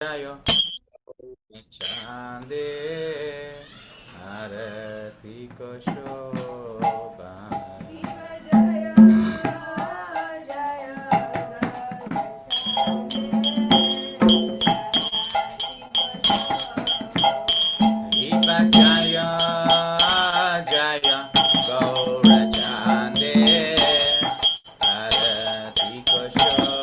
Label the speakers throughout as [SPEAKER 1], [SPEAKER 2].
[SPEAKER 1] जय चांदे आरती को शोभा जय जय गौर चांदे आरती को शोभा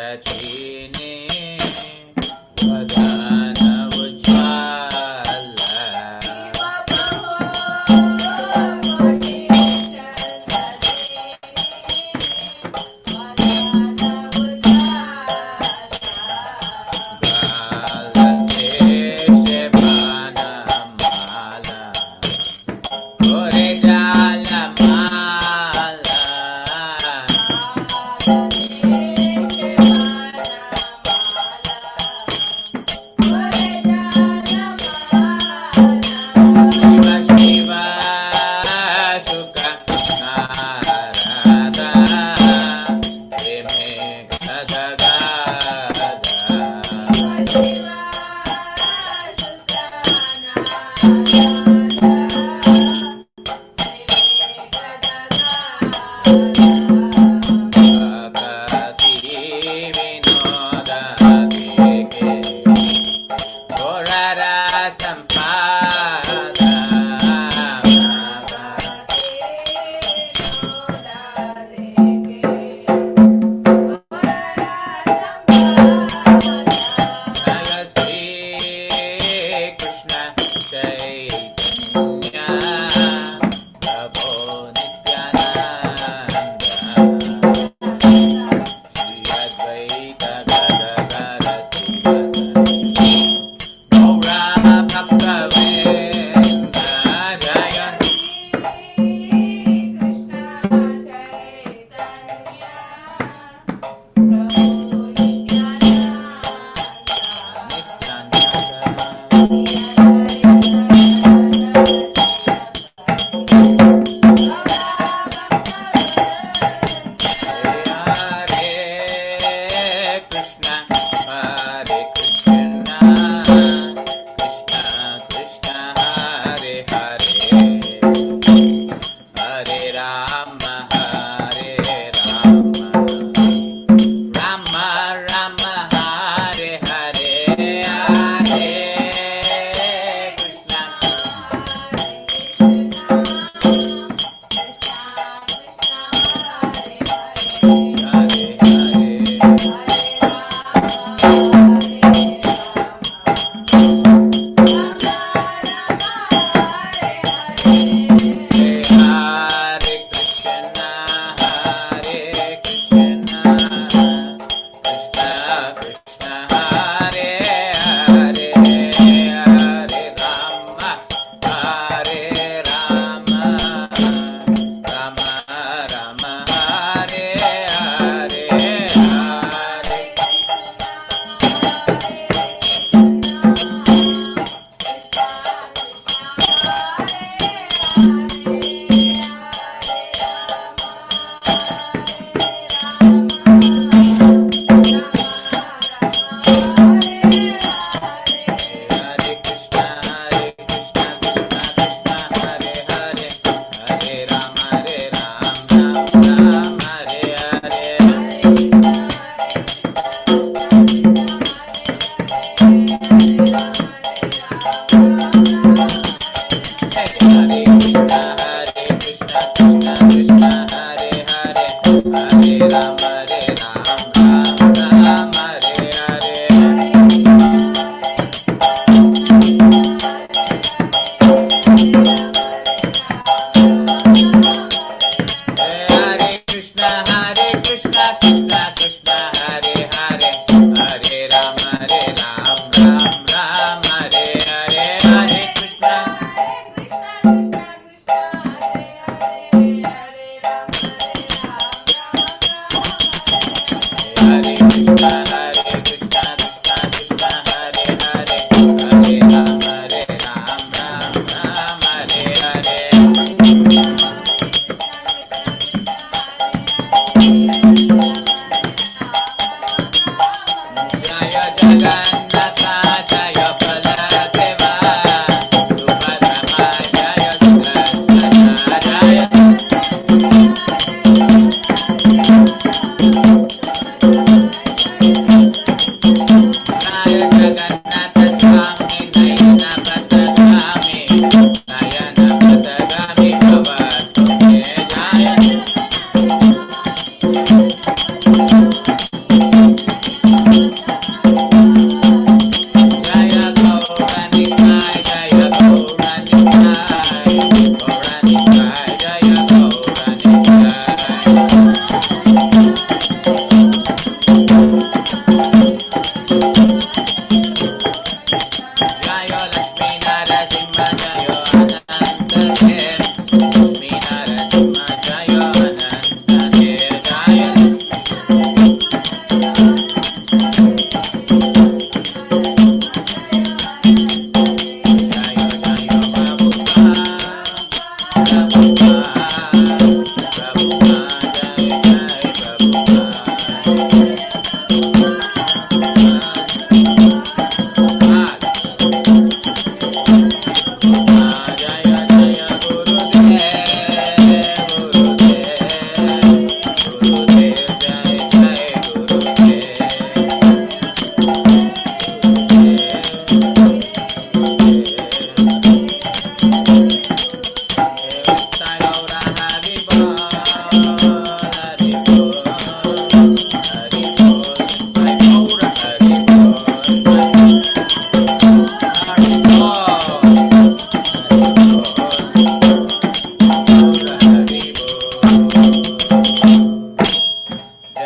[SPEAKER 1] रचिने वदन उज्ज्वल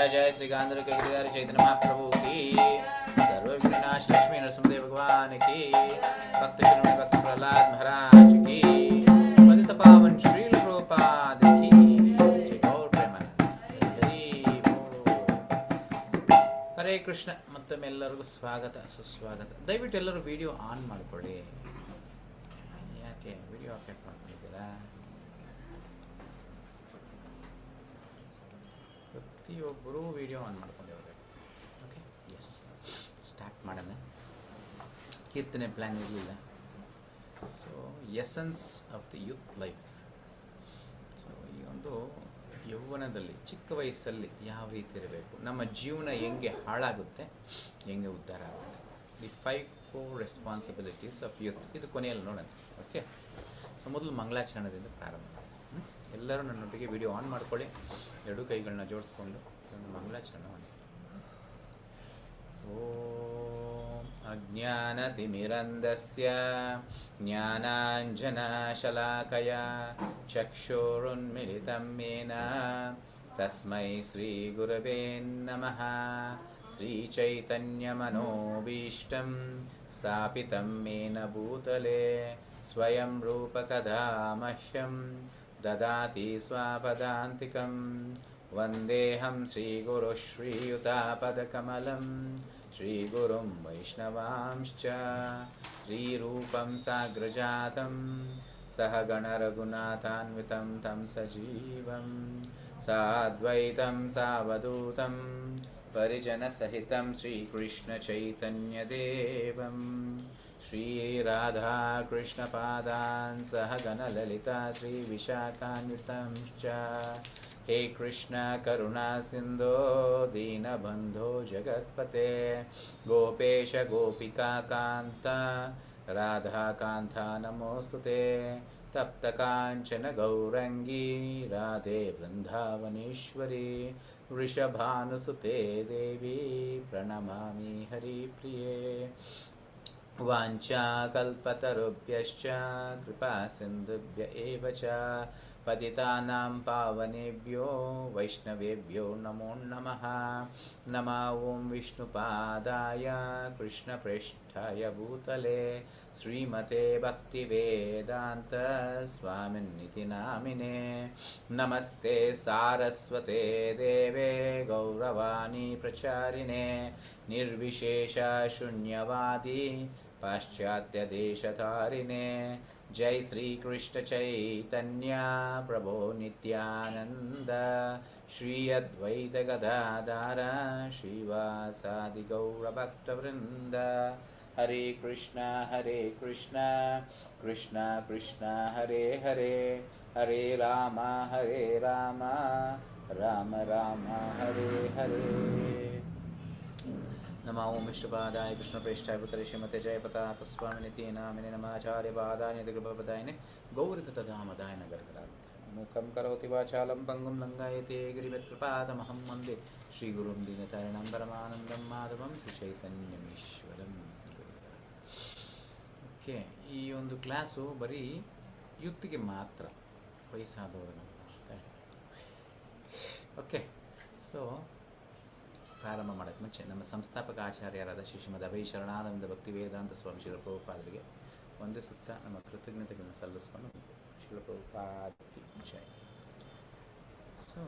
[SPEAKER 1] जय जय श्री गांधर के गिरिधारी चैतन्य महाप्रभु की, सर्व विघ्ननाश लक्ष्मी नरसिंहदेव भगवान की, भक्त शिरोमणि भक्त प्रहलाद महाराज की, पतित पावन श्रील प्रभुपाद की जय। गौर प्रेमानंद हरि बोल। ಹರೇ ಕೃಷ್ಣ. ಮತ್ತೊಮ್ಮೆ ಎಲ್ಲರಿಗೂ ಸ್ವಾಗತ ಸುಸ್ವಾಗತ. ದಯವಿಟ್ಟು ಎಲ್ಲರೂ ವಿಡಿಯೋ ಆನ್ ಮಾಡಿಕೊಳ್ಳಿ. ಯಾಕೆ ವಿಡಿಯೋ ಆಫ್ ಮಾಡ್ಕೊಂಡಿದ್ದೀರಾ? ಪ್ರತಿಯೊಬ್ಬರೂ ವಿಡಿಯೋ ಆನ್ ಮಾಡ್ಕೊಂಡಿರ್ಬೇಕು. ಓಕೆ, ಎಸ್, ಸ್ಟಾರ್ಟ್ ಮಾಡೋಣ. ಕೀರ್ತನೆ ಪ್ಲ್ಯಾನ್ ಇರಲಿಲ್ಲ. So essence of the youth life. So ಈ ಒಂದು ಯೌವನದಲ್ಲಿ ಚಿಕ್ಕ ವಯಸ್ಸಲ್ಲಿ ಯಾವ ರೀತಿ ಇರಬೇಕು, ನಮ್ಮ ಜೀವನ ಹೆಂಗೆ ಹಾಳಾಗುತ್ತೆ, ಹೆಂಗೆ ಉದ್ಧಾರ ಆಗುತ್ತೆ, the 5 core responsibilities of youth. ಇದು ಕೊನೆಯಲ್ಲಿ ನೋಡೋಣ. ಓಕೆ, ಸೊ ಮೊದಲು ಮಂಗಳಾಚರಣದಿಂದ ಪ್ರಾರಂಭ ಮಾಡೋಣ. ಎಲ್ಲರೂ ನನ್ನೊಟ್ಟಿಗೆ ವಿಡಿಯೋ ಆನ್ ಮಾಡ್ಕೊಳ್ಳಿ. ಎರಡೂ ಕೈಗಳನ್ನ ಜೋಡಿಸ್ಕೊಂಡು ಒಂದು ಮಂಗಳಾಚರಣೆ ಮಾಡಿ. ಓಂ ಅಜ್ಞಾನತಿಮಿರಂಧಸ್ಯ ಜ್ಞಾನಾಂಜನಶಲಾಕಯ ಚಕ್ಷುರುನ್ಮಿಲಿತಂ ಯೇನ ತಸ್ಮೈ ಶ್ರೀಗುರವೇ ನಮಃ. ಶ್ರೀಚೈತನ್ಯಮನೋಭೀಷ್ಟಂ ಸ್ಥಾಪಿತಂ ಯೇನ ಭೂತಲೆ ಸ್ವಯಂ ರೂಪಕಥಾ ಮಹ್ಯಂ ದದಾತಿ ಸ್ವಪದಾಂತಿಕಂ. ವಂದೇಹಂ ಶ್ರೀಗುರು ಶ್ರೀಯುತಾಪದಕಮಲಂ ಶ್ರೀಗುರುಂ ವೈಷ್ಣವಾಂಶ್ಚ ಶ್ರೀರೂಪಂ ಸಾಗ್ರಜಾತಂ ಸಹಗಣರಘುನಾಥಾನ್ವಿತಂ ತಂ ಸಜೀವಂ ಸಾದ್ವೈತಂ ಸಾವಧೂತಂ ಪರಿಜನಸಹಿತಂ ಶ್ರೀಕೃಷ್ಣಚೈತನ್ಯದೇವಂ श्रीराधाकृष्णपादान् सहगणललिता श्रीविशाखान्वितंश्च। हे कृष्ण करुणा सिन्धो दीनबन्धो जगत्पते गोपेश गोपिकान्त राधाकान्ता नमोस्तुते। तप्तकाञ्चन गौरङ्गी राधे वृन्दावनेश्वरी वृषभानुसुते देवी प्रणमामि हरिप्रिये। वाञ्छाकल्पतरुभ्यश्च कृपासिन्धुभ्य एव च पतितानां पावनेभ्यो वैष्णवेभ्यो नमो नमः। नमः ॐ विष्णुपादाय कृष्णप्रेष्ठाय भूतले श्रीमते भक्तिवेदान्त स्वामिनिति नामिने। नमस्ते सारस्वते देवे गौरवाणी प्रचारिणे निर्विशेष शून्यवादी पाश्चात्यदेशतारिणे। जय श्री कृष्ण चैतन्य प्रभो नित्यानंद श्री अद्वैत गदाधर श्रीवासादि गौरभक्तवृंद। हरे कृष्णा कृष्णा कृष्णा हरे हरे, हरे राम राम राम हरे हरे। नमः ओं विष्णुपादाय कृष्णप्रेष्ठाय भूतले श्रीमते जयप्रतापस्वामिनिति नामिने नमाचार्यपादाय निधिकृपदायिने गौरकतदामदाय नगरकरावताय। मूकं करोति वाचालं पङ्गुं लङ्घयते गिरिवत्कृपातमहं वन्दे श्रीगुरुं दीनतारिणं परमानन्दं माधवं ಶ್ರೀಚೈತನ್ಯಮೀಶ್ವರಂ. ಓಕೆ, ಈ ಒಂದು ಕ್ಲಾಸು ಬರೀ ಯೂತ್ಗೆ ಮಾತ್ರ, ವಯಸ್ಸಾದವರು. ಓಕೆ, ಸೊ ಪ್ರಾರಂಭ ಮಾಡೋಕ್ಕೆ ಮುಂಚೆ ನಮ್ಮ ಸಂಸ್ಥಾಪಕ ಆಚಾರ್ಯರಾದ ಶ್ರೀ ಶ್ರೀಮದ್ ಅಭಯ ಶರಣಾನಂದ ಭಕ್ತಿ ವೇದಾಂತ ಸ್ವಾಮಿ ಶ್ರೀಲ ಪ್ರಭುಪಾದರಿಗೆ ಒಂದೇ ಸುತ್ತ ನಮ್ಮ ಕೃತಜ್ಞತೆಗಳನ್ನು ಸಲ್ಲಿಸ್ಕೊಂಡು ಶ್ರೀಲ ಪ್ರಭುಪಾದಕ್ಕೆ ಜಯ. ಸೊ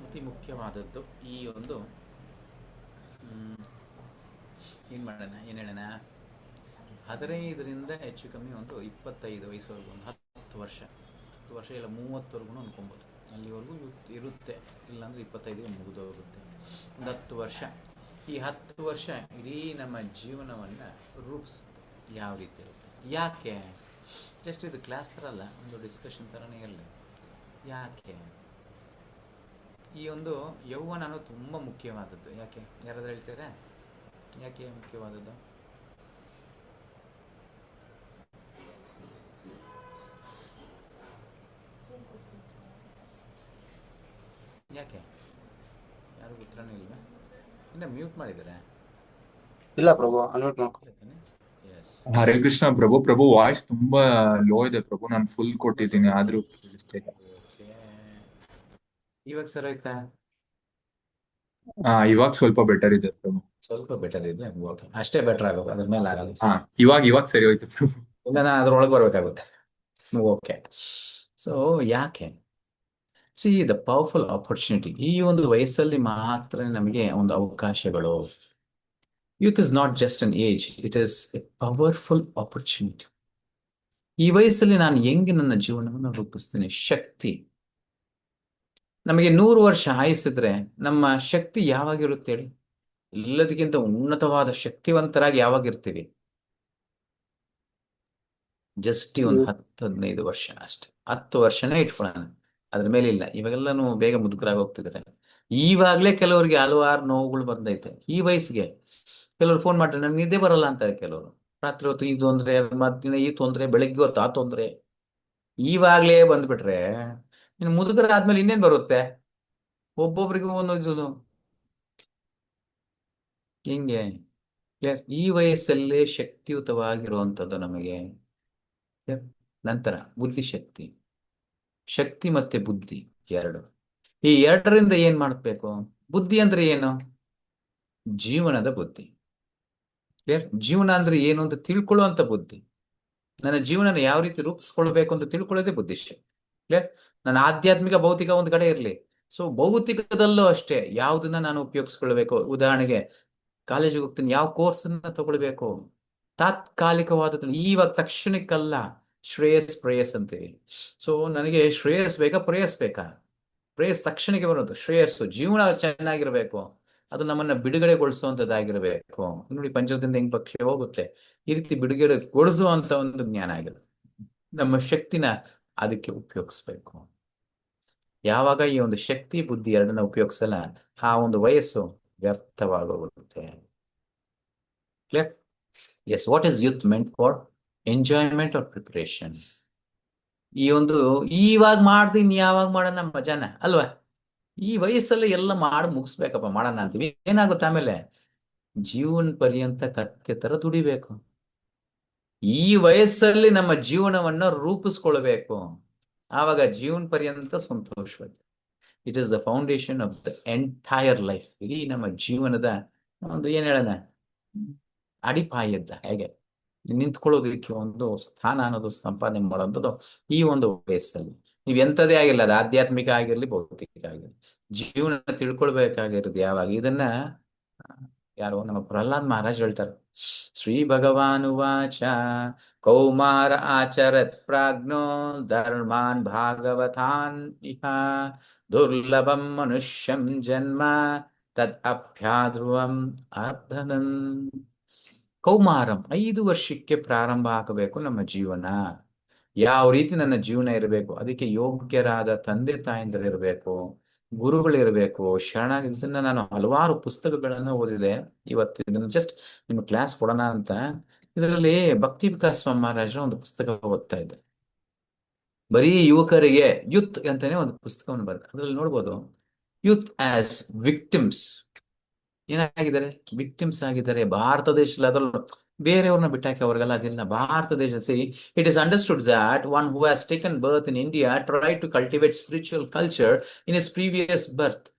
[SPEAKER 1] ಅತಿ ಮುಖ್ಯವಾದದ್ದು ಈ ಒಂದು ಏನು ಮಾಡೋಣ, ಏನು ಹೇಳೋಣ, 15ರಿಂದ ಹೆಚ್ಚು ಕಮ್ಮಿ ಒಂದು 25 ವಯಸ್ಸುವರೆಗೂ, ಒಂದು 10 ವರ್ಷ ಇಲ್ಲ 30ವರೆಗೂ ಅನ್ಕೊಬೋದು. ಅಲ್ಲಿವರೆಗೂ ಇರುತ್ತೆ, ಇಲ್ಲಾಂದರೆ 25ಗೆ ಮುಗಿದೋಗುತ್ತೆ. ಒಂದು 10 ವರ್ಷ. ಈ 10 ವರ್ಷ ಇಡೀ ನಮ್ಮ ಜೀವನವನ್ನು ರೂಪಿಸುತ್ತೆ. ಯಾವ ರೀತಿ ಇರುತ್ತೆ, ಯಾಕೆ? ಜಸ್ಟ್ ಇದು ಕ್ಲಾಸ್ ಥರ ಅಲ್ಲ, ಒಂದು ಡಿಸ್ಕಷನ್ ಥರನೇ ಇರಲಿ. ಯಾಕೆ ಈ ಒಂದು ಯೌವನ ಅನ್ನೋದು ತುಂಬ ಮುಖ್ಯವಾದದ್ದು? ಯಾಕೆ ಯಾರಾದ್ರೂ ಹೇಳ್ತೀರಾ ಯಾಕೆ ಮುಖ್ಯವಾದದ್ದು? ಯಾಕೆ ಯಾರು ಉತ್ತರನೇ ಇಲ್ವಾ? ಇನ್ನ ಮ್ಯೂಟ್ ಮಾಡಿದ್ದಾರೆ?
[SPEAKER 2] ಇಲ್ಲ ಪ್ರಭು, ಅನ್ಮ್ಯೂಟ್ ಮಾಡ್ಕೊ.
[SPEAKER 3] ಹರೇ ಕೃಷ್ಣ ಪ್ರಭು. ಪ್ರಭು ವಾಯ್ಸ್ ತುಂಬಾ ಲೋ ಇದೆ ಪ್ರಭು, ನಾನು ಫುಲ್ ಕೊಟ್ಟಿದ್ದೀನಿ ಆದ್ರೂ ಕೇಳಿಸ್ತಾ ಇಲ್ಲ.
[SPEAKER 1] ಇವಾಗ ಸರಿ ಆಯ್ತಾ?
[SPEAKER 3] ಇವಾಗ ಸ್ವಲ್ಪ ಬೆಟರ್ ಇದೆ ಪ್ರಭು.
[SPEAKER 1] ಸ್ವಲ್ಪ ಬೆಟರ್ ಇದೆ, ಓಕೆ, ಅಷ್ಟೇ ಬೆಟರ್ ಆಗಬೇಕು, ಅದ್ರ ಮೇಲೆ ಆಗಲ್ಲ.
[SPEAKER 3] ಇವಾಗ ಸರಿ ಹೋಯ್ತು ಪ್ರಭು.
[SPEAKER 1] ಇಲ್ಲ, ನಾನು ಅದ್ರೊಳಗೆ ಬರ್ಬೇಕಾಗುತ್ತೆ. ಓಕೆ, ಸೊ ಯಾಕೆ ಸಿ ದ ಪವರ್ಫುಲ್ ಆಪರ್ಚುನಿಟಿ, ಈ ಒಂದು ವಯಸ್ಸಲ್ಲಿ ಮಾತ್ರ ನಮಗೆ ಒಂದು ಅವಕಾಶಗಳು. Youth is not just an age, it is A powerful opportunity. ಈ ವಯಸ್ಸಲ್ಲಿ ನಾನು ಹೆಂಗೆ ನನ್ನ ಜೀವನವನ್ನು ರೂಪಿಸ್ತೀನಿ. ಶಕ್ತಿ, ನಮಗೆ 100 ವರ್ಷ ಆಯುಸ್ಸಿದ್ರೆ ನಮ್ಮ ಶಕ್ತಿ ಯಾವಾಗಿರುತ್ತೆ ಹೇಳಿ? ಎಲ್ಲದಕ್ಕಿಂತ ಉನ್ನತವಾದ ಶಕ್ತಿವಂತರಾಗಿ ಯಾವಾಗಿರ್ತೀವಿ? ಜಸ್ಟ್ ಒಂದು 10-15 ವರ್ಷ ಅಷ್ಟೆ. 10 ವರ್ಷನೇ ಇಟ್ಕೊಳ್ಳೋಣ, ಅದ್ರ ಮೇಲೆ ಇಲ್ಲ. ಇವಾಗೆಲ್ಲಾನು ಬೇಗ ಮುದುಕರಾಗಿ ಹೋಗ್ತಿದ್ದಾರೆ. ಈವಾಗ್ಲೇ ಕೆಲವರಿಗೆ ಹಲವಾರು ನೋವುಗಳು ಬಂದೈತೆ ಈ ವಯಸ್ಸಿಗೆ. ಕೆಲವರು ಫೋನ್ ಮಾಡ್ತಾರೆ, ನನ್ಗೆ ನಿದ್ದೆ ಬರಲ್ಲ ಅಂತಾರೆ ಕೆಲವರು. ರಾತ್ರಿ ಹೊತ್ತು ಈ ತೊಂದ್ರೆ, ಮಧ್ಯಾಹ್ನ ಈ ತೊಂದ್ರೆ, ಬೆಳಗ್ಗೆ ಹೊತ್ತು ಆ ತೊಂದ್ರೆ. ಈವಾಗ್ಲೇ ಬಂದ್ಬಿಟ್ರೆ ಇನ್ನು ಮುದುಕರಾದ್ಮೇಲೆ ಇನ್ನೇನ್ ಬರುತ್ತೆ? ಒಬ್ಬೊಬ್ರಿಗೂ ಒಂದೊಂದು ಹಿಂಗೆ. ಈ ವಯಸ್ಸಲ್ಲೇ ಶಕ್ತಿಯುತವಾಗಿರುವಂಥದ್ದು ನಮಗೆ. ನಂತರ ಬುದ್ಧಿಶಕ್ತಿ, ಶಕ್ತಿ ಮತ್ತೆ ಬುದ್ಧಿ ಎರಡು. ಈ ಎರಡರಿಂದ ಏನ್ ಮಾಡ್ಬೇಕು? ಬುದ್ಧಿ ಅಂದ್ರೆ ಏನು? ಜೀವನದ ಬುದ್ಧಿ. ಜೀವನ ಅಂದ್ರೆ ಏನು ಅಂತ ತಿಳ್ಕೊಳ್ಳುವಂತ ಬುದ್ಧಿ. ನನ್ನ ಜೀವನ ಯಾವ ರೀತಿ ರೂಪಿಸ್ಕೊಳ್ಬೇಕು ಅಂತ ತಿಳ್ಕೊಳ್ಳೋದೇ ಬುದ್ಧಿಶಕ್ತಿ. ನನ್ನ ಆಧ್ಯಾತ್ಮಿಕ ಭೌತಿಕ ಒಂದು ಕಡೆ ಇರ್ಲಿ. ಸೊ ಭೌತಿಕದಲ್ಲೂ ಅಷ್ಟೇ, ಯಾವ್ದನ್ನ ನಾನು ಉಪಯೋಗಿಸ್ಕೊಳ್ಬೇಕು. ಉದಾಹರಣೆಗೆ ಕಾಲೇಜಿಗೆ ಹೋಗ್ತೀನಿ, ಯಾವ ಕೋರ್ಸ್ ಅನ್ನ ತಗೊಳ್ಬೇಕು? ತಾತ್ಕಾಲಿಕವಾದದ್ದು, ಇವಾಗ ತಕ್ಷಣಕ್ಕಲ್ಲ. ಪ್ರೇಯಸ್ ಅಂತೀವಿ. ಸೊ ನನಗೆ ಶ್ರೇಯಸ್ ಬೇಕಾ, ಪ್ರೇಯಸ್ ಬೇಕಾ? ಪ್ರೇಯಸ್ ತಕ್ಷಣಕ್ಕೆ ಬರೋದು. ಶ್ರೇಯಸ್ಸು ಜೀವನ ಚೆನ್ನಾಗಿರ್ಬೇಕು, ಅದು ನಮ್ಮನ್ನ ಬಿಡುಗಡೆಗೊಳಿಸುವಂತದ್ದಾಗಿರ್ಬೇಕು. ನೋಡಿ, ಪಂಚರದಿಂದ ಹೆಂಗ್ ಪಕ್ಷಿ ಹೋಗುತ್ತೆ, ಈ ರೀತಿ ಬಿಡುಗಡೆಗೊಳಿಸುವಂತ ಒಂದು ಜ್ಞಾನ ಆಗಿರುತ್ತೆ. ನಮ್ಮ ಶಕ್ತಿನ ಅದಕ್ಕೆ ಉಪಯೋಗಿಸ್ಬೇಕು. ಯಾವಾಗ ಈ ಒಂದು ಶಕ್ತಿ ಬುದ್ಧಿ ಎರಡನ್ನ ಉಪಯೋಗಿಸಲ್ಲ, ಆ ಒಂದು ವಯಸ್ಸು ವ್ಯರ್ಥವಾಗೋಗುತ್ತೆ. Clear? Yes. What is youth meant for? Enjoyment or preparation? ಈ ಒಂದು ಇವಾಗ ಮಾಡ್ತೀನಿ, ಯಾವಾಗ ಮಾಡೋಣ ಮಜಾನ ಅಲ್ವಾ? ಈ ವಯಸ್ಸಲ್ಲಿ ಎಲ್ಲ ಮಾಡಿ ಮುಗಿಸ್ಬೇಕಪ್ಪ, ಮಾಡೋಣ ಅಂತೀವಿ. ಏನಾಗುತ್ತೆ ಆಮೇಲೆ? ಜೀವನ ಪರ್ಯಂತ ಕತ್ತೆ ತರ ದುಡಿಬೇಕು. ಈ ವಯಸ್ಸಲ್ಲಿ ನಮ್ಮ ಜೀವನವನ್ನ ರೂಪಿಸ್ಕೊಳ್ಬೇಕು, ಆವಾಗ ಜೀವನ ಪರ್ಯಂತ ಸಂತೋಷವಾಗಿ. It is the foundation of the entire life. ಇಡೀ ನಮ್ಮ ಜೀವನದ ಒಂದು ಏನ್ ಹೇಳೋಣ, ಅಡಿಪಾಯದ್ದ ಹೇಗೆ ನಿಂತ್ಕೊಳ್ಳೋದಕ್ಕೆ ಒಂದು ಸ್ಥಾನ ಅನ್ನೋದು ಸಂಪಾದನೆ ಮಾಡೋದು ಈ ಒಂದು ವಯಸ್ಸಲ್ಲಿ. ನೀವ್ ಎಂಥದೇ ಆಗಿಲ್ಲ, ಅದು ಆಧ್ಯಾತ್ಮಿಕ ಆಗಿರ್ಲಿ, ಭೌತಿಕ ಆಗಿರ್ಲಿ, ಜೀವನ ತಿಳ್ಕೊಳ್ಬೇಕಾಗಿರೋದು ಯಾವಾಗ? ಇದನ್ನ ಯಾರೋ ನಮ್ಮ ಪ್ರಹ್ಲಾದ್ ಮಹಾರಾಜ್ ಹೇಳ್ತಾರೆ. ಶ್ರೀ ಭಗವಾನ್ ಉವಾಚ ಕೌಮಾರ ಆಚರತ್ ಪ್ರಾಜ್ಞೋ ಧರ್ಮಾನ್ ಭಾಗವತಾನ್ ಇಹ ದುರ್ಲಭಂ ಮನುಷ್ಯಂ ಜನ್ಮ ತದ್ ಅಭ್ಯಾಧ್ರುವಂ ಅರ್ಧನಂ. ಕೌಮಾರಂ, 5 ವರ್ಷಕ್ಕೆ ಪ್ರಾರಂಭ ಆಗಬೇಕು ನಮ್ಮ ಜೀವನ. ಯಾವ ರೀತಿ ನನ್ನ ಜೀವನ ಇರಬೇಕು? ಅದಕ್ಕೆ ಯೋಗ್ಯರಾದ ತಂದೆ ತಾಯಂದಿರಿರ್ಬೇಕು, ಗುರುಗಳಿರ್ಬೇಕು, ಇದನ್ನ ನಾನು ಹಲವಾರು ಪುಸ್ತಕಗಳನ್ನ ಓದಿದೆ. ಇವತ್ತು ಇದನ್ನ ಜಸ್ಟ್ ನಿಮ್ಮ ಕ್ಲಾಸ್ ಕೊಡೋಣ ಅಂತ ಇದರಲ್ಲಿ ಭಕ್ತಿ ವಿಕಾಸ್ ಸ್ವಾಮಿ ಮಹಾರಾಜರ ಒಂದು ಪುಸ್ತಕ ಓದ್ತಾ ಇದ್ದೆ. ಬರೀ ಯುವಕರಿಗೆ ಯೂತ್ ಅಂತಾನೆ ಒಂದು ಪುಸ್ತಕವನ್ನು ಬರೆದ. ಅದ್ರಲ್ಲಿ ನೋಡ್ಬೋದು, ಯೂತ್ ಆಸ್ ವಿಕ್ಟಿಮ್ಸ್ ಏನಾಗಿದ್ದಾರೆ? ವಿಕ್ಟಿಮ್ಸ್ ಆಗಿದ್ದಾರೆ. ಭಾರತ ದೇಶದಲ್ಲಿ, ಅದರಲ್ಲೂ ಬೇರೆಯವ್ರನ್ನ ಬಿಟ್ಟಾಕಿ ಅವ್ರಿಗೆಲ್ಲ ಅದಿಲ್ಲ. ಭಾರತ ದೇಶದಲ್ಲಿ it is understood that one who has taken birth in India try to cultivate spiritual culture in his previous birth.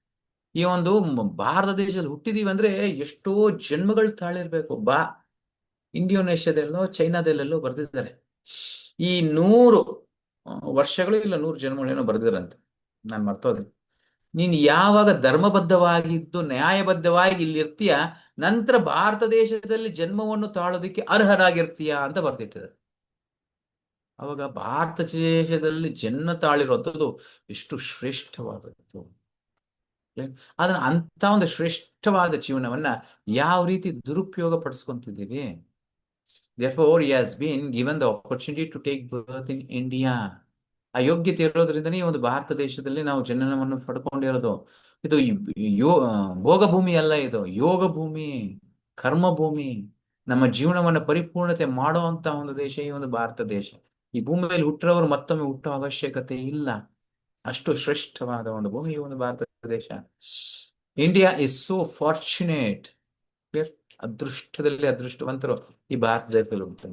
[SPEAKER 1] ಈ ಒಂದು ಭಾರತ ದೇಶದಲ್ಲಿ ಹುಟ್ಟಿದೀವಿ ಅಂದ್ರೆ ಎಷ್ಟೋ ಜನ್ಮಗಳು ತಾಳಿರ್ಬೇಕು. ಇಂಡೋನೇಷ್ಯಾದಲ್ಲೋ ಚೈನಾದಲ್ಲೆಲ್ಲೋ ಬರ್ದಿದ್ದಾರೆ. ಈ 100 ವರ್ಷಗಳು ಇಲ್ಲ 100 ಜನ್ಮಗಳೇನೋ ಬರ್ದಿರಂತೆ, ನಾನು ಮರ್ತೋದೆ. ನೀನ್ ಯಾವಾಗ ಧರ್ಮಬದ್ಧವಾಗಿದ್ದು ನ್ಯಾಯಬದ್ಧವಾಗಿ ಇಲ್ಲಿ ಇರ್ತೀಯ, ನಂತರ ಭಾರತ ದೇಶದಲ್ಲಿ ಜನ್ಮವನ್ನು ತಾಳೋದಕ್ಕೆ ಅರ್ಹರಾಗಿರ್ತೀಯ ಅಂತ ಬರ್ದಿಟ್ಟಿದ್ದಾರೆ. ಅವಾಗ ಭಾರತ ದೇಶದಲ್ಲಿ ಜನ್ಮ ತಾಳಿರುವಂಥದ್ದು ಎಷ್ಟು ಶ್ರೇಷ್ಠವಾದದ್ದು. ಅದನ್ನ ಅಂತ ಒಂದು ಶ್ರೇಷ್ಠವಾದ ಜೀವನವನ್ನ ಯಾವ ರೀತಿ ದುರುಪಯೋಗ ಪಡಿಸ್ಕೊಂತಿದ್ದೀವಿ? Therefore, he has been given the opportunity to take birth in India. ಆ ಯೋಗ್ಯತೆ ಇರೋದ್ರಿಂದನೇ ಒಂದು ಭಾರತ ದೇಶದಲ್ಲಿ ನಾವು ಜನನವನ್ನು ಪಡ್ಕೊಂಡಿರೋದು. ಇದು ಭೋಗ ಭೂಮಿ ಅಲ್ಲ, ಇದು ಯೋಗ ಭೂಮಿ, ಕರ್ಮ ಭೂಮಿ. ನಮ್ಮ ಜೀವನವನ್ನ ಪರಿಪೂರ್ಣತೆ ಮಾಡುವಂತ ಒಂದು ದೇಶ ಈ ಒಂದು ಭಾರತ ದೇಶ. ಈ ಭೂಮಿಯಲ್ಲಿ ಹುಟ್ಟಿರೋರು ಮತ್ತೊಮ್ಮೆ ಹುಟ್ಟೋ ಅವಶ್ಯಕತೆ ಇಲ್ಲ. ಅಷ್ಟು ಶ್ರೇಷ್ಠವಾದ ಒಂದು ಭೂಮಿ ಈ ಒಂದು ಭಾರತ ದೇಶ. India is so fortunate. ಅದೃಷ್ಟದಲ್ಲಿ ಅದೃಷ್ಟವಂತರು ಈ ಭಾರತ ದೇಶದಲ್ಲಿ ಉಂಟು.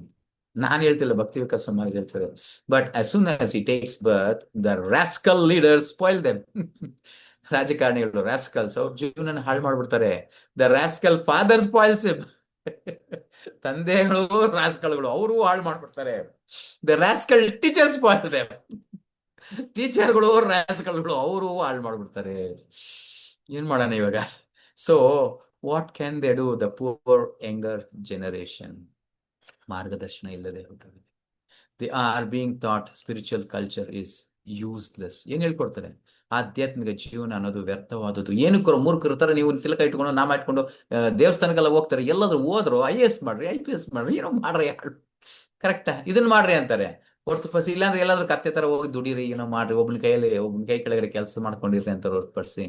[SPEAKER 1] ನಾನು ಹೇಳ್ತಿಲ್ಲ, ಭಕ್ತಿ ವಿಕಾಸ್ ಸಮಾಜ ಹೇಳ್ತಾರೆ. But as soon as he takes birth, the rascal leaders spoil them. ರಾಜಕಾರಣಿಗಳು ರಾಸ್ಕಲ್ಸ್ ಅವ್ರ ಜೀವನ ಹಾಳು ಮಾಡ್ಬಿಡ್ತಾರೆ. The rascal father spoils him. ತಂದೆಗಳು ರಾಸ್ಕಲ್ಗಳು ಅವರು ಹಾಳು ಮಾಡ್ಬಿಡ್ತಾರೆ. The rascal teachers spoil them. ಟೀಚರ್ಗಳು ರಾಸ್ಕಲ್ಗಳು ಅವರು ಹಾಳು ಮಾಡ್ಬಿಡ್ತಾರೆ. ಏನ್ ಮಾಡೋಣ ಇವಾಗ? So what can they do? The poor younger generation ಮಾರ್ಗದರ್ಶನ ಇಲ್ಲದೆ ಹೊರಟೋಗಿದೆ. They are being taught spiritual culture is useless. ಏನ್ ಹೇಳ್ಕೊಡ್ತಾರೆ? ಆಧ್ಯಾತ್ಮಿಕ ಜೀವನ ಅನ್ನೋದು ವ್ಯರ್ಥವಾದದ್ದು. ಏನಕ್ಕೂ ಮೂರ್ಖರ ತರ ನೀವು ತಿಲಕ ಇಟ್ಕೊಂಡು ನಾಮ ಇಟ್ಕೊಂಡು ದೇವಸ್ಥಾನಕ್ಕೆಲ್ಲ ಹೋಗ್ತಾರೆ. ಎಲ್ಲಾದ್ರೂ ಹೋದ್ರು IAS ಮಾಡ್ರಿ, IPS ಮಾಡ್ರಿ, ಏನೋ ಮಾಡ್ರಿ, ಕರೆಕ್ಟಾ? ಇದನ್ನ ಮಾಡ್ರಿ ಅಂತಾರೆ ಹೊರತುಪಡಿಸಿ. ಇಲ್ಲಾಂದ್ರೆ ಎಲ್ಲಾದ್ರೂ ಕತ್ತೆ ತರ ಹೋಗಿ ದುಡೀರಿ, ಏನೋ ಮಾಡ್ರಿ, ಒಬ್ಬನ ಕೈ ಕೆಳಗಡೆ ಕೆಲಸ ಮಾಡ್ಕೊಂಡಿರ್ರಿ ಅಂತ ಹೊರತುಪಡಿಸಿ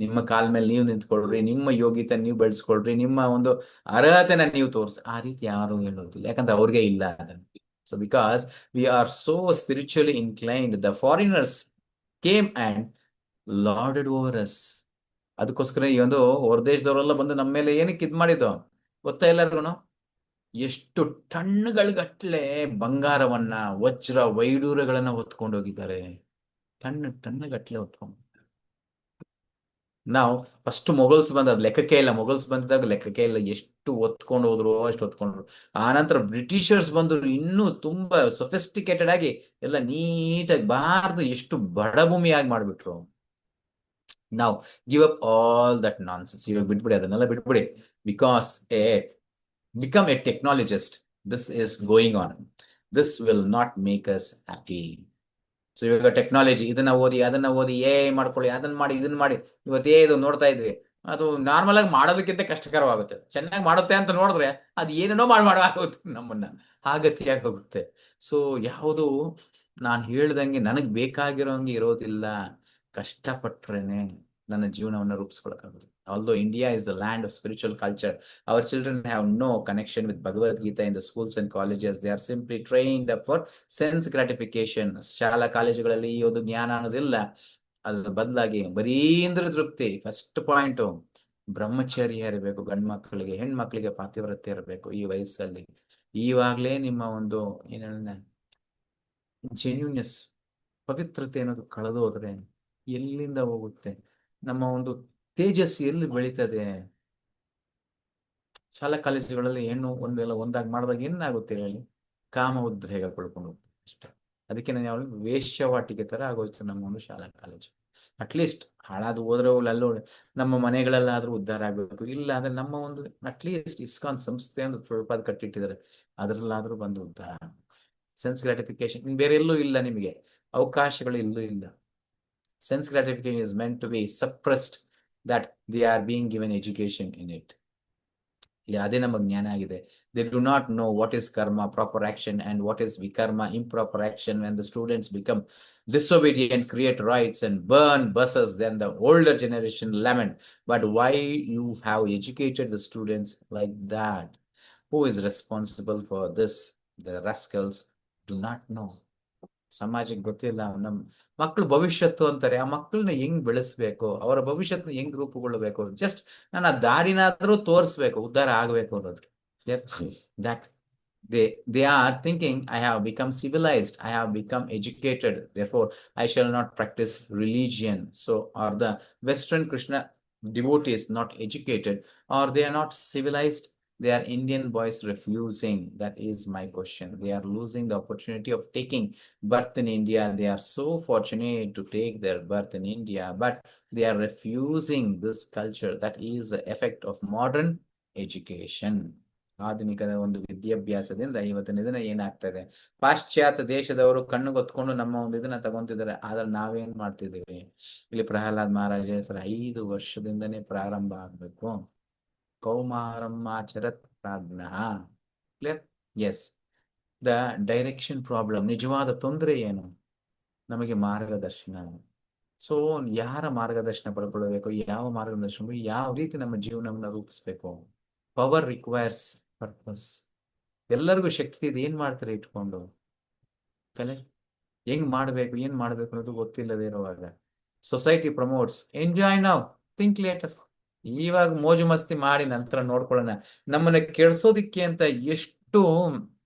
[SPEAKER 1] ನಿಮ್ಮ ಕಾಲ್ ಮೇಲೆ ನೀವು ನಿಂತ್ಕೊಳ್ರಿ, ನಿಮ್ಮ ಯೋಗ್ಯತೆ ನೀವು ಬೆಳೆಸ್ಕೊಳ್ರಿ, ನಿಮ್ಮ ಒಂದು ಅರ್ಹತೆನ ನೀವು ತೋರಿಸಿ, ಆ ರೀತಿ ಯಾರು ಹೇಳೋದಿಲ್ಲ. ಯಾಕಂದ್ರೆ ಅವ್ರಿಗೆ ಇಲ್ಲ ಅದನ್ನು. So because we are so spiritually inclined, the foreigners came and lorded over us. ಅದಕ್ಕೋಸ್ಕರ ಈ ಒಂದು ಹೊರ ದೇಶದವರೆಲ್ಲ ಬಂದು ನಮ್ಮ ಮೇಲೆ ಏನಕ್ಕೆ ಇದ್ ಮಾಡಿದ್ದು ಗೊತ್ತಾ? ಎಲ್ಲರಿಗೂ ಎಷ್ಟು ಟನ್ನುಗಟ್ಟಲೆ ಬಂಗಾರವನ್ನ, ವಜ್ರ ವೈಡೂರ್ಯಗಳನ್ನ ಹೊತ್ಕೊಂಡು ಹೋಗಿದ್ದಾರೆ. ಟನ್ನುಗಟ್ಟಲೆ ಹೊತ್ಕೊಂಡು. ನಾವು ಫಸ್ಟ್ ಮೊಘಲ್ಸ್ ಬಂದದ್ ಲೆಕ್ಕಕ್ಕೆ ಇಲ್ಲ. ಮೊಘಲ್ಸ್ ಬಂದಿದಾಗ ಲೆಕ್ಕಕ್ಕೆ ಇಲ್ಲ, ಎಷ್ಟು ಹೊತ್ಕೊಂಡು ಹೋದ್ರು ಅಷ್ಟು ಹೊತ್ಕೊಂಡ್ರು. ಆ ನಂತರ ಬ್ರಿಟಿಷರ್ಸ್ ಬಂದ್ರು, ಇನ್ನೂ ತುಂಬಾ ಸೊಫಿಸ್ಟಿಕೇಟೆಡ್ ಆಗಿ ಎಲ್ಲ ನೀಟಾಗಿ ಬಾರ್ದು ಎಷ್ಟು ಬಡಭೂಮಿಯಾಗಿ ಮಾಡ್ಬಿಟ್ರು. ನಾವು give of all that nonsense. ಇವಾಗ ಬಿಟ್ಬಿಡಿ, ಅದನ್ನೆಲ್ಲ ಬಿಟ್ಬಿಡಿ. Because become a technologist. This is going on. This will not make us happy. So ಇವಾಗ ಟೆಕ್ನಾಲಜಿ, ಇದನ್ನ ಓದಿ ಅದನ್ನ ಓದಿ ಮಾಡ್ಕೊಳ್ಳಿ, ಅದನ್ನ ಮಾಡಿ ಇದನ್ನ ಮಾಡಿ. ಇವತ್ತೇ ಇದು ನೋಡ್ತಾ ಇದ್ವಿ, ಅದು ನಾರ್ಮಲ್ ಆಗಿ ಮಾಡೋದಕ್ಕಿಂತ ಕಷ್ಟಕರವಾಗುತ್ತೆ. ಚೆನ್ನಾಗಿ ಮಾಡುತ್ತೆ ಅಂತ ನೋಡಿದ್ರೆ ಅದು ಏನೇನೋ ಮಾಡುವಾಗುತ್ತೆ, ನಮ್ಮನ್ನ ಹಾಗತಿಯಾಗಿ ಹೋಗುತ್ತೆ. ಸೊ ಯಾವುದು ನಾನು ಹೇಳ್ದಂಗೆ ನನಗ್ ಬೇಕಾಗಿರೋಂಗೆ ಇರೋದಿಲ್ಲ. ಕಷ್ಟಪಟ್ರೇನೆ ನನ್ನ ಜೀವನವನ್ನು ರೂಪಿಸ್ಕೊಳಕ್ಕಾಗುತ್ತೆ. Although India is the land of spiritual culture, our children have no connection with Bhagavad Gita in the schools and colleges. They are simply trained up for sense gratification. ಶಾಲಾ ಕಾಲೇಜುಗಳಲ್ಲಿ ಈ ಒಂದು ಜ್ಞಾನ ಅನ್ನೋದಿಲ್ಲ. ಅದ್ರ ಬದಲಾಗಿ ಬರೀ ಇಂದ್ರ ತೃಪ್ತಿ. ಫಸ್ಟ್ ಪಾಯಿಂಟ್, ಬ್ರಹ್ಮಚರ್ಯ ಇರಬೇಕು ಗಂಡು ಮಕ್ಕಳಿಗೆ, ಹೆಣ್ಮಕ್ಳಿಗೆ ಪಾತಿವ್ರತ್ಯ ಇರಬೇಕು ಈ ವಯಸ್ಸಲ್ಲಿ. ಈವಾಗ್ಲೇ ನಿಮ್ಮ ಒಂದು ಏನ ಜೆನ್ಯೂನೆಸ್, ಪವಿತ್ರತೆ ಅನ್ನೋದು ಕಳೆದೋದ್ರೆ ಎಲ್ಲಿಂದ ಹೋಗುತ್ತೆ? ನಮ್ಮ ಒಂದು ತೇಜಸ್ಸು ಎಲ್ಲಿ ಬೆಳೀತದೆ? ಶಾಲಾ ಕಾಲೇಜುಗಳಲ್ಲಿ ಹೆಣ್ಣು ಒಂದೆಲ್ಲ ಒಂದಾಗಿ ಮಾಡಿದಾಗ ಏನಾಗುತ್ತೆ ಹೇಳಿ? ಕಾಮ ಉದ್ರೇಗ ಪಡ್ಕೊಂಡು ಹೋಗ್ತದೆ ಅಷ್ಟೇ. ಅದಕ್ಕೆ ನಾನು ಯಾವಾಗ ವೇಶ್ಯವಾಟಿಕೆ ತರ ಆಗೋಯ್ತು ನಮ್ಮ ಒಂದು ಶಾಲಾ ಕಾಲೇಜು. ಅಟ್ಲೀಸ್ಟ್ ಹಾಳಾದ್ರು ಹೋದ್ರೆ ಅಲ್ಲೂ ನಮ್ಮ ಮನೆಗಳಲ್ಲಾದ್ರೂ ಉದ್ಧಾರ ಆಗ್ಬೇಕು. ಇಲ್ಲ ಅಂದ್ರೆ ನಮ್ಮ ಒಂದು ಅಟ್ಲೀಸ್ಟ್ ಇಸ್ಕಾನ್ ಸಂಸ್ಥೆ ಒಂದು ಸ್ವಲ್ಪ ಕಟ್ಟಿಟ್ಟಿದ್ದಾರೆ, ಅದ್ರಲ್ಲಾದ್ರೂ ಬಂದು ಉದ್ಧಾರ. ಸೆನ್ಸ್ ಗ್ರಾಟಿಫಿಕೇಶನ್ ಬೇರೆ ಎಲ್ಲೂ ಇಲ್ಲ, ನಿಮಗೆ ಅವಕಾಶಗಳು ಎಲ್ಲೂ ಇಲ್ಲ. Sense gratification is meant to be suppressed, that they are being given education in it. ಅದೇ ನಮಗೆ ಜ್ಞಾನ ಆಗಿದೆ. They do not know what is karma, proper action, and what is vikarma, improper action. When the students become disobedient, create riots and burn buses, then the older generation lament. But why you have educated the students like that? Who is responsible for this? The rascals do not know. ಸಮಾಜಕ್ಕೆ ಗೊತ್ತಿಲ್ಲ. ನಮ್ ಮಕ್ಕಳು ಭವಿಷ್ಯತ್ತು ಅಂತಾರೆ. ಆ ಮಕ್ಕಳನ್ನ ಹೆಂಗ್ ಬೆಳೆಸ್ಬೇಕು, ಅವರ ಭವಿಷ್ಯತ್ನ ಹೆಂಗ್ ರೂಪುಗೊಳ್ಳಬೇಕು, ಜಸ್ಟ್ ನಾನು ಆ ದಾರಿನಾದ್ರೂ ತೋರಿಸ್ಬೇಕು, ಉದ್ಧಾರ ಆಗ್ಬೇಕು ಅನ್ನೋದು. That they are thinking, I have become civilized, I have become educated, therefore I shall not practice religion. So are the Western Krishna devotees not educated, or they are not civilized? They are Indian boys refusing. That is my question. They are losing the opportunity of taking birth in India. They are so fortunate to take their birth in India, but they are refusing this culture. That is the effect of modern education. ಆಧುನಿಕದ ಒಂದು ವಿದ್ಯಾಭ್ಯಾಸದಿಂದ ಇವತ್ತಿನ ದಿನ ಏನಾಗ್ತಾ ಇದೆ? ಪಾಶ್ಚಾತ್ಯ ದೇಶದವರು ಕಣ್ಣು ಗೊತ್ಕೊಂಡು ನಮ್ಮ ಒಂದು ಇದನ್ನ ತಗೊಂತಿದ್ದಾರೆ. ಆದ್ರೆ ನಾವೇನ್ ಮಾಡ್ತಿದ್ದೀವಿ? ಇಲ್ಲಿ ಪ್ರಹ್ಲಾದ್ ಮಹಾರಾಜ ಸರ್ 5 ವರ್ಷದಿಂದನೇ ಪ್ರಾರಂಭ ಆಗ್ಬೇಕು. ಕೌಮಾರಂ ಆಚರತ್ ಪ್ರಾಜ್ಞಃ. Clear? Yes. The direction problem. ನಿಜವಾದ ತೊಂದರೆ ಏನು? ನಮಗೆ ಮಾರ್ಗದರ್ಶನ. ಸೊ ಯಾರ ಮಾರ್ಗದರ್ಶನ ಪಡ್ಕೊಳ್ಬೇಕು, ಯಾವ ಮಾರ್ಗದರ್ಶನ, ಯಾವ ರೀತಿ ನಮ್ಮ ಜೀವನವನ್ನ ರೂಪಿಸ್ಬೇಕು? Power requires purpose. ಎಲ್ಲರಿಗೂ ಶಕ್ತಿ ಇದೆ, ಏನ್ ಮಾಡ್ತಾರೆ ಇಟ್ಕೊಂಡು? ಕಲೆ ಹೆಂಗ್ ಮಾಡ್ಬೇಕು, ಏನ್ ಮಾಡ್ಬೇಕು ಅನ್ನೋದು ಗೊತ್ತಿಲ್ಲದೆ ಇರುವಾಗ society promotes enjoy now, think later. ಇವಾಗ ಮೋಜು ಮಸ್ತಿ ಮಾಡಿ ನಂತರ ನೋಡ್ಕೊಳ್ಳೋಣ. ನಮ್ಮನ್ನ ಕೆಡ್ಸೋದಿಕ್ಕೆ ಅಂತ ಎಷ್ಟು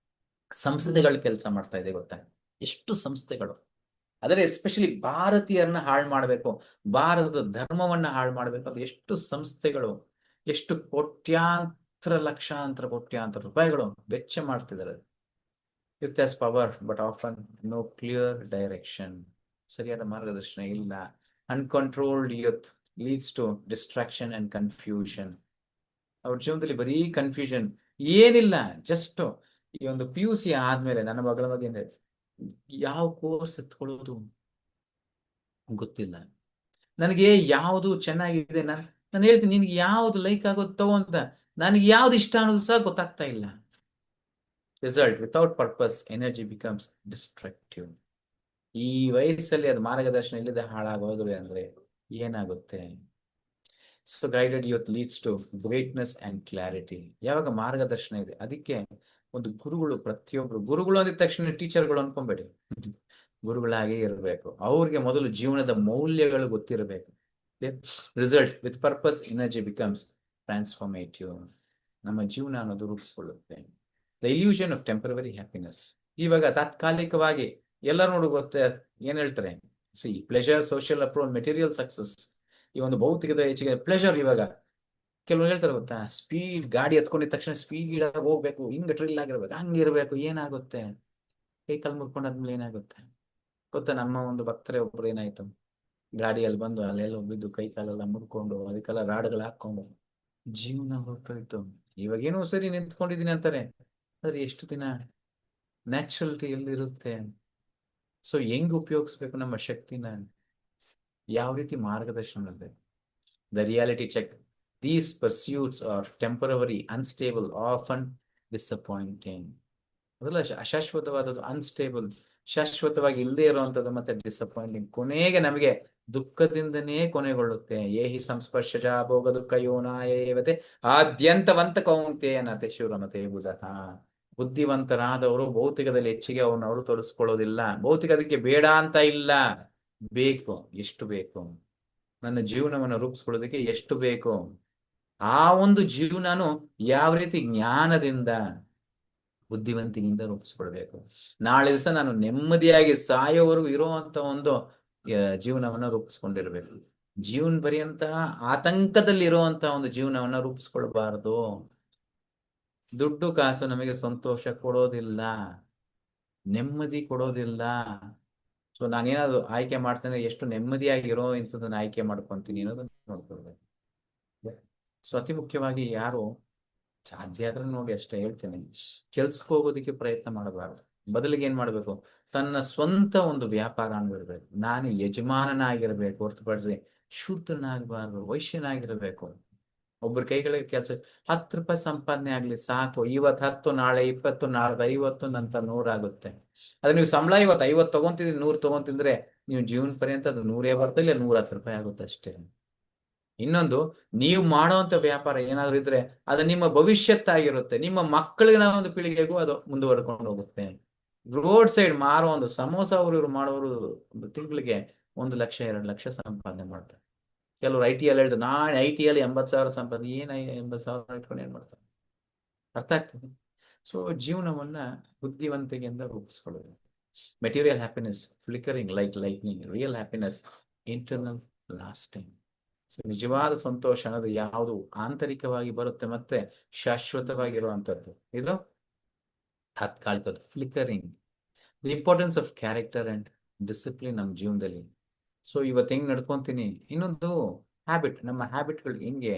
[SPEAKER 1] ಸಂಸ್ಥೆಗಳು ಕೆಲಸ ಮಾಡ್ತಾ ಇದೆ ಗೊತ್ತಾ? ಎಷ್ಟು ಸಂಸ್ಥೆಗಳು. ಆದರೆ ಎಸ್ಪೆಷಲಿ ಭಾರತೀಯರನ್ನ ಹಾಳು ಮಾಡಬೇಕು, ಭಾರತದ ಧರ್ಮವನ್ನ ಹಾಳು ಮಾಡಬೇಕು, ಅದು ಎಷ್ಟು ಸಂಸ್ಥೆಗಳು, ಎಷ್ಟು ಲಕ್ಷಾಂತರ ಕೋಟ್ಯಾಂತರ ರೂಪಾಯಿಗಳು ವೆಚ್ಚ ಮಾಡ್ತಿದ್ದಾರೆ. Youth has power but often no clear direction. ಸರಿಯಾದ ಮಾರ್ಗದರ್ಶನ ಇಲ್ಲ. Uncontrolled youth leads to distraction and confusion. ಅವ್ರ ಜೀವನದಲ್ಲಿ ಬರೀ ಕನ್ಫ್ಯೂಷನ್, ಏನಿಲ್ಲ. ಜಸ್ಟ್ ಈ ಒಂದು PUC ಆದ್ಮೇಲೆ ನನ್ನ ಮಗಳ ಬಗ್ಗೆ ಯಾವ ಕೋರ್ಸ್ ಎತ್ಕೊಳ್ಳೋದು ಗೊತ್ತಿಲ್ಲ, ನನಗೆ ಯಾವುದು ಚೆನ್ನಾಗಿದೆ, ನಾನು ಹೇಳ್ತೀನಿ ನಿನ್ಗೆ ಯಾವ್ದು ಲೈಕ್ ಆಗೋದು ತಗೋ ಅಂತ, ನನಗೆ ಯಾವ್ದು ಇಷ್ಟ ಅನ್ನೋದು ಸಹ ಗೊತ್ತಾಗ್ತಾ ಇಲ್ಲ. Result without purpose energy becomes destructive. ಈ ವಯಸ್ಸಲ್ಲಿ ಅದು ಮಾರ್ಗದರ್ಶನ ಇಲ್ಲದೆ ಹಾಳಾಗೋದ್ರು ಅಂದ್ರೆ ಏನಾಗುತ್ತೆ? So guided youth leads to greatness and clarity. ಯಾವಾಗ ಮಾರ್ಗದರ್ಶನ ಇದೆ, ಅದಕ್ಕೆ ಒಂದು ಗುರುಗಳು, ಪ್ರತಿಯೊಬ್ರು ಗುರುಗಳು ಅಂದಿದ ತಕ್ಷಣ ಟೀಚರ್ಗಳು ಅನ್ಕೊಂಬೇಡಿ, ಗುರುಗಳಾಗೇ ಇರಬೇಕು. ಅವ್ರಿಗೆ ಮೊದಲು ಜೀವನದ ಮೌಲ್ಯಗಳು ಗೊತ್ತಿರಬೇಕು. Result with purpose energy becomes transformative. ನಮ್ಮ ಜೀವನ ಅನ್ನೋದು ರೂಪಿಸ್ಕೊಳ್ಳುತ್ತೆ. The illusion of temporary happiness. ಇವಾಗ ತಾತ್ಕಾಲಿಕವಾಗಿ ಎಲ್ಲ ನೋಡು ಗೊತ್ತೇ ಏನ್ ಹೇಳ್ತಾರೆ, ಸಿ pleasure, social approval, material success. ಈ ಒಂದು ಭೌತಿಕದ ಹೆಚ್ಚಿಗೆ ಪ್ಲೆಜರ್. ಇವಾಗ ಕೆಲವರು ಹೇಳ್ತಾರೆ ಗೊತ್ತಾ, ಸ್ಪೀಡ್ ಗಾಡಿ ಹತ್ಕೊಂಡಿದ ತಕ್ಷಣ ಸ್ಪೀಡ್ ಆಗಿ ಹೋಗ್ಬೇಕು, ಹಿಂಗ ಟ್ರಿಲ್ ಆಗಿರ್ಬೇಕು, ಹಂಗಿರ್ಬೇಕು. ಏನಾಗುತ್ತೆ? ಕೈ ಕಾಲು ಮುರ್ಕೊಂಡಾದ್ಮೇಲೆ ಏನಾಗುತ್ತೆ ಗೊತ್ತಾ? ನಮ್ಮ ಒಂದು ಭಕ್ತರೇ ಒಬ್ರು ಏನಾಯ್ತು, ಗಾಡಿಯಲ್ಲಿ ಬಂದು ಅಲ್ಲೆಲ್ಲ ಬಿದ್ದು ಕೈ ಕಾಲೆಲ್ಲ ಮುರ್ಕೊಂಡು ಅದಕ್ಕೆಲ್ಲ ರಾಡ್ಗಳು ಹಾಕೊಂಡು ಜೀವನ ಹೊರಟೋಯ್ತು. ಇವಾಗೇನೋ ಸರಿ ನಿಂತ್ಕೊಂಡಿದೀನಿ ಅಂತಾರೆ, ಆದ್ರೆ ಎಷ್ಟು ದಿನ ನ್ಯಾಚುರಲಿಟಿ ಎಲ್ಲಿರುತ್ತೆ? ಸೊ ಹೆಂಗ್ ಉಪಯೋಗಿಸ್ಬೇಕು ನಮ್ಮ ಶಕ್ತಿನ, ಯಾವ ರೀತಿ ಮಾರ್ಗದರ್ಶನ ಇದೆ? The reality check. These pursuits are temporary, unstable, often disappointing. ಅದೆಲ್ಲ ಅಶಾಶ್ವತವಾದದ್ದು, ಅನ್ಸ್ಟೇಬಲ್, ಶಾಶ್ವತವಾಗಿ ಇಲ್ಲದೆ ಇರುವಂತದ್ದು, ಮತ್ತೆ ಡಿಸಪಾಯಿಂಟಿಂಗ್, ಕೊನೆಗೆ ನಮಗೆ ದುಃಖದಿಂದನೇ ಕೊನೆಗೊಳ್ಳುತ್ತೆ. ಏಹಿ ಸಂಸ್ಪರ್ಶಜ ಭೋಗ ದುಃಖ ಯೋನಾಯೇವತೆ ಆದ್ಯಂತವಂತ ಕೌಂತೆಯನತೆ ಶಿವರಮತೆ ಬುಧಃ. ಬುದ್ಧಿವಂತರಾದವರು ಭೌತಿಕದಲ್ಲಿ ಹೆಚ್ಚಿಗೆ ಅವರು ತೊಡಸ್ಕೊಳ್ಳೋದಿಲ್ಲ. ಭೌತಿಕದಕ್ಕೆ ಬೇಡ ಅಂತ ಇಲ್ಲ, ಬೇಕು. ಎಷ್ಟು ಬೇಕು? ನನ್ನ ಜೀವನವನ್ನು ರೂಪಿಸ್ಕೊಳ್ಳೋದಕ್ಕೆ ಎಷ್ಟು ಬೇಕು? ಆ ಒಂದು ಜೀವನನು ಯಾವ ರೀತಿ ಜ್ಞಾನದಿಂದ, ಬುದ್ಧಿವಂತಿಕೆಯಿಂದ ರೂಪಿಸ್ಕೊಳ್ಬೇಕು. ನಾಳೆ ದಿವಸ ನಾನು ನೆಮ್ಮದಿಯಾಗಿ ಸಾಯೋವರೆಗೂ ಇರುವಂತ ಒಂದು ಜೀವನವನ್ನ ರೂಪಿಸ್ಕೊಂಡಿರ್ಬೇಕು. ಜೀವನ ಪರ್ಯಂತ ಆತಂಕದಲ್ಲಿ ಇರುವಂತ ಒಂದು ಜೀವನವನ್ನ ರೂಪಿಸ್ಕೊಳ್ಬಾರದು. ದುಡ್ಡು ಕಾಸು ನಮಗೆ ಸಂತೋಷ ಕೊಡೋದಿಲ್ಲ, ನೆಮ್ಮದಿ ಕೊಡೋದಿಲ್ಲ. ಸೊ ನಾನೇನಾದ್ರು ಆಯ್ಕೆ ಮಾಡ್ತೇನೆ, ಎಷ್ಟು ನೆಮ್ಮದಿಯಾಗಿರೋ ಇಂಥದನ್ನ ಆಯ್ಕೆ ಮಾಡ್ಕೊಂತೀನಿ ಅನ್ನೋದನ್ನ ನೋಡ್ಕೊಳ್ಬೇಕು. ಸೊ ಅತಿ ಮುಖ್ಯವಾಗಿ ಯಾರು ಸಾಧ್ಯ ಆದ್ರೆ ನೋಡಿ, ಅಷ್ಟೇ ಹೇಳ್ತೇನೆ, ಕೆಲ್ಸಕ್ಕೆ ಹೋಗೋದಿಕ್ಕೆ ಪ್ರಯತ್ನ ಮಾಡಬಾರ್ದು. ಬದಲಿಗೆ ಏನ್ ಮಾಡ್ಬೇಕು? ತನ್ನ ಸ್ವಂತ ಒಂದು ವ್ಯಾಪಾರ ಅನ್ಬಿಡ್ಬೇಕು. ನಾನು ಯಜಮಾನನಾಗಿರ್ಬೇಕು ಹೊರತುಪಡಿಸಿ ಶೂದ್ರನಾಗಬಾರ್ದು, ವೈಶ್ಯನಾಗಿರ್ಬೇಕು. ಒಬ್ಬರ ಕೈಗಳಿಗೆ ಕೆಲಸ 10 ರೂಪಾಯಿ ಸಂಪಾದನೆ ಆಗ್ಲಿ ಸಾಕು. ಇವತ್ತು 10, ನಾಳೆ 20, ನಾಳೆ 50, ನಂತರ 100 ಆಗುತ್ತೆ. ಅದು ನೀವು ಸಂಬಳ ಇವತ್ತು 50 ತಗೊಂತಿದ್ರಿ, 100 ತಗೊಂತಿದ್ರೆ ನೀವು ಜೀವನ ಪರ್ಯಂತ ಅದು 100 ಬರ್ತದೆ, ಇಲ್ಲ 110 ರೂಪಾಯಿ ಆಗುತ್ತೆ ಅಷ್ಟೇ. ಇನ್ನೊಂದು, ನೀವು ಮಾಡುವಂತ ವ್ಯಾಪಾರ ಏನಾದ್ರು ಇದ್ರೆ ಅದು ನಿಮ್ಮ ಭವಿಷ್ಯತ್ತಾಗಿರುತ್ತೆ. ನಿಮ್ಮ ಮಕ್ಕಳಿಗೆ ಒಂದು ಪೀಳಿಗೆಗೂ ಅದು ಮುಂದುವರ್ಕೊಂಡು ಹೋಗುತ್ತೆ. ರೋಡ್ ಸೈಡ್ ಮಾರೋ ಒಂದು ಸಮೋಸ ಇವ್ರು ಮಾಡೋರು ಒಂದು ತಿಂಗಳಿಗೆ 1 ಲಕ್ಷ 2 ಲಕ್ಷ ಸಂಪಾದನೆ ಮಾಡ್ತಾರೆ. ಕೆಲವರು IT-ಯಲ್ಲಿ ಹೇಳಿದ್ರು, ನಾನು IT-ಯಲ್ಲಿ 80,000 ಸಂಪಾದನೆ. ಏನ 80,000 ಇಟ್ಕೊಂಡು ಏನ್ ಮಾಡ್ತಾರೆ? ಅರ್ಥ ಆಗ್ತದೆ? ಸೊ ಜೀವನವನ್ನ ಬುದ್ಧಿವಂತಿಕೆಯಿಂದ ರೂಪಿಸ್ಕೊಳ್ಳೋದು. Material happiness flickering like lightning, real happiness internal lasting. So ನಿಜವಾದ ಸಂತೋಷ ಅನ್ನೋದು ಯಾವುದು ಆಂತರಿಕವಾಗಿ ಬರುತ್ತೆ ಮತ್ತೆ ಶಾಶ್ವತವಾಗಿರುವಂತದ್ದು. ಇದು ತಾತ್ಕಾಲಿಕದ್ದು, flickering. The importance of character and discipline ನಮ್ಮ ಜೀವನದಲ್ಲಿ. ಸೊ ಇವತ್ತು ಹೆಂಗ್ ನಡ್ಕೊಂತೀನಿ, ಇನ್ನೊಂದು ಹ್ಯಾಬಿಟ್. ನಮ್ಮ ಹ್ಯಾಬಿಟ್ಗಳು ಹೆಂಗೆ?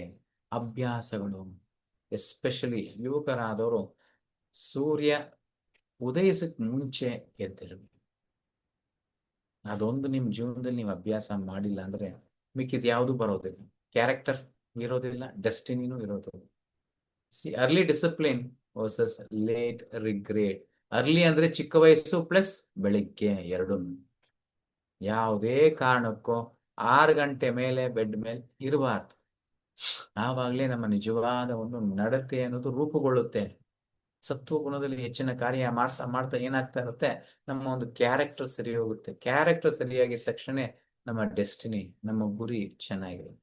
[SPEAKER 1] ಅಭ್ಯಾಸಗಳು. ಎಸ್ಪೆಷಲಿ ಯುವಕರಾದವರು ಸೂರ್ಯ ಉದಯಿಸಕ್ ಮುಂಚೆ ಎದ್ದಿರಬೇಕು. ಅದೊಂದು ನಿಮ್ ಜೀವನದಲ್ಲಿ ನೀವು ಅಭ್ಯಾಸ ಮಾಡಿಲ್ಲ ಅಂದ್ರೆ ಮಿಕ್ಕಿದ್ ಯಾವುದು ಬರೋದಿಲ್ಲ. ಕ್ಯಾರೆಕ್ಟರ್ ಇರೋದಿಲ್ಲ, ಡೆಸ್ಟಿನಿನೂ ಇರೋದಿಲ್ಲ. Early discipline versus late regret. Early ಅಂದ್ರೆ ಚಿಕ್ಕ ವಯಸ್ಸು ಪ್ಲಸ್ ಬೆಳಿಗ್ಗೆ ಎರಡು. ಯಾವುದೇ ಕಾರಣಕ್ಕೂ 6 ಗಂಟೆ ಮೇಲೆ ಬೆಡ್ ಮೇಲೆ ಇರಬಾರ್ದು. ಆವಾಗಲೇ ನಮ್ಮ ನಿಜವಾದ ಒಂದು ನಡತೆ ಅನ್ನೋದು ರೂಪುಗೊಳ್ಳುತ್ತೆ. ಸತ್ವ ಗುಣದಲ್ಲಿ ಹೆಚ್ಚಿನ ಕಾರ್ಯ ಮಾಡ್ತಾ ಮಾಡ್ತಾ ಏನಾಗ್ತಾ ಇರುತ್ತೆ, ನಮ್ಮ ಒಂದು ಕ್ಯಾರೆಕ್ಟರ್ ಸರಿ ಹೋಗುತ್ತೆ. ಕ್ಯಾರೆಕ್ಟರ್ ಸರಿಯಾಗಿದ್ದ ತಕ್ಷಣ ನಮ್ಮ ಡೆಸ್ಟಿನಿ, ನಮ್ಮ ಗುರಿ ಚೆನ್ನಾಗಿರುತ್ತೆ.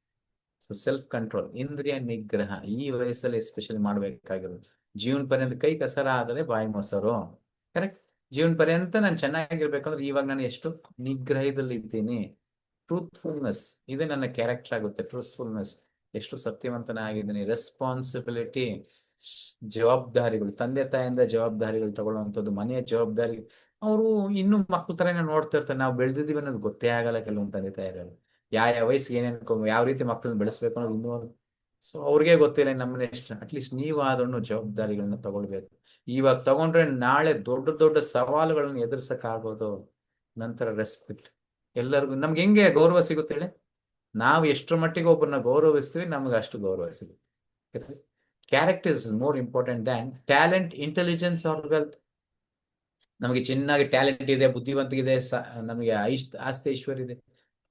[SPEAKER 1] ಸೊ ಸೆಲ್ಫ್ ಕಂಟ್ರೋಲ್, ಇಂದ್ರಿಯ ನಿಗ್ರಹ ಈ ವಯಸ್ಸಲ್ಲಿ ಎಸ್ಪೆಷಲಿ ಮಾಡ್ಬೇಕಾಗಿರೋದು. ಜೀವನ ಪರ್ಯಂತ ಕೈ ಕಸರ ಆದ್ರೆ ಬಾಯಿ ಮೊಸರು. ಕರೆಕ್ಟ್. ಜೀವನ ಪರ್ಯಂತ ನಾನು ಚೆನ್ನಾಗಿರ್ಬೇಕಂದ್ರೆ ಇವಾಗ ನಾನು ಎಷ್ಟು ನಿಗ್ರಹದಲ್ಲಿ ಇದ್ದೀನಿ. ಟ್ರೂತ್ಫುಲ್ನೆಸ್ ಇದೆ ನನ್ನ ಕ್ಯಾರೆಕ್ಟರ್ ಆಗುತ್ತೆ. ಟ್ರೂತ್ಫುಲ್ನೆಸ್, ಎಷ್ಟು ಸತ್ಯವಂತನಾಗಿದ್ದೀನಿ. ರೆಸ್ಪಾನ್ಸಿಬಿಲಿಟಿ, ಜವಾಬ್ದಾರಿಗಳು, ತಂದೆ ತಾಯಿಂದ ಜವಾಬ್ದಾರಿಗಳು ತಗೊಳ್ಳುವಂಥದ್ದು, ಮನೆಯ ಜವಾಬ್ದಾರಿ. ಅವರು ಇನ್ನು ಮಕ್ಳ ತರನೇ ನೋಡ್ತಿರ್ತಾರೆ. ನಾವು ಬೆಳೆದಿದ್ದೀವಿ ಅನ್ನೋದು ಗೊತ್ತೇ ಆಗಲ್ಲ ಕೆಲವೊಂದು ತಂದೆ ತಾಯಿಗಳು. ಯಾವ ವಯಸ್ಸಿಗೆ ಏನೇನು ಯಾವ ರೀತಿ ಮಕ್ಕಳನ್ನ ಬೆಳೆಸ್ಬೇಕು ಅನ್ನೋದು ಇನ್ನೂ ಸೊ ಅವ್ರಿಗೆ ಗೊತ್ತಿಲ್ಲ. ನಮ್ಮನ್ನ ಎಷ್ಟು ಅಟ್ಲೀಸ್ಟ್ ನೀವು ಆದ್ರೂ ಜವಾಬ್ದಾರಿಗಳನ್ನ ತಗೊಳ್ಬೇಕು. ಇವಾಗ ತಗೊಂಡ್ರೆ ನಾಳೆ ದೊಡ್ಡ ದೊಡ್ಡ ಸವಾಲುಗಳನ್ನ ಎದುರ್ಸಕ್ಕಾಗೋದು. ನಂತರ ರೆಸ್ಪೆಕ್ಟ್, ಎಲ್ಲರಿಗೂ ನಮ್ಗೆ ಹೆಂಗೆ ಗೌರವ ಸಿಗುತ್ತೆ ಹೇಳಿ? ನಾವು ಎಷ್ಟರ ಮಟ್ಟಿಗೆ ಒಬ್ಬರನ್ನ ಗೌರವಿಸ್ತೀವಿ, ನಮ್ಗೆ ಅಷ್ಟು ಗೌರವ ಸಿಗುತ್ತೆ. Character is more important than talent, intelligence or wealth. ನಮಗೆ ಚೆನ್ನಾಗಿ ಟ್ಯಾಲೆಂಟ್ ಇದೆ, ಬುದ್ಧಿವಂತಿದೆ, ನಮಗೆ ಆಸ್ತಿ ಐಶ್ವರ್ಯ ಇದೆ,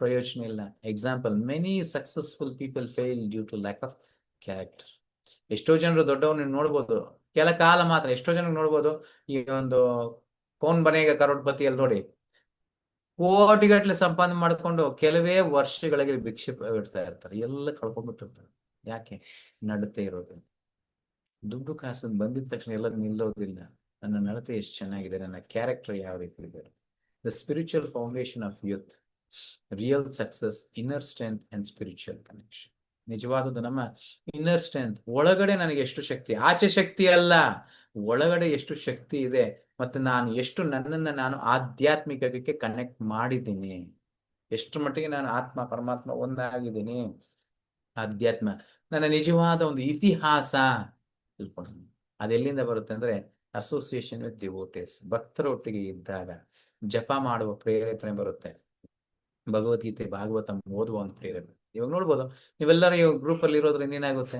[SPEAKER 1] ಪ್ರಯೋಜನ ಇಲ್ಲ. Example, many successful people fail due to lack of character. ಎಷ್ಟೋ ಜನರು ದೊಡ್ಡವನ್ನ ನೋಡ್ಬೋದು, ಕೆಲ ಕಾಲ ಮಾತ್ರ. ಎಷ್ಟೋ ಜನ ನೋಡ್ಬೋದು, ಈ ಒಂದು ಕೌನ್ ಬನೇಗ ಕರೋಡ್ಪತಿ ಅಲ್ಲಿ ನೋಡಿ, ಕೋಟಿಗಟ್ಲೆ ಸಂಪಾದನೆ ಮಾಡ್ಕೊಂಡು ಕೆಲವೇ ವರ್ಷಗಳಿಗೆ ಭಿಕ್ಷೆ ಬಿಡ್ತಾ ಇರ್ತಾರೆ. ಎಲ್ಲ ಕಳ್ಕೊಂಡ್ಬಿಟ್ಟಿರ್ತಾರೆ. ಯಾಕೆ? ನಡತೆ ಇರೋದಿಲ್ಲ. ದುಡ್ಡು ಕಾಸು ಬಂದಿದ ತಕ್ಷಣ ಎಲ್ಲ ನಿಲ್ಲೋದಿಲ್ಲ. ನನ್ನ ನಡತೆ ಎಷ್ಟು ಚೆನ್ನಾಗಿದೆ, ನನ್ನ ಕ್ಯಾರೆಕ್ಟರ್ ಯಾವ ರೀತಿ ಇದೆ. The spiritual foundation of youth, real success, inner strength and spiritual connection. ನಿಜವಾದದ್ದು ನಮ್ಮ ಇನ್ನರ್ ಸ್ಟ್ರೆಂತ್. ಒಳಗಡೆ ನನಗೆ ಎಷ್ಟು ಶಕ್ತಿ, ಆಚೆ ಶಕ್ತಿ ಅಲ್ಲ, ಒಳಗಡೆ ಎಷ್ಟು ಶಕ್ತಿ ಇದೆ, ಮತ್ತೆ ನಾನು ಎಷ್ಟು ನನ್ನನ್ನು ನಾನು ಆಧ್ಯಾತ್ಮಿಕಕ್ಕೆ ಕನೆಕ್ಟ್ ಮಾಡಿದ್ದೀನಿ, ಎಷ್ಟು ಮಟ್ಟಿಗೆ ನಾನು ಆತ್ಮ ಪರಮಾತ್ಮ ಒಂದಾಗಿದ್ದೀನಿ. ಆಧ್ಯಾತ್ಮ ನನ್ನ ನಿಜವಾದ ಒಂದು ಇತಿಹಾಸ ತಿಳ್ಕೊಂಡು. ಅದೆಲ್ಲಿಂದ ಬರುತ್ತೆ ಅಂದ್ರೆ ಅಸೋಸಿಯೇಷನ್ ವಿತ್ ಡಿವೋಟೇಸ್. ಭಕ್ತರ ಒಟ್ಟಿಗೆ ಇದ್ದಾಗ ಜಪ ಮಾಡುವ ಪ್ರೇರೇಪಣೆ ಬರುತ್ತೆ. ಭಗವದ್ಗೀತೆ ಭಾಗವತ ಓದುವ ಒಂದು ಪ್ರೇರಣೆ. ಇವಾಗ ನೋಡ್ಬೋದು, ನೀವೆಲ್ಲರೂ ಇವಾಗ ಗ್ರೂಪ್ ಅಲ್ಲಿ ಇರೋದ್ರಿಂದ ಏನಾಗುತ್ತೆ,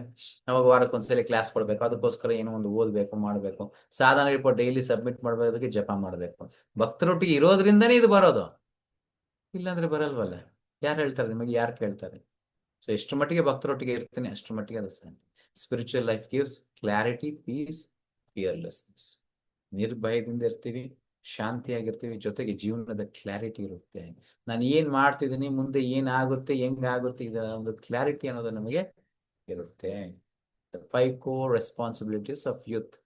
[SPEAKER 1] ಅವಾಗ ವಾರಕ್ಕೊಂದ್ಸಲಿ ಕ್ಲಾಸ್ ಕೊಡ್ಬೇಕು, ಅದಕ್ಕೋಸ್ಕರ ಏನೋ ಒಂದು ಓದ್ಬೇಕು, ಮಾಡ್ಬೇಕು. ಸಾಧನ ರಿಪೋರ್ಟ್ ಡೈಲಿ ಸಬ್ಮಿಟ್ ಮಾಡ್ಬೋದಕ್ಕೆ ಜಪ ಮಾಡ್ಬೇಕು. ಭಕ್ತರೊಟ್ಟಿಗೆ ಇರೋದ್ರಿಂದನೇ ಇದು ಬರೋದು, ಇಲ್ಲಾಂದ್ರೆ ಬರಲ್ವಲ್ಲ. ಯಾರು ಹೇಳ್ತಾರೆ ನಿಮಗೆ? ಯಾರು ಕೇಳ್ತಾರೆ? ಸೊ ಎಷ್ಟು ಮಟ್ಟಿಗೆ ಭಕ್ತರೊಟ್ಟಿಗೆ ಇರ್ತೀನಿ ಅಷ್ಟು ಮಟ್ಟಿಗೆ ಅದು ಸಾಧ್ಯ. Spiritual life gives clarity, peace, fearlessness. ನಿರ್ಭಯದಿಂದ ಇರ್ತೀವಿ, ಶಾಂತಿಯಾಗಿರ್ತೀವಿ, ಜೊತೆಗೆ ಜೀವನದ ಕ್ಲಾರಿಟಿ ಇರುತ್ತೆ. ನಾನು ಏನ್ ಮಾಡ್ತಿದ್ದೀನಿ, ಮುಂದೆ ಏನಾಗುತ್ತೆ, ಹೆಂಗಾಗುತ್ತೆ, ಇದರ ಒಂದು ಕ್ಲಾರಿಟಿ ಅನ್ನೋದು ನಮಗೆ ಇರುತ್ತೆ. The 5 core responsibilities of youth.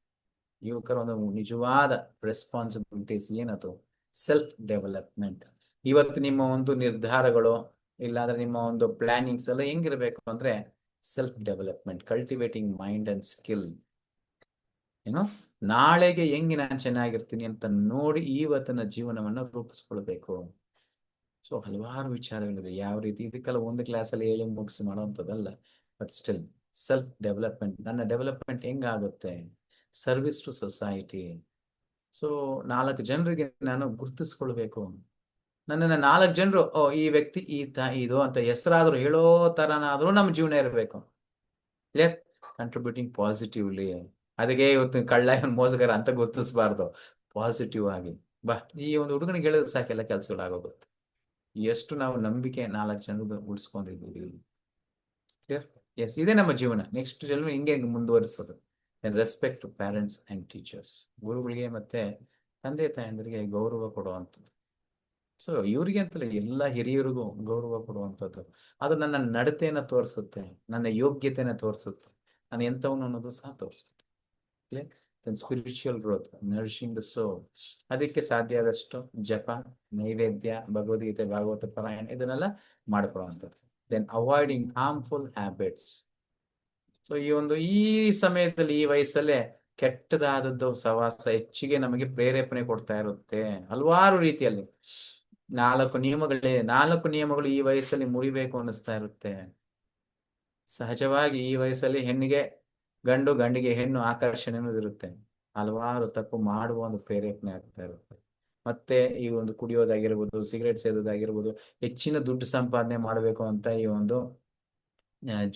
[SPEAKER 1] ಯುವಕರ ಒಂದು ನಿಜವಾದ ರೆಸ್ಪಾನ್ಸಿಬಿಲಿಟೀಸ್ ಏನದು? Self development. ಇವತ್ತು ನಿಮ್ಮ ಒಂದು ನಿರ್ಧಾರಗಳು, ಇಲ್ಲಾಂದ್ರೆ ನಿಮ್ಮ ಒಂದು ಪ್ಲಾನಿಂಗ್ಸ್ ಎಲ್ಲ ಹೆಂಗಿರ್ಬೇಕು ಅಂದ್ರೆ self development, cultivating mind and skill. ಏನೋ ನಾಳೆಗೆ ಹೆಂಗೆ ನಾನು ಚೆನ್ನಾಗಿರ್ತೀನಿ ಅಂತ ನೋಡಿ ಇವತ್ತಿನ ಜೀವನವನ್ನ ರೂಪಿಸ್ಕೊಳ್ಬೇಕು. ಸೊ ಹಲವಾರು ವಿಚಾರಗಳಿದೆ. ಯಾವ ರೀತಿ, ಇದಕ್ಕೆಲ್ಲ ಒಂದು ಕ್ಲಾಸಲ್ಲಿ ಹೇಳಿ ಮುಗಿಸಿ ಮಾಡುವಂಥದ್ದಲ್ಲ. ಬಟ್ ಸ್ಟಿಲ್ ಸೆಲ್ಫ್ ಡೆವಲಪ್ಮೆಂಟ್, ನನ್ನ ಡೆವಲಪ್ಮೆಂಟ್ ಹೆಂಗಾಗುತ್ತೆ? Service to society. ಸೊ 4 ಜನರಿಗೆ ನಾನು ಗುರ್ತಿಸ್ಕೊಳ್ಬೇಕು. ನನ್ನನ್ನು 4 ಜನರು, ಓ ಈ ವ್ಯಕ್ತಿ ಇದು ಅಂತ ಹೆಸರಾದ್ರು ಹೇಳೋ ತರನಾದ್ರೂ ನಮ್ಮ ಜೀವನ ಇರಬೇಕು. ಕ್ಲಿಯರ್? ಕಂಟ್ರಿಬ್ಯೂಟಿಂಗ್ ಪಾಸಿಟಿವ್ಲಿ. ಅದಕ್ಕೆ ಇವತ್ತು ಕಳ್ಳ ಮೋಸಗಾರ ಅಂತ ಗುರ್ತಿಸಬಾರ್ದು. ಪಾಸಿಟಿವ್ ಆಗಿ ಬಾ. ಈ ಒಂದು ಹುಡುಗನಿಗೆ ಹೇಳಿದ್ರೆ ಸಾಕೆಲ್ಲ ಕೆಲಸಗಳು ಆಗೋಗುತ್ತೆ. ಎಷ್ಟು ನಾವು ನಂಬಿಕೆ 4 ಜನರು ಉಳಿಸ್ಕೊಂಡಿದ್ದೀವಿ. ಕ್ಲಿಯರ್? ಎಸ್, ಇದೇ ನಮ್ಮ ಜೀವನ. ನೆಕ್ಸ್ಟ್ ಜನ್ಮ ಹಿಂಗೆ ಮುಂದುವರಿಸೋದು. Respect to parents and teachers. ಗುರುಗಳಿಗೆ ಮತ್ತೆ ತಂದೆ ತಾಯಂದರಿಗೆ ಗೌರವ ಕೊಡುವಂಥದ್ದು. ಸೊ ಇವ್ರಿಗೆ ಅಂತಲೇ ಎಲ್ಲ ಹಿರಿಯರಿಗೂ ಗೌರವ ಕೊಡುವಂಥದ್ದು. ಅದು ನನ್ನ ನಡತೆಯನ್ನ ತೋರಿಸುತ್ತೆ, ನನ್ನ ಯೋಗ್ಯತೆಯನ್ನ ತೋರಿಸುತ್ತೆ, ನಾನು ಎಂಥವನು ಅನ್ನೋದು ಸಹ ತೋರಿಸುತ್ತೆ. Spiritual growth, nourishing the soul. ಅದಕ್ಕೆ ಸಾಧ್ಯ ಆದಷ್ಟು ಜಪ, ನೈವೇದ್ಯ, ಭಗವದ್ಗೀತೆ, ಭಾಗವತ ಪಾರಾಯಣ ಇದನ್ನೆಲ್ಲ ಮಾಡ್ಕೊಳ್ಳುವಂಥದ್ದು. Then avoiding harmful habits. So ಈ ಸಮಯದಲ್ಲಿ, ಈ ವಯಸ್ಸಲ್ಲೇ ಕೆಟ್ಟದಾದದ್ದು ಸವಾಸ ಹೆಚ್ಚಿಗೆ ನಮಗೆ ಪ್ರೇರೇಪಣೆ ಕೊಡ್ತಾ ಇರುತ್ತೆ ಹಲವಾರು ರೀತಿಯಲ್ಲಿ. 4 ನಿಯಮಗಳು ಈ ವಯಸ್ಸಲ್ಲಿ ಮುರಿಬೇಕು ಅನ್ನಿಸ್ತಾ ಇರುತ್ತೆ. ಸಹಜವಾಗಿ ಈ ವಯಸ್ಸಲ್ಲಿ ಹೆಣ್ಣಿಗೆ ಗಂಡು, ಗಂಡಿಗೆ ಹೆಣ್ಣು ಆಕರ್ಷಣೆ ಅನ್ನೋದಿರುತ್ತೆ. ಹಲವಾರು ತಪ್ಪು ಮಾಡುವ ಒಂದು ಪ್ರೇರೇಪಣೆ ಆಗ್ತಾ ಇರುತ್ತೆ. ಮತ್ತೆ ಈ ಒಂದು ಕುಡಿಯೋದಾಗಿರ್ಬೋದು, ಸಿಗರೇಟ್ ಸೇದೋದಾಗಿರ್ಬೋದು, ಹೆಚ್ಚಿನ ದುಡ್ಡು ಸಂಪಾದನೆ ಮಾಡಬೇಕು ಅಂತ ಈ ಒಂದು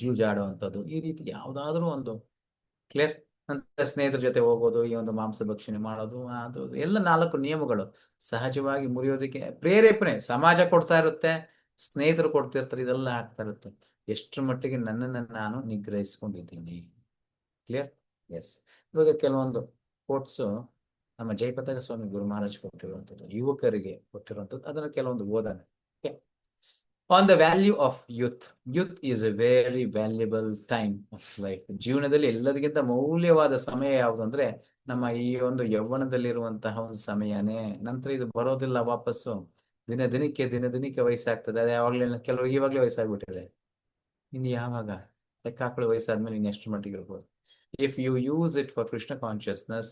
[SPEAKER 1] ಜೂಜಾಡುವಂಥದ್ದು, ಈ ರೀತಿ ಯಾವ್ದಾದ್ರು ಒಂದು. ಕ್ಲಿಯರ್? ನಂತರ ಸ್ನೇಹಿತರ ಜೊತೆ ಹೋಗೋದು, ಈ ಒಂದು ಮಾಂಸ ಭಕ್ಷಣೆ ಮಾಡೋದು, ಅದು ಎಲ್ಲ 4 ನಿಯಮಗಳು ಸಹಜವಾಗಿ ಮುರಿಯೋದಕ್ಕೆ ಪ್ರೇರೇಪಣೆ ಸಮಾಜ ಕೊಡ್ತಾ ಇರುತ್ತೆ, ಸ್ನೇಹಿತರು ಕೊಡ್ತಿರ್ತಾರೆ, ಇದೆಲ್ಲ ಆಗ್ತಾ ಇರುತ್ತೆ. ಎಷ್ಟರ ಮಟ್ಟಿಗೆ ನನ್ನನ್ನು ನಾನು ನಿಗ್ರಹಿಸ್ಕೊಂಡಿದ್ದೀನಿ. ಕ್ಲಿಯರ್? ಎಸ್. ಇವಾಗ ಕೆಲವೊಂದು ಕೋಟ್ಸು ನಮ್ಮ ಜಯಪತಾಕ ಸ್ವಾಮಿ ಗುರು ಮಹಾರಾಜ್ ಕೊಟ್ಟಿರುವಂಥದ್ದು, ಯುವಕರಿಗೆ ಕೊಟ್ಟಿರುವಂಥದ್ದು, ಅದನ್ನು ಕೆಲವೊಂದು ಓದನೆ. On the value of youth. Youth is a very valuable time of life. ಜೀವನದಲ್ಲಿ ಎಲ್ಲದಕ್ಕಿಂತ ಮೌಲ್ಯವಾದ ಸಮಯ ಯಾವುದು ಅಂದ್ರೆ ನಮ್ಮ ಈ ಒಂದು ಯೌವನದಲ್ಲಿರುವಂತಹ ಒಂದು ಸಮಯನೇ. ನಂತರ ಇದು ಬರೋದಿಲ್ಲ ವಾಪಸ್ಸು. ದಿನ ದಿನಕ್ಕೆ ವಯಸ್ಸಾಗ್ತದೆ. ಅದೇ ಯಾವಾಗ್ಲೇ ಕೆಲವರು ಇವಾಗ್ಲೇ ವಯಸ್ಸಾಗ್ಬಿಟ್ಟಿದೆ. ಇನ್ನು ಯಾವಾಗ ಲೆಕ್ಕ ಹಾಕೊಳ್ಳೋ ವಯಸ್ಸಾದ್ಮೇಲೆ ಇನ್ನು ಎಷ್ಟು ಮಟ್ಟಿಗೆ ಇರ್ಬೋದು. If you use it for Krishna consciousness,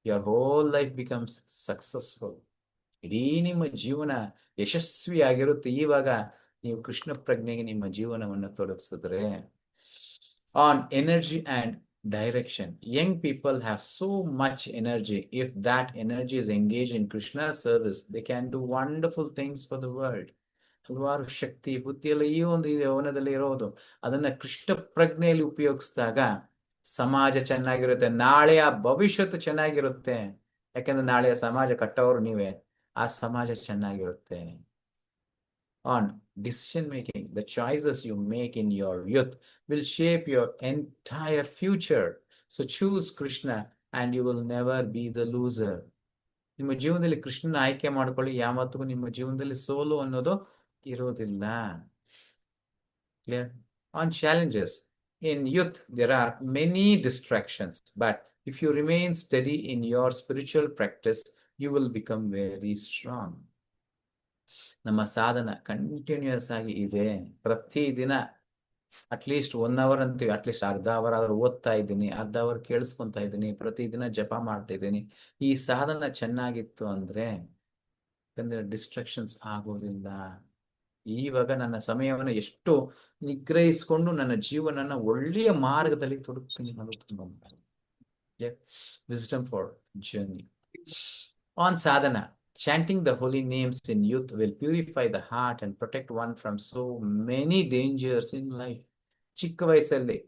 [SPEAKER 1] your whole life becomes successful. ಇಡೀ ನಿಮ್ಮ ಜೀವನ ಯಶಸ್ವಿಯಾಗಿರುತ್ತೆ ಇವಾಗ ನೀವು ಕೃಷ್ಣ ಪ್ರಜ್ಞೆಗೆ ನಿಮ್ಮ ಜೀವನವನ್ನು ತೊಡಗಿಸಿದ್ರೆ. On energy and direction. Young people have so much energy. If that energy is engaged in Krishna's service, they can do wonderful things for the world. ಹಲವಾರು ಶಕ್ತಿ ಬುದ್ಧಿ ಎಲ್ಲ ಈ ಒಂದು ಯೌವನದಲ್ಲಿ ಇರೋದು. ಅದನ್ನ ಕೃಷ್ಣ ಪ್ರಜ್ಞೆಯಲ್ಲಿ ಉಪಯೋಗಿಸಿದಾಗ ಸಮಾಜ ಚೆನ್ನಾಗಿರುತ್ತೆ, ನಾಳೆಯ ಭವಿಷ್ಯತ್ತು ಚೆನ್ನಾಗಿರುತ್ತೆ. ಯಾಕಂದ್ರೆ ನಾಳೆಯ ಸಮಾಜ ಕಟ್ಟೋರು ನೀವೇ. ಆ ಸಮಾಜ ಚೆನ್ನಾಗಿರುತ್ತೆ. On decision making, the choices you make in your youth will shape your entire future. So choose Krishna and you will never be the loser. ನಿಮ್ಮ ಜೀವನದಲ್ಲಿ ಕೃಷ್ಣನ ಆಯ್ಕೆ ಮಾಡ್ಕೊಳ್ಳಿ. ಯಾವತ್ತಿಗೂ ನಿಮ್ಮ ಜೀವನದಲ್ಲಿ ಸೋಲು ಅನ್ನೋದು ಇರೋದಿಲ್ಲ. Clear? On challenges. In youth, there are many distractions, but if you remain steady in your spiritual practice, you will become very strong. ನಮ್ಮ ಸಾಧನ ಕಂಟಿನ್ಯೂಸ್ ಆಗಿ ಇದೆ. ಪ್ರತಿದಿನ ಅಟ್ಲೀಸ್ಟ್ 1 ಅವರ್ ಅಂತೀವಿ, ಅಟ್ಲೀಸ್ಟ್ ಅರ್ಧ ಅವರ್ ಆದ್ರೂ ಓದ್ತಾ ಇದ್ದೀನಿ, ಅರ್ಧ ಅವರ್ ಕೇಳಿಸ್ಕೊಂತಾ ಇದ್ದೀನಿ, ಪ್ರತಿದಿನ ಜಪ ಮಾಡ್ತಾ ಇದ್ದೀನಿ. ಈ ಸಾಧನ ಚೆನ್ನಾಗಿತ್ತು ಅಂದ್ರೆ ಯಾಕಂದ್ರೆ ಡಿಸ್ಟ್ರಾಕ್ಷನ್ಸ್ ಆಗೋದಿಲ್ಲ. ಇವಾಗ ನನ್ನ ಸಮಯವನ್ನು ಎಷ್ಟು ನಿಗ್ರಹಿಸಿಕೊಂಡು ನನ್ನ ಜೀವನನ ಒಳ್ಳೆಯ ಮಾರ್ಗದಲ್ಲಿ ತೊಡಗ್ತೀನಿ ಅನ್ನೋದು ತುಂಬಾ ವಿಸ್ಡಮ್ ಫಾರ್ ಜರ್ನಿ. ಆನ್ ಸಾಧನ. Chanting the holy names in youth will purify the heart and protect one from so many dangers in life. ಚಿಕ್ಕ ವಯಸ್ಸಲ್ಲಿ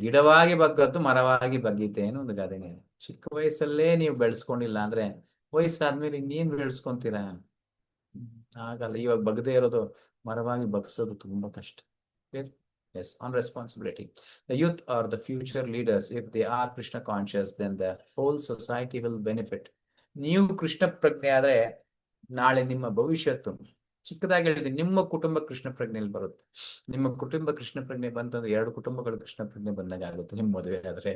[SPEAKER 1] ಗಿಡವಾಗಿ ಬಗ್ಗದ್ದು ಮರವಾಗಿ ಬಗ್ಗೀತೆ ಅನ್ನೋ ಒಂದು ಗಾದೆನೇ ಇದೆ. ಚಿಕ್ಕ ವಯಸ್ಸಲ್ಲೇ ನೀವು ಬೆಳೆಸ್ಕೊಂಡಿಲ್ಲ ಅಂದ್ರೆ ವಯಸ್ಸಾದ್ಮೇಲೆ ಇನ್ನೇನ್ ಬೆಳೆಸ್ಕೊಂತೀರಾ? ಆಗಲ್ಲ. ಇವಾಗ ಬಗ್ಗದೇ ಇರೋದು ಮರವಾಗಿ ಬಗ್ಸೋದು ತುಂಬಾ ಕಷ್ಟ. Yes, on responsibility. The youth are the future leaders. If they are Krishna conscious, then the whole society will benefit. ನೀವು ಕೃಷ್ಣ ಪ್ರಜ್ಞೆ ಆದ್ರೆ ನಾಳೆ ನಿಮ್ಮ ಭವಿಷ್ಯತ್ತು, ಚಿಕ್ಕದಾಗಿ ಹೇಳಿದ್ದೀನಿ, ನಿಮ್ಮ ಕುಟುಂಬ ಕೃಷ್ಣ ಪ್ರಜ್ಞೆಯಲ್ಲಿ ಬರುತ್ತೆ. ನಿಮ್ಮ ಕುಟುಂಬ ಕೃಷ್ಣ ಪ್ರಜ್ಞೆ ಬಂತಂದ್ರೆ 2 ಕುಟುಂಬಗಳು ಕೃಷ್ಣ ಪ್ರಜ್ಞೆ ಬಂದಾಗ ಆಗುತ್ತೆ ನಿಮ್ಮ ಮದುವೆ ಆದ್ರೆ.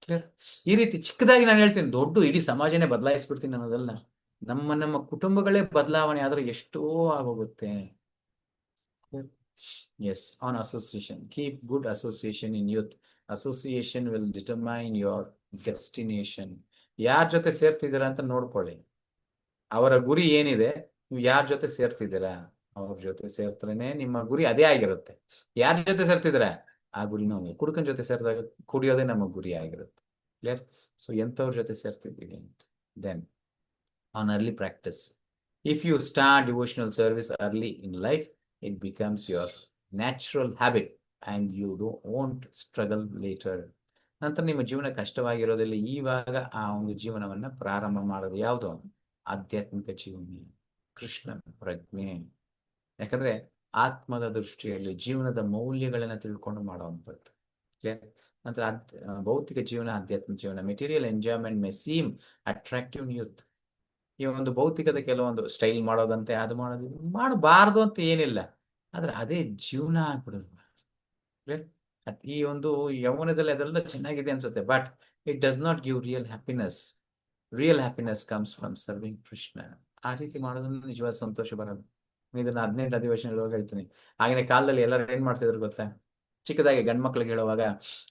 [SPEAKER 1] ಕ್ಲಿಯರ್? ಈ ರೀತಿ ಚಿಕ್ಕದಾಗಿ ನಾನು ಹೇಳ್ತೀನಿ, ದೊಡ್ಡ ಇಡೀ ಸಮಾಜನೇ ಬದಲಾಯಿಸ್ಬಿಡ್ತೀನಿ ಅನ್ನೋದಲ್ಲ. ನಮ್ಮ ಕುಟುಂಬಗಳೇ ಬದಲಾವಣೆ ಆದ್ರೆ ಎಷ್ಟೋ ಆಗೋಗುತ್ತೆ. Yes, on association. Keep good association in youth. Association will determine your destination. ಯಾರ ಜೊತೆ ಸೇರ್ತಿದ್ದೀರಾ ಅಂತ ನೋಡ್ಕೊಳ್ಳಿ. ಅವರ ಗುರಿ ಏನಿದೆ, ನೀವು ಯಾರ ಜೊತೆ ಸೇರ್ತಿದ್ದೀರಾ, ಅವ್ರ ಜೊತೆ ಸೇರ್ತರೇನೆ ನಿಮ್ಮ ಗುರಿ ಅದೇ ಆಗಿರುತ್ತೆ. ಯಾರ ಜೊತೆ ಸೇರ್ತಿದ್ದೀರಾ ಆ ಗುರಿ. ನಾವು ಕುಡುಕನ ಜೊತೆ ಸೇರಿದಾಗ ಕುಡಿಯೋದೇ ನಮ್ಮ ಗುರಿ ಆಗಿರುತ್ತೆ. ಕ್ಲಿಯರ್? ಸೊ ಎಂಥವ್ರ ಜೊತೆ ಸೇರ್ತಿದ್ದೀವಿ ಅಂತ. Then on early practice. If you start devotional service early in life, it becomes your natural habit and you won't struggle later. ನಂತರ ನಿಮ್ಮ ಜೀವನ ಕಷ್ಟವಾಗಿರೋದಿಲ್ಲ. ಇವಾಗ ಆ ಒಂದು ಜೀವನವನ್ನ ಪ್ರಾರಂಭ ಮಾಡೋದು ಯಾವುದು? ಆಧ್ಯಾತ್ಮಿಕ ಜೀವನ, ಕೃಷ್ಣ ಪ್ರಜ್ಞೆ. ಯಾಕಂದ್ರೆ ಆತ್ಮದ ದೃಷ್ಟಿಯಲ್ಲಿ ಜೀವನದ ಮೌಲ್ಯಗಳನ್ನ ತಿಳ್ಕೊಂಡು ಮಾಡುವಂಥದ್ದು. ನಂತರ ಭೌತಿಕ ಜೀವನ, ಆಧ್ಯಾತ್ಮಿಕ ಜೀವನ. Material enjoyment may seem attractive youth. ಈ ಒಂದು ಭೌತಿಕದ ಕೆಲವೊಂದು ಸ್ಟೈಲ್ ಮಾಡೋದಂತೆ, ಅದು ಮಾಡೋದು ಮಾಡಬಾರ್ದು ಅಂತ ಏನಿಲ್ಲ, ಆದ್ರೆ ಅದೇ ಜೀವನ ಆಗ್ಬಿಡೋದು. ಈ ಒಂದು ಯೌವನದಲ್ಲಿ ಅದೆಲ್ಲ ಚೆನ್ನಾಗಿದೆ ಅನ್ಸುತ್ತೆ, but it does not give real happiness. Real happiness comes from serving Krishna. ಆ ರೀತಿ ಮಾಡೋದ್ರಿಂದ ನಿಜವಾದ ಸಂತೋಷ ಬರೋದು. ಇದನ್ನ 18 ಅಧಿವೇಶನದೊಳಗೆ ಹೇಳ್ತೀನಿ. ಆಗಿನ ಕಾಲದಲ್ಲಿ ಎಲ್ಲರೂ ಏನ್ ಮಾಡ್ತಿದ್ರು ಗೊತ್ತಾ? ಚಿಕ್ಕದಾಗಿ ಗಂಡ್ ಮಕ್ಳಿಗೆ ಹೇಳುವಾಗ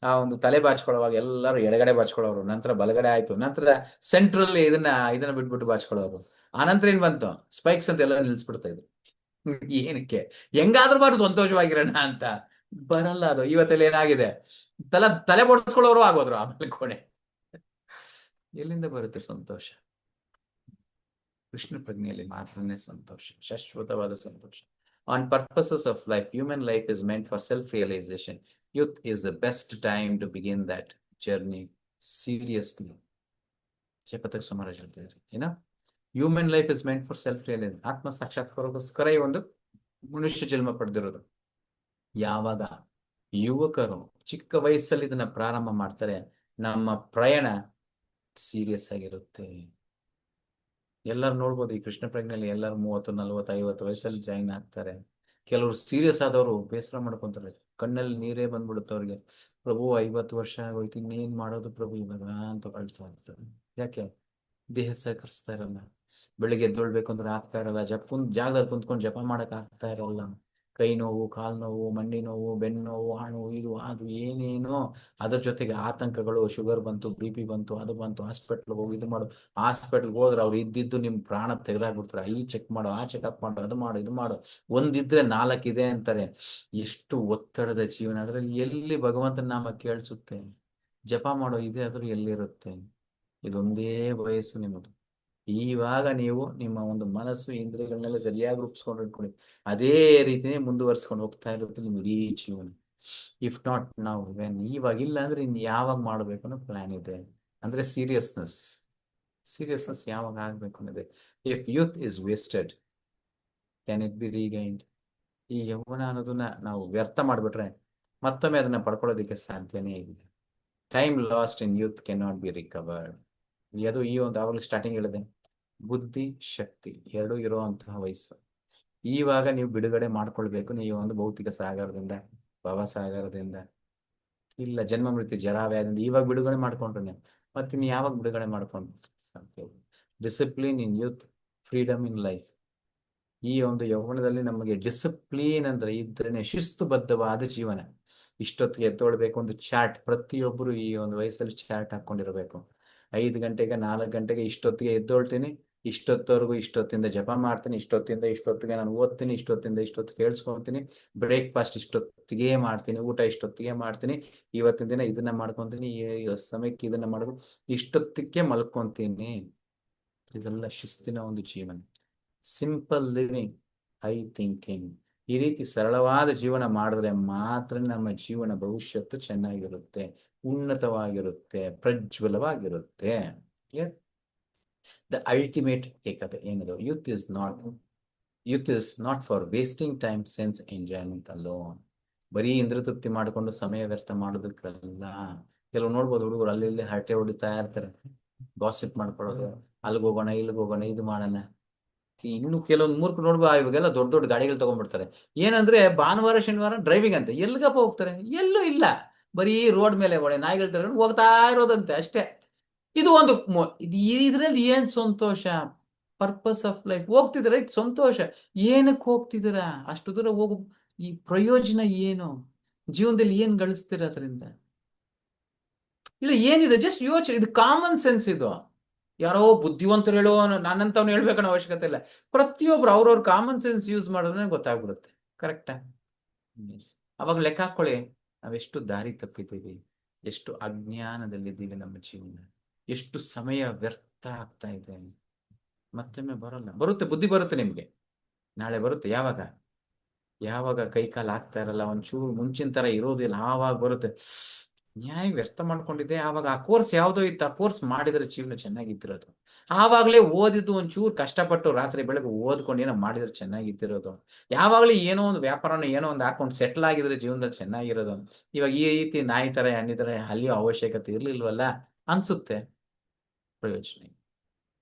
[SPEAKER 1] ಆ ಒಂದು ತಲೆ ಬಾಚ್ಕೊಳ್ಳುವಾಗ ಎಲ್ಲರೂ ಎಡಗಡೆ ಬಾಚ್ಕೊಳ್ಳೋರು, ನಂತರ ಬಲಗಡೆ ಆಯ್ತು, ನಂತರ ಸೆಂಟ್ರಲ್ ಇದನ್ನ ಬಿಟ್ಬಿಟ್ಟು ಬಾಚ್ಕೊಳ್ಳೋರು. ಆನಂತರ ಏನ್ ಬಂತು? ಸ್ಪೈಕ್ಸ್ ಅಂತ ಎಲ್ಲ ನಿಲ್ಸ್ಬಿಡ್ತಾ ಇದ್ರು. ಏನಕ್ಕೆ? ಹೆಂಗಾದ್ರೂ ಬಾರು ಸಂತೋಷವಾಗಿರೋಣ ಅಂತ. ಬರಲ್ಲ ಅದು. ಇವತ್ತೆಲ್ಲ ಏನಾಗಿದೆ? ತಲೆ ಬಡಿಸ್ಕೊಳ್ಳೋರು ಆಗೋದ್ರು ಆಮೇಲೆ ಕೊನೆ. ಎಲ್ಲಿಂದ ಬರುತ್ತೆ ಸಂತೋಷ? ಕೃಷ್ಣ ಪ್ರಜ್ಞೆಯಲ್ಲಿ ಮಾತ್ರನೇ ಸಂತೋಷ, ಶಾಶ್ವತವಾದ ಸಂತೋಷ. On purposes of life, human life is meant for self-realization. Youth is the best time to begin that journey seriously. Jayapataka ಸುಮಾರು ಹೇಳ್ತಿದ್ದಾರೆ, ಏನೋ human life is meant for self realisation. ಆತ್ಮ ಸಾಕ್ಷಾತ್ಕಾರಕ್ಕೋಸ್ಕರ ಈ ಒಂದು ಮನುಷ್ಯ ಜನ್ಮ ಪಡೆದಿರೋದು. ಯಾವಾಗ ಯುವಕರು ಚಿಕ್ಕ ವಯಸ್ಸಲ್ಲಿ ಇದನ್ನ ಪ್ರಾರಂಭ ಮಾಡ್ತಾರೆ, ನಮ್ಮ ಪ್ರಯಾಣ ಸೀರಿಯಸ್ ಆಗಿರುತ್ತೆ. ಎಲ್ಲರೂ ನೋಡ್ಬೋದು ಈ ಕೃಷ್ಣ ಪ್ರಜ್ಞೆಯಲ್ಲಿ ಎಲ್ಲರೂ 30, 40, 50 ವಯಸ್ಸಲ್ಲಿ ಜಾಯಿನ್ ಆಗ್ತಾರೆ. ಕೆಲವರು ಸೀರಿಯಸ್ ಆದವರು ಬೇಸರ ಮಾಡ್ಕೊಂತಾರೆ, ಕಣ್ಣಲ್ಲಿ ನೀರೇ ಬಂದ್ಬಿಡುತ್ತೆ ಅವ್ರಿಗೆ. ಪ್ರಭು 50 ವರ್ಷ ಆಗೋಯ್ತು, ಇನ್ನೇನ್ ಮಾಡೋದು ಪ್ರಭು ಇವಾಗ ಅಂತ ಕಳ್ತಾ ಇರ್ತಾರೆ. ಯಾಕೆ? ದೇಹ ಸಹಕರಿಸ್ತಾ ಇರಲ್ಲ. ಬೆಳಿಗ್ಗೆ ಎದ್ದೊಳ್ಬೇಕು ಅಂದ್ರೆ ಆಗ್ತಾ ಇರಲ್ಲ. ಜಾಗದಲ್ಲಿ ಕುಂತ್ಕೊಂಡು ಜಪ ಮಾಡಕ್ ಆಗ್ತಾ ಇರಲ್ಲ. ಕೈ ನೋವು, ಕಾಲು ನೋವು, ಮಂಡಿ ನೋವು, ಬೆನ್ನು ನೋವು, ಆ ನೋವು, ಇದು ಅದು ಏನೇನೋ. ಅದ್ರ ಜೊತೆಗೆ ಆತಂಕಗಳು, ಶುಗರ್ ಬಂತು, BP ಬಂತು, ಅದು ಬಂತು, ಹಾಸ್ಪಿಟ್ಲ್ ಹೋಗಿ ಇದು ಮಾಡು. ಹಾಸ್ಪಿಟ್ಲ್ಗೆ ಹೋದ್ರೆ ಅವ್ರು ಇದ್ದಿದ್ದು ನಿಮ್ ಪ್ರಾಣ ತೆಗೆದಾಕ್ಬಿಡ್ತಾರೆ. ಈ ಚೆಕ್ ಮಾಡು, ಆ ಚೆಕಪ್ ಮಾಡು, ಅದು ಮಾಡು, ಇದು ಮಾಡು. ಒಂದಿದ್ರೆ 4 ಇದೆ ಅಂತಾರೆ. ಎಷ್ಟು ಒತ್ತಡದ ಜೀವನ. ಅದ್ರಲ್ಲಿ ಎಲ್ಲಿ ಭಗವಂತನ ನಾಮ ಕೇಳಿಸುತ್ತೆ? ಜಪ ಮಾಡೋ ಇದೆ ಆದ್ರೂ ಎಲ್ಲಿರುತ್ತೆ? ಇದೊಂದೇ ವಯಸ್ಸು ನಿಮ್ಮದು. ಇವಾಗ ನೀವು ನಿಮ್ಮ ಒಂದು ಮನಸ್ಸು ಇಂದ್ರಿಯಗಳನ್ನೆಲ್ಲ ಸರಿಯಾಗಿ ರೂಪಿಸ್ಕೊಂಡು ಇಟ್ಕೊಳ್ಳಿ. ಅದೇ ರೀತಿನೇ ಮುಂದುವರ್ಸ್ಕೊಂಡು ಹೋಗ್ತಾ ಇರುತ್ತೆ ನಿಮ್ ಇಡೀ ಜೀವನ. ಇಫ್ ನಾಟ್ ನಾವು ವೆನ್, ಇವಾಗ ಇಲ್ಲ ಅಂದ್ರೆ ಇನ್ ಯಾವಾಗ ಮಾಡ್ಬೇಕು ಅನ್ನೋ ಪ್ಲಾನ್ ಇದೆ. ಅಂದ್ರೆ ಸೀರಿಯಸ್ನೆಸ್ ಯಾವಾಗ ಆಗ್ಬೇಕು ಅನ್ನೋದೇ. If youth is wasted, can it be regained? ಈ ಯೌವನ ಅನ್ನೋದನ್ನ ನಾವು ವ್ಯರ್ಥ ಮಾಡ್ಬಿಟ್ರೆ ಮತ್ತೊಮ್ಮೆ ಅದನ್ನ ಪಡ್ಕೊಳ್ಳೋದಕ್ಕೆ ಸಾಧ್ಯನೇ ಇಲ್ಲ. Time lost in youth can not be recovered. ಅದು ಈ ಒಂದು ಆವಾಗಲೂ ಸ್ಟಾರ್ಟಿಂಗ್ ಹೇಳಿದೆ, ಬುದ್ಧಿ ಶಕ್ತಿ ಎರಡೂ ಇರುವಂತಹ ವಯಸ್ಸು. ಇವಾಗ ನೀವು ಬಿಡುಗಡೆ ಮಾಡ್ಕೊಳ್ಬೇಕು. ನೀವು ಒಂದು ಭೌತಿಕ ಸಾಗರದಿಂದ, ಭವಸಾಗರದಿಂದ, ಇಲ್ಲ ಜನ್ಮ ಮೃತ್ಯು ಜರಾವ್ಯಾದಿಂದ ಇವಾಗ ಬಿಡುಗಡೆ ಮಾಡ್ಕೊಂಡ್ರೆ ಮತ್ತಿನ್ ಯಾವಾಗ ಬಿಡುಗಡೆ ಮಾಡ್ಕೊಂಡು ಸಾಧ್ಯ? Discipline in youth, freedom in life. ಈ ಒಂದು ಯೌವನದಲ್ಲಿ ನಮಗೆ ಡಿಸಿಪ್ಲಿನ್ ಅಂದ್ರೆ ಇದ್ರೇನೆ ಶಿಸ್ತುಬದ್ಧವಾದ ಜೀವನ. ಇಷ್ಟೊತ್ತಿಗೆ ಎದ್ದೊಳ್ಬೇಕು, ಒಂದು ಚಾರ್ಟ್. ಪ್ರತಿಯೊಬ್ಬರು ಈ ಒಂದು ವಯಸ್ಸಲ್ಲಿ ಚಾರ್ಟ್ ಹಾಕೊಂಡಿರ್ಬೇಕು. 5 ಗಂಟೆಗೆ 4 ಗಂಟೆಗೆ ಇಷ್ಟೊತ್ತಿಗೆ ಎದ್ದೊಳ್ತೀನಿ, ಇಷ್ಟೊತ್ತವರೆಗೂ ಇಷ್ಟೊತ್ತಿಂದ ಜಪ ಮಾಡ್ತೀನಿ, ಇಷ್ಟೊತ್ತಿಂದ ಇಷ್ಟೊತ್ತಿಗೆ ನಾನು ಓದ್ತೀನಿ, ಇಷ್ಟೊತ್ತಿಂದ ಇಷ್ಟೊತ್ತು ಕೇಳಿಸ್ಕೊಂತೀನಿ, ಬ್ರೇಕ್ಫಾಸ್ಟ್ ಇಷ್ಟೊತ್ತಿಗೆ ಮಾಡ್ತೀನಿ, ಊಟ ಇಷ್ಟೊತ್ತಿಗೆ ಮಾಡ್ತೀನಿ, ಇವತ್ತಿನ ದಿನ ಇದನ್ನ ಮಾಡ್ಕೊಂತೀನಿ, ಈ ಸಮಯಕ್ಕೆ ಇದನ್ನ ಮಾಡೋದು, ಇಷ್ಟೊತ್ತಿಗೆ ಮಲ್ಕೊಂತೀನಿ. ಇದೆಲ್ಲ ಶಿಸ್ತಿನ ಒಂದು ಜೀವನ. Simple living, high thinking. ಈ ರೀತಿ ಸರಳವಾದ ಜೀವನ ಮಾಡಿದ್ರೆ ಮಾತ್ರ ನಮ್ಮ ಜೀವನ ಭವಿಷ್ಯತ್ತು ಚೆನ್ನಾಗಿರುತ್ತೆ, ಉನ್ನತವಾಗಿರುತ್ತೆ, ಪ್ರಜ್ವಲವಾಗಿರುತ್ತೆ. ದ ಅಲ್ಟಿಮೇಟ್ ಟೇಕ್ಅವೇ ಏನದು? Youth is not for wasting time, sense enjoyment alone. ಬರೀ ಇಂದ್ರ ತೃಪ್ತಿ ಮಾಡಿಕೊಂಡು ಸಮಯ ವ್ಯರ್ಥ ಮಾಡೋದಕ್ಕಲ್ಲ. ಕೆಲವು ನೋಡ್ಬೋದು ಹುಡುಗರು ಅಲ್ಲಿ ಇಲ್ಲಿ ಹರಟೆ ಹೊಡಿತಾ ಇರ್ತಾರೆ, ಗಾಸಿಪ್ ಮಾಡ್ಕೊಳ್ಳೋದು, ಅಲ್ಲಿಗೆ ಹೋಗೋಣ, ಇಲ್ಲಿಗೆ ಹೋಗೋಣ, ಇದು ಮಾಡೋಣ. ಇನ್ನು ಕೆಲವೊಂದು ಮೂರ್ಖ ನೋಡ್ಬೋ, ಇವಾಗೆಲ್ಲ ದೊಡ್ಡ ದೊಡ್ಡ ಗಾಡಿಗಳು ತಗೊಂಡ್ಬಿಡ್ತಾರೆ. ಏನಂದ್ರೆ ಭಾನುವಾರ ಶನಿವಾರ ಡ್ರೈವಿಂಗ್ ಅಂತ. ಎಲ್ಗಪ್ಪ ಹೋಗ್ತಾರೆ? ಎಲ್ಲೂ ಇಲ್ಲ, ಬರೀ ರೋಡ್ ಮೇಲೆ ಒಳ್ಳೆ ನಾಯಿಗಳು ತರ ಹೋಗ್ತಾ ಇರೋದಂತೆ ಅಷ್ಟೇ. ಇದು ಒಂದು ಇದ್ರಲ್ಲಿ ಏನ್ ಸಂತೋಷ? Purpose of life. ಹೋಗ್ತಿದ್ದೀರಾ, ಇಟ್ ಸಂತೋಷ. ಏನಕ್ಕೆ ಹೋಗ್ತಿದ್ದೀರಾ? ಅಷ್ಟು ದೂರ ಹೋಗು, ಈ ಪ್ರಯೋಜನ ಏನು? ಜೀವನದಲ್ಲಿ ಏನ್ ಗಳಿಸ್ತೀರ ಅದರಿಂದ? ಇಲ್ಲ ಏನಿದೆ? ಜಸ್ಟ್ ಯೋಚನೆ. ಇದು ಕಾಮನ್ ಸೆನ್ಸ್. ಇದು ಯಾರೋ ಬುದ್ಧಿವಂತರು ಹೇಳೋ ನನ್ನಂತವ್ನು ಹೇಳ್ಬೇಕನ್ನೋ ಅವಶ್ಯಕತೆ ಇಲ್ಲ. ಪ್ರತಿಯೊಬ್ರು ಅವ್ರವ್ರ ಕಾಮನ್ ಸೆನ್ಸ್ ಯೂಸ್ ಮಾಡಿದ್ರೆ ಗೊತ್ತಾಗ್ಬಿಡುತ್ತೆ. ಕರೆಕ್ಟಾ? ಅವಾಗ ಲೆಕ್ಕ ಹಾಕೊಳ್ಳಿ, ನಾವೆಷ್ಟು ದಾರಿ ತಪ್ಪಿದ್ದೀವಿ, ಎಷ್ಟು ಅಜ್ಞಾನದಲ್ಲಿದ್ದೀವಿ, ನಮ್ಮ ಜೀವನ ಎಷ್ಟು ಸಮಯ ವ್ಯರ್ಥ ಆಗ್ತಾ ಇದೆ. ಮತ್ತೊಮ್ಮೆ ಬರಲ್ಲ. ಬರುತ್ತೆ, ಬುದ್ಧಿ ಬರುತ್ತೆ ನಿಮ್ಗೆ, ನಾಳೆ ಬರುತ್ತೆ. ಯಾವಾಗ ಕೈ ಕಾಲು ಆಗ್ತಾ ಇರಲ್ಲ, ಒಂಚೂರು ಮುಂಚಿನ ತರ ಇರೋದಿಲ್ಲ, ಆವಾಗ ಬರುತ್ತೆ. ನ್ಯಾಯ ವ್ಯರ್ಥ ಮಾಡ್ಕೊಂಡಿದ್ದೆ. ಆವಾಗ ಆ ಕೋರ್ಸ್ ಯಾವ್ದೋ ಇತ್ತು, ಆ ಕೋರ್ಸ್ ಮಾಡಿದ್ರೆ ಜೀವನ ಚೆನ್ನಾಗಿದ್ದಿರೋದು. ಆವಾಗಲೇ ಓದಿದ್ದು ಒಂಚೂರು ಕಷ್ಟಪಟ್ಟು ರಾತ್ರಿ ಬೆಳಗ್ಗೆ ಓದ್ಕೊಂಡು ಏನೋ ಮಾಡಿದ್ರೆ ಚೆನ್ನಾಗಿದ್ದಿರೋದು. ಯಾವಾಗಲೇ ಏನೋ ಒಂದು ವ್ಯಾಪಾರನ ಏನೋ ಒಂದು ಹಾಕೊಂಡು ಸೆಟ್ಲ್ ಆಗಿದ್ರೆ ಜೀವನದಲ್ಲಿ ಚೆನ್ನಾಗಿರೋದು. ಇವಾಗ ಈ ರೀತಿ ನಾಯಿ ತರ ಹಣ್ಣಿ ತರ ಅಲ್ಲಿಯೋ ಅವಶ್ಯಕತೆ ಇರ್ಲಿಲ್ವಲ್ಲ ಅನ್ಸುತ್ತೆ. ಪ್ರಯೋಜನ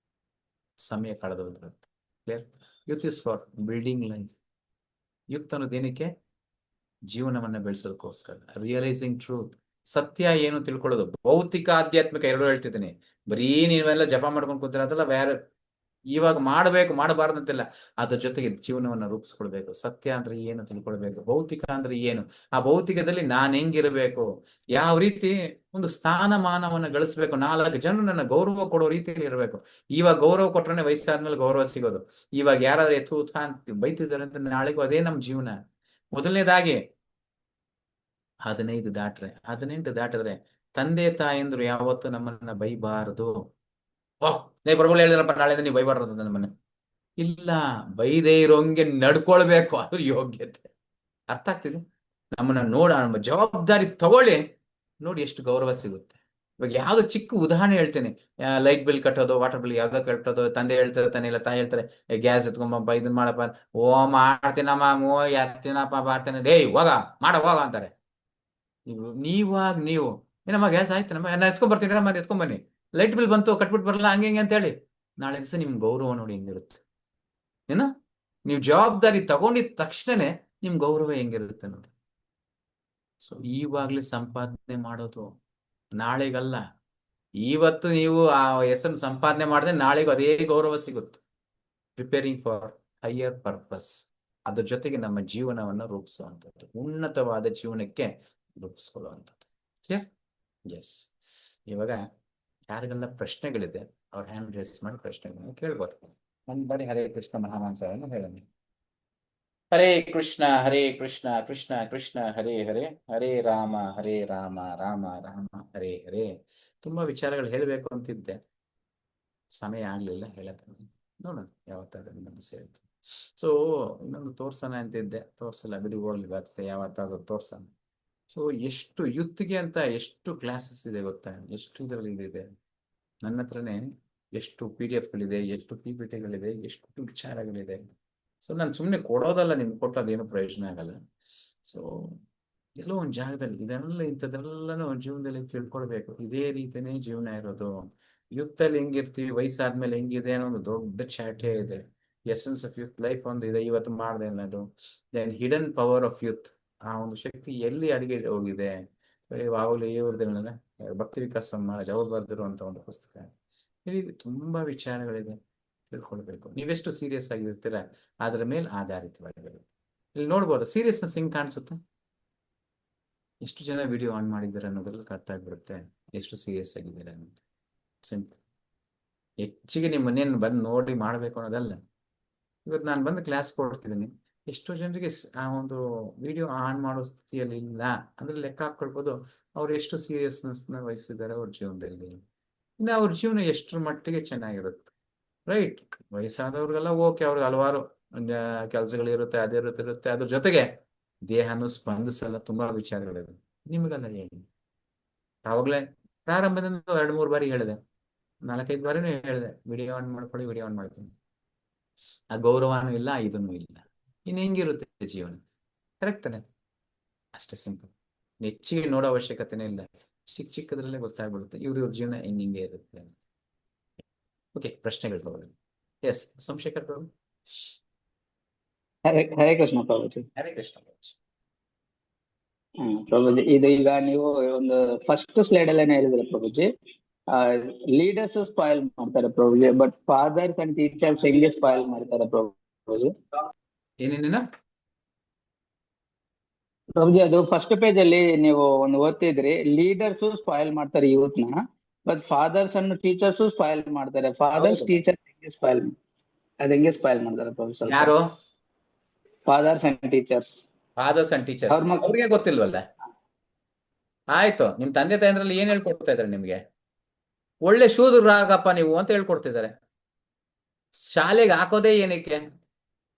[SPEAKER 1] ಸಮಯ ಕಳೆದೋಗಿರುತ್ತೆ. Clear? Youth is for building life. Youth ಅನ್ನೋದು ಏನಕ್ಕೆ? ಜೀವನವನ್ನ ಬೆಳೆಸೋದಕ್ಕೋಸ್ಕರ. Realising truth. ಸತ್ಯ ಏನು ತಿಳ್ಕೊಳ್ಳೋದು. ಭೌತಿಕ ಆಧ್ಯಾತ್ಮಿಕ ಎರಡು ಹೇಳ್ತಿದ್ದೀನಿ. ಬರೀ ನೀವೆಲ್ಲ ಜಪ ಮಾಡ್ಕೊಂಡು ಕೂತಿರೋದಲ್ಲ, ಬೇರೆ ಇವಾಗ ಮಾಡಬೇಕು, ಮಾಡಬಾರ್ದಂತಿಲ್ಲ. ಅದ್ರ ಜೊತೆಗೆ ಜೀವನವನ್ನ ರೂಪಿಸ್ಕೊಳ್ಬೇಕು. ಸತ್ಯ ಅಂದ್ರೆ ಏನು ತಿಳ್ಕೊಳ್ಬೇಕು, ಭೌತಿಕ ಅಂದ್ರೆ ಏನು, ಆ ಭೌತಿಕದಲ್ಲಿ ನಾನ್ ಹೆಂಗಿರ್ಬೇಕು, ಯಾವ ರೀತಿ ಒಂದು ಸ್ಥಾನಮಾನವನ್ನ ಗಳಿಸ್ಬೇಕು, 4 ಜನರು ನನ್ನ ಗೌರವ ಕೊಡೋ ರೀತಿಯಲ್ಲಿ ಇರಬೇಕು. ಇವಾಗ ಗೌರವ ಕೊಟ್ರೆ ವಯಸ್ಸಾದ್ಮೇಲೆ ಗೌರವ ಸಿಗೋದು. ಇವಾಗ ಯಾರಾದ್ರೂ ಎತ್ತೂತ ಅಂತ ಬೈತಿದ್ದಾರೆ ಅಂತ ನಾಳೆಗೂ ಅದೇ ನಮ್ ಜೀವನ. ಮೊದಲನೇದಾಗಿ 18 ದಾಟಿದ್ರೆ ತಂದೆ ತಾಯಂದ್ರು ಯಾವತ್ತು ನಮ್ಮನ್ನ ಬೈಬಾರದು. ನೀ ಪ್ರಭುಗಳು ಹೇಳಿದ್ರಪ್ಪ, ನಾಳೆಯಿಂದ ನೀವು ಬೈಬಾರ್ದು ನಮ್ಮನ್ನ. ಇಲ್ಲ, ಬೈದೇ ಇರೋಂಗೆ ನಡ್ಕೊಳ್ಬೇಕು, ಅದು ಯೋಗ್ಯತೆ. ಅರ್ಥ ಆಗ್ತಿದೆ? ನಮ್ಮನ್ನ ನಮ್ಮ ಜವಾಬ್ದಾರಿ ತಗೊಳ್ಳಿ, ನೋಡಿ ಎಷ್ಟು ಗೌರವ ಸಿಗುತ್ತೆ. ಇವಾಗ ಯಾವ್ದೋ ಚಿಕ್ಕ ಉದಾಹರಣೆ ಹೇಳ್ತೇನೆ. ಲೈಟ್ ಬಿಲ್ ಕಟ್ಟೋದು, ವಾಟರ್ ಬಿಲ್ ಯಾವ್ದೋ ಕಟ್ಟೋದು, ತಂದೆ ಹೇಳ್ತಾರೆ, ತಾನೆ ಇಲ್ಲ ತಾಯಿ ಹೇಳ್ತಾರೆ, ಗ್ಯಾಸ್ ಎತ್ಕೊಂಬಪ್ಪ, ಇದನ್ ಮಾಡಪ್ಪ. ಓ ಮಾಡ್ತೀನಮ್ಮ, ಓ ಎತ್ತಿನಪ್ಪ, ಮಾಡ್ತೇನೆ, ಡೇ ಹೋಗ ಹೋಗ ಅಂತಾರೆ. ನೀವು ಏನಮ್ಮ ಗ್ಯಾಸ್ ಆಯ್ತು ನಮ್ಮ ಎತ್ಕೊಂಡ್ ಬರ್ತೀನಿ, ಎತ್ಕೊಂಡ್ ಬನ್ನಿ, ಲೈಟ್ ಬಿಲ್ ಬಂತು ಕಟ್ಬಿಟ್ಟು ಬರಲ್ಲ, ಹಂಗೆ ಅಂತ ಹೇಳಿ ನಾಳೆ ದಿವಸ ನಿಮ್ ಗೌರವ ನೋಡಿ ಹೆಂಗಿರುತ್ತೆ. ಏನೋ ನೀವು ಜವಾಬ್ದಾರಿ ತಗೊಂಡಿದ ತಕ್ಷಣನೇ ನಿಮ್ ಗೌರವ ಹೆಂಗಿರುತ್ತೆ ನೋಡಿ. ಸೊ ಈವಾಗ್ಲೇ ಸಂಪಾದನೆ ಮಾಡೋದು, ನಾಳೆಗಲ್ಲ. ಇವತ್ತು ನೀವು ಆ ಹೆಸರು ಸಂಪಾದನೆ ಮಾಡಿದ್ರೆ ನಾಳೆಗೂ ಅದೇ ಗೌರವ ಸಿಗುತ್ತೆ. ಪ್ರಿಪೇರಿಂಗ್ ಫಾರ್ ಹೈಯರ್ ಪರ್ಪಸ್, ಅದ್ರ ಜೊತೆಗೆ ನಮ್ಮ ಜೀವನವನ್ನು ರೂಪಿಸುವಂಥದ್ದು, ಉನ್ನತವಾದ ಜೀವನಕ್ಕೆ ರೂಪಿಸ್ಕೊಳ್ಳುವಂಥದ್ದು. ಕ್ಲಿಯರ್? ಎಸ್. ಇವಾಗ ಯಾರಿಗೆಲ್ಲ ಪ್ರಶ್ನೆಗಳಿದೆ ಅವ್ರ ಹ್ಯಾಂಡ್ ರೇಸ್ ಮಾಡಿ ಪ್ರಶ್ನೆಗಳನ್ನ ಕೇಳ್ಬೋದು. ಒಂದು ಬಾರಿ ಹರೇ ಕೃಷ್ಣ ಮಹಾಮಾಂಸವನ್ನು ಹೇಳೋಣ. ಹರೇ ಕೃಷ್ಣ ಕೃಷ್ಣ ಕೃಷ್ಣ ಹರೇ ಹರೇ, ಹರೇ ರಾಮ ರಾಮ ರಾಮ ಹರೇ ಹರೇ. ತುಂಬಾ ವಿಚಾರಗಳು ಹೇಳಬೇಕು ಅಂತಿದ್ದೆ, ಸಮಯ ಆಗ್ಲಿಲ್ಲ ಹೇಳಕ್ಕೆ. ನೋಡೋಣ ಯಾವತ್ತಾದ್ರೂ ಇನ್ನೊಂದು ಸೇರುತ್ತೆ. ಸೊ ಇನ್ನೊಂದು ತೋರ್ಸೋಣ ಅಂತಿದ್ದೆ, ತೋರ್ಸಲ್ಲ, ಬಿಡಿ ಹೋಗ್ಲಿ, ಬರ್ತದೆ ಯಾವತ್ತಾದ್ರೂ ತೋರ್ಸೋಣ. ಸೊ ಎಷ್ಟು ಯುತ್ಗೆ ಅಂತ ಎಷ್ಟು ಕ್ಲಾಸಸ್ ಇದೆ ಗೊತ್ತಾ, ಎಷ್ಟು ಇದರಲ್ಲಿ ಇದೆ. ನನ್ನ ಹತ್ರನೇ ಎಷ್ಟು PDF-ಗಳಿದೆ, ಎಷ್ಟು PPT-ಗಳಿದೆ, ಎಷ್ಟು ವಿಚಾರಗಳಿದೆ. ಸೊ ನಾನು ಸುಮ್ಮನೆ ಕೊಡೋದಲ್ಲ, ನಿಮ್ಗೆ ಕೊಟ್ಟು ಅದೇನು ಪ್ರಯೋಜನ ಆಗಲ್ಲ. ಸೊ ಎಲ್ಲೋ ಒಂದು ಜಾಗದಲ್ಲಿ ಇದೆಲ್ಲ ಇಂಥದ್ದೆಲ್ಲನೂ ಜೀವನದಲ್ಲಿ ತಿಳ್ಕೊಳ್ಬೇಕು. ಇದೇ ರೀತಿನೇ ಜೀವನ ಇರೋದು. ಯುತ್ತಲ್ಲಿ ಹೆಂಗಿರ್ತೀವಿ, ವಯಸ್ಸಾದ್ಮೇಲೆ ಹೆಂಗಿದೆ ಅನ್ನೋ ಒಂದು ದೊಡ್ಡ ಚಾಟೆ ಇದೆ. ಎಸೆನ್ಸ್ ಆಫ್ ಯೂತ್ ಲೈಫ್ ಒಂದು ಇದೆ, ಇವತ್ತು ಮಾಡಿದೆ ಅನ್ನೋದು. Then hidden power of youth, ಆ ಒಂದು ಶಕ್ತಿ ಎಲ್ಲಿ ಅಡಿಗೆ ಹೋಗಿದೆ. ಯಾವಾಗಲೂ ಇವ್ರದ್ದೆಲ್ಲ ಭಕ್ತಿ ವಿಕಾಸ್ ಸಮಾಜ ಅವ್ರು ಬರೆದಿರುವಂತ ಒಂದು ಪುಸ್ತಕ. ಈ ರೀತಿ ತುಂಬಾ ವಿಚಾರಗಳಿದೆ, ತಿಳ್ಕೊಳ್ಬೇಕು. ನೀವೆಷ್ಟು ಸೀರಿಯಸ್ ಆಗಿರ್ತೀರಾ ಅದ್ರ ಮೇಲೆ ಆಧಾರಿತವಾಗಿರುತ್ತೆ. ಇಲ್ಲಿ ನೋಡ್ಬೋದು ಸೀರಿಯಸ್ನೆಸ್ ಹೆಂಗ್ ಕಾಣಿಸುತ್ತೆ, ಎಷ್ಟು ಜನ ವಿಡಿಯೋ ಆನ್ ಮಾಡಿದ್ದಾರೆ ಅನ್ನೋದ್ರಲ್ಲಿ ಅರ್ಥ ಆಗ್ಬಿಡುತ್ತೆ ಎಷ್ಟು ಸೀರಿಯಸ್ ಆಗಿದ್ದಾರೆ ಅನ್ನೋದು. ಸಿಂಪಲ್. ಹೆಚ್ಚಿಗೆ ನಿಮ್ಮ ಮನೆಯನ್ನು ಬಂದು ನೋಡಿ ಮಾಡ್ಬೇಕು ಅನ್ನೋದಲ್ಲ. ಇವತ್ತು ನಾನು ಬಂದು ಕ್ಲಾಸ್ ಕೊಡ್ತಿದ್ದೀನಿ, ಎಷ್ಟೋ ಜನರಿಗೆ ಆ ಒಂದು ವಿಡಿಯೋ ಆನ್ ಮಾಡೋ ಸ್ಥಿತಿಯಲ್ಲಿ ಇಲ್ಲ ಅಂದ್ರೆ ಲೆಕ್ಕ ಹಾಕೊಳ್ಬೋದು ಅವ್ರು ಎಷ್ಟು ಸೀರಿಯಸ್ನೆಸ್ ನ ವಹಿಸಿದ್ದಾರೆ ಅವ್ರ ಜೀವನದಲ್ಲಿ. ಇನ್ನು ಅವ್ರ ಜೀವನ ಎಷ್ಟರ ಮಟ್ಟಿಗೆ ಚೆನ್ನಾಗಿರುತ್ತೆ. ರೈಟ್, ವಯಸ್ಸಾದವ್ರಿಗೆಲ್ಲ ಓಕೆ, ಅವ್ರಿಗೆ ಹಲವಾರು ಕೆಲಸಗಳಿರುತ್ತೆ, ಅದಿರುತ್ತೆ. ಅದ್ರ ಜೊತೆಗೆ ದೇಹನು ಸ್ಪಂದಿಸಲ್ಲ, ತುಂಬಾ ವಿಚಾರಗಳಿದೆ. ನಿಮಗೆಲ್ಲ ಹೇಗೆ? ಆವಾಗಲೇ ಪ್ರಾರಂಭದಿಂದ 2-3 ಬಾರಿ ಹೇಳಿದೆ, 4-5 ಬಾರಿನೂ ಹೇಳಿದೆ, ವಿಡಿಯೋ ಆನ್ ಮಾಡ್ಕೊಳ್ಳಿ, ವಿಡಿಯೋ ಆನ್ ಮಾಡ್ತೀನಿ. ಆ ಗೌರವನೂ ಇಲ್ಲ, ಇದನ್ನೂ ಇಲ್ಲ. ಇನ್ನು ಹೆಂಗಿರುತ್ತೆ ಜೀವನ? ಕರೆಕ್ಟ್ ತಾನೆ? ಅಷ್ಟೇ ಸಿಂಪಲ್. ಹೆಚ್ಚಿಗೆ ನೋಡೋ ಅವಶ್ಯಕತೆನೇ ಇಲ್ಲ, ಚಿಕ್ಕದ್ರಲ್ಲೇ ಗೊತ್ತಾಗ್ಬಿಡುತ್ತೆ ಇವ್ರ ಜೀವನ ಹೆಂಗೆ ಇರುತ್ತೆ. ಓಕೆ, ಪ್ರಶ್ನೆಗಳು ತಗೊಳ್ಳಿ. ಎಸ್, ಸೋಮಶೇಖರ್ ಪ್ರಭು.
[SPEAKER 4] ಹರೇ ಕೃಷ್ಣ ಪ್ರಭುಜಿ.
[SPEAKER 1] ಹರೇ ಕೃಷ್ಣ ಪ್ರಭುಜಿ.
[SPEAKER 4] ಪ್ರಭುಜಿ, ಇದು ಈಗ ನೀವು ಒಂದು ಫಸ್ಟ್ ಸ್ಲೈಡ್ ಅಲ್ಲೇನೆ ಹೇಳಿದ್ರೆ ಪ್ರಭುಜಿ, ಲೀಡರ್ಸ್ ಸ್ಪಾಯಿಲ್ ಮಾಡ್ತಾರೆ ಪ್ರಭುಜಿ, ಬಟ್ ಫಾದರ್ಸ್ ಅಂಡ್ ಟೀಚರ್ಸ್ ಹೆಂಗೆ ಸ್ಪಾಯಿಲ್ ಮಾಡ್ತಾರೆ ಪ್ರಭುಜಿ?
[SPEAKER 1] ಏನೇನ
[SPEAKER 4] ಪ್ರಭುಜಿ, ಅದು ಫಸ್ಟ್ ಪೇಜ್ ಅಲ್ಲಿ ನೀವು ಒಂದು ಓದ್ತಿದ್ರಿ, ಲೀಡರ್ಸ್ ಸ್ಪಾಯಿಲ್ ಮಾಡ್ತಾರೆ ಯೂತ್ ನ, but fathers and teachers spoil ಮಾಡ್ತಾರೆ. ಫಾದರ್ಸ್ ಟೀಚರ್ಸ್ ಹೆಂಗೆ ಸ್ಪಾಯಿಲ್, ಅದ್ ಹೆಂಗೆ ಸ್ಪಾಯಿಲ್ ಮಾಡ್ತಾರೆ ಪ್ರಭು?
[SPEAKER 1] ಯಾರು?
[SPEAKER 4] Fathers and teachers.
[SPEAKER 1] Fathers and teachers ಅವ್ರಿಗೆ ಗೊತ್ತಿಲ್ವಲ್ಲ. ಆಯ್ತು, ನಿಮ್ ತಂದೆ ತಾಯಂದ್ರಲ್ಲಿ ಏನ್ ಹೇಳ್ಕೊಡ್ತಾ ಇದಾರೆ ನಿಮ್ಗೆ? ಒಳ್ಳೆ ಶೂದ್ರಾಗಪ್ಪ ನೀವು ಅಂತ ಹೇಳ್ಕೊಡ್ತಿದ್ದಾರೆ. ಶಾಲೆಗೆ ಹಾಕೋದೇ ಏನಕ್ಕೆ?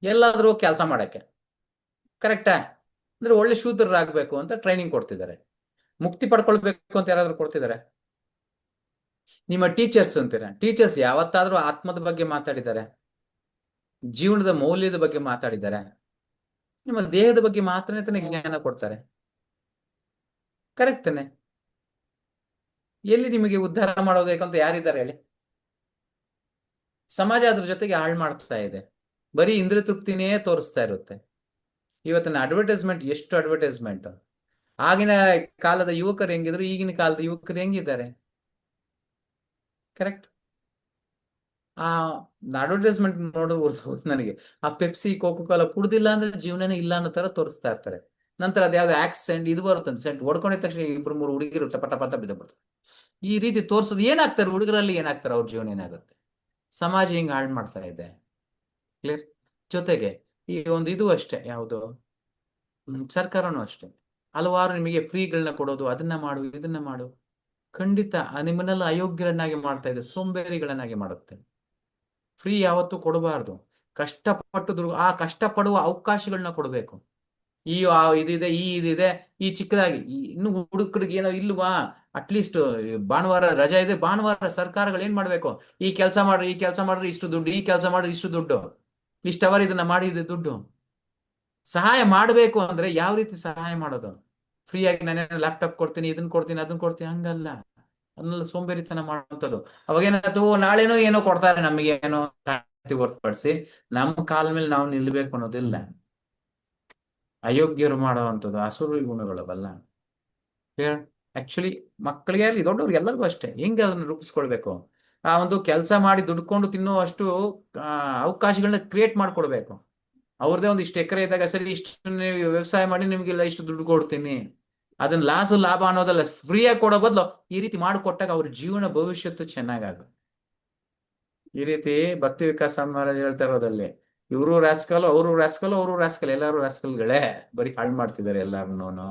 [SPEAKER 1] ಎಲ್ಲಾದ್ರೂ ಕೆಲಸ ಮಾಡಕ್ಕೆ. ಕರೆಕ್ಟಾ? ಅಂದ್ರೆ ಒಳ್ಳೆ ಶೂದ್ರರಾಗಬೇಕು ಅಂತ ಟ್ರೈನಿಂಗ್ ಕೊಡ್ತಿದ್ದಾರೆ. ಮುಕ್ತಿ ಪಡ್ಕೊಳ್ಬೇಕು ಅಂತ ಯಾರಾದ್ರೂ ಕೊಡ್ತಿದ್ದಾರೆ? ನಿಮ್ಮ ಟೀಚರ್ಸ್ ಅಂತೀರಾ, ಟೀಚರ್ಸ್ ಯಾವತ್ತಾದ್ರೂ ಆತ್ಮದ ಬಗ್ಗೆ ಮಾತಾಡಿದ್ದಾರೆ? ಜೀವನದ ಮೌಲ್ಯದ ಬಗ್ಗೆ ಮಾತಾಡಿದ್ದಾರೆ? ನಿಮ್ಮ ದೇಹದ ಬಗ್ಗೆ ಮಾತ್ರನೇ ತಾನೇ ಜ್ಞಾನ ಕೊಡ್ತಾರೆ. ಕರೆಕ್ಟ್ ತಾನೆ? ಎಲ್ಲಿ ನಿಮಗೆ ಉದ್ಧಾರ ಮಾಡೋಬೇಕಂತ ಯಾರಿದ್ದಾರೆ ಹೇಳಿ? ಸಮಾಜ ಅದ್ರ ಜೊತೆಗೆ ಹಾಳು ಮಾಡ್ತಾ ಇದೆ, ಬರೀ ಇಂದ್ರಿಯ ತೃಪ್ತಿನೇ ತೋರಿಸ್ತಾ ಇರುತ್ತೆ. ಇವತ್ತಿನ ಅಡ್ವರ್ಟೈಸ್ಮೆಂಟ್, ಎಷ್ಟು ಅಡ್ವರ್ಟೈಸ್ಮೆಂಟ್. ಆಗಿನ ಕಾಲದ ಯುವಕರು ಹೆಂಗಿದ್ರು, ಈಗಿನ ಕಾಲದ ಯುವಕರು ಹೆಂಗಿದ್ದಾರೆ? ಕರೆಕ್ಟ್? ಆ ಅಡ್ವರ್ಟೈಸ್ಮೆಂಟ್ ನೋಡಬಹುದು ನನಗೆ. ಆ ಪೆಪ್ಸಿ, ಕೋಕೋ ಕೋಲಾ ಕುಡ್ದಿಲ್ಲ ಅಂದ್ರೆ ಜೀವನನೇ ಇಲ್ಲ ಅನ್ನೋ ತರ ತೋರಿಸ್ತಾ ಇರ್ತಾರೆ. ನಂತರ ಅದ್ಯಾವ್ದು ಆಕ್ಸೆಂಟ್ ಇದು ಬರುತ್ತೆ, ಸೆಂಟ್ ಹೊಡ್ಕೊಂಡಿದ ತಕ್ಷಣ 2-3 ಹುಡುಗಿರು ಟಪ ಟಪ ಅಂತ ಬಿದ್ದು ಬಿಡ್ತಾರೆ. ಈ ರೀತಿ ತೋರ್ಸೋದು ಏನಾಗ್ತಾರೆ? ಹುಡುಗರಲ್ಲಿ ಏನಾಗ್ತಾರೆ? ಅವ್ರ ಜೀವನ ಏನಾಗುತ್ತೆ? ಸಮಾಜ ಹಿಂಗ್ ಹಾಳು ಮಾಡ್ತಾ ಇದೆ. ಕ್ಲಿಯರ್? ಜೊತೆಗೆ ಈ ಒಂದು ಇದು ಅಷ್ಟೇ, ಯಾವುದು ಸರ್ಕಾರನೂ ಅಷ್ಟೇ, ಹಲವಾರು ನಿಮಗೆ ಫ್ರೀಗಳನ್ನ ಕೊಡೋದು, ಅದನ್ನ ಮಾಡು, ಇದನ್ನ ಮಾಡು. ಖಂಡಿತ ನಿಮ್ಮನ್ನೆಲ್ಲ ಅಯೋಗ್ಯರನ್ನಾಗಿ ಮಾಡ್ತಾ ಇದೆ, ಸೋಂಬೇರಿಗಳನ್ನಾಗಿ ಮಾಡುತ್ತೆ. ಫ್ರೀ ಯಾವತ್ತೂ ಕೊಡಬಾರ್ದು. ಕಷ್ಟಪಟ್ಟು ಆ ಕಷ್ಟಪಡುವ ಅವಕಾಶಗಳನ್ನ ಕೊಡಬೇಕು. ಇದಿದೆ, ಇದಿದೆ, ಈ ಚಿಕ್ಕದಾಗಿ ಇನ್ನು ಹುಡುಗರಿಗೆ ಏನೋ ಇಲ್ವಾ? ಅಟ್ಲೀಸ್ಟ್ ಭಾನುವಾರ ರಜಾ ಇದೆ, ಭಾನುವಾರ ಸರ್ಕಾರಗಳು ಏನ್ ಮಾಡ್ಬೇಕು? ಈ ಕೆಲಸ ಮಾಡ್ರಿ, ಈ ಕೆಲಸ ಮಾಡ್ರಿ, ಇಷ್ಟು ದುಡ್ಡು, ಈ ಕೆಲಸ ಮಾಡ್ರಿ, ಇಷ್ಟು ದುಡ್ಡು, ಇಷ್ಟು ಅವರ್ ಇದನ್ನ ಮಾಡಿದ ದುಡ್ಡು. ಸಹಾಯ ಮಾಡಬೇಕು ಅಂದ್ರೆ ಯಾವ ರೀತಿ ಸಹಾಯ ಮಾಡೋದು? ಫ್ರೀಯಾಗಿ ನಾನೇನು ಲ್ಯಾಪ್ಟಾಪ್ ಕೊಡ್ತೀನಿ, ಇದನ್ನ ಕೊಡ್ತೀನಿ, ಅದನ್ನ ಕೊಡ್ತೀನಿ, ಹಂಗಲ್ಲ. ಅದನ್ನೆಲ್ಲ ಸೋಂಬೇರಿತನ ಮಾಡುವಂಥದ್ದು. ಅವಾಗ ಏನಾಯ್ತು, ನಾಳೆನೋ ಏನೋ ಕೊಡ್ತಾರೆ ನಮಗೆ ಏನೋ ಹೊರತುಪಡಿಸಿ ನಮ್ಮ ಕಾಲ ಮೇಲೆ ನಾವು ನಿಲ್ಬೇಕು ಅನ್ನೋದಿಲ್ಲ. ಅಯೋಗ್ಯರು ಮಾಡುವಂಥದ್ದು ಅಸುರ ಗುಣಗಳವಲ್ಲ. ಆಕ್ಚುಲಿ ಮಕ್ಕಳಿಗೆ ಆಗಲಿ ದೊಡ್ಡವ್ರಿಗೆ ಎಲ್ಲರಿಗೂ ಅಷ್ಟೇ, ಹೆಂಗೆ ಅದನ್ನ ರೂಪಿಸ್ಕೊಳ್ಬೇಕು, ಆ ಒಂದು ಕೆಲಸ ಮಾಡಿ ದುಡ್ಕೊಂಡು ತಿನ್ನೋ ಅಷ್ಟು ಅವಕಾಶಗಳನ್ನ ಕ್ರಿಯೇಟ್ ಮಾಡ್ಕೊಡ್ಬೇಕು. ಅವ್ರದೇ ಒಂದು ಇಷ್ಟು ಎಕರೆ ಇದ್ದಾಗ ಸರಿ ಇಷ್ಟು ನೀವು ವ್ಯವಸಾಯ ಮಾಡಿ ನಿಮ್ಗೆಲ್ಲ ಇಷ್ಟು ದುಡ್ಡು ಕೊಡ್ತೀನಿ, ಅದನ್ನ ಲಾಭ ಅನ್ನೋದಲ್ಲ, ಫ್ರೀಯಾಗಿ ಕೊಡೋ ಬದಲು ಈ ರೀತಿ ಮಾಡಿಕೊಟ್ಟಾಗ ಅವ್ರ ಜೀವನ ಭವಿಷ್ಯತ್ತು ಚೆನ್ನಾಗಾಗುತ್ತೆ. ಈ ರೀತಿ ಭಕ್ತಿ ವಿಕಾಸ್ ಮಹಾರಾಜ್ ಹೇಳ್ತಾ ಇರೋದಲ್ಲಿ ಇವರು ರಾಸ್ಕಲ್, ಅವರು ರಾಸ್ಕಲ್, ಅವರು ರಾಸ್ಕಲ್, ಎಲ್ಲಾರು ರಾಸ್ಕಲ್ಗಳೇ, ಬರೀ ಹಾಳು ಮಾಡ್ತಿದ್ದಾರೆ ಎಲ್ಲಾರನ್ನೂ.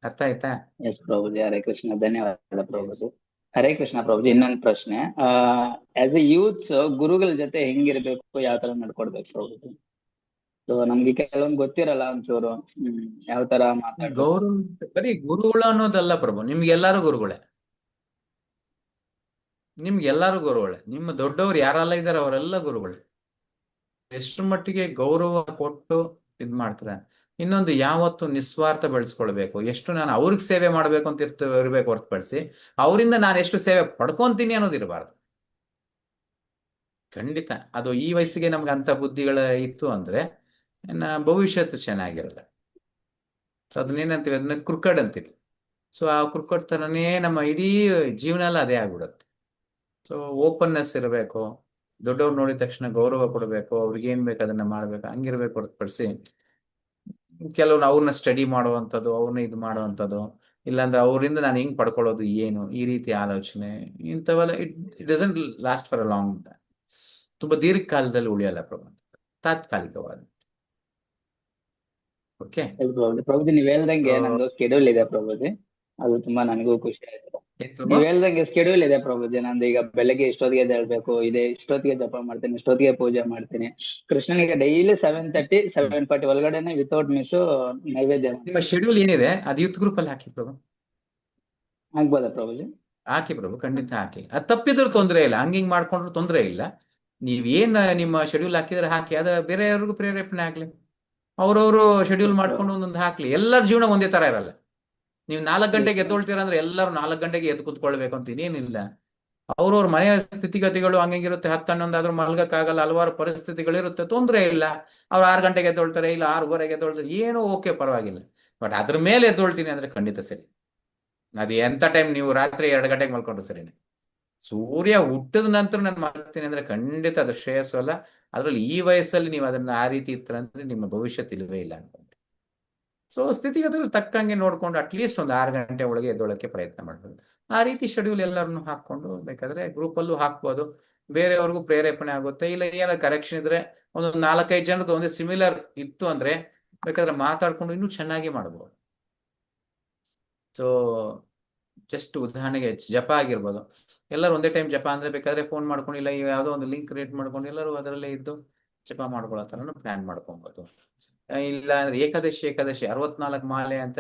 [SPEAKER 1] ಅರ್ಥ ಆಯ್ತಾ?
[SPEAKER 4] ಎಸ್ ಪ್ರಭುಜಿ, ಹರೇ ಕೃಷ್ಣ, ಧನ್ಯವಾದ ಪ್ರಭುಜಿ. ಹರೇ ಕೃಷ್ಣ ಪ್ರಭುಜಿ. ಇನ್ನೊಂದು ಪ್ರಶ್ನೆ, ಆಸ್ ಎ ಯೂತ್ ಗುರುಗಳ ಜೊತೆ ಹೆಂಗಿರ್ಬೇಕು, ಯಾವ ತರ ನಡ್ಕೊಡ್ಬೇಕು ಪ್ರಭುಜಿ? ಸೊ ನಮ್ಗೆ ಕೆಲವೊಂದು ಗೊತ್ತಿರಲ್ಲ ಒಂಚೂರು, ಯಾವ ತರ ಮಾತಾಡ್ಬೇಕು.
[SPEAKER 1] ಗೌರವ ಬರೀ ಗುರುಗಳು ಅನ್ನೋದಲ್ಲ ಪ್ರಭು, ನಿಮ್ಗೆಲ್ಲಾರು ಗುರುಗಳೇ, ನಿಮ್ಗೆಲ್ಲಾರು ಗುರುಗಳೇ. ನಿಮ್ಮ ದೊಡ್ಡವರು ಯಾರೆಲ್ಲ ಇದಾರೆ ಅವರೆಲ್ಲ ಗುರುಗಳೇ. ಎಷ್ಟು ಮಟ್ಟಿಗೆ ಗೌರವ ಕೊಟ್ಟು ಇದ್ ಮಾಡ್ತಾರೆ. ಇನ್ನೊಂದು, ಯಾವತ್ತು ನಿಸ್ವಾರ್ಥ ಬೆಳೆಸ್ಕೊಳ್ಬೇಕು. ಎಷ್ಟು ನಾನು ಅವ್ರಿಗೆ ಸೇವೆ ಮಾಡ್ಬೇಕು ಅಂತ ಇರ್ಬೇಕು ಹೊರತುಪಡಿಸಿ ಅವರಿಂದ ನಾನು ಎಷ್ಟು ಸೇವೆ ಪಡ್ಕೊಂತೀನಿ ಅನ್ನೋದು ಇರಬಾರ್ದು. ಖಂಡಿತ ಅದು ಈ ವಯಸ್ಸಿಗೆ ನಮ್ಗೆ ಅಂತ ಬುದ್ಧಿಗಳ ಇತ್ತು ಅಂದ್ರೆ ಭವಿಷ್ಯತ್ತು ಚೆನ್ನಾಗಿರಲ್ಲ. ಸೊ ಅದನ್ನೇನಂತೀವಿ, ಅದನ್ನ ಕ್ರುಕಡ್ ಅಂತೀವಿ. ಸೊ ಆ ಕ್ರುಕಡ್ ತರನೇ ನಮ್ಮ ಇಡೀ ಜೀವನ ಎಲ್ಲ ಅದೇ ಆಗ್ಬಿಡುತ್ತೆ. ಸೊ ಓಪನ್ನೆಸ್ ಇರಬೇಕು, ದೊಡ್ಡವ್ರು ನೋಡಿದ ತಕ್ಷಣ ಗೌರವ ಕೊಡಬೇಕು, ಅವ್ರಿಗೆ ಏನ್ ಬೇಕು ಅದನ್ನ ಮಾಡ್ಬೇಕು, ಹಂಗಿರ್ಬೇಕು ಹೊರತುಪಡಿಸಿ ಕೆಲವ್ರು ಅವ್ರನ್ನ ಸ್ಟಡಿ ಮಾಡುವಂಥದ್ದು, ಅವ್ರನ್ನ ಇದು ಮಾಡುವಂಥದ್ದು, ಇಲ್ಲಾಂದ್ರೆ ಅವರಿಂದ ನಾನು ಹೆಂಗ್ ಪಡ್ಕೊಳ್ಳೋದು ಏನು, ಈ ರೀತಿ ಆಲೋಚನೆ ಇಂಥವೆಲ್ಲ it doesn't last for a long, ತುಂಬಾ ದೀರ್ಘಕಾಲದಲ್ಲಿ ಉಳಿಯಲ್ಲ ಪ್ರಬಂಧ, ತಾತ್ಕಾಲಿಕವಾದ. ಓಕೆ
[SPEAKER 4] ಪ್ರಭುಜಿ, ನೀವ್ ಹೇಳ್ದಂಗೆ ನಮ್ದು ಸ್ಕೆಡ್ಯೂಲ್ ಇದೆ ಪ್ರಭುಜಿ, ಅದು ತುಂಬಾ ನನಗೂ ಖುಷಿ ಆಯ್ತು. ನೀವ್ ಹೇಳ್ದಂಗೆ ಸ್ಕೆಡ್ಯೂಲ್ ಇದೆ ಪ್ರಭುಜಿ, ನಂದು ಈಗ ಬೆಳಗ್ಗೆ ಇಷ್ಟೊತ್ತಿಗೆ ಎದ್ದೇಳ್ಬೇಕು, ಇಷ್ಟೊತ್ತಿಗೆ ಜಪ ಮಾಡ್ತೀನಿ, ಇಷ್ಟೊತ್ತಿಗೆ ಪೂಜೆ ಮಾಡ್ತೀನಿ. ಕೃಷ್ಣನಿಗೆ ಡೈಲಿ 7:30, 7:40 ಒಳಗಡೆನೆ ವಿತೌಟ್ ಮಿಸ್ ನೈವೇದ್ಯ.
[SPEAKER 1] ನಿಮ್ಮ ಶೆಡ್ಯೂಲ್ ಏನಿದೆ ಅದು ಯೂತ್ ಗ್ರೂಪ್ ಅಲ್ಲಿ ಹಾಕಿ ಪ್ರಭು.
[SPEAKER 4] ಆಗ್ಬೋದಾ ಪ್ರಭುಜಿ?
[SPEAKER 1] ಹಾಕಿ ಪ್ರಭು, ಖಂಡಿತ ಹಾಕಿ. ಅದು ತಪ್ಪಿದ್ರು ತೊಂದರೆ ಇಲ್ಲ, ಹಂಗಿಂಗ್ ಮಾಡ್ಕೊಂಡ್ರು ತೊಂದರೆ ಇಲ್ಲ. ನೀವೇನ್ ನಿಮ್ಮ ಶೆಡ್ಯೂಲ್ ಹಾಕಿದ್ರೆ ಹಾಕಿ, ಅದ ಬೇರೆಯವ್ರಿಗೂ ಪ್ರೇರೇಪಣೆ ಆಗ್ಲಿ. ಅವ್ರವ್ರು ಶೆಡ್ಯೂಲ್ ಮಾಡ್ಕೊಂಡು ಒಂದೊಂದು ಹಾಕ್ಲಿ. ಎಲ್ಲರ ಜೀವನ ಒಂದೇ ತರ ಇರಲ್ಲ. ನೀವು 4 ಗಂಟೆಗೆ ಎದ್ದೊಳ್ತೀರ ಅಂದ್ರೆ ಎಲ್ಲರೂ 4 ಗಂಟೆಗೆ ಎದ್ದು ಕೂತ್ಕೊಳ್ಬೇಕು ಅಂತ ಇನ್ನೇನಿಲ್ಲ. ಅವ್ರವ್ರ ಮನೆಯ ಸ್ಥಿತಿಗತಿಗಳು ಹಂಗಿರುತ್ತೆ. 10, 11 ಆದ್ರೂ ಮಲ್ಗಕ್ಕಾಗಲ್ಲ, ಹಲವಾರು ಪರಿಸ್ಥಿತಿಗಳಿರುತ್ತೆ, ತೊಂದರೆ ಇಲ್ಲ. ಅವ್ರು 6 ಗಂಟೆಗೆ ಎದ್ದೊಳ್ತಾರೆ, ಇಲ್ಲ 6:15 ಎದ್ದೊಳ್ತಾರೆ, ಏನೋ ಓಕೆ, ಪರವಾಗಿಲ್ಲ. ಬಟ್ ಅದ್ರ ಮೇಲೆ ಎದ್ದೊಳ್ತೀನಿ ಅಂದ್ರೆ ಖಂಡಿತ ಸರಿ. ಅದು ಎಂತ ಟೈಮ್ ನೀವು ರಾತ್ರಿ 2 ಗಂಟೆಗೆ ಮಲ್ಕೊಂಡ್ರು ಸರಿನೇ. ಸೂರ್ಯ ಹುಟ್ಟದ ನಂತರ ನಾನು ಮಾಡ್ತೀನಿ ಅಂದ್ರೆ ಖಂಡಿತ ಅದು ಶ್ರೇಯಸ್ಸು ಅಲ್ಲ. ಅದ್ರಲ್ಲಿ ಈ ವಯಸ್ಸಲ್ಲಿ ನೀವು ಅದನ್ನ ಆ ರೀತಿ ಇತ್ತಂದ್ರೆ ನಿಮ್ಮ ಭವಿಷ್ಯತ್ ಇಲ್ವೇ ಇಲ್ಲ ಅನ್ಕೊಂಡು. ಸೊ ಸ್ಥಿತಿಗತಿಗಳು ತಕ್ಕಂಗೆ ನೋಡ್ಕೊಂಡು ಅಟ್ಲೀಸ್ಟ್ ಒಂದು 6 ಗಂಟೆ ಒಳಗೆ ಎದ್ದೊಳಕ್ಕೆ ಪ್ರಯತ್ನ ಮಾಡ್ಬೋದು. ಆ ರೀತಿ ಶೆಡ್ಯೂಲ್ ಎಲ್ಲರನ್ನು ಹಾಕೊಂಡು ಬೇಕಾದ್ರೆ ಗ್ರೂಪಲ್ಲೂ ಹಾಕ್ಬೋದು. ಬೇರೆಯವ್ರಿಗೂ ಪ್ರೇರೇಪಣೆ ಆಗುತ್ತೆ. ಇಲ್ಲ ಏನೋ ಕರೆಕ್ಷನ್ ಇದ್ರೆ ಒಂದು 4-5 ಜನರದ್ದು ಒಂದೇ ಸಿಮಿಲರ್ ಇತ್ತು ಅಂದ್ರೆ ಬೇಕಾದ್ರೆ ಮಾತಾಡ್ಕೊಂಡು ಇನ್ನೂ ಚೆನ್ನಾಗಿ ಮಾಡ್ಬೋದು. ಸೊ ಜಸ್ಟ್ ಉದಾಹರಣೆಗೆ ಜಪ ಆಗಿರ್ಬೋದು, ಎಲ್ಲರೂ ಒಂದೇ ಟೈಮ್ ಜಪ ಅಂದ್ರೆ ಬೇಕಾದ್ರೆ ಫೋನ್ ಮಾಡ್ಕೊಂಡು, ಇಲ್ಲ ಯಾವುದೋ ಒಂದು ಲಿಂಕ್ ಕ್ರಿಯೇಟ್ ಮಾಡ್ಕೊಂಡು ಎಲ್ಲರೂ ಅದರಲ್ಲೇ ಇದ್ದು ಜಪ ಮಾಡ್ಕೊಳ್ಳೋ ಥರನೂ ಪ್ಲಾನ್ ಮಾಡ್ಕೊಬೋದು. ಇಲ್ಲ ಅಂದ್ರೆ ಏಕಾದಶಿ 64 ಮಾಲೆ ಅಂತ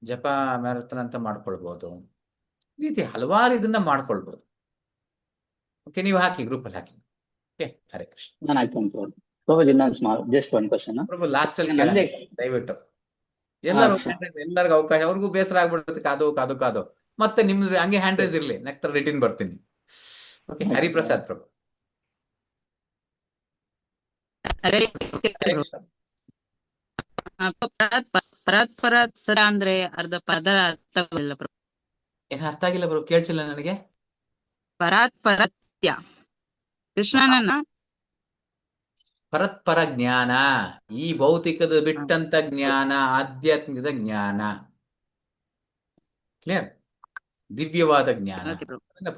[SPEAKER 1] ಜಪ ಮ್ಯಾರಥಾನ್ ಅಂತ ಮಾಡ್ಕೊಳ್ಬಹುದು. ಈ ರೀತಿ ಹಲವಾರು ಇದನ್ನ ಮಾಡ್ಕೊಳ್ಬಹುದು. ಓಕೆ, ನೀವು ಹಾಕಿ, ಗ್ರೂಪಲ್ಲಿ ಹಾಕಿ. ಓಕೆ, ಹರೇ ಕೃಷ್ಣ.
[SPEAKER 4] ನಾನು ಹಾಕ್ತೀನಿ ಪ್ರಭುಜಿ. ಇನ್ನೊಂದು ಸ್ಮಾಲ್ ಜಸ್ಟ್ ಒಂದು ಕ್ವಶನ್
[SPEAKER 1] ಪ್ರಭು, ಲಾಸ್ಟ್ ಅಲ್ಲಿ ದಯವಿಟ್ಟು ಎಲ್ಲರಿಗೂ ಅವಕಾಶ, ಅವ್ರಿಗೂ ಬೇಸರ ಆಗ್ಬಿಡುತ್ತೆ, ಕಾದು ಮತ್ತೆ ನಿಮ್ದು ಹಂಗೆ ಹ್ಯಾಂಡ್ ರೈಸ್ ಇರ್ಲಿ, ನೆಕ್ಸ್ಟ್ ರಿಟರ್ನ್ ಬರ್ತೀನಿ. ಓಕೆ, ಹರಿಪ್ರಸಾದ್ ಪ್ರಭು.
[SPEAKER 5] ಪರಾತ್ಪರ ಅಂದ್ರೆ ಅರ್ಧ ಪದ ಅರ್ಥ ಪ್ರಭು.
[SPEAKER 1] ಏನ್ ಅರ್ಥ ಆಗಿಲ್ಲ ಪ್ರಭು, ಕೇಳಿಸಿಲ್ಲ ನನಗೆ.
[SPEAKER 5] ಪರಾತ್ಪರತ್ಯ ಕೃಷ್ಣನನ್ನ
[SPEAKER 1] ಪರತ್ಪರ ಜ್ಞಾನ, ಈ ಭೌತಿಕದ ಬಿಟ್ಟಂತ ಜ್ಞಾನ, ಆಧ್ಯಾತ್ಮಿಕದ ಜ್ಞಾನ. ಕ್ಲಿಯರ್? ದಿವ್ಯವಾದ ಜ್ಞಾನ,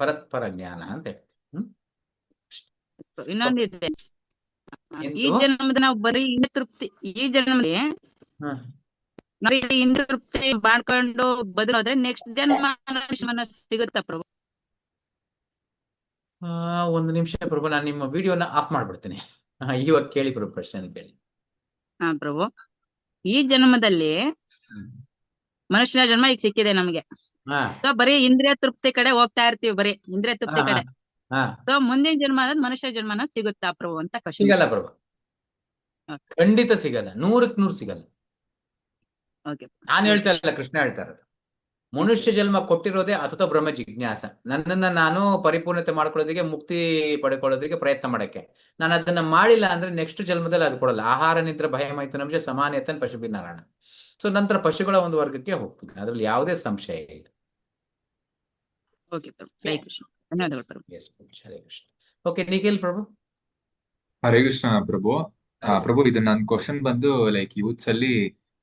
[SPEAKER 1] ಪರತ್ಪರ ಜ್ಞಾನ ಅಂತ ಹೇಳಿ.
[SPEAKER 5] ಇನ್ನೊಂದಿದೆ, ಈ ಜನ್ಮದ ನಾವು ಬರೀ ಇಂದ್ರ ತೃಪ್ತಿ, ಈ ಜನ್ಮದಲ್ಲಿ ನಾವು ಇಂದ್ರ ತೃಪ್ತಿ ಮಾಡ್ಕೊಂಡು ಬದಲಾದ್ರೆ ನೆಕ್ಸ್ಟ್ ಜನ್ಮ ಸಿಗುತ್ತಾ ಪ್ರಭು?
[SPEAKER 1] ಒಂದು ನಿಮಿಷ ಪ್ರಭು, ನಾನು ನಿಮ್ಮ ವಿಡಿಯೋನ ಆಫ್ ಮಾಡ್ಬಿಡ್ತೀನಿ. ಇವಾಗ ಕೇಳಿ ಪ್ರಭು, ಪ್ರಶ್ನೆ ಕೇಳಿ.
[SPEAKER 5] ಹಾ ಪ್ರಭು, ಈ ಜನ್ಮದಲ್ಲಿ ಮನುಷ್ಯನ ಜನ್ಮ ಈಗ ಸಿಕ್ಕಿದೆ ನಮ್ಗೆ. ಸೊ ಬರೀ ಇಂದ್ರಿಯ ತೃಪ್ತಿ ಕಡೆ ಹೋಗ್ತಾ ಇರ್ತೀವಿ, ಬರೀ ಇಂದ್ರಿಯ ತೃಪ್ತಿ ಕಡೆ. ಸೊ ಮುಂದಿನ ಜನ್ಮ ಮನುಷ್ಯ ಜನ್ಮನ ಸಿಗುತ್ತಾ ಪ್ರಭು ಅಂತ ಕ್ವಶನ್.
[SPEAKER 1] ಸಿಗಲ್ಲ ಪ್ರಭು, ಖಂಡಿತ ಸಿಗಲ್ಲ, 100ಕ್ಕೆ 100 ಸಿಗಲ್ಲ. ನಾನು ಹೇಳ್ತಾ ಇಲ್ಲ, ಕೃಷ್ಣ ಹೇಳ್ತಾ ಇರೋದು. ಮನುಷ್ಯ ಜನ್ಮ ಕೊಟ್ಟಿರೋದೇ ಅಥತ ಬ್ರಹ್ಮ ಜಿಜ್ಞಾಸ. ನನ್ನನ್ನ ನಾನು ಪರಿಪೂರ್ಣತೆ ಮಾಡ್ಕೊಳ್ಳೋದಕ್ಕೆ, ಮುಕ್ತಿ ಪಡ್ಕೊಳ್ಳೋದಕ್ಕೆ ಪ್ರಯತ್ನ ಮಾಡಕ್ಕೆ. ನಾನು ಅದನ್ನ ಮಾಡಿಲ್ಲ ಅಂದ್ರೆ ನೆಕ್ಸ್ಟ್ ಜನ್ಮದಲ್ಲಿ ಅದು ಕೊಡಲ್ಲ. ಆಹಾರ ನಿದ್ರೆ ಭಯ ಮೈಥುನಂಶ ಸಮಾನತನ್ ಪಶುಭಿನ್ನಾರಾಯಣ. ಸೊ ನಂತರ ಪಶುಗಳ ಒಂದು ವರ್ಗಕ್ಕೆ ಹೋಗ್ತೀನಿ, ಅದ್ರಲ್ಲಿ ಯಾವುದೇ ಸಂಶಯ ಇಲ್ಲ.
[SPEAKER 5] ಓಕೆ ಪ್ರಭು, ಹರೇ ಕೃಷ್ಣ, ಧನ್ಯವಾದಗಳು ಪ್ರಭು.
[SPEAKER 1] ಎಸ್ ಹರೇ ಕೃಷ್ಣ. ಓಕೆ ನಿಖಿಲ್ ಪ್ರಭು.
[SPEAKER 3] ಹರೇ ಕೃಷ್ಣ ಪ್ರಭು. ಪ್ರಭು, ಇದು ನನ್ನ ಕ್ವಶನ್ ಬಂದು ಲೈಕ್ ಯೂತ್ಸ್ ಅಲ್ಲಿ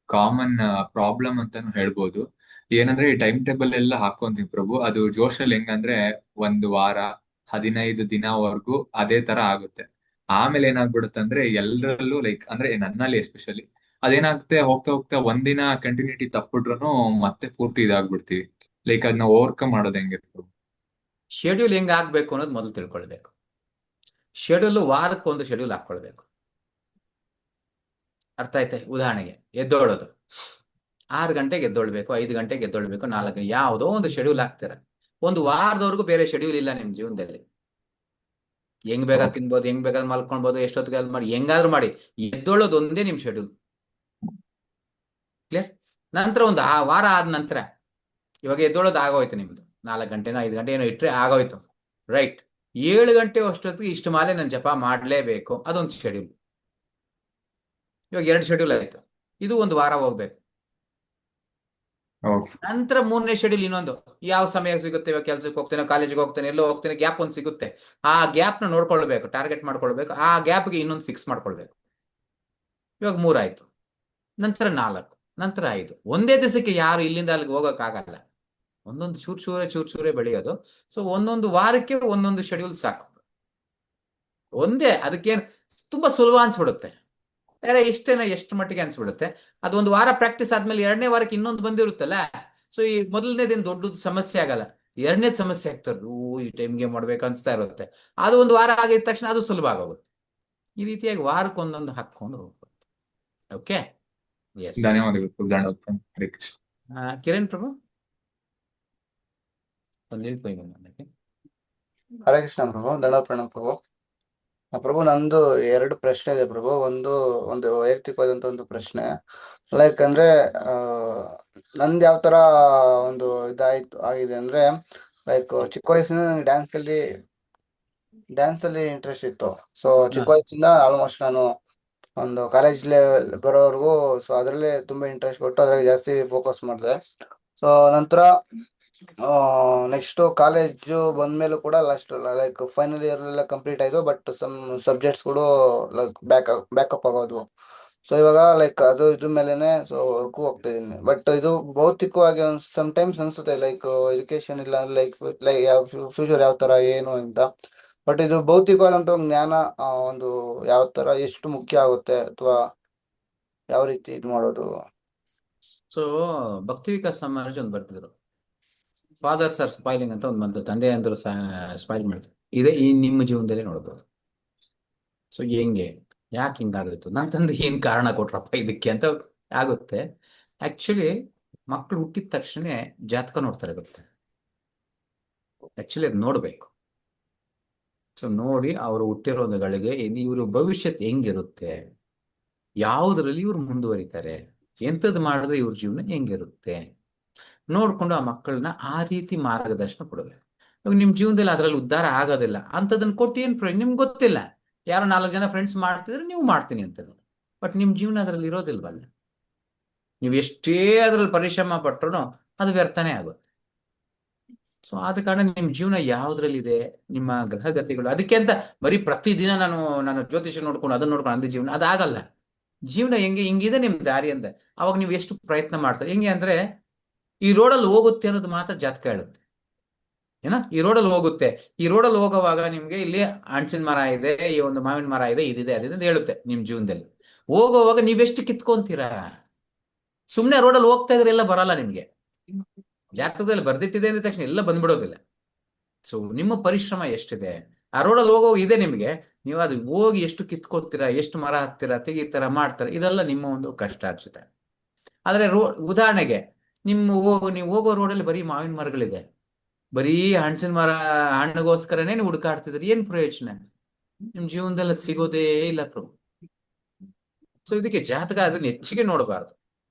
[SPEAKER 3] ಕಾಮನ್ ಪ್ರಾಬ್ಲಮ್ ಅಂತಾನು ಹೇಳ್ಬೋದು. ಏನಂದ್ರೆ ಈ ಟೈಮ್ ಟೇಬಲ್ ಎಲ್ಲ ಹಾಕೊಂತೀವಿ ಪ್ರಭು, ಅದು ಜೋಶಲ್ಲಿ ಹೆಂಗಂದ್ರೆ 1 ವಾರ 15 ದಿನವರೆಗೂ ಅದೇ ತರ ಆಗುತ್ತೆ. ಆಮೇಲೆ ಏನಾಗ್ಬಿಡುತ್ತೆ ಅಂದ್ರೆ ಎಲ್ಲರಲ್ಲೂ ಲೈಕ್ ಅಂದ್ರೆ ನನ್ನಲ್ಲಿ ಎಸ್ಪೆಷಲಿ ಅದೇನಾಗುತ್ತೆ, ಹೋಗ್ತಾ ಹೋಗ್ತಾ ಒಂದಿನ ಕಂಟಿನ್ಯೂಟಿ ತಪ್ಪಿಟ್ರು ಮತ್ತೆ ಪೂರ್ತಿ ಇದಾಗ್ಬಿಡ್ತೀವಿ. ಲೈಕ್ ಅದನ್ನ ಓವರ್ಕಮ್ ಮಾಡೋದು ಹೆಂಗೆ ಪ್ರಭು?
[SPEAKER 1] ಶೆಡ್ಯೂಲ್ ಹೆಂಗ್ ಆಗ್ಬೇಕು ಅನ್ನೋದು ಮೊದಲು ತಿಳ್ಕೊಳ್ಬೇಕು. ಶೆಡ್ಯೂಲ್ ವಾರಕ್ಕೊಂದು ಶೆಡ್ಯೂಲ್ ಹಾಕೊಳ್ಬೇಕು. ಅರ್ಥ ಆಯ್ತಾ? ಉದಾಹರಣೆಗೆ ಎದ್ದೋಳೋದು 6 ಗಂಟೆಗೆ ಎದ್ದೊಳ್ಬೇಕು, 5 ಗಂಟೆಗೆ ಎದ್ದೊಳ್ಬೇಕು, 4 ಗಂಟೆ, ಯಾವುದೋ ಒಂದು ಶೆಡ್ಯೂಲ್ ಹಾಕ್ತೀರ. ಒಂದು ವಾರದವರೆಗೂ ಬೇರೆ ಶೆಡ್ಯೂಲ್ ಇಲ್ಲ ನಿಮ್ ಜೀವನದಲ್ಲಿ. ಹೆಂಗ್ ಬೇಕಾದ್ ತಿನ್ಬೋದು, ಹೆಂಗ್ ಬೇಕಾದ್ ಮಲ್ಕೊಳ್ಬೋದು, ಎಷ್ಟೊತ್ತಿಗೆ ಅಲ್ಲಿ ಮಾಡಿ, ಹೆಂಗಾದ್ರೂ ಮಾಡಿ, ಎದ್ದೊಳ್ಳೋದು ಒಂದೇ ನಿಮ್ ಶೆಡ್ಯೂಲ್. ಕ್ಲಿಯರ್? ನಂತರ ಒಂದು ಆ ವಾರ ಆದ ನಂತರ ಇವಾಗ ಎದ್ದೊಳ್ಳೋದು ಆಗೋಯ್ತು ನಿಮ್ದು, 4 ಗಂಟೆನೋ 5 ಗಂಟೆ ಏನೋ ಇಟ್ರೆ ಆಗೋಯ್ತು, ರೈಟ್. 7 ಗಂಟೆ ಅಷ್ಟೊತ್ತಿಗೆ ಇಷ್ಟು ಮಾಲೆ ನಾನು ಜಪ ಮಾಡ್ಲೇಬೇಕು, ಅದೊಂದು ಶೆಡ್ಯೂಲ್. ಇವಾಗ 2 ಶೆಡ್ಯೂಲ್ ಆಯ್ತು. ಇದು ಒಂದು ವಾರ ಹೋಗ್ಬೇಕು. ನಂತರ 3ನೇ ಶೆಡ್ಯೂಲ್ ಇನ್ನೊಂದು, ಯಾವ ಸಮಯ ಸಿಗುತ್ತೆ, ಇವಾಗ ಕೆಲ್ಸಕ್ಕೆ ಹೋಗ್ತೇನೆ, ಕಾಲೇಜಿಗೆ ಹೋಗ್ತೇನೆ, ಎಲ್ಲೋ ಹೋಗ್ತೇನೆ, ಗ್ಯಾಪ್ ಒಂದು ಸಿಗುತ್ತೆ, ಆ ಗ್ಯಾಪ್ ನ ನೋಡ್ಕೊಳ್ಬೇಕು, ಟಾರ್ಗೆಟ್ ಮಾಡ್ಕೊಳ್ಬೇಕು, ಆ ಗ್ಯಾಪ್ಗೆ ಇನ್ನೊಂದು ಫಿಕ್ಸ್ ಮಾಡ್ಕೊಳ್ಬೇಕು. ಇವಾಗ 3 ಆಯ್ತು, ನಂತರ 4, ನಂತರ 5. ಒಂದೇ ದಿವಸಕ್ಕೆ ಯಾರು ಇಲ್ಲಿಂದ ಅಲ್ಲಿಗೆ ಹೋಗಕ್ಕಾಗಲ್ಲ. ಒಂದೊಂದು ಚೂರ್ ಚೂರೇ ಬೆಳೆಯೋದು. ಸೊ ಒಂದೊಂದು ವಾರಕ್ಕೆ ಒಂದೊಂದು ಶೆಡ್ಯೂಲ್ ಸಾಕು. ಒಂದೇ, ಅದಕ್ಕೇನು ತುಂಬಾ ಸುಲಭ ಅನ್ಸ್ಬಿಡುತ್ತೆ. ಇಷ್ಟೇನ ಎಷ್ಟು ಮಟ್ಟಿಗೆ ಅನ್ಸ್ಬಿಡುತ್ತೆ. ಅದೊಂದು ವಾರ ಪ್ರಾಕ್ಟೀಸ್ ಆದ್ಮೇಲೆ 2ನೇ ವಾರಕ್ಕೆ ಇನ್ನೊಂದು ಬಂದಿರುತ್ತಲ್ಲ. ಸೊ ಈ ಮೊದಲನೇದೇನು ದೊಡ್ಡದು ಸಮಸ್ಯೆ ಆಗಲ್ಲ, 2ನೇದು ಸಮಸ್ಯೆ ಆಗ್ತಾರೆ. ಈ ಟೈಮ್ಗೆ ಮಾಡ್ಬೇಕು ಅನ್ಸ್ತಾ ಇರುತ್ತೆ. ಅದು ಒಂದು ವಾರ ಆಗಿದ ತಕ್ಷಣ ಅದು ಸುಲಭ ಆಗೋಗುತ್ತೆ. ಈ ರೀತಿಯಾಗಿ ವಾರಕ್ಕೆ ಒಂದೊಂದು ಹಾಕೊಂಡು ಹೋಗ್ಬೋದು. Okay, yes.
[SPEAKER 3] ಧನ್ಯವಾದಗಳು. ಹರೇ ಕೃಷ್ಣ.
[SPEAKER 1] ಕಿರಣ್ ಪ್ರಭು.
[SPEAKER 2] ಹರೇ ಕೃಷ್ಣ ಪ್ರಭು, ದಂಡ ಪ್ರಣಾಮ ಪ್ರಭು. ಪ್ರಭು, ನಂದು 2 ಪ್ರಶ್ನೆ ಇದೆ ಪ್ರಭು. ಒಂದು ವೈಯಕ್ತಿಕವಾದಂತ ಒಂದು ಪ್ರಶ್ನೆ. ಲೈಕ್ ಅಂದ್ರೆ ನಂದು ಯಾವ ತರ ಒಂದು ಆಗಿದೆ ಅಂದ್ರೆ, ಲೈಕ್ ಚಿಕ್ಕ ವಯಸ್ಸಿನ ನನಗೆ ಡ್ಯಾನ್ಸ್ ಅಲ್ಲಿ ಇಂಟ್ರೆಸ್ಟ್ ಇತ್ತು. ಸೊ ಚಿಕ್ಕ ವಯಸ್ಸಿಂದ ಆಲ್ಮೋಸ್ಟ್ ನಾನು ಒಂದು ಕಾಲೇಜ್ ಲೆವೆಲ್ ಬರೋವರೆಗೂ ಸೊ ಅದರಲ್ಲೇ ತುಂಬಾ ಇಂಟ್ರೆಸ್ಟ್ ಕೊಟ್ಟು ಅದ್ರಲ್ಲಿ ಜಾಸ್ತಿ ಫೋಕಸ್ ಮಾಡಿದೆ. ಸೊ ನಂತರ ನೆಕ್ಸ್ಟ್ ಕಾಲೇಜು ಬಂದ್ಮೇಲೂ ಕೂಡ ಲಾಸ್ಟ್ ಲೈಕ್ ಫೈನಲ್ ಇಯರ್ ಎಲ್ಲ ಕಂಪ್ಲೀಟ್ ಆಯ್ತು. ಬಟ್ ಸಮ್ ಸಬ್ಜೆಕ್ಟ್ಸ್ಗಳು ಲೈಕ್ ಬ್ಯಾಕಪ್ ಆಗೋದು. ಸೊ ಇವಾಗ ಲೈಕ್ ಅದು ಇದ್ರ ಮೇಲೆನೆ ಸೊ ವರ್ಕು ಹೋಗ್ತಾ ಇದೀನಿ. ಬಟ್ ಇದು ಭೌತಿಕವಾಗಿ ಟೈಮ್ಸ್ ಅನ್ಸುತ್ತೆ ಲೈಕ್ ಎಜುಕೇಶನ್ ಇಲ್ಲ ಲೈಕ್ ಫ್ಯೂಚರ್ ಯಾವ ತರ ಏನು ಅಂತ. ಬಟ್ ಇದು ಭೌತಿಕವಾದಂತ ಜ್ಞಾನ ಒಂದು ಯಾವ ತರ ಎಷ್ಟು ಮುಖ್ಯ ಆಗುತ್ತೆ, ಅಥವಾ ಯಾವ ರೀತಿ ಇದು ಮಾಡೋದು?
[SPEAKER 1] ಸೊ ಭಕ್ತಿ ವಿಕಾಸ್ ಸಮಾಜ ಒಂದು ಬರ್ತಿದ್ರು, ಫಾದರ್ಸ್ ಆರ್ ಸ್ಪೈಲಿಂಗ್ ಅಂತ ಒಂದು ಬಂತು, ತಂದೆ ಅಂದ್ರು ಸ್ಪೈಲ್ ಮಾಡ್ತಾರೆ. ಇದೇ ಈ ನಿಮ್ಮ ಜೀವನದಲ್ಲೇ ನೋಡ್ಬೋದು. ಸೊ ಹೆಂಗೆ, ಯಾಕೆ ಹಿಂಗಾಗೋಯ್ತು, ನನ್ನ ತಂದೆ ಏನ್ ಕಾರಣ ಕೊಟ್ರಪ್ಪ ಇದಕ್ಕೆ ಅಂತ ಆಗುತ್ತೆ. ಆಕ್ಚುಲಿ ಮಕ್ಕಳು ಹುಟ್ಟಿದ ತಕ್ಷಣ ಜಾತಕ ನೋಡ್ತಾರೆ, ಗೊತ್ತೆ. ಆಕ್ಚುಲಿ ಅದು ನೋಡ್ಬೇಕು. ಸೊ ನೋಡಿ ಅವರು ಹುಟ್ಟಿರೋದುಗಳಿಗೆ ಇವ್ರ ಭವಿಷ್ಯತ್ ಹೆಂಗಿರುತ್ತೆ, ಯಾವುದ್ರಲ್ಲಿ ಇವ್ರು ಮುಂದುವರಿತಾರೆ, ಎಂಥದ್ದು ಮಾಡಿದ್ರೆ ಇವ್ರ ಜೀವನ ಹೆಂಗಿರುತ್ತೆ ನೋಡ್ಕೊಂಡು ಆ ಮಕ್ಕಳನ್ನ ಆ ರೀತಿ ಮಾರ್ಗದರ್ಶನ ಕೊಡಬೇಕು. ಇವಾಗ ನಿಮ್ ಜೀವನದಲ್ಲಿ ಅದ್ರಲ್ಲಿ ಉದ್ಧಾರ ಆಗೋದಿಲ್ಲ ಅಂತದನ್ನ ಕೊಟ್ಟು ಏನ್ ನಿಮ್ಗೆ ಗೊತ್ತಿಲ್ಲ, ಯಾರೋ 4 ಜನ ಫ್ರೆಂಡ್ಸ್ ಮಾಡ್ತಿದ್ರೆ ನೀವು ಮಾಡ್ತೀನಿ ಅಂತ, ಬಟ್ ನಿಮ್ ಜೀವನ ಅದ್ರಲ್ಲಿ ಇರೋದಿಲ್ವಲ್ಲ. ನೀವು ಎಷ್ಟೇ ಅದ್ರಲ್ಲಿ ಪರಿಶ್ರಮ ಪಟ್ರು ಅದು ವ್ಯರ್ಥನೇ ಆಗುತ್ತೆ. ಸೊ ಆದ ಕಾರಣ ನಿಮ್ ಜೀವನ ಯಾವ್ದ್ರಲ್ಲಿದೆ, ನಿಮ್ಮ ಗ್ರಹಗತಿಗಳು. ಅದಕ್ಕೆ ಅಂತ ಬರೀ ಪ್ರತಿದಿನ ನಾನು ಜ್ಯೋತಿಷ ನೋಡ್ಕೊಂಡು ಅದನ್ನ ನೋಡ್ಕೊಂಡು ಅಂದ ಜೀವನ ಅದಾಗಲ್ಲ. ಜೀವನ ಹಿಂಗಿದೆ ನಿಮ್ ದಾರಿ ಅಂತ ಅವಾಗ ನೀವು ಎಷ್ಟು ಪ್ರಯತ್ನ ಮಾಡ್ತಾರೆ. ಹೆಂಗೆ ಅಂದ್ರೆ ಈ ರೋಡಲ್ಲಿ ಹೋಗುತ್ತೆ ಅನ್ನೋದು ಮಾತ್ರ ಜಾತಕ ಹೇಳುತ್ತೆ. ಈ ರೋಡಲ್ಲಿ ಹೋಗುತ್ತೆ, ಈ ರೋಡಲ್ಲಿ ಹೋಗುವಾಗ ನಿಮ್ಗೆ ಇಲ್ಲಿ ಹಣ್ಸಿನ ಮರ ಇದೆ, ಈ ಒಂದು ಮಾವಿನ ಮರ ಇದೆ, ಇದಿದೆ ಅದಿದೆ ಅಂತ ಹೇಳುತ್ತೆ. ನಿಮ್ ಜೀವನದಲ್ಲಿ ಹೋಗುವಾಗ ನೀವೆಷ್ಟು ಕಿತ್ಕೊಂತೀರಾ. ಸುಮ್ನೆ ರೋಡಲ್ಲಿ ಹೋಗ್ತಾ ಇದ್ರೆ ಎಲ್ಲ ಬರಲ್ಲ ನಿಮ್ಗೆ. ಜಾತಕದಲ್ಲಿ ಬರ್ದಿಟ್ಟಿದೆ ಅಂದ ತಕ್ಷಣ ಎಲ್ಲ ಬಂದ್ಬಿಡೋದಿಲ್ಲ. ಸೊ ನಿಮ್ಮ ಪರಿಶ್ರಮ ಎಷ್ಟಿದೆ, ಆ ರೋಡಲ್ಲಿ ಹೋಗೋವಾಗ ಇದೆ ನಿಮ್ಗೆ, ನೀವು ಅದು ಹೋಗಿ ಎಷ್ಟು ಕಿತ್ಕೋತೀರಾ, ಎಷ್ಟು ಮರ ಹತ್ತೀರಾ, ತೆಗಿತಾರ, ಮಾಡ್ತಾರ, ಇದೆಲ್ಲ ನಿಮ್ಮ ಒಂದು ಕಷ್ಟಾರ್ಜಿತ. ಆದ್ರೆ ಉದಾಹರಣೆಗೆ ನೀವು ಹೋಗೋ ರೋಡಲ್ಲಿ ಬರೀ ಮಾವಿನ ಮರಗಳಿದೆ, ಬರೀ ಹಣ್ಸಿನ ಮರ ಹಣ್ಣಿಗೋಸ್ಕರನೇ ನೀವು ಹುಡುಕಾಡ್ತಿದ್ರಿ, ಏನ್ ಪ್ರಯೋಜನ? ನಿಮ್ ಜೀವನದಲ್ಲಿ ಅದು ಸಿಗೋದೇ ಇಲ್ಲ ಪ್ರಭು. ಸೊ ಇದಕ್ಕೆ ಜಾತಕ ಅದನ್ನ ಹೆಚ್ಚಿಗೆ ನೋಡಬಾರ್ದು.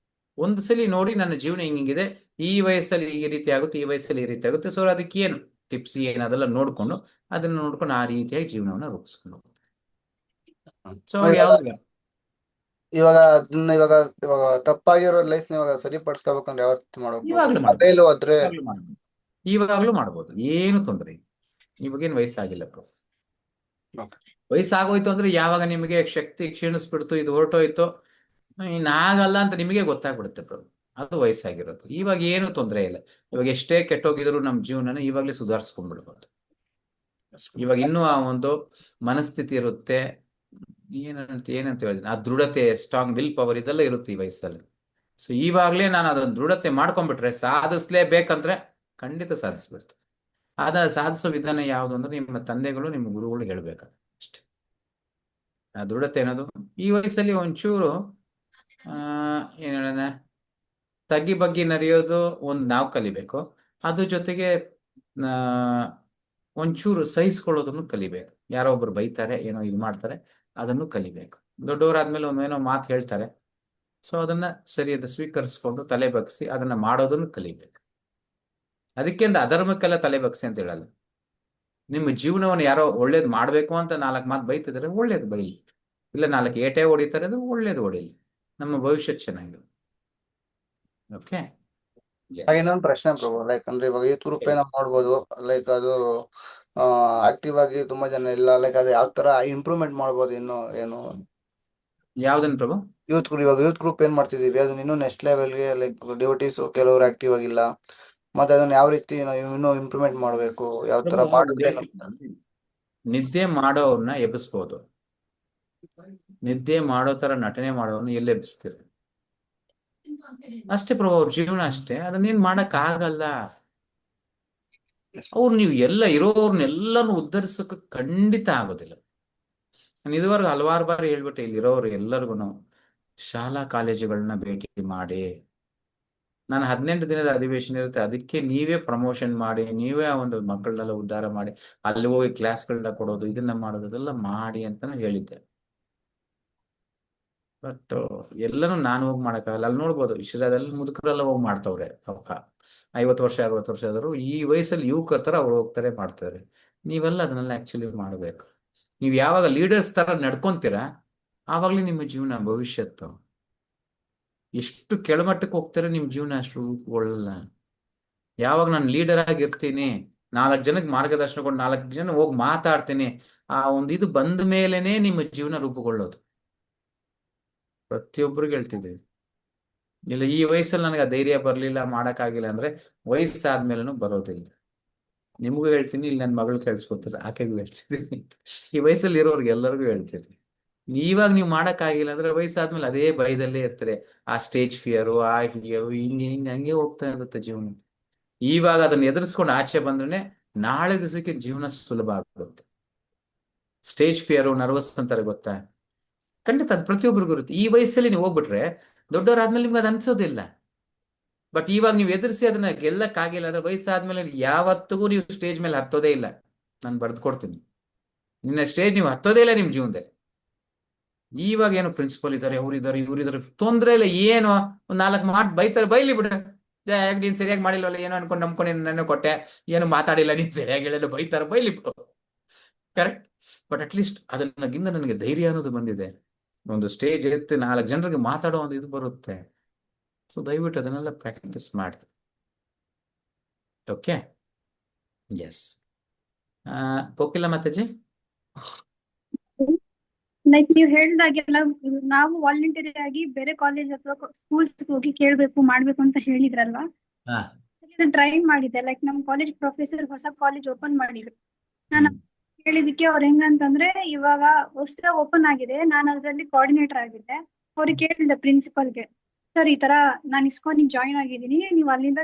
[SPEAKER 1] ಒಂದು ಸಲ ನೋಡಿ ನನ್ನ ಜೀವನ ಹಿಂಗಿದೆ, ಈ ವಯಸ್ಸಲ್ಲಿ ಈ ರೀತಿ ಆಗುತ್ತೆ, ಈ ವಯಸ್ಸಲ್ಲಿ ಈ ರೀತಿ ಆಗುತ್ತೆ. ಸೊ ಅದಕ್ಕೆ ಏನು ಟಿಪ್ಸ್ ಏನು ಅದೆಲ್ಲ ನೋಡ್ಕೊಂಡು ಅದನ್ನ ನೋಡ್ಕೊಂಡು ಆ ರೀತಿಯಾಗಿ ಜೀವನವನ್ನ ರೂಪಿಸ್ಕೊಂಡು ಹೋಗುತ್ತೆ. ಸೊ ಯಾವ್ದು
[SPEAKER 2] ಇವಾಗ ಅದನ್ನ ಇವಾಗ ಇವಾಗ ತಪ್ಪಾಗಿರೋ ಲೈಫ್ ಇವಾಗ ಸರಿಪಡಿಸ್ಕೋಬೇಕಂದ್ರೆ ಯಾವ ರೀತಿ
[SPEAKER 1] ಇವಾಗ್ಲೂ
[SPEAKER 2] ಮಾಡ್ಬೇಕು? ಹೋದ್ರೆ
[SPEAKER 1] ಇವಾಗ್ಲೂ ಮಾಡ್ಬೋದು, ಏನು ತೊಂದರೆ ಇಲ್ಲ. ಇವಾಗೇನು ವಯಸ್ಸಾಗಿಲ್ಲ ಬ್ರೋ. ವಯಸ್ಸಾಗೋಯ್ತು ಅಂದ್ರೆ ಯಾವಾಗ ನಿಮಗೆ ಶಕ್ತಿ ಕ್ಷೀಣಿಸ್ಬಿಡ್ತು, ಇದು ಹೊರಟೋಯ್ತು, ಇನ್ನಾಗಲ್ಲ ಅಂತ ನಿಮಗೆ ಗೊತ್ತಾಗ್ಬಿಡುತ್ತೆ ಬ್ರೋ, ಅದು ವಯಸ್ಸಾಗಿರೋದು. ಇವಾಗ ಏನು ತೊಂದರೆ ಇಲ್ಲ. ಇವಾಗ ಎಷ್ಟೇ ಕೆಟ್ಟೋಗಿದ್ರು ನಮ್ಮ ಜೀವನನ ಇವಾಗ್ಲೇ ಸುಧಾರಿಸ್ಕೊಂಡ್ಬಿಡ್ಬೋದು. ಇವಾಗ ಇನ್ನೂ ಆ ಒಂದು ಮನಸ್ಥಿತಿ ಇರುತ್ತೆ, ಏನಂತ ಹೇಳಿದ್ರೆ ಆ ದೃಢತೆ, ಸ್ಟ್ರಾಂಗ್ ವಿಲ್ ಪವರ್ ಇದೆಲ್ಲ ಇರುತ್ತೆ ಈ ವಯಸ್ಸಲ್ಲಿ. ಸೊ ಇವಾಗ್ಲೇ ನಾನು ಅದನ್ನ ದೃಢತೆ ಮಾಡ್ಕೊಂಡ್ಬಿಟ್ರೆ ಸಾಧಿಸ್ಲೇಬೇಕಂದ್ರೆ ಖಂಡಿತ ಸಾಧಿಸ್ಬಿಡ್ತು. ಅದನ್ನ ಸಾಧಿಸೋ ವಿಧಾನ ಯಾವುದು ಅಂದ್ರೆ ನಿಮ್ಮ ತಂದೆಗಳು, ನಿಮ್ಮ ಗುರುಗಳು ಹೇಳ್ಬೇಕಾದ್ರೆ ಅಷ್ಟೇ. ಆ ದೃಢತೆ ಅನ್ನೋದು ಈ ವಯಸ್ಸಲ್ಲಿ ಒಂಚೂರು ಏನ್ ಹೇಳೋಣ, ತಗ್ಗಿ ಬಗ್ಗಿ ನಡೆಯೋದು ಒಂದು ನಾವು ಕಲಿಬೇಕು. ಅದ್ರ ಜೊತೆಗೆ ಒಂಚೂರು ಸಹಿಸ್ಕೊಳ್ಳೋದನ್ನು ಕಲಿಬೇಕು. ಯಾರೋ ಒಬ್ರು ಬೈತಾರೆ, ಏನೋ ಇದು ಮಾಡ್ತಾರೆ, ಅದನ್ನು ಕಲಿಬೇಕು. ದೊಡ್ಡವರಾದ್ಮೇಲೆ ಒಮ್ಮೇನೋ ಮಾತು ಹೇಳ್ತಾರೆ, ಸೊ ಅದನ್ನ ಸರಿಯಾದ ಸ್ವೀಕರಿಸ್ಕೊಂಡು ತಲೆ ಬಗ್ಸಿ ಅದನ್ನ ಮಾಡೋದನ್ನು ಕಲಿಬೇಕು. ಅದಕ್ಕೆಂದ ಅಧರ್ಮಕ್ಕೆಲ್ಲ ತಲೆ ಬಗ್ಸಿ ಅಂತ ಹೇಳಲ್ಲ. ನಿಮ್ಮ ಜೀವನವನ್ನು ಯಾರೋ ಒಳ್ಳೇದು ಮಾಡ್ಬೇಕು ಅಂತ 4 ಮಾತು ಬೈತಿದ್ರೆ ಒಳ್ಳೇದು ಬೈಲಿ, ಇಲ್ಲ 4 ಏಟೆ ಹೊಡಿತಾರೆ ಅದು ಒಳ್ಳೇದು ಹೊಡಿಲಿ, ನಮ್ಮ ಭವಿಷ್ಯ ಚೆನ್ನಾಗಿದೆ. ಓಕೆ.
[SPEAKER 2] ಇನ್ನೊಂದು ಪ್ರಶ್ನೆ ಪ್ರಭು, ಲೈಕ್ ಅಂದ್ರೆ ಇವಾಗ ಯೂತ್ ಗ್ರೂಪ್ ಏನೋ ಮಾಡ್ಬೋದು, ಲೈಕ್ ಅದು ಆಕ್ಟಿವ್ ಆಗಿ ತುಂಬಾ ಜನ ಇಲ್ಲ, ಲೈಕ್ ಅದು ಯಾವ ತರ ಇಂಪ್ರೂವ್ಮೆಂಟ್ ಮಾಡ್ಬೋದು ಇನ್ನು ಏನು?
[SPEAKER 1] ಯಾವ್ದನ್ ಪ್ರಭು?
[SPEAKER 2] ಇವಾಗ ಯೂತ್ ಗ್ರೂಪ್ ಏನ್ ಮಾಡ್ತಿದೀವಿ ಅದನ್ನ ಇನ್ನೂ ನೆಕ್ಸ್ಟ್ ಲೆವೆಲ್ಗೆ, ಲೈಕ್ ಡಿವೋಟೀಸ್ ಕೆಲವರು ಆಕ್ಟಿವ್ ಆಗಿಲ್ಲ, ಮತ್ತೆ ಅದನ್ನ ಯಾವ ರೀತಿ ನಾವು ಇನ್ನೂ ಇಂಪ್ರೂವ್ಮೆಂಟ್ ಮಾಡ್ಬೇಕು, ಯಾವ ತರ ಮಾಡಿದ್ರೆ
[SPEAKER 1] ನಿದ್ದೆ ಮಾಡೋರ್ನ ಎಬ್ಬಿಸ್ಬೋದು, ನಿದ್ದೆ ಮಾಡೋ ತರ ನಟನೆ ಮಾಡೋರ್ನ ಎಲ್ಲಿ ಎಬ್ಬಿಸ್ತೀರಿ? ಅಷ್ಟೇ ಪ್ರಭು, ಅವ್ರ ಜೀವನ ಅಷ್ಟೇ, ಅದನ್ನೇನ್ ಮಾಡಕ್ ಆಗಲ್ಲ. ಅವ್ರು ನೀವು ಎಲ್ಲ ಇರೋರ್ನೆಲ್ಲರೂ ಉದ್ಧರಿಸೋಕೆ ಖಂಡಿತ ಆಗೋದಿಲ್ಲ. ನಾನು ಇದುವರೆಗೂ ಹಲವಾರು ಬಾರಿ ಹೇಳ್ಬಿಟ್ಟೆ, ಇಲ್ಲಿರೋರು ಎಲ್ಲರಿಗೂ ಶಾಲಾ ಕಾಲೇಜುಗಳನ್ನ ಭೇಟಿ ಮಾಡಿ, ನಾನು 18 ದಿನದ ಅಧಿವೇಶನ ಇರುತ್ತೆ, ಅದಕ್ಕೆ ನೀವೇ ಪ್ರಮೋಷನ್ ಮಾಡಿ, ನೀವೇ ಆ ಒಂದು ಮಕ್ಕಳನ್ನೆಲ್ಲ ಉದ್ಧಾರ ಮಾಡಿ, ಅಲ್ಲಿ ಹೋಗಿ ಕ್ಲಾಸ್ಗಳನ್ನ ಕೊಡೋದು, ಇದನ್ನ ಮಾಡೋದು, ಅದೆಲ್ಲ ಮಾಡಿ ಅಂತಾನು ಹೇಳಿದ್ದೆ. ಬಟ್ ಎಲ್ಲರೂ ನಾನು ಹೋಗಿ ಮಾಡಕ್ಕಾಗಲ್ಲ. ಅಲ್ಲಿ ನೋಡ್ಬೋದು ಇಶ್ರಾದಲ್ಲಿ ಮುದುಕರೆಲ್ಲ ಹೋಗಿ ಮಾಡ್ತವ್ರೆ, ಪಾಪ 50 ವರ್ಷ 60 ವರ್ಷ ಆದರೂ ಈ ವಯಸ್ಸಲ್ಲಿ ಯುವಕರ ತರ ಅವ್ರು ಹೋಗ್ತಾರೆ ಮಾಡ್ತಾರೆ. ನೀವೆಲ್ಲ ಅದನ್ನೆಲ್ಲ ಆಕ್ಚುಲಿ ಮಾಡ್ಬೇಕು. ನೀವು ಯಾವಾಗ ಲೀಡರ್ಸ್ ತರ ನಡ್ಕೊಂತೀರಾ ಆವಾಗ್ಲೇ ನಿಮ್ಮ ಜೀವನ ಭವಿಷ್ಯತ್ತು. ಎಷ್ಟು ಕೆಳಮಟ್ಟಕ್ಕೆ ಹೋಗ್ತಾರೆ ನಿಮ್ಮ ಜೀವನ ಅಷ್ಟು ರೂಪುಗೊಳ್ಳಲ್ಲ. ಯಾವಾಗ ನಾನು ಲೀಡರ್ ಆಗಿರ್ತೀನಿ, 4 ಜನಕ್ಕೆ ಮಾರ್ಗದರ್ಶನ ಕೊಟ್ಟು 4 ಜನ ಹೋಗಿ ಮಾತಾಡ್ತೀನಿ, ಆ ಒಂದು ಇದು ಬಂದ ಮೇಲೆನೆ ನಿಮ್ಮ ಜೀವನ ರೂಪುಗೊಳ್ಳೋದು. ಪ್ರತಿಯೊಬ್ಬರಿಗೆ ಹೇಳ್ತಿದ್ದೀವಿ. ಇಲ್ಲ ಈ ವಯಸ್ಸಲ್ಲಿ ನನಗೆ ಆ ಧೈರ್ಯ ಬರ್ಲಿಲ್ಲ, ಮಾಡಕ್ಕಾಗಿಲ್ಲ ಅಂದ್ರೆ ವಯಸ್ಸಾದ್ಮೇಲೆನೂ ಬರೋದಿಲ್ಲ. ನಿಮಗೂ ಹೇಳ್ತೀನಿ, ಇಲ್ಲಿ ನನ್ನ ಮಗಳು ಕೇಳಿಸ್ಕೊತಾರೆ, ಆಕೆಗೂ ಹೇಳ್ತಿದ್ದೀನಿ, ಈ ವಯಸ್ಸಲ್ಲಿ ಇರೋರ್ಗೆ ಎಲ್ಲರಿಗೂ ಹೇಳ್ತೀನಿ, ಇವಾಗ ನೀವು ಮಾಡಕ್ಕಾಗಿಲ್ಲ ಅಂದ್ರೆ ವಯಸ್ಸಾದ್ಮೇಲೆ ಅದೇ ಭಯದಲ್ಲೇ ಇರ್ತಾರೆ. ಆ ಸ್ಟೇಜ್ ಫಿಯರು, ಆ ಫಿಯರು, ಹಂಗೆ ಹೋಗ್ತಾ ಇರುತ್ತೆ ಜೀವನ. ಇವಾಗ ಅದನ್ನ ಎದುರಿಸ್ಕೊಂಡು ಆಚೆ ಬಂದ್ರೆ ನಾಳೆ ದಿವಸಕ್ಕೆ ಜೀವನ ಸುಲಭ ಆಗುತ್ತೆ. ಸ್ಟೇಜ್ ಫಿಯರು, ನರ್ವಸ್ ಅಂತಾರೆ ಗೊತ್ತಾ, ಖಂಡಿತ ಅದು ಪ್ರತಿಯೊಬ್ಬರಿಗೂ ಇರುತ್ತೆ. ಈ ವಯಸ್ಸಲ್ಲಿ ನೀವು ಹೋಗ್ಬಿಟ್ರೆ ದೊಡ್ಡವರಾದ್ಮೇಲೆ ನಿಮ್ಗೆ ಅದು ಅನ್ಸೋದಿಲ್ಲ. ಬಟ್ ಇವಾಗ ನೀವು ಎದುರಿಸಿ ಅದನ್ನ ಗೆಲ್ಲಕ್ಕಾಗಿಲ್ಲ ಅಂದ್ರೆ ವಯಸ್ಸಾದ್ಮೇಲೆ ಯಾವತ್ತಿಗೂ ನೀವು ಸ್ಟೇಜ್ ಮೇಲೆ ಹತ್ತೋದೇ ಇಲ್ಲ. ನಾನು ಬರೆದು ಕೊಡ್ತೀನಿ, ನಿನ್ನ ಸ್ಟೇಜ್ ನೀವು ಹತ್ತೋದೇ ಇಲ್ಲ ನಿಮ್ಮ ಜೀವನದಲ್ಲಿ. ಇವಾಗ ಏನು ಪ್ರಿನ್ಸಿಪಲ್ ಇದ್ದಾರೆ, ಅವ್ರಿದ್ದಾರೆ, ಇವ್ರಿದ್ದಾರೆ, ತೊಂದ್ರೆ ಇಲ್ಲ. ಏನು ಒಂದ್ 4 ಮಾತು ಬೈತಾರೆ, ಬೈಲಿ ಬಿಡ, ನೀನ್ ಸರಿಯಾಗಿ ಮಾಡಿಲ್ವಲ್ಲ, ಏನೋ ಅನ್ಕೊಂಡು ನಂಬ್ಕೊಂಡು ನನ್ನ ಕೊಟ್ಟೆ, ಏನು ಮಾತಾಡಿಲ್ಲ, ನೀನ್ ಸರಿಯಾಗಿ ಹೇಳಲು ಬೈತಾರೆ, ಬೈಲಿ ಬಿಡು, ಕರೆಕ್ಟ್. ಬಟ್ ಅಟ್ಲೀಸ್ಟ್ ಅದನ್ನಗಿಂತ ನನಗೆ ಧೈರ್ಯ ಅನ್ನೋದು ಬಂದಿದೆ, ಒಂದು ಸ್ಟೇಜ್ ಎತ್ತಿ 4 ಜನರಿಗೆ ಮಾತಾಡೋ ಒಂದು ಇದು ಬರುತ್ತೆ. ಸೊ ದಯವಿಟ್ಟು ಅದನ್ನೆಲ್ಲ ಪ್ರಾಕ್ಟೀಸ್ ಮಾಡಿ. Okay, yes. Kokila Mataji,
[SPEAKER 6] like ನೀವು ಹೇಳಿದಾಗೆಲ್ಲ ನಾವು ವಾಲಂಟರಿ ಆಗಿ ಬೇರೆ ಕಾಲೇಜ್ ಅಥವಾ ಸ್ಕೂಲ್ಸ್ ಹೋಗಿ ಕೇಳ್ಬೇಕು ಮಾಡ್ಬೇಕು ಅಂತ ಹೇಳಿದ್ರಲ್ವಾ, ಟ್ರೈ ಮಾಡಿದೆ. ಲೈಕ್ ನಮ್ ಕಾಲೇಜ್ ಪ್ರೊಫೆಸರ್ ಹೊಸ ಕಾಲೇಜ್ ಓಪನ್ ಮಾಡಿದ್ರು. ನಾನು ಹೇಳಿದಕ್ಕೆ ಅವ್ರು ಹೆಂಗಂತಂದ್ರೆ, ಇವಾಗ ಹೊಸದಾಗಿ ಓಪನ್ ಆಗಿದೆ, ನಾನು ಅದರಲ್ಲಿ ಕೋಆರ್ಡಿನೇಟರ್ ಆಗಿದ್ದೆ. ಅವ್ರಿಗೆ ಕೇಳಿದೆ ಪ್ರಿನ್ಸಿಪಲ್ಗೆ, ಸರ್ ಈ ತರ ನಾನು ಇಸ್ಕಾನಿಗೆ ಜಾಯಿನ್ ಆಗಿದ್ದೀನಿ, ನೀವು ಅಲ್ಲಿಂದ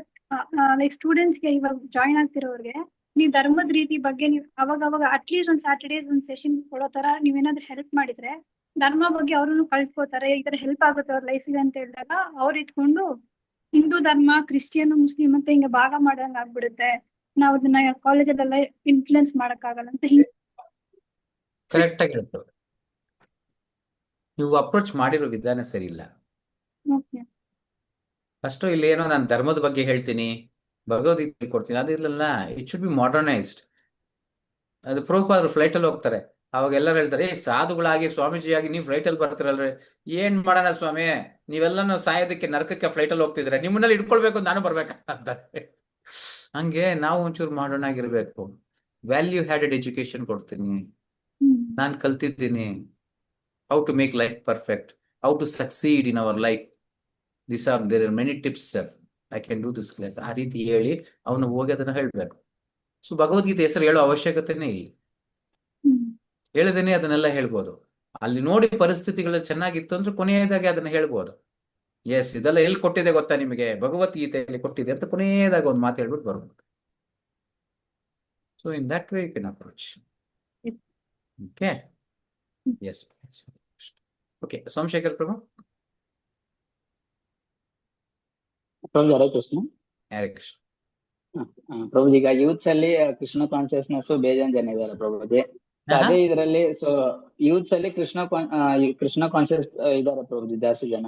[SPEAKER 6] ಲೈಕ್ ಸ್ಟೂಡೆಂಟ್ಸ್ಗೆ ಇವಾಗ ಜಾಯಿನ್ ಆಗ್ತಿರೋರ್ಗೆ ನೀವು ಧರ್ಮದ ರೀತಿ ಬಗ್ಗೆ ನೀವು ಅವಾಗ ಅಟ್ಲೀಸ್ಟ್ ಒಂದು ಸ್ಯಾಟರ್ಡೇಸ್ ಒಂದು ಸೆಷನ್ ಕೊಡೋ ತರ ನೀವೇನಾದ್ರೂ ಹೆಲ್ಪ್ ಮಾಡಿದ್ರೆ ಧರ್ಮ ಬಗ್ಗೆ ಅವ್ರನ್ನು ಕಳ್ಸ್ಕೋತಾರೆ, ಈ ತರ ಹೆಲ್ಪ್ ಆಗುತ್ತೆ ಅವ್ರ ಲೈಫಿಗೆ ಅಂತ ಹೇಳಿದಾಗ ಅವ್ರು ಇಟ್ಕೊಂಡು ಹಿಂದೂ ಧರ್ಮ, ಕ್ರಿಶ್ಚಿಯನ್, ಮುಸ್ಲಿಂ ಅಂತ ಹಿಂಗೆ ಭಾಗ ಮಾಡಂಗ್ ಆಗ್ಬಿಡುತ್ತೆ, ನಾವು ಅದನ್ನ ಕಾಲೇಜಲ್ಲೆಲ್ಲ ಇನ್ಫ್ಲುಯೆನ್ಸ್ ಮಾಡಕ್ಕಾಗಲ್ಲ ಅಂತ
[SPEAKER 1] ಕರೆಕ್ಟ್ ಆಗಿ ಹೇಳ್ತಾರೆ. ನೀವು ಅಪ್ರೋಚ್ ಮಾಡಿರೋ ವಿಧಾನ ಸರಿ ಇಲ್ಲ. ಫಸ್ಟ್ ಇಲ್ಲಿ ಏನೋ ನಾನು ಧರ್ಮದ ಬಗ್ಗೆ ಹೇಳ್ತೀನಿ, ಭಗವದ್ಗೀತೆ ಕೊಡ್ತೀನಿ, ಅದಿರಲ್ಲ. It should be modernized. ಅದು ಪ್ರೂಫ್ ಫ್ಲೈಟ್ ಅಲ್ಲಿ ಹೋಗ್ತಾರೆ, ಅವಾಗ ಎಲ್ಲರೂ ಹೇಳ್ತಾರೆ, ಸಾಧುಗಳಾಗಿ ಸ್ವಾಮೀಜಿಯಾಗಿ ನೀವು ಫ್ಲೈಟ್ ಅಲ್ಲಿ ಬರ್ತೀರಲ್ರಿ, ಏನ್ ಮಾಡೋಣ ಸ್ವಾಮಿ, ನೀವೆಲ್ಲ ಸಾಯೋದಕ್ಕೆ ನರಕಕ್ಕೆ ಫ್ಲೈಟ್ ಅಲ್ಲಿ ಹೋಗ್ತಿದ್ರೆ ನಿಮ್ಮನ್ನೆಲ್ಲ ಇಟ್ಕೊಳ್ಬೇಕು, ನಾನು ಬರ್ಬೇಕಾ ಅಂತಾರೆ. ಹಂಗೆ ನಾವು ಒಂಚೂರು ಮಾಡರ್ನ್ ಆಗಿರ್ಬೇಕು. ವ್ಯಾಲ್ಯೂ ಹ್ಯಾಡೆಡ್ ಎಜುಕೇಶನ್ ಕೊಡ್ತೀನಿ, ನಾನು ಕಲ್ತಿದ್ದೀನಿ how to make life perfect, how to succeed in our life. There are many tips sir, I can do this class. ಆ ರೀತಿ ಹೇಳಿ ಅವನು ಹೋಗಿ ಅದನ್ನ ಹೇಳ್ಬೇಕು. ಸೊ ಭಗವದ್ಗೀತೆ ಹೆಸರು ಹೇಳೋ ಅವಶ್ಯಕತೆನೇ ಇಲ್ಲ, ಹೇಳದೇನೆ ಅದನ್ನೆಲ್ಲ ಹೇಳ್ಬೋದು. ಅಲ್ಲಿ ನೋಡಿ ಪರಿಸ್ಥಿತಿಗಳು ಚೆನ್ನಾಗಿತ್ತು ಅಂದ್ರೆ ಕೊನೆಯದಾಗಿ ಅದನ್ನ ಹೇಳ್ಬೋದು. ಎಸ್, ಇದೆಲ್ಲ ಎಲ್ಲಿ ಕೊಟ್ಟಿದೆ ಗೊತ್ತಾ ನಿಮಗೆ, ಭಗವದ್ಗೀತೆಯಲ್ಲಿ ಕೊಟ್ಟಿದೆ ಅಂತ ಕೊನೆಯದಾಗ ಒಂದು ಮಾತು ಹೇಳ್ಬಿಟ್ಟು ಬರ್ಬೋದು. So in that way you can approach. Okay, yes. Okay, Somashekhar Prabhu.
[SPEAKER 4] Prabhu Hare Krishna.
[SPEAKER 1] Hare Krishna.
[SPEAKER 4] Prabhu, ಈಗ ಯೂತ್ಸ್ ಅಲ್ಲಿ ಕೃಷ್ಣ ಕಾನ್ಶಿಯಸ್ನೆಸ್ ಬೇಜಾನ್ ಜನ ಇದಾರೆ ಪ್ರಭುಜಿ. ಅದೇ ಇದರಲ್ಲಿ ಸೊ ಯೂತ್ಸ್ ಅಲ್ಲಿ ಕೃಷ್ಣ ಕಾನ್ಶಿಯಸ್ ಇದಾರೆ ಪ್ರಭುಜಿ ಜಾಸ್ತಿ ಜನ.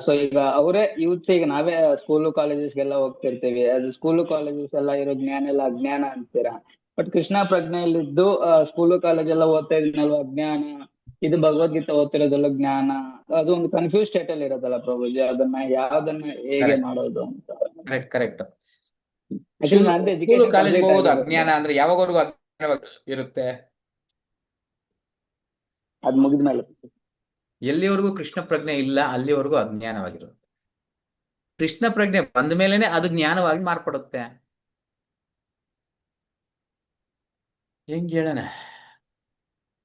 [SPEAKER 4] ಸೊ ಈಗ ಅವರೇ ಯೂತ್ಸ್, ಈಗ ನಾವೇ ಸ್ಕೂಲು ಕಾಲೇಜಸ್ಗೆಲ್ಲ ಹೋಗ್ತಿರ್ತೀವಿ, ಅದು ಸ್ಕೂಲು ಕಾಲೇಜಸ್ ಎಲ್ಲ ಇರೋ ಜ್ಞಾನ ಎಲ್ಲ ಅಜ್ಞಾನ ಅಂತೀರಾ. ಬಟ್ ಕೃಷ್ಣ ಪ್ರಜ್ಞೆಯಲ್ಲಿದ್ದು ಸ್ಕೂಲು ಕಾಲೇಜ್ ಎಲ್ಲ ಓದ್ತಾ ಇದೀನಲ್ವಾ ಅಜ್ಞಾನ, ಇದು ಭಗವದ್ಗೀತೆ ಓದ್ತಿರೋದಲ್ಲ ಜ್ಞಾನ, ಅದು ಒಂದು ಕನ್ಫ್ಯೂಸ್ ಸ್ಟೇಟ್ ಅಲ್ಲಿ ಇರೋದಲ್ಲ ಪ್ರಭುಜಿ, ಅದನ್ನ ಯಾವ್ದನ್ನ ಹೇಗೆ ಮಾಡೋದು ಅಂತ.
[SPEAKER 1] ಕರೆಕ್ಟ್.
[SPEAKER 4] Education
[SPEAKER 1] ಕಾಲೇಜ್
[SPEAKER 4] complete
[SPEAKER 1] ಹೋಗೋದು
[SPEAKER 4] ಆಗಿರುತ್ತೆ.
[SPEAKER 1] ಅಜ್ಞಾನ ಅಂದ್ರೆ ಯಾವಾಗವರೆಗೂ ಅಜ್ಞಾನವಾಗಿ ಇರುತ್ತೆ?
[SPEAKER 4] ಅದ್ ಮುಗಿದ್ಮೇಲೆ
[SPEAKER 1] ಎಲ್ಲಿವರೆಗೂ ಕೃಷ್ಣ ಪ್ರಜ್ಞೆ ಇಲ್ಲ ಅಲ್ಲಿವರೆಗೂ ಅಜ್ಞಾನವಾಗಿರುತ್ತೆ. ಕೃಷ್ಣ ಪ್ರಜ್ಞೆ ಬಂದ ಮೇಲೆನೆ ಅದು ಜ್ಞಾನವಾಗಿ ಮಾರ್ಪಡುತ್ತೆ. ಹೆಂಗ್ ಹೇಳೋಣ?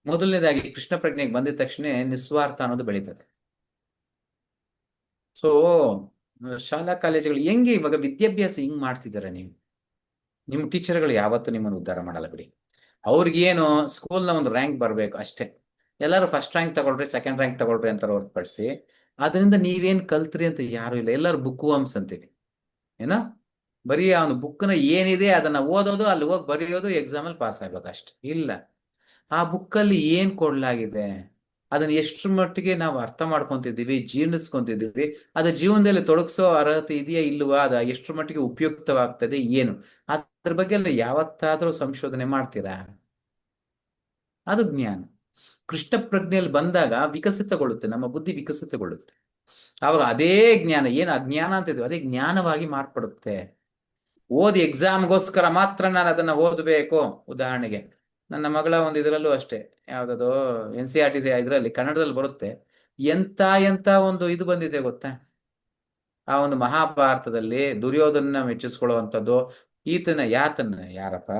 [SPEAKER 1] ಮೊದಲನೇದಾಗಿ ಕೃಷ್ಣ ಪ್ರಜ್ಞೆಗೆ ಬಂದಿದ ತಕ್ಷಣ ನಿಸ್ವಾರ್ಥ ಅನ್ನೋದು ಬೆಳೀತದೆ. ಸೊ ಶಾಲಾ ಕಾಲೇಜುಗಳು ಹೆಂಗೆ ಇವಾಗ ವಿದ್ಯಾಭ್ಯಾಸ ಹಿಂಗ್ ಮಾಡ್ತಿದ್ದಾರೆ, ನಿಮ್ಮ ಟೀಚರ್ಗಳು ಯಾವತ್ತೂ ನಿಮ್ಮನ್ನು ಉದ್ಧಾರ ಮಾಡಲ್ಲ ಬಿಡಿ. ಅವ್ರಿಗೇನು ಸ್ಕೂಲ್ನ ಒಂದು ರ್ಯಾಂಕ್ ಬರ್ಬೇಕು ಅಷ್ಟೇ. ಎಲ್ಲರೂ ಫಸ್ಟ್ ರ್ಯಾಂಕ್ ತಗೊಳ್ರಿ, ಸೆಕೆಂಡ್ ರ್ಯಾಂಕ್ ತಗೊಳ್ರಿ ಅಂತ ಹೊರತುಪಡಿಸಿ ಅದರಿಂದ ನೀವೇನ್ ಕಲ್ತ್ರಿ ಅಂತ ಯಾರು ಇಲ್ಲ. ಎಲ್ಲರೂ ಬುಕ್ ವರ್ಮ್ಸ್ ಅಂತೀವಿ, ಏನೋ ಬರೀ ಅವನು ಬುಕ್ನ ಏನಿದೆ ಅದನ್ನ ಓದೋದು, ಅಲ್ಲಿ ಹೋಗಿ ಬರೆಯೋದು, ಎಕ್ಸಾಮ್ ಅಲ್ಲಿ ಪಾಸ್ ಆಗೋದು ಅಷ್ಟೇ. ಇಲ್ಲ, ಆ ಬುಕ್ಕಲ್ಲಿ ಏನ್ ಕೊಡ್ಲಾಗಿದೆ ಅದನ್ನ ಎಷ್ಟ್ರ ಮಟ್ಟಿಗೆ ನಾವು ಅರ್ಥ ಮಾಡ್ಕೊಂತಿದ್ದೀವಿ, ಜೀರ್ಣಿಸ್ಕೊಂತಿದ್ದೀವಿ, ಅದು ಜೀವನದಲ್ಲಿ ತೊಡಗಿಸೋ ಅರ್ಹತೆ ಇದೆಯಾ ಇಲ್ವಾ, ಅದ ಎಷ್ಟ್ರ ಮಟ್ಟಿಗೆ ಉಪಯುಕ್ತವಾಗ್ತದೆ ಏನು, ಅದ್ರ ಬಗ್ಗೆ ಎಲ್ಲ ಯಾವತ್ತಾದ್ರೂ ಸಂಶೋಧನೆ ಮಾಡ್ತೀರಾ? ಅದು ಜ್ಞಾನ. ಕೃಷ್ಣ ಪ್ರಜ್ಞೆಯಲ್ಲಿ ಬಂದಾಗ ವಿಕಸಿತಗೊಳ್ಳುತ್ತೆ, ನಮ್ಮ ಬುದ್ಧಿ ವಿಕಸಿತಗೊಳ್ಳುತ್ತೆ. ಆವಾಗ ಅದೇ ಜ್ಞಾನ, ಏನು ಅಜ್ಞಾನ ಅಂತಿದ್ವಿ ಅದೇ ಜ್ಞಾನವಾಗಿ ಮಾರ್ಪಡುತ್ತೆ. ಓದಿ ಎಕ್ಸಾಮ್ಗೋಸ್ಕರ ಮಾತ್ರ ನಾನು ಅದನ್ನ ಓದಬೇಕು. ಉದಾಹರಣೆಗೆ ನನ್ನ ಮಗಳ ಒಂದು ಇದರಲ್ಲೂ ಅಷ್ಟೇ, ಯಾವ್ದದು NCERT ಇದರಲ್ಲಿ ಕನ್ನಡದಲ್ಲಿ ಬರುತ್ತೆ, ಎಂತ ಒಂದು ಇದು ಬಂದಿದೆ ಗೊತ್ತಾ, ಆ ಒಂದು ಮಹಾಭಾರತದಲ್ಲಿ ದುರ್ಯೋಧನ ಮೆಚ್ಚಿಸ್ಕೊಳ್ಳುವಂಥದ್ದು, ಯಾರಪ್ಪ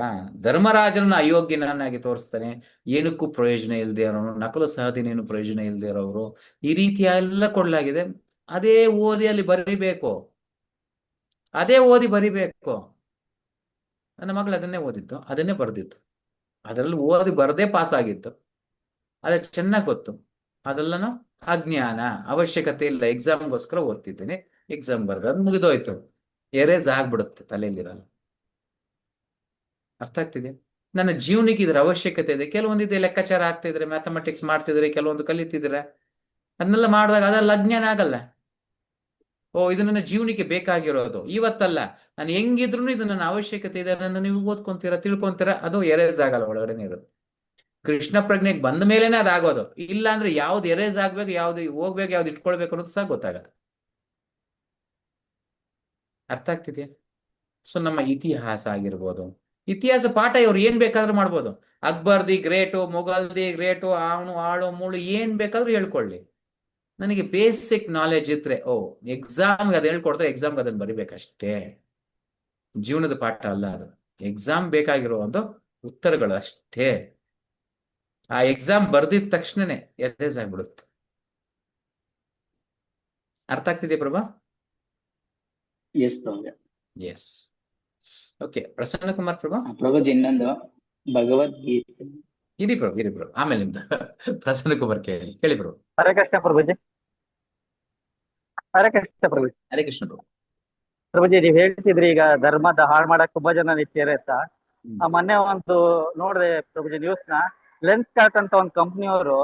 [SPEAKER 1] ಧರ್ಮರಾಜನನ್ನ ಅಯೋಗ್ಯನನ್ನಾಗಿ ತೋರಿಸ್ತಾನೆ, ಏನಕ್ಕೂ ಪ್ರಯೋಜನ ಇಲ್ಲದೆ ಇರೋನು, ನಕಲು ಸಹದೇನೇನು ಪ್ರಯೋಜನ ಇಲ್ಲದೆ ಇರೋರು, ಈ ರೀತಿ ಎಲ್ಲ ಕೊಡ್ಲಾಗಿದೆ. ಅದೇ ಓದಿ ಅಲ್ಲಿ ಬರಿಬೇಕು, ಅದೇ ಓದಿ ಬರಿಬೇಕು. ನನ್ನ ಮಗಳು ಅದನ್ನೇ ಓದಿದ್ದು, ಅದನ್ನೇ ಬರೆದಿತ್ತು, ಅದರಲ್ಲಿ ಓದಿ ಬರದೇ ಪಾಸ್ ಆಗಿತ್ತು, ಅದೇ ಚೆನ್ನಾಗಿ ಗೊತ್ತು. ಅದೆಲ್ಲನೂ ಅಜ್ಞಾನ, ಅವಶ್ಯಕತೆ ಇಲ್ಲ, ಎಕ್ಸಾಮ್ಗೋಸ್ಕರ ಓದ್ತಿದ್ದೇನೆ, ಎಕ್ಸಾಮ್ ಬರ್ದ ಮುಗಿದೋಯ್ತು, ಎರೇಸ್ ಆಗ್ಬಿಡುತ್ತೆ, ತಲೆಯಲ್ಲಿರಲ್ಲ. ಅರ್ಥ ಆಗ್ತಿದೆ? ನನ್ನ ಜೀವನಕ್ಕೆ ಇದ್ರ ಅವಶ್ಯಕತೆ ಇದೆ. ಕೆಲವೊಂದಿದೆ ಲೆಕ್ಕಾಚಾರ ಆಗ್ತಿದ್ರೆ, ಮ್ಯಾಥಮೆಟಿಕ್ಸ್ ಮಾಡ್ತಿದ್ರೆ, ಕೆಲವೊಂದು ಕಲಿತಿದ್ರೆ, ಅದನ್ನೆಲ್ಲ ಮಾಡಿದಾಗ ಅದೆಲ್ಲ ಅಜ್ಞಾನ ಆಗಲ್ಲ. ಇದು ನನ್ನ ಜೀವನಕ್ಕೆ ಬೇಕಾಗಿರೋದು, ಇವತ್ತಲ್ಲ, ನಾನು ಹೆಂಗಿದ್ರು ಇದು ನನ್ನ ಅವಶ್ಯಕತೆ ಇದೆ, ನನ್ನ ನೀವು ಓದ್ಕೊಂತೀರಾ, ತಿಳ್ಕೊಂತೀರಾ, ಅದು ಎರೇಸ್ ಆಗಲ್ಲ, ಒಳಗಡೆನೆ ಇರುತ್ತೆ. ಕೃಷ್ಣ ಪ್ರಜ್ಞೆಗೆ ಬಂದ ಮೇಲೆನೆ ಅದಾಗೋದು. ಇಲ್ಲ ಅಂದ್ರೆ ಯಾವ್ದು ಎರೇಸ್ ಆಗ್ಬೇಕು, ಯಾವ್ದು ಹೋಗ್ಬೇಕು, ಯಾವ್ದು ಇಟ್ಕೊಳ್ಬೇಕು ಅನ್ನೋದು ಸಹ ಗೊತ್ತಾಗಲ್ಲ. ಅರ್ಥ ಆಗ್ತಿದೆಯಾ? ಸೊ ನಮ್ಮ ಇತಿಹಾಸ ಆಗಿರ್ಬೋದು, ಇತಿಹಾಸ ಪಾಠ ಇವ್ರು ಏನ್ ಬೇಕಾದ್ರೂ ಮಾಡ್ಬೋದು. ಅಕ್ಬರ್ದಿ ಗ್ರೇಟು, ಮೊಘಲ್ದಿ ಗ್ರೇಟು, ಅವನು ಆಳು ಮೂಳು ಏನ್ ಬೇಕಾದ್ರೂ ಹೇಳ್ಕೊಳ್ಳಿ, ನನಗೆ ಬೇಸಿಕ್ ನಾಲೆಜ್ ಇದ್ರೆ ಎಕ್ಸಾಮ್ಗೆ ಅದು ಹೇಳ್ಕೊಡ್ತಾರೆ, ಎಕ್ಸಾಮ್ಗೆ ಅದನ್ನ ಬರಿಬೇಕಷ್ಟೇ. ಜೀವನದ ಪಾಠ ಅಲ್ಲ ಅದು, ಎಕ್ಸಾಮ್ ಬೇಕಾಗಿರೋ ಒಂದು ಉತ್ತರಗಳು ಅಷ್ಟೇ. ಆ ಎಕ್ಸಾಮ್ ಬರ್ದಿದ ತಕ್ಷಣನೇ ಎರೇಸ್ ಆಗ್ಬಿಡುತ್ತೆ. ಅರ್ಥ ಆಗ್ತಿದೆಯಾ ಪ್ರಭಾ? ಎಸ್. ಓಕೆ, ಪ್ರಸನ್ನ ಕುಮಾರ್ ಪ್ರಭಾ.
[SPEAKER 4] ಪ್ರಭುಜಿ ಇನ್ನೊಂದು ಭಗವದ್ಗೀತೆ.
[SPEAKER 1] ಇರಿ ಪ್ರಭು, ಆಮೇಲೆ ನಿಮ್ದು ಪ್ರಸನ್ನ ಕುಮಾರ್ ಕೇಳಿ ಪ್ರಭು.
[SPEAKER 7] ಹರೇ ಕೃಷ್ಣ ಪ್ರಭುಜಿ. ಹರೇ ಕೃಷ್ಣ ಪ್ರಭುಜಿ.
[SPEAKER 1] ಹರೇ ಕೃಷ್ಣ ಪ್ರಭು.
[SPEAKER 7] ಪ್ರಭುಜಿ, ನೀವ್ ಹೇಳ್ತಿದ್ರಿ ಈಗ ಧರ್ಮದ ಹಾಳು ಮಾಡಕ್ ತುಂಬಾ ಜನ ನಿಂತಿದ್ದಾರೆ ಅಂತ. ಮೊನ್ನೆ ಒಂದು ನೋಡ್ದೆ ಪ್ರಭುಜಿ ನ್ಯೂಸ್ ನ, ಲೆನ್ಸ್ ಕಾರ್ಟ್ ಅಂತ ಒಂದು ಕಂಪ್ನಿಯವರು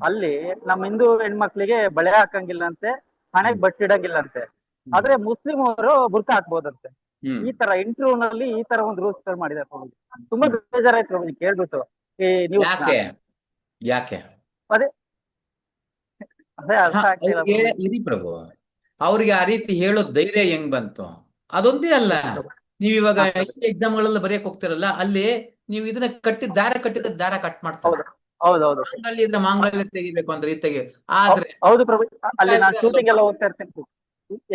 [SPEAKER 7] ಅಲ್ಲಿ ನಮ್ಮ ಹಿಂದೂ ಹೆಣ್ಮಕ್ಳಿಗೆ ಬಳೆ ಹಾಕಂಗಿಲ್ಲ ಅಂತೆ, ಹಣೆಗೆ ಬಟ್ಟಿಡಂಗಿಲ್ಲ ಅಂತೆ. ಆದ್ರೆ ಮುಸ್ಲಿಂ ಅವರು ಬುರ್ಕಾ ಹಾಕ್ಬೋದಂತೆ. ಈ ತರ ಇಂಟರ್ವ್ಯೂ ನಲ್ಲಿ ಈ ತರ ಒಂದು ರೂಲ್ಸ್ ಮಾಡಿದ್ದಾರೆ ಪ್ರಭುಜಿ. ತುಂಬಾ ಬೇಜಾರಾಯ್ತು ಪ್ರಭುಜಿ ಕೇಳ್ಬಿಟ್ಟು ಈ ನ್ಯೂಸ್.
[SPEAKER 1] ಯಾಕೆ
[SPEAKER 7] ಅದೇ ಅದೇ ಅರ್ಥ ಆಗ್ತಿಲ್ಲ
[SPEAKER 1] ಅವ್ರಿಗೆ
[SPEAKER 7] ಪ್ರಭುಜಿ.
[SPEAKER 1] ಇರಿ ಪ್ರಭು, ಅವ್ರಿಗೆ ಆ ರೀತಿ ಹೇಳೋ ಧೈರ್ಯ ಹೆಂಗ್ ಬಂತು? ಅದೊಂದೇ ಅಲ್ಲ, ನೀವ್ ಇವಾಗ ಎಕ್ಸಾಮ್ ಗಳೆಲ್ಲ ಬರೆಯಕ್ ಹೋಗ್ತಿರಲ್ಲ, ಅಲ್ಲಿ ನೀವು ಇದನ್ನ ಕಟ್ಟಿದ ದಾರ ಕಟ್ ಮಾಡ್ತಾರೆ.
[SPEAKER 7] ಹೌದೌದು
[SPEAKER 1] ಮಾಂಗಲ್ಯ ಇದ್ರೆ ಮಾಂಗಲ್ಯ ತೆಗಿಬೇಕು ಅಂದ್ರೆ ತೆಗಿ. ಆದ್ರೆ
[SPEAKER 7] ಹೌದು ಪ್ರಭು, ಅಲ್ಲಿ ನಾನು ಶೂಟಿಂಗ್ ಎಲ್ಲ ಹೋಗ್ತಾ ಇರ್ತೀನಿ,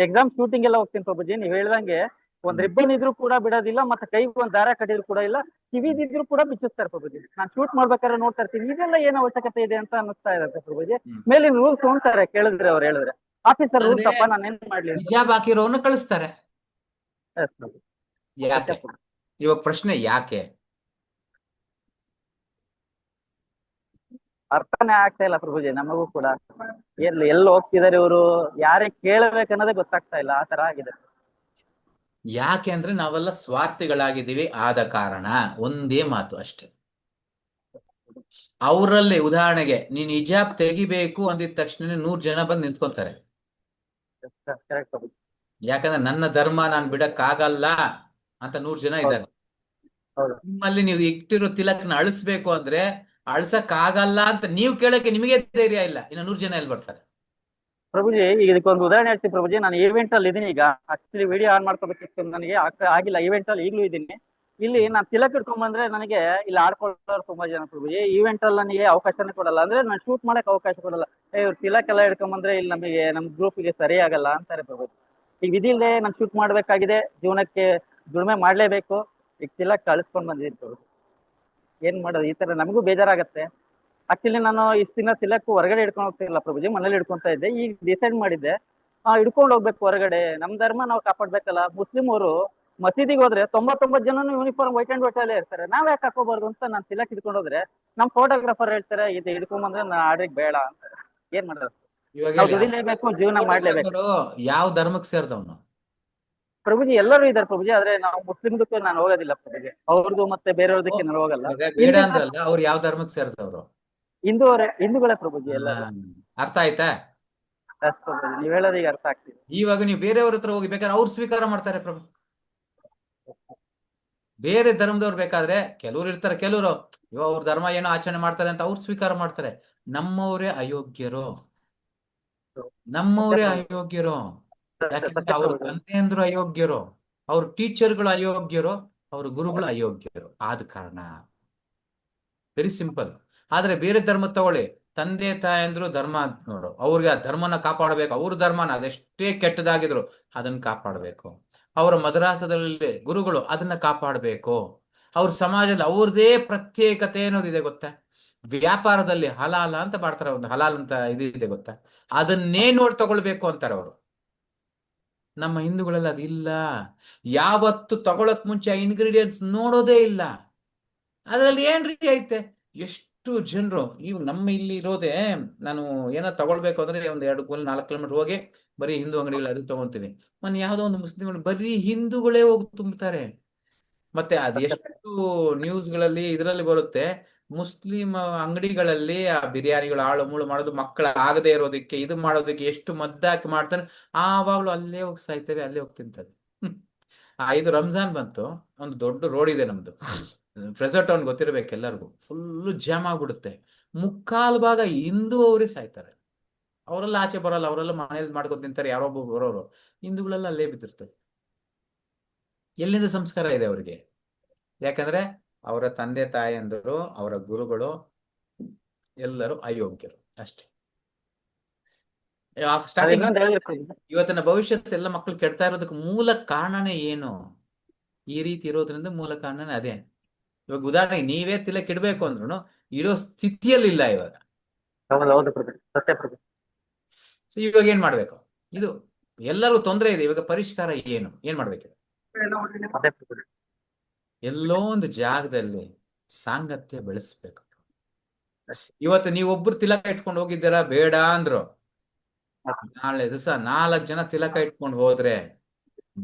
[SPEAKER 7] ಎಕ್ಸಾಮ್ ಶೂಟಿಂಗ್ ಎಲ್ಲ ಹೋಗ್ತೀನಿ ಪ್ರಭುಜಿ. ನೀವ್ ಹೇಳ್ದಂಗೆ ಒಂದ್ ರಿಬ್ಬನ್ ಇದ್ರು ಕೂಡ ಬಿಡೋದಿಲ್ಲ, ಮತ್ತೆ ಕೈಗೆ ಒಂದ್ ದಾರ ಕಟ್ಟಿದ್ರು ಕೂಡ ಇಲ್ಲ, ಕಿವಿದಿದ್ರು ಕೂಡ ಬಿಚ್ಚಿಸ್ತಾರೆ ಪ್ರಭುಜಿ. ನಾನು ಶೂಟ್ ಮಾಡ್ಬೇಕಾದ್ರೆ ನೋಡ್ತಾ ಇರ್ತೀನಿ, ಇದೆಲ್ಲ ಏನ್ ಅವಶ್ಯಕತೆ ಇದೆ ಅಂತ ಅನ್ನಿಸ್ತಾ ಇರುತ್ತೆ ಪ್ರಭುಜಿ. ಮೇಲಿನ ರೂಲ್ಸ್ ಉಂಟಾರೆ ಕೇಳಿದ್ರೆ ಅವ್ರು ಹೇಳಿದ್ರೆ, ಆಫೀಸರ್ ರೂಲ್ಸ್ ಅಪ್ಪ ನಾನು ಏನ್ ಮಾಡ್ಲಿ ಅಂತ.
[SPEAKER 1] ಹಿಜಾಬ್ ಹಾಕಿರೋನು ಕಳಿಸ್ತಾರೆ.
[SPEAKER 7] Yes, ಪ್ರಭು.
[SPEAKER 1] ಯಾಕೆ? ಇವಾಗ ಪ್ರಶ್ನೆ ಯಾಕೆ?
[SPEAKER 7] ಅರ್ಥನೇ ಆಗ್ತಾ ಇಲ್ಲ ಪ್ರಭುಜಿ ನಮಗೂ ಕೂಡ. ಎಲ್ಲಿ ಹೋಗ್ತಿದಾರೆ ಇವರು, ಯಾರೇ ಕೇಳಬೇಕನ್ನೋದೇ ಗೊತ್ತಾಗ್ತಾ ಇಲ್ಲ, ಆ ತರ ಆಗಿದೆ.
[SPEAKER 1] ಯಾಕೆ ಅಂದ್ರೆ ನಾವೆಲ್ಲ ಸ್ವಾರ್ಥಿಗಳಾಗಿದ್ದೀವಿ, ಆದ ಕಾರಣ. ಒಂದೇ ಮಾತು ಅಷ್ಟೇ. ಅವರಲ್ಲಿ ಉದಾಹರಣೆಗೆ ನೀನ್ ಹಿಜಾಬ್ ತೆಗಿಬೇಕು ಅಂದಿದ ತಕ್ಷಣ 100 ಜನ ಬಂದು ನಿಂತ್ಕೊಂತಾರೆ.
[SPEAKER 7] ಕರೆಕ್ಟ್ ಪ್ರಭುಜಿ.
[SPEAKER 1] ಯಾಕಂದ್ರೆ ನನ್ನ ಧರ್ಮ ನಾನು ಬಿಡಕ್ಕಾಗಲ್ಲ ಅಂತ 100 ಜನ ಇದ್ದಾರೆ. ನಿಮ್ಮಲ್ಲಿ ನೀವು ಇಟ್ಟಿರೋ ತಿಲಕ್ನ ಅಳಿಸ್ಬೇಕು ಅಂದ್ರೆ ಅಳ್ಸಕ್ ಆಗಲ್ಲ ಅಂತ ನೀವು ಕೇಳಕ್ಕೆ ನಿಮಗೆ ಧೈರ್ಯ ಇಲ್ಲ, ಇನ್ನು 100 ಜನ ಎಲ್ಲಿ ಬರ್ತಾರೆ?
[SPEAKER 7] ಪ್ರಭುಜಿ ಈಗ ಇದಕ್ಕೊಂದು ಉದಾಹರಣೆ ಹೇಳ್ತೀನಿ ಪ್ರಭುಜಿ. ನಾನು ಈವೆಂಟ್ ಅಲ್ಲಿ ಇದೀನಿ ಈಗ, ಆಕ್ಚುಲಿ ವಿಡಿಯೋ ಆನ್ ಮಾಡ್ಕೋಬೇಕಿತ್ತು, ನನಗೆ ಆಗಿಲ್ಲ. ಈವೆಂಟ್ ಅಲ್ಲಿ ಈಗಲೂ ಇದೀನಿ. ಇಲ್ಲಿ ನಾನು ತಿಲಕ್ ಇಟ್ಕೊಂಡ್ ಬಂದ್ರೆ ನನಗೆ ಇಲ್ಲಿ ಆಡ್ಕೊಳ್ಳೋರು ತುಂಬಾ ಜನ ಪ್ರಭುಜಿ. ಈವೆಂಟ್ ಅಲ್ಲಿ ನನಗೆ ಅವಕಾಶನೇ ಕೊಡಲ್ಲ, ಅಂದ್ರೆ ನಾನು ಶೂಟ್ ಮಾಡಕ್ ಅವಕಾಶ ಕೊಡಲ್ಲ. ಇವ್ರು ತಿಲಕ್ ಎಲ್ಲ ಹಿಡ್ಕೊಂಡ್ ಬಂದ್ರೆ ಇಲ್ಲಿ ನಮಗೆ ನಮ್ ಗ್ರೂಪ್ಗೆ ಸರಿ ಆಗಲ್ಲ ಅಂತಾರೆ ಪ್ರಭುಜಿ. ಈಗ ವಿಧಿ ಇಲ್ಲದೆ ನಾನು ಶೂಟ್ ಮಾಡ್ಬೇಕಾಗಿದೆ, ಜೀವನಕ್ಕೆ ದುಡಿಮೆ ಮಾಡ್ಲೇಬೇಕು, ಈಗ ತಿಲಕ್ ಕಳಿಸ್ಕೊಂಡ್ ಬಂದಿದ್ದೀನಿ ಪ್ರಭುಜಿ. ಏನ್ ಮಾಡೋದು? ಈ ತರ ನಮಗೂ ಬೇಜಾರಾಗತ್ತೆ. ಆಕ್ಚುಲಿ ನಾನು ಇಷ್ಟು ದಿನ ತಿಲಕ್ ಹೊರಗಡೆ ಹಿಡ್ಕೊಂಡು ಹೋಗ್ತಿರಲಿಲ್ಲ ಪ್ರಭುಜಿ, ಮನೇಲಿ ಹಿಡ್ಕೊಂತ ಇದ್ದೆ. ಈಗ ಡಿಸೈಡ್ ಮಾಡಿದ್ದೆ ಹಿಡ್ಕೊಂಡು ಹೋಗ್ಬೇಕು ಹೊರಗಡೆ, ನಮ್ ಧರ್ಮ ನಾವು ಕಾಪಾಡ್ಬೇಕಲ್ಲ. ಮುಸ್ಲಿಂ ಅವರು ಮಸೀದಿಗೆ ಹೋದ್ರೆ 99 ಜನನು ಯೂನಿಫಾರ್ಮ್ ವೈಟ್ ಅಂಡ್ ವೈಟ್ ಅಲ್ಲೇ ಇರ್ತಾರೆ, ನಾವ್ ಯಾಕೆ ಹಾಕೋಬಾರ್ದು ಅಂತ ನಾನು ತಿಲಕ್ ಹಿಡ್ಕೊಂಡು ಹೋದ್ರೆ ನಮ್ ಫೋಟೋಗ್ರಾಫರ್ ಹೇಳ್ತಾರೆ ಇದು ಹಿಡ್ಕೊಂಡ್ ಬಂದ್ರೆ ಆಡ್ರಿಗೆ ಬೇಡ ಅಂತಾರೆ. ಏನ್ ಮಾಡೋದು? ನಾವು ದುಡಿಲೇಬೇಕು, ಜೀವನ ಮಾಡ್ಲೇಬೇಕು.
[SPEAKER 1] ಯಾವ ಧರ್ಮಕ್ಕೆ ಸೇರಿದವನು
[SPEAKER 7] ಪ್ರಭುಜಿ? ಎಲ್ಲರೂ ಇದಾರೆ ಪ್ರಭುಜಿ, ಆದ್ರೆ ನಾವು ಮುಸ್ಲಿಮ್ದಕ್ಕೆ ನಾನು ಹೋಗೋದಿಲ್ಲ ಪ್ರಭುಜಿ. ಅವ್ರದ್ದು ಮತ್ತೆ ಬೇರೆಯವ್ರದಕ್ಕೆ ನಾನು ಹೋಗಲ್ಲ.
[SPEAKER 1] ಬೇಡ ಅಂದ್ರಲ್ಲ, ಅವ್ರು ಯಾವ ಧರ್ಮಕ್ಕೆ ಸೇರಿದವರು?
[SPEAKER 7] ಹಿಂದೂಗಳೇ ಪ್ರಭುಜಿ ಎಲ್ಲ.
[SPEAKER 1] ಅರ್ಥ ಆಯ್ತಾ?
[SPEAKER 7] ನೀವ್ ಹೇಳೋದು ಈಗ ಅರ್ಥ ಆಗ್ತಿದೆ.
[SPEAKER 1] ಇವಾಗ ನೀವು ಬೇರೆಯವ್ರ ಹತ್ರ ಹೋಗಿ ಬೇಕಾದ್ರೆ ಅವ್ರು ಸ್ವೀಕಾರ ಮಾಡ್ತಾರೆ ಪ್ರಭು. ಬೇರೆ ಧರ್ಮದವ್ರು ಬೇಕಾದ್ರೆ ಕೆಲವ್ರು ಇರ್ತಾರೆ, ಕೆಲವರು ಅವ್ರ ಧರ್ಮ ಏನೋ ಆಚರಣೆ ಮಾಡ್ತಾರೆ ಅಂತ ಅವ್ರು ಸ್ವೀಕಾರ ಮಾಡ್ತಾರೆ. ನಮ್ಮವರೇ ಅಯೋಗ್ಯರು, ಯಾಕಂದ್ರೆ ಅವ್ರ ತಂದೆಯಂದ್ರು ಅಯೋಗ್ಯರು, ಅವ್ರ ಟೀಚರ್ಗಳು ಅಯೋಗ್ಯರು, ಅವ್ರ ಗುರುಗಳು ಅಯೋಗ್ಯರು. ಆದ ಕಾರಣ ವೆರಿ ಸಿಂಪಲ್. ಆದ್ರೆ ಬೇರೆ ಧರ್ಮ ತಗೊಳ್ಳಿ, ತಂದೆ ತಾಯಂದ್ರು ಧರ್ಮ ನೋಡು, ಅವ್ರಿಗೆ ಆ ಧರ್ಮನ ಕಾಪಾಡಬೇಕು. ಅವ್ರ ಧರ್ಮನ ಅದೆಷ್ಟೇ ಕೆಟ್ಟದಾಗಿದ್ರು ಅದನ್ನ ಕಾಪಾಡಬೇಕು. ಅವರ ಮದ್ರಾಸದಲ್ಲಿ ಗುರುಗಳು ಅದನ್ನ ಕಾಪಾಡಬೇಕು. ಅವ್ರ ಸಮಾಜದಲ್ಲಿ ಅವ್ರದೇ ಪ್ರತ್ಯೇಕತೆ ಅನ್ನೋದಿದೆ ಗೊತ್ತಾ? ವ್ಯಾಪಾರದಲ್ಲಿ ಹಲಾಲ ಅಂತ ಮಾಡ್ತಾರೆ, ಒಂದು ಹಲಾಲ್ ಅಂತ ಇದೆ ಗೊತ್ತಾ? ಅದನ್ನೇ ತಗೊಳ್ಬೇಕು ಅಂತಾರೆ ಅವರು. ನಮ್ಮ ಹಿಂದೂಗಳಲ್ಲಿ ಅದಿಲ್ಲ. ಯಾವತ್ತು ತಗೊಳಕ್ ಮುಂಚೆ ಆ ಇಂಗ್ರೀಡಿಯೆಂಟ್ಸ್ ನೋಡೋದೇ ಇಲ್ಲ. ಅದ್ರಲ್ಲಿ ಏನ್ರಿ ಐತೆ? ಎಷ್ಟು ಜನರು ಇವ್ ನಮ್ಮ ಇಲ್ಲಿ ಇರೋದೇ, ನಾನು ಏನೋ ತಗೊಳ್ಬೇಕು ಅಂದ್ರೆ ಒಂದ್ 2-4 ಕಿಲೋಮೀಟರ್ ಹೋಗಿ ಬರೀ ಹಿಂದೂ ಅಂಗಡಿಗಳು ಅದು ತಗೊಂತೀವಿ. ಯಾವ್ದೋ ಒಂದು ಮುಸ್ಲಿಂ ಬರೀ ಹಿಂದೂಗಳೇ ಹೋಗಿ ತುಂಬ್ತಾರೆ. ಮತ್ತೆ ಅದೆಷ್ಟು ನ್ಯೂಸ್ಗಳಲ್ಲಿ ಇದರಲ್ಲಿ ಬರುತ್ತೆ, ಮುಸ್ಲಿಂ ಅಂಗಡಿಗಳಲ್ಲಿ ಆ ಬಿರಿಯಾನಿಗಳು ಆಳು ಮೂಳು ಮಾಡೋದು, ಮಕ್ಕಳ ಆಗದೆ ಇರೋದಕ್ಕೆ ಇದು ಮಾಡೋದಕ್ಕೆ ಎಷ್ಟು ಮದ್ದಾಕಿ ಮಾಡ್ತಾರೆ. ಆವಾಗ್ಲೂ ಅಲ್ಲೇ ಹೋಗಿ ಸಾಯ್ತೇವೆ, ಅಲ್ಲೇ ಹೋಗಿ ತಿಂತದೆ. ಇದು ರಂಜಾನ್ ಬಂತು, ಒಂದು ದೊಡ್ಡ ರೋಡ್ ಇದೆ ನಮ್ದು, ಫ್ರೆಸರ್ ಟೌನ್ ಗೊತ್ತಿರ್ಬೇಕು ಎಲ್ಲರಿಗೂ. ಫುಲ್ ಜಾಮ್ ಆಗ್ಬಿಡುತ್ತೆ. 3/4 ಭಾಗ ಹಿಂದೂ ಅವರೇ ಸಾಯ್ತಾರೆ. ಅವರೆಲ್ಲ ಆಚೆ ಬರಲ್ಲ, ಅವರೆಲ್ಲ ಮನೇಲಿ ಮಾಡ್ಕೊಂಡು ತಿಂತಾರೆ, ಯಾರೊಬ್ಬ ಬರೋರು. ಹಿಂದೂಗಳೆಲ್ಲ ಅಲ್ಲೇ ಬಿದ್ದಿರ್ತದೆ. ಎಲ್ಲಿಂದ ಸಂಸ್ಕಾರ ಇದೆ ಅವರಿಗೆ? ಯಾಕಂದ್ರೆ ಅವರ ತಂದೆ ತಾಯಂದರು, ಅವರ ಗುರುಗಳು ಎಲ್ಲರೂ ಅಯೋಗ್ಯರು ಅಷ್ಟೇ. ಸ್ಟಾರ್ಟಿಂಗ್ ಇವತ್ತಿನ ಭವಿಷ್ಯತ್ ಎಲ್ಲ ಮಕ್ಕಳು ಕೆಡ್ತಾ ಇರೋದಕ್ಕೆ ಮೂಲ ಕಾರಣನೇ ಏನು? ಈ ರೀತಿ ಇರೋದ್ರಿಂದ ಮೂಲ ಕಾರಣನೇ ಅದೇ. ಇವಾಗ ಉದಾಹರಣೆಗೆ ನೀವೇ ತಿಲಕ್ ಇಡ್ಬೇಕು ಅಂದ್ರೂ ಇರೋ ಸ್ಥಿತಿಯಲ್ಲಿಲ್ಲ ಇವಾಗ. ಇವಾಗ ಏನ್ ಮಾಡ್ಬೇಕು? ಇದು ಎಲ್ಲರೂ ತೊಂದರೆ ಇದೆ. ಇವಾಗ ಪರಿಷ್ಕಾರ ಏನ್ ಮಾಡ್ಬೇಕು? ಎಲ್ಲೋ ಒಂದು ಜಾಗದಲ್ಲಿ ಸಾಂಗತ್ಯ ಬೆಳೆಸ್ಬೇಕು. ಇವತ್ತು ನೀವೊಬ್ರು ತಿಲಕ ಇಟ್ಕೊಂಡು ಹೋಗಿದ್ದೀರಾ, ಬೇಡ ಅಂದ್ರು. ನಾಳೆ ದಿವಸ 4 ಜನ ತಿಲಕ ಇಟ್ಕೊಂಡು ಹೋದ್ರೆ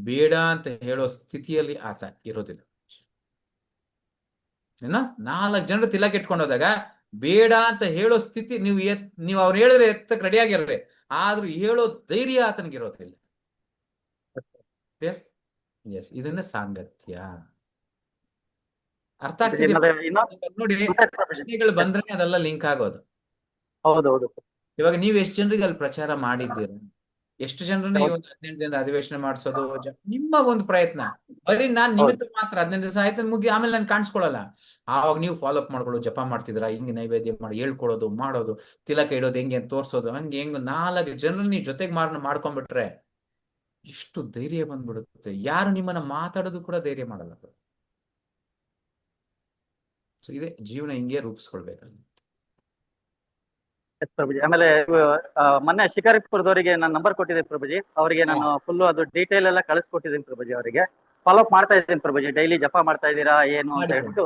[SPEAKER 1] ಬೇಡ ಅಂತ ಹೇಳೋ ಸ್ಥಿತಿಯಲ್ಲಿ ಆತ ಇರೋದಿಲ್ಲ. 4 ಜನರು ತಿಲಕ ಇಟ್ಕೊಂಡು ಹೋದಾಗ ಬೇಡ ಅಂತ ಹೇಳೋ ಸ್ಥಿತಿ ನೀವು ಅವ್ರು ಹೇಳಿದ್ರೆ ಎತ್ತಕ್ಕೆ ರೆಡಿ ಆಗಿರ್ರಿ, ಆದ್ರೂ ಹೇಳೋ ಧೈರ್ಯ ಆತನಿಗೆ ಇರೋದಿಲ್ಲ. ಎಸ್, ಇದನ್ನ ಸಾಂಗತ್ಯ. ಅರ್ಥ ಆಗ್ತಿದೆ ನೋಡಿ. ಪ್ರಶ್ನೆಗಳು ಬಂದ್ರೆ ಅದೆಲ್ಲ ಲಿಂಕ್ ಆಗೋದು.
[SPEAKER 7] ಹೌದೌದು.
[SPEAKER 1] ಇವಾಗ ನೀವ್ ಎಷ್ಟು ಜನರಿಗೆ ಅಲ್ಲಿ ಪ್ರಚಾರ ಮಾಡಿದ್ದೀರ, ಎಷ್ಟು ಜನರನ್ನ ಈ ಒಂದು 18 ದಿನದ ಅಧಿವೇಶನ ಮಾಡಿಸೋದು ನಿಮ್ಮ ಒಂದು ಪ್ರಯತ್ನ. ಬರೀ ನಾನ್ ನಿಮಿತ್ತ ಮಾತ್ರ 15 ದಿವಸ ಆಯ್ತು ಮುಗಿ, ಆಮೇಲೆ ನಾನು ಕಾಣಿಸ್ಕೊಳಲ್ಲ. ಆವಾಗ ನೀವು ಫಾಲೋ ಅಪ್ ಮಾಡ್ಕೊಳ್ಳೋದು, ಜಪ ಮಾಡ್ತಿದ್ರ, ಹಿಂಗೆ ನೈವೇದ್ಯ ಮಾಡಿ ಹೇಳ್ಕೊಡೋದು, ಮಾಡೋದು, ತಿಲಕ ಇಡೋದು ಹೆಂಗೆ ಅಂತ ತೋರ್ಸೋದು, ಹಂಗೆ ಹೆಂಗ್ 4 ಜನರನ್ನ ನೀವು ಜೊತೆಗೆ ಮಾಡ್ಕೊಂಡ್ಬಿಟ್ರೆ ಇಷ್ಟು ಧೈರ್ಯ ಬಂದ್ಬಿಡುತ್ತೆ. ಯಾರು ನಿಮ್ಮನ್ನ ಮಾತಾಡೋದು ಕೂಡ ಧೈರ್ಯ ಮಾಡಲ್ಲ. ಸೊ ಇದೆ ಜೀವನ, ಹಿಂಗೆ ರೂಪಿಸ್ಕೊಳ್ಬೇಕಂತ.
[SPEAKER 7] ಪ್ರಭುಜಿ, ಆಮೇಲೆ ಮೊನ್ನೆ ಶಿಕಾರಿಪುರದವರಿಗೆ ನಾನು ನಂಬರ್ ಕೊಟ್ಟಿದ್ದೆ ಪ್ರಭುಜಿ. ಅವರಿಗೆ ನಾನು ಫುಲ್ ಅದು ಡೀಟೇಲ್ ಎಲ್ಲ ಕಳಿಸ್ಕೊಟ್ಟಿದ್ದೀನಿ ಪ್ರಭುಜಿ. ಅವರಿಗೆ ಫಾಲೋ ಅಪ್ ಮಾಡ್ತಾ ಇದ್ದೀನಿ ಪ್ರಭುಜಿ. ಡೈಲಿ ಜಪ ಮಾಡ್ತಾ ಇದ್ದೀರಾ ಏನು ಅಂತ ಹೇಳ್ಬಿಟ್ಟು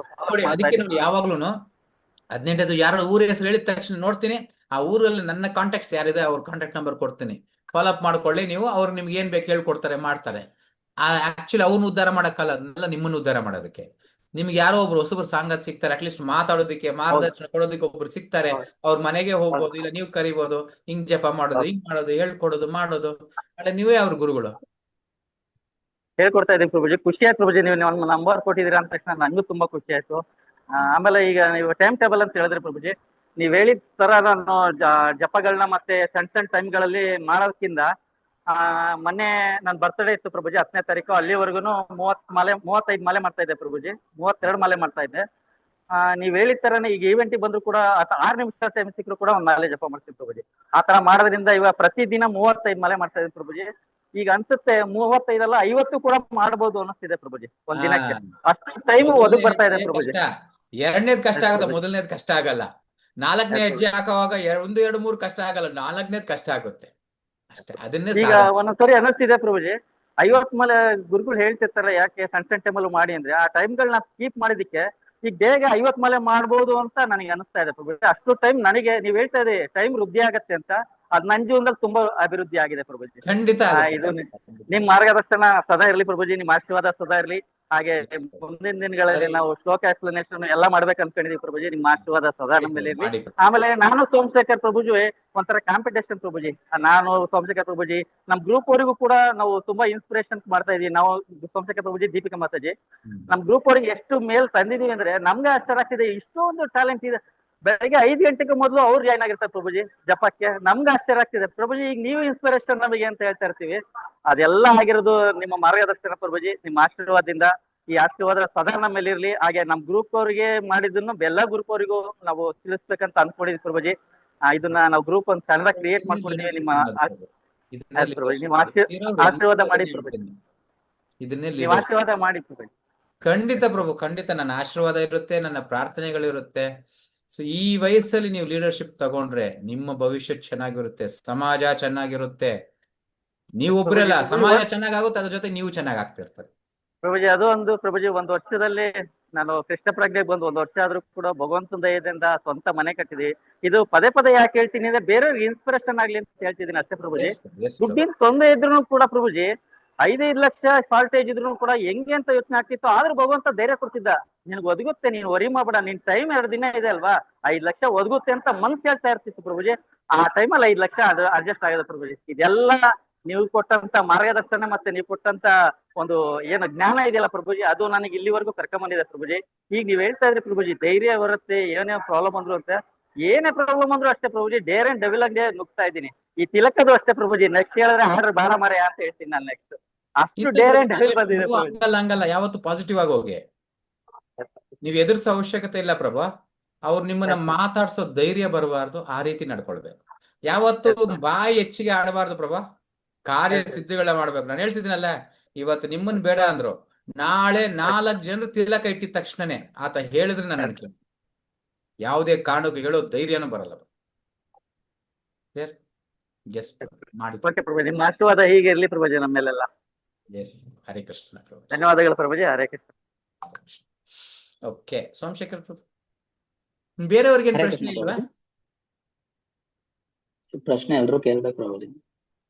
[SPEAKER 1] ಅದಕ್ಕೆ ನೋಡಿ ಯಾವಾಗ್ಲೂ 18 ಯಾರು ಊರ ಹೆಸರು ಹೇಳಿದ ತಕ್ಷಣ ನೋಡ್ತೀನಿ, ಆ ಊರಲ್ಲಿ ನನ್ನ ಕಾಂಟ್ಯಾಕ್ಟ್ಸ್ ಯಾರಿದೆ ಅವ್ರ ಕಾಂಟ್ಯಾಕ್ಟ್ ನಂಬರ್ ಕೊಡ್ತೀನಿ. ಫಾಲೋ ಅಪ್ ಮಾಡ್ಕೊಳ್ಳಿ ನೀವು. ಅವ್ರು ನಿಮ್ಗೆ ಏನ್ ಬೇಕು ಹೇಳ್ಕೊಡ್ತಾರೆ, ಮಾಡ್ತಾರೆ. ಆಕ್ಚುಲಿ ಅವ್ರನ್ನ ಉದ್ಧಾರ ಮಾಡಕ್ಕಲ್ಲ, ಅದನ್ನೆಲ್ಲ ನಿಮ್ಮನ್ನ ಉದ್ಧಾರ ಮಾಡೋದಕ್ಕೆ. ನಿಮ್ಗೆ ಯಾರೋ ಒಬ್ರು ಹೊಸಬ್ರು ಸಾಂಗತ್ ಸಿಗ್ತಾರೆ, ಅಟ್ಲೀಸ್ಟ್ ಮಾತಾಡೋದಕ್ಕೆ, ಮಾರ್ಗದರ್ಶನ ಕೊಡೋದಕ್ಕೆ ಒಬ್ರು ಸಿಗ್ತಾರೆ. ಅವ್ರ ಮನೆಗೆ ಹೋಗ್ಬೋದು, ಇಲ್ಲ ನೀವು ಕರಿಬೋದು, ಹಿಂಗ್ ಜಪ ಮಾಡೋದು, ಹಿಂಗ್ ಮಾಡೋದು, ಹೇಳ್ಕೊಡೋದು, ಮಾಡೋದು. ಅಲ್ಲ ನೀವೇ ಅವ್ರ ಗುರುಗಳು.
[SPEAKER 7] ಹೇಳ್ಕೊಡ್ತಾ ಇದ್ದೀನಿ ಪ್ರಭುಜಿ. ಖುಷಿ ಆಯ್ತು ಪ್ರಭುಜಿ, ನೀವು ನಮ್ಮ ನಂಬರ್ ಕೊಟ್ಟಿದ್ದೀರಾ ಅಂತ ತಕ್ಷಣ ನನಗೂ ತುಂಬಾ ಖುಷಿ ಆಯ್ತು. ಆಮೇಲೆ ಈಗ ನೀವು ಟೈಮ್ ಟೇಬಲ್ ಅಂತ ಹೇಳಿದ್ರಿ ಪ್ರಭುಜಿ. ನೀವ್ ಹೇಳಿದ ತರ ನಾನು ಜಪಗಳನ್ನ ಮತ್ತೆ ಸಣ್ಣ ಟೈಮ್ಗಳಲ್ಲಿ ಮಾಡೋದಕ್ಕಿಂತ ಮೊನ್ನೆ ನನ್ ಬರ್ತ್ಡೇ ಇತ್ತು ಪ್ರಭುಜಿ, 10ನೇ ತಾರೀಕು. ಅಲ್ಲಿವರೆಗೂ 35 ಮಾಲೆ ಮಾಡ್ತಾ ಇದ್ದೆ ಪ್ರಭುಜಿ, 32 ಮಾಲೆ ಮಾಡ್ತಾ ಇದ್ದೆ. ನೀವ್ ಹೇಳಿದ ತರನೇ ಈಗ ಈವೆಂಟಿಗೆ ಬಂದ್ರು ಕೂಡ 6 ನಿಮಿಷ ಟೈಮ್ ಸಿಕ್ಕರು ಕೂಡ ಒಂದ್ ಮಾಲೆ ಜಪ ಮಾಡ್ತೀನಿ ಪ್ರಭುಜಿ. ಆ ತರ ಮಾಡೋದ್ರಿಂದ ಇವಾಗ ಪ್ರತಿದಿನ 35 ಮಾಲೆ ಮಾಡ್ತಾ ಇದ್ದೀನಿ ಪ್ರಭುಜಿ. ಈಗ ಅನ್ಸುತ್ತೆ 35 ಅಲ್ಲ 50 ಕೂಡ ಮಾಡ್ಬೋದು ಅನ್ನಿಸ್ತಿದೆ ಪ್ರಭುಜಿ ಒಂದ್ ದಿನಕ್ಕೆ. ಅಷ್ಟು ಟೈಮ್ ಒದಗ್ ಬರ್ತಾ ಇದೆ ಪ್ರಭುಜಿ.
[SPEAKER 1] 2ನೇದ್ ಕಷ್ಟ ಆಗುತ್ತೆ, 1ನೇದ್ ಕಷ್ಟ ಆಗಲ್ಲ. 4ನೇ ಹೆಜ್ಜೆ ಹಾಕುವಾಗ 1, 2, 3 ಕಷ್ಟ ಆಗಲ್ಲ, 4ನೇದ್ ಕಷ್ಟ ಆಗುತ್ತೆ ಅಷ್ಟೇ. ಅದನ್ನೇ
[SPEAKER 7] ಈಗ ಒಂದೊಂದ್ಸರಿ ಅನ್ನಿಸ್ತಿದೆ ಪ್ರಭುಜಿ, 50 ಮಾಲೆ ಗುರುಗಳು ಹೇಳ್ತಿರ್ತಾರಲ್ಲ ಯಾಕೆ ಸಣ್ಣ ಟೈಮಲ್ಲಿ ಮಾಡಿ ಅಂದ್ರೆ, ಆ ಟೈಮ್ಗಳನ್ನ ಕೀಪ್ ಮಾಡಿದಕ್ಕೆ ಈಗ ಬೇಗ 50 ಮಾಲೆ ಮಾಡ್ಬೋದು ಅಂತ ನನಗೆ ಅನಿಸ್ತಾ ಇದೆ ಪ್ರಭುಜಿ. ಅಷ್ಟು ಟೈಮ್ ನನಗೆ ನೀವ್ ಹೇಳ್ತಾ ಇದ್ದೀರಿ ಟೈಮ್ ವೃದ್ಧಿ ಆಗತ್ತೆ ಅಂತ, ಅದ್ ನನ್ನ ಜೀವನದಲ್ಲಿ ತುಂಬಾ ಅಭಿವೃದ್ಧಿ ಆಗಿದೆ ಪ್ರಭುಜಿ.
[SPEAKER 1] ಖಂಡಿತ.
[SPEAKER 7] ಇದು ನಿಮ್ ಮಾರ್ಗದರ್ಶನ ಸದಾ ಇರ್ಲಿ ಪ್ರಭುಜಿ, ನಿಮ್ ಆಶೀರ್ವಾದ ಸದಾ ಇರ್ಲಿ. ಹಾಗೆ ಮುಂದಿನ ದಿನಗಳಲ್ಲಿ ನಾವು ಶ್ಲೋಕ ಎಕ್ಸ್ಪ್ಲನೇಷನ್ ಎಲ್ಲ ಮಾಡ್ಬೇಕು ಅನ್ಕೊಂಡಿದೀವಿ ಪ್ರಭುಜಿ. ನಿಮ್ಮ ಆಶೀರ್ವಾದ ಸದಾ ನಮ್ಮ ಮೇಲೆ ಇರ್ಲಿ. ಆಮೇಲೆ ನಾನು ಸೋಮಶೇಖರ್ ಪ್ರಭುಜಿ ಒಂಥರ ಕಾಂಪಿಟೇಷನ್ ಪ್ರಭುಜಿ. ನಾನು ಸೋಮಶೇಖರ್ ಪ್ರಭುಜಿ ನಮ್ ಗ್ರೂಪ್ ಅವರಿಗೂ ಕೂಡ ನಾವು ತುಂಬಾ ಇನ್ಸ್ಪಿರೇಷನ್ ಮಾಡ್ತಾ ಇದೀವಿ. ನಾವು ಸೋಮಶೇಖರ್ ಪ್ರಭುಜಿ, ದೀಪಿಕಾ ಮಾತಾಜಿ ನಮ್ ಗ್ರೂಪ್ ಅವರಿಗೆ ಎಷ್ಟು ಮೇಲ್ ತಂದಿದೀವಿ ಅಂದ್ರೆ ನಮ್ಗೆ ಆಶ್ಚರ್ಯ ಆಗ್ತಿದೆ. ಇಷ್ಟೊಂದು ಟ್ಯಾಲೆಂಟ್ ಇದೆ. ಬೆಳಗ್ಗೆ 5 ಗಂಟೆಗೆ ಮೊದಲು ಅವ್ರು ಜಾಯ್ನ್ ಆಗಿರ್ತಾರೆ ಪ್ರಭುಜಿ ಜಪಕ್ಕೆ. ನಮ್ಗೆ ಆಶ್ಚರ್ಯ ಆಗ್ತಿದೆ ಪ್ರಭುಜಿ, ಈಗ ನೀವು ಇನ್ಸ್ಪಿರೇಷನ್ ನಮಗೆ ಅಂತ ಹೇಳ್ತಾ ಇರ್ತೀವಿ. ಅದೆಲ್ಲ ಆಗಿರೋದು ನಿಮ್ಮ ಮಾರ್ಗದರ್ಶನ ಪ್ರಭುಜಿ, ನಿಮ್ಮ ಆಶೀರ್ವಾದದಿಂದ. ಈ ಆಶೀರ್ವಾದ ಸದಾ ನಮ್ಮ ಮೇಲೆ ಇರ್ಲಿ. ಹಾಗೆ ನಮ್ ಗ್ರೂಪ್ ಅವರಿಗೆ ಮಾಡಿದ್ದನ್ನು ಎಲ್ಲ ಗ್ರೂಪ್ ಅವರಿಗೂ ನಾವು ತಿಳಿಸ್ಬೇಕಂತ ಅನ್ಕೊಂಡಿದ್ವಿ ಪ್ರಭುಜಿ. ಇದನ್ನ ನಾವು ಗ್ರೂಪ್ ಒಂದು ಕನ್ನಡ ಕ್ರಿಯೇಟ್ ಮಾಡ್ಕೊಂಡಿದೀವಿ. ನಿಮ್ಮ ಆಶೀರ್ವಾದ ಮಾಡಿ ಪ್ರಭುಜಿ, ನಿಮ್ಮ ಆಶೀರ್ವಾದ ಮಾಡಿ ಪ್ರಭುಜಿ.
[SPEAKER 1] ಖಂಡಿತ ಪ್ರಭು, ಖಂಡಿತ. ನನ್ನ ಆಶೀರ್ವಾದ ಇರುತ್ತೆ, ನನ್ನ ಪ್ರಾರ್ಥನೆಗಳಿರುತ್ತೆ. ಸೊ ಈ ವಯಸ್ಸಲ್ಲಿ ನೀವು ಲೀಡರ್ಶಿಪ್ ತಗೊಂಡ್ರೆ ನಿಮ್ಮ ಭವಿಷ್ಯ ಚೆನ್ನಾಗಿರುತ್ತೆ, ಸಮಾಜ ಚೆನ್ನಾಗಿರುತ್ತೆ. ನೀವು ಒಬ್ಬರಲ್ಲ, ಸಮಾಜ ಚೆನ್ನಾಗುತ್ತೆ, ಅದ್ರ ಜೊತೆ ನೀವು ಚೆನ್ನಾಗಿ ಆಗ್ತಿರ್ತಾರೆ
[SPEAKER 7] ಪ್ರಭುಜಿ. ಅದು ಒಂದು ಪ್ರಭುಜಿ, 1 ವರ್ಷದಲ್ಲಿ ನಾನು ಕೃಷ್ಣ ಪ್ರಜ್ಞೆಗೆ ಬಂದು 1 ವರ್ಷ ಆದ್ರೂ ಕೂಡ ಭಗವಂತನ ದಯದಿಂದ ಸ್ವಂತ ಮನೆ ಕಟ್ಟಿದೀವಿ. ಇದು ಪದೇ ಪದೇ ಯಾಕೆ ಹೇಳ್ತೀನಿ ಅಂದ್ರೆ ಬೇರೆಯವ್ರಿಗೆ ಇನ್ಸ್ಪಿರೇಷನ್ ಆಗ್ಲಿ ಅಂತ ಹೇಳ್ತಿದ್ದೀನಿ ಅಷ್ಟೇ ಪ್ರಭುಜಿ. ದುಡ್ಡಿನ ತೊಂದರೆ ಇದ್ರು ಕೂಡ ಪ್ರಭುಜಿ, 5-5 ಲಕ್ಷ ಶಾರ್ಟೇಜ್ ಇದ್ರು ಕೂಡ ಹೆಂಗೆ ಅಂತ ಯೋಚನೆ ಆಗ್ತಿತ್ತು. ಆದ್ರೂ ಭಗವಂತ ಧೈರ್ಯ ಕೊಡ್ತಿದ್ದ, ನಿನ್ಗೆ ಒದಗುತ್ತೆ, ನೀನ್ ವರಿ ಮಾಡ್ಬೇಡ, ನಿನ್ ಟೈಮ್ 2 ದಿನ ಇದೆ ಅಲ್ವಾ, 5 ಲಕ್ಷ ಒದಗುತ್ತೆ ಅಂತ ಮನ್ಸು ಹೇಳ್ತಾ ಇರ್ತಿತ್ತು ಪ್ರಭುಜಿ. ಆ ಟೈಮಲ್ಲಿ 5 ಲಕ್ಷ ಅಡ್ಜಸ್ಟ್ ಆಗಿದೆ ಪ್ರಭುಜಿ. ಇದೆಲ್ಲ ನೀವು ಕೊಟ್ಟಂತ ಮಾರ್ಗದರ್ಶನ ಮತ್ತೆ ನೀವು ಕೊಟ್ಟಂತ ಒಂದು ಏನು ಜ್ಞಾನ ಇದೆಯಲ್ಲ ಪ್ರಭುಜಿ, ಅದು ನನಗೆ ಇಲ್ಲಿವರೆಗೂ ಕರ್ಕೊಂಬಂದಿದೆ ಪ್ರಭುಜಿ. ಈಗ ನೀವ್ ಹೇಳ್ತಾ ಇದ್ರಿ ಪ್ರಭುಜಿ, ಧೈರ್ಯ ಬರುತ್ತೆ, ಏನೇ ಪ್ರಾಬ್ಲಮ್ ಅಂದ್ರು ಅಂತ. ಏನೇ ಪ್ರಾಬ್ಲಮ್ ಅಂದ್ರು ಅಷ್ಟೇ ಪ್ರಭುಜಿ, ಡೇರ್ ಅಂಡ್ ಡೆವಿಲ್ ಅಂಗೇ ನುಗ್ತಾ ಇದ್ದೀನಿ. ಈ ತಿಲಕದು ಅಷ್ಟೇ ಪ್ರಭುಜಿ, ನೆಕ್ಸ್ಟ್ ಹೇಳಿದ್ರೆ ಆರ್ಡರ್ ಬಾರ ಮಾರೆ ಅಂತ ಹೇಳ್ತೀನಿ ನಾನು ನೆಕ್ಸ್ಟ್. ಅಷ್ಟು ಡೇರ್ ಅಂಡ್ ಡೆವಿಲ್ ಬಂದಿದೆ.
[SPEAKER 1] ಹಂಗಲ್ಲ, ಯಾವತ್ತು ಪಾಸಿಟಿವ್ ಆಗಿ ಹೋಗಿ, ನೀವ್ ಎದುರಿಸೋ ಅವಶ್ಯಕತೆ ಇಲ್ಲ ಪ್ರಭು. ಅವ್ರು ನಿಮ್ಮನ್ನ ಮಾತಾಡ್ಸೋ ಧೈರ್ಯ ಬರಬಾರ್ದು, ಆ ರೀತಿ ನಡ್ಕೊಳ್ಬೇಕು. ಯಾವತ್ತು ಬಾಯಿ ಹೆಚ್ಚಿಗೆ ಆಡಬಾರ್ದು ಪ್ರಭು, ಕಾರ್ಯ ಸಿದ್ಧಿಗಳ ಮಾಡ್ಬೇಕು. ನಾನು ಹೇಳ್ತಿದ್ದೀನಲ್ಲ, ಇವತ್ತು ನಿಮ್ಮನ್ ಬೇಡ ಅಂದ್ರು, ನಾಳೆ 4 ಜನರು ತಿಲಕ ಇಟ್ಟಿದ ತಕ್ಷಣನೇ ಆತ ಹೇಳಿದ್ರೆ ನಾನು ಅನ್ಕೊಳ್ಳಿ, ಯಾವುದೇ ಕಾರಣಕ್ಕೂ ಹೇಳೋ ಧೈರ್ಯನೂ ಬರಲ್ಲ. ಮಾಡಿ
[SPEAKER 7] ಪ್ರಭು, ನಿಮ್ಮ ಆಶೀರ್ವಾದ ಹೀಗೆ ಇರ್ಲಿ ಪ್ರಭುಜಿ ನಮ್ಮೆಲ್ಲ.
[SPEAKER 1] ಹರೇ ಕೃಷ್ಣ ಪ್ರಭು.
[SPEAKER 7] ಧನ್ಯವಾದಗಳು ಪ್ರಭುಜಿ. ಹರೇ ಕೃಷ್ಣ.
[SPEAKER 1] ಓಕೆ ಸೋಮಶೇಖರ್ ಪ್ರಭು, ಬೇರೆಯವ್ರಿಗೆ ಪ್ರಶ್ನೆ ಇಲ್ವಾ?
[SPEAKER 4] ಪ್ರಶ್ನೆ ಎಲ್ರು ಕೇಳ್ಬೇಕು ಪ್ರಭುಜಿ.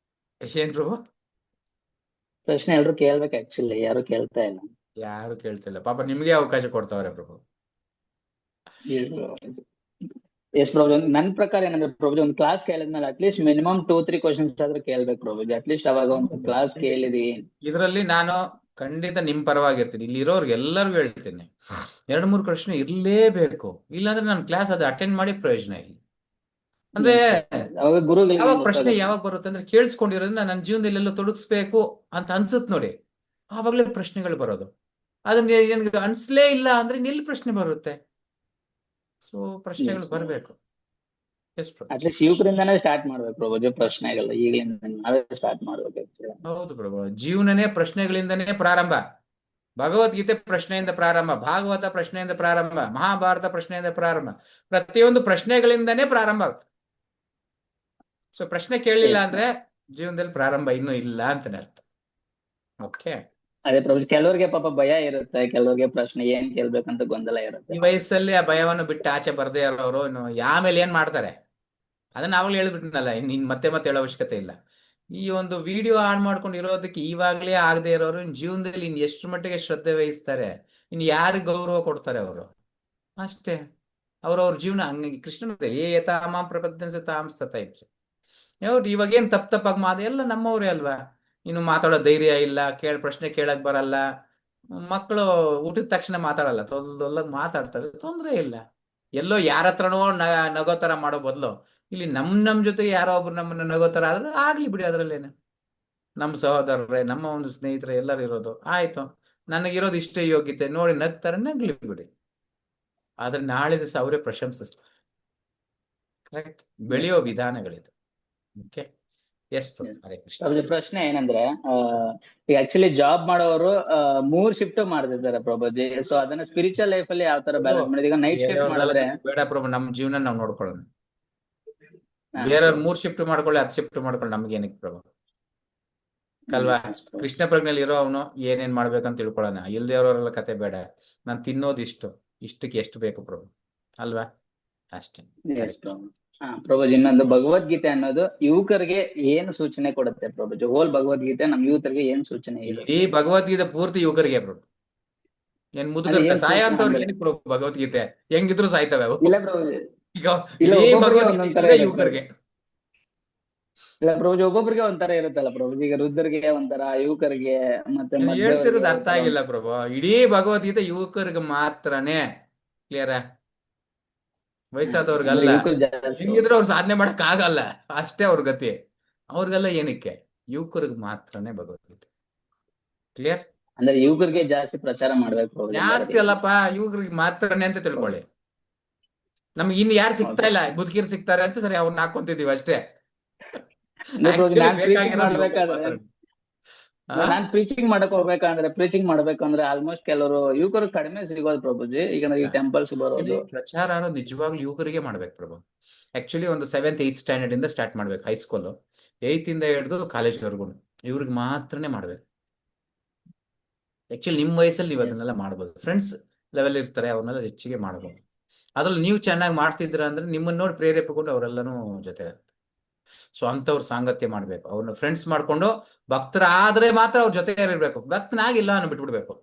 [SPEAKER 1] ಏನ್ ಪ್ರಭು?
[SPEAKER 4] ಪ್ರಶ್ನೆ ಎಲ್ರು ಕೇಳ್ಬೇಕು. ಆಕ್ಚುಲಿ ಯಾರು ಕೇಳ್ತಾ ಇಲ್ಲ.
[SPEAKER 1] ಯಾರು ಕೇಳ್ತಿಲ್ಲ ಪಾಪ, ನಿಮ್ಗೆ ಅವಕಾಶ ಕೊಡ್ತಾವ್ರೆ ಪ್ರಭು.
[SPEAKER 4] ಎಸ್ ಪ್ರಭು, ನನ್ನ ಪ್ರಕಾರ ಏನಂದ್ರೆ ಪ್ರಭು, ಒಂದು ಕ್ಲಾಸ್ ಕೇಳಿದ್ಮೇಲೆ ಅಟ್ಲೀಸ್ಟ್ ಮಿನಿಮಮ್ 2-3 ಕ್ವಶನ್ಸ್ ಆದ್ರೂ ಕೇಳ್ಬೇಕು ಪ್ರಭು. ಅಟ್ಲೀಸ್ಟ್ ಅವಾಗ ಒಂದು ಕ್ಲಾಸ್ ಕೇಳಿದಿ.
[SPEAKER 1] ಇದರಲ್ಲಿ ನಾನು ಖಂಡಿತ ನಿಮ್ ಪರವಾಗಿರ್ತೀನಿ. ಇಲ್ಲಿ ಇರೋರ್ಗೆ ಎಲ್ಲರಿಗೂ ಹೇಳ್ತೀನಿ, 2-3 ಪ್ರಶ್ನೆ ಇರ್ಲೇಬೇಕು. ಇಲ್ಲಾಂದ್ರೆ ನಾನು ಕ್ಲಾಸ್ ಅದು ಅಟೆಂಡ್ ಮಾಡಿ ಪ್ರಯೋಜನ ಇಲ್ಲ. ಅಂದ್ರೆ
[SPEAKER 4] ಅವಾಗ ಗುರುಗಳಿಗೆ
[SPEAKER 1] ಯಾವಾಗ ಪ್ರಶ್ನೆ ಯಾವಾಗ ಬರುತ್ತೆ ಅಂದ್ರೆ, ಕೇಳಿಸ್ಕೊಂಡಿರೋದನ್ನ ನನ್ನ ಜೀವನದಲ್ಲಿ ಎಲ್ಲೋ ತೊಡಗಿಸ್ಬೇಕು ಅಂತ ಅನ್ಸುತ್ತೆ ನೋಡಿ, ಆವಾಗಲೇ ಪ್ರಶ್ನೆಗಳು ಬರೋದು. ಅದನ್ನ ನಿನ್ಗೆ ಅನ್ಸ್ಲೇ ಇಲ್ಲ ಅಂದ್ರೆ ಎಲ್ಲಿ ಪ್ರಶ್ನೆ ಬರುತ್ತೆ? ಸೊ ಪ್ರಶ್ನೆಗಳು ಬರಬೇಕು.
[SPEAKER 4] ಅಟ್ಲೀಸ್ಟ್ ಯುವಕರಿಂದಾನೇ ಸ್ಟಾರ್ಟ್ ಮಾಡ್ಬೇಕು ಪ್ರಭು ಪ್ರಶ್ನೆಗಳು. ಈಗಲಿಂದ ನಾವೇ ಸ್ಟಾರ್ಟ್ ಮಾಡ್ಬೇಕು.
[SPEAKER 1] ಹೌದು ಪ್ರಭು, ಜೀವನನೇ ಪ್ರಶ್ನೆಗಳಿಂದನೇ ಪ್ರಾರಂಭ. ಭಗವದ್ಗೀತೆ ಪ್ರಶ್ನೆಯಿಂದ ಪ್ರಾರಂಭ, ಭಾಗವತ ಪ್ರಶ್ನೆಯಿಂದ ಪ್ರಾರಂಭ, ಮಹಾಭಾರತ ಪ್ರಶ್ನೆಯಿಂದ ಪ್ರಾರಂಭ. ಪ್ರತಿಯೊಂದು ಪ್ರಶ್ನೆಗಳಿಂದನೇ ಪ್ರಾರಂಭ ಆಗುತ್ತೆ. ಸೊ ಪ್ರಶ್ನೆ ಕೇಳಲಿಲ್ಲ ಅಂದ್ರೆ ಜೀವನದಲ್ಲಿ ಪ್ರಾರಂಭ ಇನ್ನೂ ಇಲ್ಲ ಅಂತಾನೆ ಅರ್ಥ. ಓಕೆ,
[SPEAKER 4] ಅದೇ ಪ್ರಭು, ಕೆಲವ್ರಿಗೆ ಪಾಪ ಭಯ ಇರುತ್ತೆ, ಕೆಲವ್ರಿಗೆ ಪ್ರಶ್ನೆ ಏನ್ ಕೇಳ್ಬೇಕಂತ ಗೊಂದಲ ಇರುತ್ತೆ.
[SPEAKER 1] ಈ ವಯಸ್ಸಲ್ಲಿ ಆ ಭಯವನ್ನು ಬಿಟ್ಟು ಆಚೆ ಬರ್ದೇ ಇರೋರು ಇನ್ನು ಆಮೇಲೆ ಏನ್ ಮಾಡ್ತಾರೆ ಅದನ್ನ ಆವಾಗಲೇ ಹೇಳ್ಬಿಟ್ಟಿನಲ್ಲ, ಇನ್ ಮತ್ತೆ ಹೇಳೋ ಅವಶ್ಯಕತೆ ಇಲ್ಲ. ಈ ಒಂದು ವಿಡಿಯೋ ಆನ್ ಮಾಡ್ಕೊಂಡು ಇರೋದಕ್ಕೆ ಇವಾಗಲೇ ಆಗದೆ ಇರೋರು ಜೀವನದಲ್ಲಿ ಇನ್ ಎಷ್ಟು ಮಟ್ಟಿಗೆ ಶ್ರದ್ಧೆ ವಹಿಸ್ತಾರೆ, ಇನ್ ಯಾರಿಗೆ ಗೌರವ ಕೊಡ್ತಾರೆ ಅವರು? ಅಷ್ಟೇ, ಅವ್ರವ್ರ ಜೀವನ ಹಂಗಾಗಿ ಕೃಷ್ಣನ ಏತಾಮಾಂ ಪ್ರಪದ್ಯಂಸ ತಾಂ ಸತೈ. ಹೌದು, ಇವಾಗ ಏನ್ ತಪ್ಪಾಗಿ ಮಾತು ಎಲ್ಲ ನಮ್ಮವ್ರೇ ಅಲ್ವಾ? ಇನ್ನು ಮಾತಾಡೋ ಧೈರ್ಯ ಇಲ್ಲ, ಪ್ರಶ್ನೆ ಕೇಳಕ್ ಬರಲ್ಲ, ಮಕ್ಕಳು ಊಟದ ತಕ್ಷಣ ಮಾತಾಡಲ್ಲ, ತೊಲ್ಲಗ್ ಮಾತಾಡ್ತವೆ, ತೊಂದ್ರೆ ಇಲ್ಲ. ಎಲ್ಲೋ ಯಾರ ಹತ್ರನೋ ನಗೋ ತರ ಮಾಡೋ ಬದಲು ಇಲ್ಲಿ ನಮ್ ಜೊತೆಗೆ ಯಾರೋ ಒಬ್ರು ನಮ್ಮನ್ನ ನಗೋ ತರ ಆದ್ರೆ ಆಗ್ಲಿ ಬಿಡಿ, ಅದ್ರಲ್ಲೇನೆ. ನಮ್ಮ ಸಹೋದರರೇ, ನಮ್ಮ ಒಂದು ಸ್ನೇಹಿತರೆ ಎಲ್ಲರೂ ಇರೋದು, ಆಯ್ತು ನನಗಿರೋದು ಇಷ್ಟೇ ಯೋಗ್ಯತೆ ನೋಡಿ ನಗ್ತಾರೆ, ನಗ್ಲಿ ಬಿಡಿ. ಆದ್ರೆ ನಾಳೆ ದಿವಸ ಅವರೇ ಪ್ರಶಂಸಿಸ್ತಾರೆ. ಕರೆಕ್ಟ್, ಬೆಳೆಯೋ ವಿಧಾನಗಳಿದು. Okay, S Hare Krishna.
[SPEAKER 4] ಪ್ರಶ್ನೆ ಏನಂದ್ರೆ, ಈಗ ಆಕ್ಚುಲಿ ಜಾಬ್ ಮಾಡೋರು 3 ಶಿಫ್ಟ್ ಮಾಡ್ತಿದ್ದಾರೆ ಪ್ರಭುಜಿ. ಸೊ ಅದನ್ನ ಸ್ಪಿರಿಚುವಲ್ ಲೈಫ್ ಅಲ್ಲಿ ಯಾವ ತರ ಬ್ಯಾಲೆನ್ಸ್ ಮಾಡಿದ್ರೆ, ಈಗ ನೈಟ್ ಶಿಫ್ಟ್ ಮಾಡಿದ್ರೆ
[SPEAKER 1] ಬೇಡ ಪ್ರಭು, ನಮ್ ಜೀವನ ನಾವು ನೋಡ್ಕೊಳ್ಳೋಣ. ಬೇರೆಯವ್ರು 3 ಶಿಫ್ಟ್ ಮಾಡ್ಕೊಳ್ಳಿ, 10 ಶಿಫ್ಟ್ ಮಾಡ್ಕೊಳ್ಳಿ, ನಮ್ಗೆ ಏನಕ್ಕೆ ಪ್ರಭು? ಅಲ್ವಾ? ಕೃಷ್ಣ ಪ್ರಜ್ಞೆಯಲ್ಲಿ ಇರೋ ಅವನು ಏನೇನ್ ಮಾಡ್ಬೇಕಂತ ತಿಳ್ಕೊಳ್ಳೋಣ. ಇಲ್ದೇ ಇರೋರೆಲ್ಲ ಕತೆ ಬೇಡ. ನಾನು ತಿನ್ನೋದು ಇಷ್ಟಕ್ಕೆ ಎಷ್ಟು ಬೇಕು ಪ್ರಭು, ಅಲ್ವಾ? ಅಷ್ಟೇ.
[SPEAKER 4] ಪ್ರಭುಜಿ, ಇನ್ನೊಂದು ಭಗವದ್ಗೀತೆ ಅನ್ನೋದು ಯುವಕರಿಗೆ ಏನು ಸೂಚನೆ ಕೊಡುತ್ತೆ ಪ್ರಭುಜಿ? ಹೋಲ್ ಭಗವದ್ಗೀತೆ ನಮ್ ಯುವಕರಿಗೆ ಏನ್ ಸೂಚನೆ ಇದೆ?
[SPEAKER 1] ಈ ಭಗವದ್ಗೀತೆ ಪೂರ್ತಿ ಯುವಕರಿಗೆ ಪ್ರಭು. ಏನ್ ಮುದುಕರ ಸಾಯ ಅಂತವ್ರಿಗೆ ಏನಕ್ಕೆ ಪ್ರಭು ಭಗವದ್ಗೀತೆ? ಹೆಂಗಿದ್ರು ಸಾಯ್ತವೆ ಅವು.
[SPEAKER 4] ಇಲ್ಲ ಪ್ರಭುಜಿ,
[SPEAKER 1] ಈಗ ಭಗವದ್ಗೀತೆ ಯುವಕರಿಗೆ.
[SPEAKER 4] ಇಲ್ಲ ಪ್ರಭುಜಿ, ಒಬ್ಬೊಬ್ರಿಗೆ ಒಂಥರ ಇರುತ್ತಲ್ಲ ಪ್ರಭುಜಿ. ಈಗ ವೃದ್ಧರಿಗೆ ಒಂಥರ, ಯುವಕರಿಗೆ ಮತ್ತೆ
[SPEAKER 1] ಹೇಳ್ತಿರೋದು ಅರ್ಥ ಆಗಿಲ್ಲ ಪ್ರಭು. ಇಡೀ ಭಗವದ್ಗೀತೆ ಯುವಕರಿಗೆ ಮಾತ್ರನೇ. ಕ್ಲಿಯರ? ವಯಸ್ಸಾದವ್ರಿಗಲ್ಲ. ಹೆಂಗಿದ್ರು ಅವ್ರು ಸಾಧನೆ ಮಾಡಕ್ ಆಗಲ್ಲ, ಅಷ್ಟೇ ಅವ್ರ ಗತಿ. ಅವ್ರಿಗೆಲ್ಲ ಏನಕ್ಕೆ? ಯುವಕರಿಗೆ ಮಾತ್ರನೇ ಭಗವದ್ಗೀತೆ. ಕ್ಲಿಯರ್?
[SPEAKER 4] ಅಂದ್ರೆ ಯುವಕರಿಗೆ ಜಾಸ್ತಿ ಪ್ರಚಾರ ಮಾಡ್ಬೇಕು.
[SPEAKER 1] ಜಾಸ್ತಿ ಅಲ್ಲಪ್ಪ, ಯುವಕರಿಗೆ ಮಾತ್ರನೇ ಅಂತ ತಿಳ್ಕೊಳ್ಳಿ. ನಮ್ಗೆ ಇನ್ನು ಯಾರು ಸಿಗ್ತಾ ಇಲ್ಲ, ಬುದ್ಕಿರ್ ಸಿಗ್ತಾರೆ ಅಂತ ಸರಿ ಅವ್ರನ್ನ ಹಾಕೊಂತಿದೀವಿ ಅಷ್ಟೇ.
[SPEAKER 4] ನಾನ್ ಪ್ರೀಚಿಂಗ್ ಮಾಡಕ್ ಪ್ರೀಚಿಂಗ್ ಮಾಡ್ಬೇಕಂದ್ರೆ ಆಲ್ಮೋಸ್ಟ್ ಕೆಲವರು ಯುವಕರು ಕಡಿಮೆ ಸಿಗೋದು ಪ್ರಭುಜಿ. ಈಗ ಈ ಟೆಂಪಲ್ಸ್ ಬರೋದು,
[SPEAKER 1] ಪ್ರಚಾರ ಅನ್ನೋದು ನಿಜವಾಗ್ಲೂ ಯುವಕರಿಗೆ ಮಾಡ್ಬೇಕು ಪ್ರಭು. ಆಕ್ಚುಲಿ ಒಂದು 7th 8th ಸ್ಟ್ಯಾಂಡರ್ಡ್ ಇಂದ ಸ್ಟಾರ್ಟ್ ಮಾಡ್ಬೇಕು. ಹೈಸ್ಕೂಲ್ 8th ಇಂದ ಹಿಡಿದು ಕಾಲೇಜ್ವರೆಗೂ ಇವ್ರಿಗೆ ಮಾತ್ರನೇ ಮಾಡ್ಬೇಕು. ಆಕ್ಚುಲಿ ನಿಮ್ ವಯಸ್ಸಲ್ಲಿ ನೀವು ಅದನ್ನೆಲ್ಲ ಮಾಡ್ಬೋದು. ಫ್ರೆಂಡ್ಸ್ ಲೆವೆಲ್ ಇರ್ತಾರೆ, ಅವ್ರನ್ನೆಲ್ಲ ಹೆಚ್ಚಿಗೆ ಮಾಡ್ಬೋದು. ಅದ್ರಲ್ಲಿ ನೀವು ಚೆನ್ನಾಗಿ ಮಾಡ್ತಿದ್ರ ಅಂದ್ರೆ ನಿಮ್ಮನ್ನ ನೋಡಿ ಪ್ರೇರೇಪಿಕೊಂಡು ಅವರೆಲ್ಲನೂ ಜೊತೆ. ಸೊ ಅಂತವ್ರ ಸಾಂಗತ್ಯ ಮಾಡ್ಬೇಕು. ಅವ್ರನ್ನ ಫ್ರೆಂಡ್ಸ್ ಮಾಡ್ಕೊಂಡು ಭಕ್ತರಾದ್ರೆ ಮಾತ್ರ ಅವ್ರ ಜೊತೆ ಇರ್ಬೇಕು. ಭಕ್ತನಾಗಿಲ್ಲ ಅನ್ನೋ ಬಿಟ್ಬಿಡ್ಬೇಕು.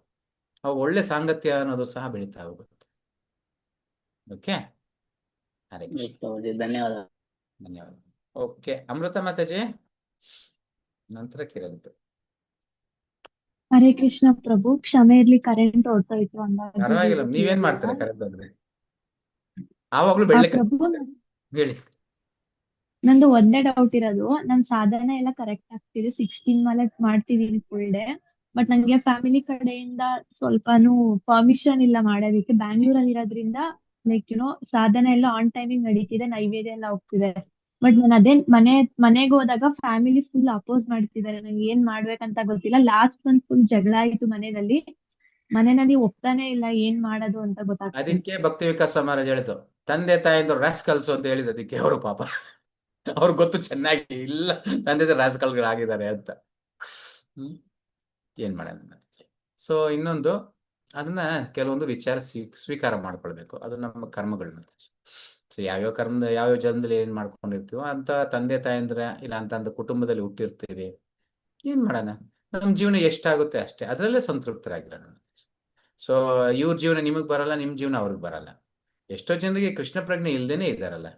[SPEAKER 1] ಅವಾಗ ಒಳ್ಳೆ ಸಾಂಗತ್ಯ ಅನ್ನೋದು ಸಹ ಬೆಳೀತಾ ಹೋಗುತ್ತೆ. ಓಕೆ, ಹರೇ ಕೃಷ್ಣ.
[SPEAKER 4] ಧನ್ಯವಾದ.
[SPEAKER 1] ಧನ್ಯವಾದ. ಓಕೆ, ಅಮೃತ ಮಾತಾಜಿ, ನಂತರ ಕಿರಣ್.
[SPEAKER 8] ಹರೇ ಕೃಷ್ಣ ಪ್ರಭು, ಕ್ಷಮೆ ಇರ್ಲಿ, ಕರೆಂಟ್ ಹೊರಟೋಯ್ತು.
[SPEAKER 1] ಪರವಾಗಿಲ್ಲ, ನೀವೇನ್ ಮಾಡ್ತೀರಾ ಕರೆಕ್ಟ್ ಆದ್ರೆ? ಆವಾಗ್ಲೂ ಬೆಳಿಗ್ಗೆ ಹೇಳಿ.
[SPEAKER 8] ನಂದು ಒಂದೇ ಡೌಟ್ ಇರೋದು, ನನ್ ಸಾಧನೆ ಎಲ್ಲ ಕರೆಕ್ಟ್ ಆಗ್ತಿದೆ, 16 ಮೇಲೆ ಮಾಡ್ತಿದೀನಿ ಫುಲ್ ಡೇ. ಬಟ್ ನಂಗೆ ಫ್ಯಾಮಿಲಿ ಕಡೆಯಿಂದ ಸ್ವಲ್ಪನೂ ಪರ್ಮಿಷನ್ ಇಲ್ಲ ಮಾಡೋದಕ್ಕೆ. ಬ್ಯಾಂಗ್ಳೂರಲ್ಲಿ ಇರೋದ್ರಿಂದ ಲೈಕ್ ಸಾಧನೆ ಎಲ್ಲ ಆನ್ ಟೈಮಿಂಗ್ ನಡೀತಿದೆ, ನೈವೇದ್ಯ ಎಲ್ಲ ಹೋಗ್ತಿದೆ. ಬಟ್ ನಾನು ಅದೇ ಮನೆಗೆ ಹೋದಾಗ ಫ್ಯಾಮಿಲಿ ಫುಲ್ ಅಪೋಸ್ ಮಾಡ್ತಿದ್ದಾರೆ. ನಂಗೆ ಏನ್ ಮಾಡ್ಬೇಕಂತ ಗೊತ್ತಿಲ್ಲ. ಲಾಸ್ಟ್ ಒಂದ್ ಫುಲ್ ಜಗಳ ಆಯ್ತು ಮನೆಯಲ್ಲಿ ಒಪ್ತಾನೆ ಇಲ್ಲ, ಏನ್ ಮಾಡೋದು ಅಂತ ಗೊತ್ತಾಗ್ತಿಲ್ಲ.
[SPEAKER 1] ಅದಕ್ಕೆ ಭಕ್ತಿ ವಿಕಾಸ್ ಸಮಾಜ ಹೇಳಿತು, ತಂದೆ ತಾಯಿಂದ್ರು ರಾಸ್ ಕಲ್ಸು ಅಂತ ಹೇಳಿದ. ಅದಕ್ಕೆ ಅವರು ಪಾಪ ಅವ್ರಿಗೆ ಗೊತ್ತು ಚೆನ್ನಾಗಿ, ಇಲ್ಲ ತಂದೆ ರಾಸ್ಕಲ್ಗಳಾಗಿದ್ದಾರೆ ಅಂತ. ಏನ್ ಮಾಡೋಣ. ಸೊ ಇನ್ನೊಂದು, ಅದನ್ನ ಕೆಲವೊಂದು ವಿಚಾರ ಸ್ವೀಕಾರ ಮಾಡ್ಕೊಳ್ಬೇಕು. ಅದು ನಮ್ಮ ಕರ್ಮಗಳು. ಸೊ ಯಾವ್ಯಾವ ಕರ್ಮದ ಯಾವ್ಯಾವ ಜನ್ಮದಲ್ಲಿ ಏನ್ ಮಾಡ್ಕೊಂಡಿರ್ತೀವೋ ಅಂತ ತಂದೆ ತಾಯಂದ್ರ ಇಲ್ಲ ಅಂತ ಕುಟುಂಬದಲ್ಲಿ ಹುಟ್ಟಿರ್ತೀವಿ. ಏನ್ ಮಾಡೋಣ, ನಮ್ ಜೀವನ ಎಷ್ಟಾಗುತ್ತೆ ಅಷ್ಟೇ, ಅದ್ರಲ್ಲೇ ಸಂತೃಪ್ತರಾಗಿರೋಣ. ಸೊ ಇವ್ರ ಜೀವನ ನಿಮಗ್ ಬರಲ್ಲ, ನಿಮ್ ಜೀವನ ಅವ್ರಿಗೆ ಬರಲ್ಲ. ಎಷ್ಟೋ ಜನರಿಗೆ ಕೃಷ್ಣ ಪ್ರಜ್ಞೆ ಇಲ್ದೇನೆ ಇದ್ದಾರಲ್ಲ,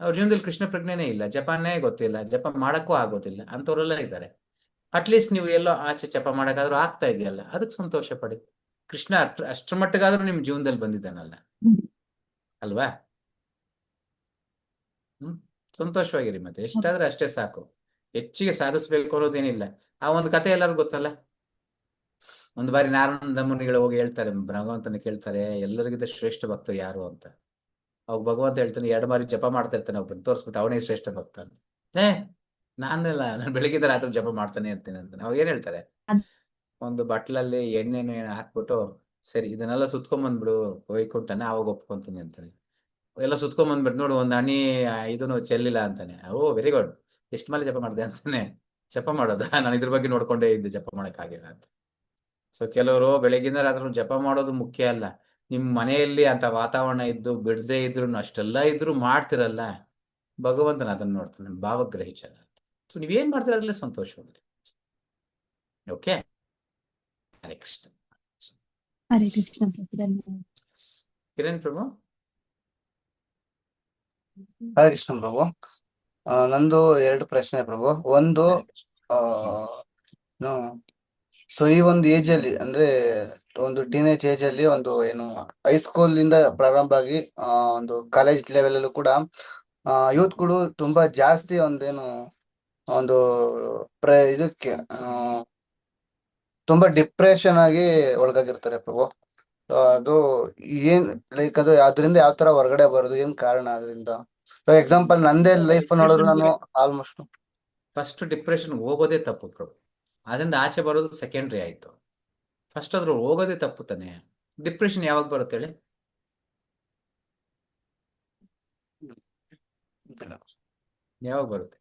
[SPEAKER 1] ಅವ್ರ ಜೀವನದಲ್ಲಿ ಕೃಷ್ಣ ಪ್ರಜ್ಞೆನೇ ಇಲ್ಲ, ಜಪನೇ ಗೊತ್ತಿಲ್ಲ, ಜಪ ಮಾಡಕ್ಕೂ ಆಗೋದಿಲ್ಲ, ಅಂತವ್ರೆಲ್ಲ ಇದ್ದಾರೆ. ಅಟ್ಲೀಸ್ಟ್ ನೀವು ಎಲ್ಲೋ ಆಚೆ ಜಪ ಮಾಡಕ್ಕಾದ್ರೂ ಆಗ್ತಾ ಇದೆಯಲ್ಲ, ಅದಕ್ಕೆ ಸಂತೋಷ ಪಡಿ. ಕೃಷ್ಣ ಅಷ್ಟ್ರ ಮಟ್ಟಿಗಾದ್ರೂ ನಿಮ್ ಜೀವನದಲ್ಲಿ ಬಂದಿದ್ದಾನಲ್ಲ, ಅಲ್ವಾ? ಸಂತೋಷವಾಗಿರಿ. ಮತ್ತೆ ಎಷ್ಟಾದ್ರೆ ಅಷ್ಟೇ ಸಾಕು, ಹೆಚ್ಚಿಗೆ ಸಾಧಿಸ್ಬೇಕು ಅನ್ನೋದೇನಿಲ್ಲ. ಆ ಒಂದು ಕತೆ ಎಲ್ಲರಿಗೂ ಗೊತ್ತಲ್ಲ. ಒಂದು ಬಾರಿ ನಾರಾಯಣ ಮುನಿಗಳು ಹೋಗಿ ಹೇಳ್ತಾರೆ, ಭಗವಂತನ ಕೇಳ್ತಾರೆ, ಎಲ್ಲರಿಗಿಂತ ಶ್ರೇಷ್ಠ ಭಕ್ತರು ಯಾರು ಅಂತ. ಅವಾಗ ಭಗವಂತ ಹೇಳ್ತಾನೆ, 2 ಬಾರಿ ಜಪ ಮಾಡ್ತಾ ಇರ್ತಾನೆ ಒಬ್ಬನ್ ತೋರಿಸ್ಬಿಟ್ಟು, ಅವನೇ ಶ್ರೇಷ್ಠ ಭಕ್ತ ಅಂತ. ನಾನೆಲ್ಲ ನಾನು ಬೆಳಿಗ್ಗೆ ರಾತ್ರಿ ಜಪ ಮಾಡ್ತಾನೆ ಇರ್ತೀನಿ ಅಂತಾನೆ. ಅವಾಗ ಏನ್ ಹೇಳ್ತಾರೆ, ಒಂದು ಬಟ್ಲಲ್ಲಿ ಎಣ್ಣೆನ ಹಾಕ್ಬಿಟ್ಟು, ಸರಿ ಇದನ್ನೆಲ್ಲ ಸುತ್ಕೊಂಡ್ ಬಂದ್ಬಿಡು ವೈಕುಂಠನ, ಅವಾಗ ಒಪ್ಕೊಂತೀನಿ ಅಂತಾನೆ. ಎಲ್ಲ ಸುತ್ಕೊಂಡ್ ಬಂದ್ಬಿಟ್ಟು ನೋಡು, ಒಂದ್ ಹನಿ ಇದನ್ನು ಚೆಲ್ಲಿಲ್ಲ ಅಂತಾನೆ. ಓ ವೆರಿ ಗುಡ್, ಎಷ್ಟು ಮೇಲೆ ಜಪ ಮಾಡಿದೆ ಅಂತಾನೆ. ಜಪ ಮಾಡೋದಾ, ನಾನು ಇದ್ರ ಬಗ್ಗೆ ನೋಡ್ಕೊಂಡೇ ಇದ್ದೆ, ಜಪ ಮಾಡಕ್ ಆಗಿಲ್ಲ ಅಂತ. ಸೊ ಕೆಲವರು ಬೆಳಗಿಂದ ರಾತ್ರಿ ಜಪ ಮಾಡೋದು ಮುಖ್ಯ ಅಲ್ಲ. ನಿಮ್ ಮನೆಯಲ್ಲಿ ಅಂತ ವಾತಾವರಣ ಇದ್ದು ಬಿಡದೆ ಇದ್ರು ಅಷ್ಟೆಲ್ಲ ಇದ್ರು ಮಾಡ್ತಿರಲ್ಲ, ಭಗವಂತನ ಅದನ್ನ ನೋಡ್ತಾನೆ, ಭಾವಗ್ರಹಿಚನ ಅಂತ. ಸೊ ನೀವೇನ್ ಮಾಡ್ತೀರ ಅದ್ರಲ್ಲೇ ಸಂತೋಷವಾಗ್ರಿ. ಓಕೆ, ಹರೇ ಕೃಷ್ಣ.
[SPEAKER 8] ಹರೇ ಕೃಷ್ಣ ಪ್ರಭು, ಧನ್ಯವಾದ.
[SPEAKER 1] ಕಿರಣ್ ಪ್ರಭು.
[SPEAKER 2] ಹರೇ ಕೃಷ್ಣ ಪ್ರಭು. ನಂದು 2 ಪ್ರಶ್ನೆ ಪ್ರಭು. ಒಂದು, ಸೊ ಈ ಒಂದು ಏಜ್ ಅಲ್ಲಿ, ಅಂದ್ರೆ ಒಂದು ಟೀನೇಜ್ ಏಜ್ ಅಲ್ಲಿ, ಒಂದು ಏನು ಹೈಸ್ಕೂಲ್ ಇಂದ ಪ್ರಾರಂಭ ಆಗಿ ಒಂದು ಕಾಲೇಜ್ ಲೆವೆಲ್ ಅಲ್ಲೂ ಕೂಡ ಯೂತ್ಗಳು ತುಂಬಾ ಜಾಸ್ತಿ ಒಂದೇನು ಒಂದು ಇದಕ್ಕೆ ತುಂಬಾ ಡಿಪ್ರೆಷನ್ ಆಗಿ ಒಳಗಾಗಿರ್ತಾರೆ ಪ್ರಭು. ಅದು ಏನ್ ಲೈಕ್ ಅದು ಅದರಿಂದ ಯಾವ ತರ ಹೊರಗಡೆ ಬರೋದು, ಏನ್ ಕಾರಣ ಅದರಿಂದ? ಎಕ್ಸಾಂಪಲ್ ನಂದೇ ಲೈಫ್ ನೋಡಿದ್ರು, ನಾನು ಆಲ್ಮೋಸ್ಟ್
[SPEAKER 1] ಫಸ್ಟ್ ಡಿಪ್ರೆಷನ್ ಹೋಗೋದೇ ತಪ್ಪು ಪ್ರಭು. ಅದರಿಂದ ಆಚೆ ಬರೋದು ಸೆಕೆಂಡ್ರಿ ಆಯ್ತು. ಫಸ್ಟ್ ಅದ್ರ ಹೋಗೋದೇ ತಪ್ಪು ತಾನೆ. ಡಿಪ್ರೆಷನ್ ಯಾವಾಗ ಬರುತ್ತೆ ಹೇಳಿ? ಯಾವಾಗ ಬರುತ್ತೆ?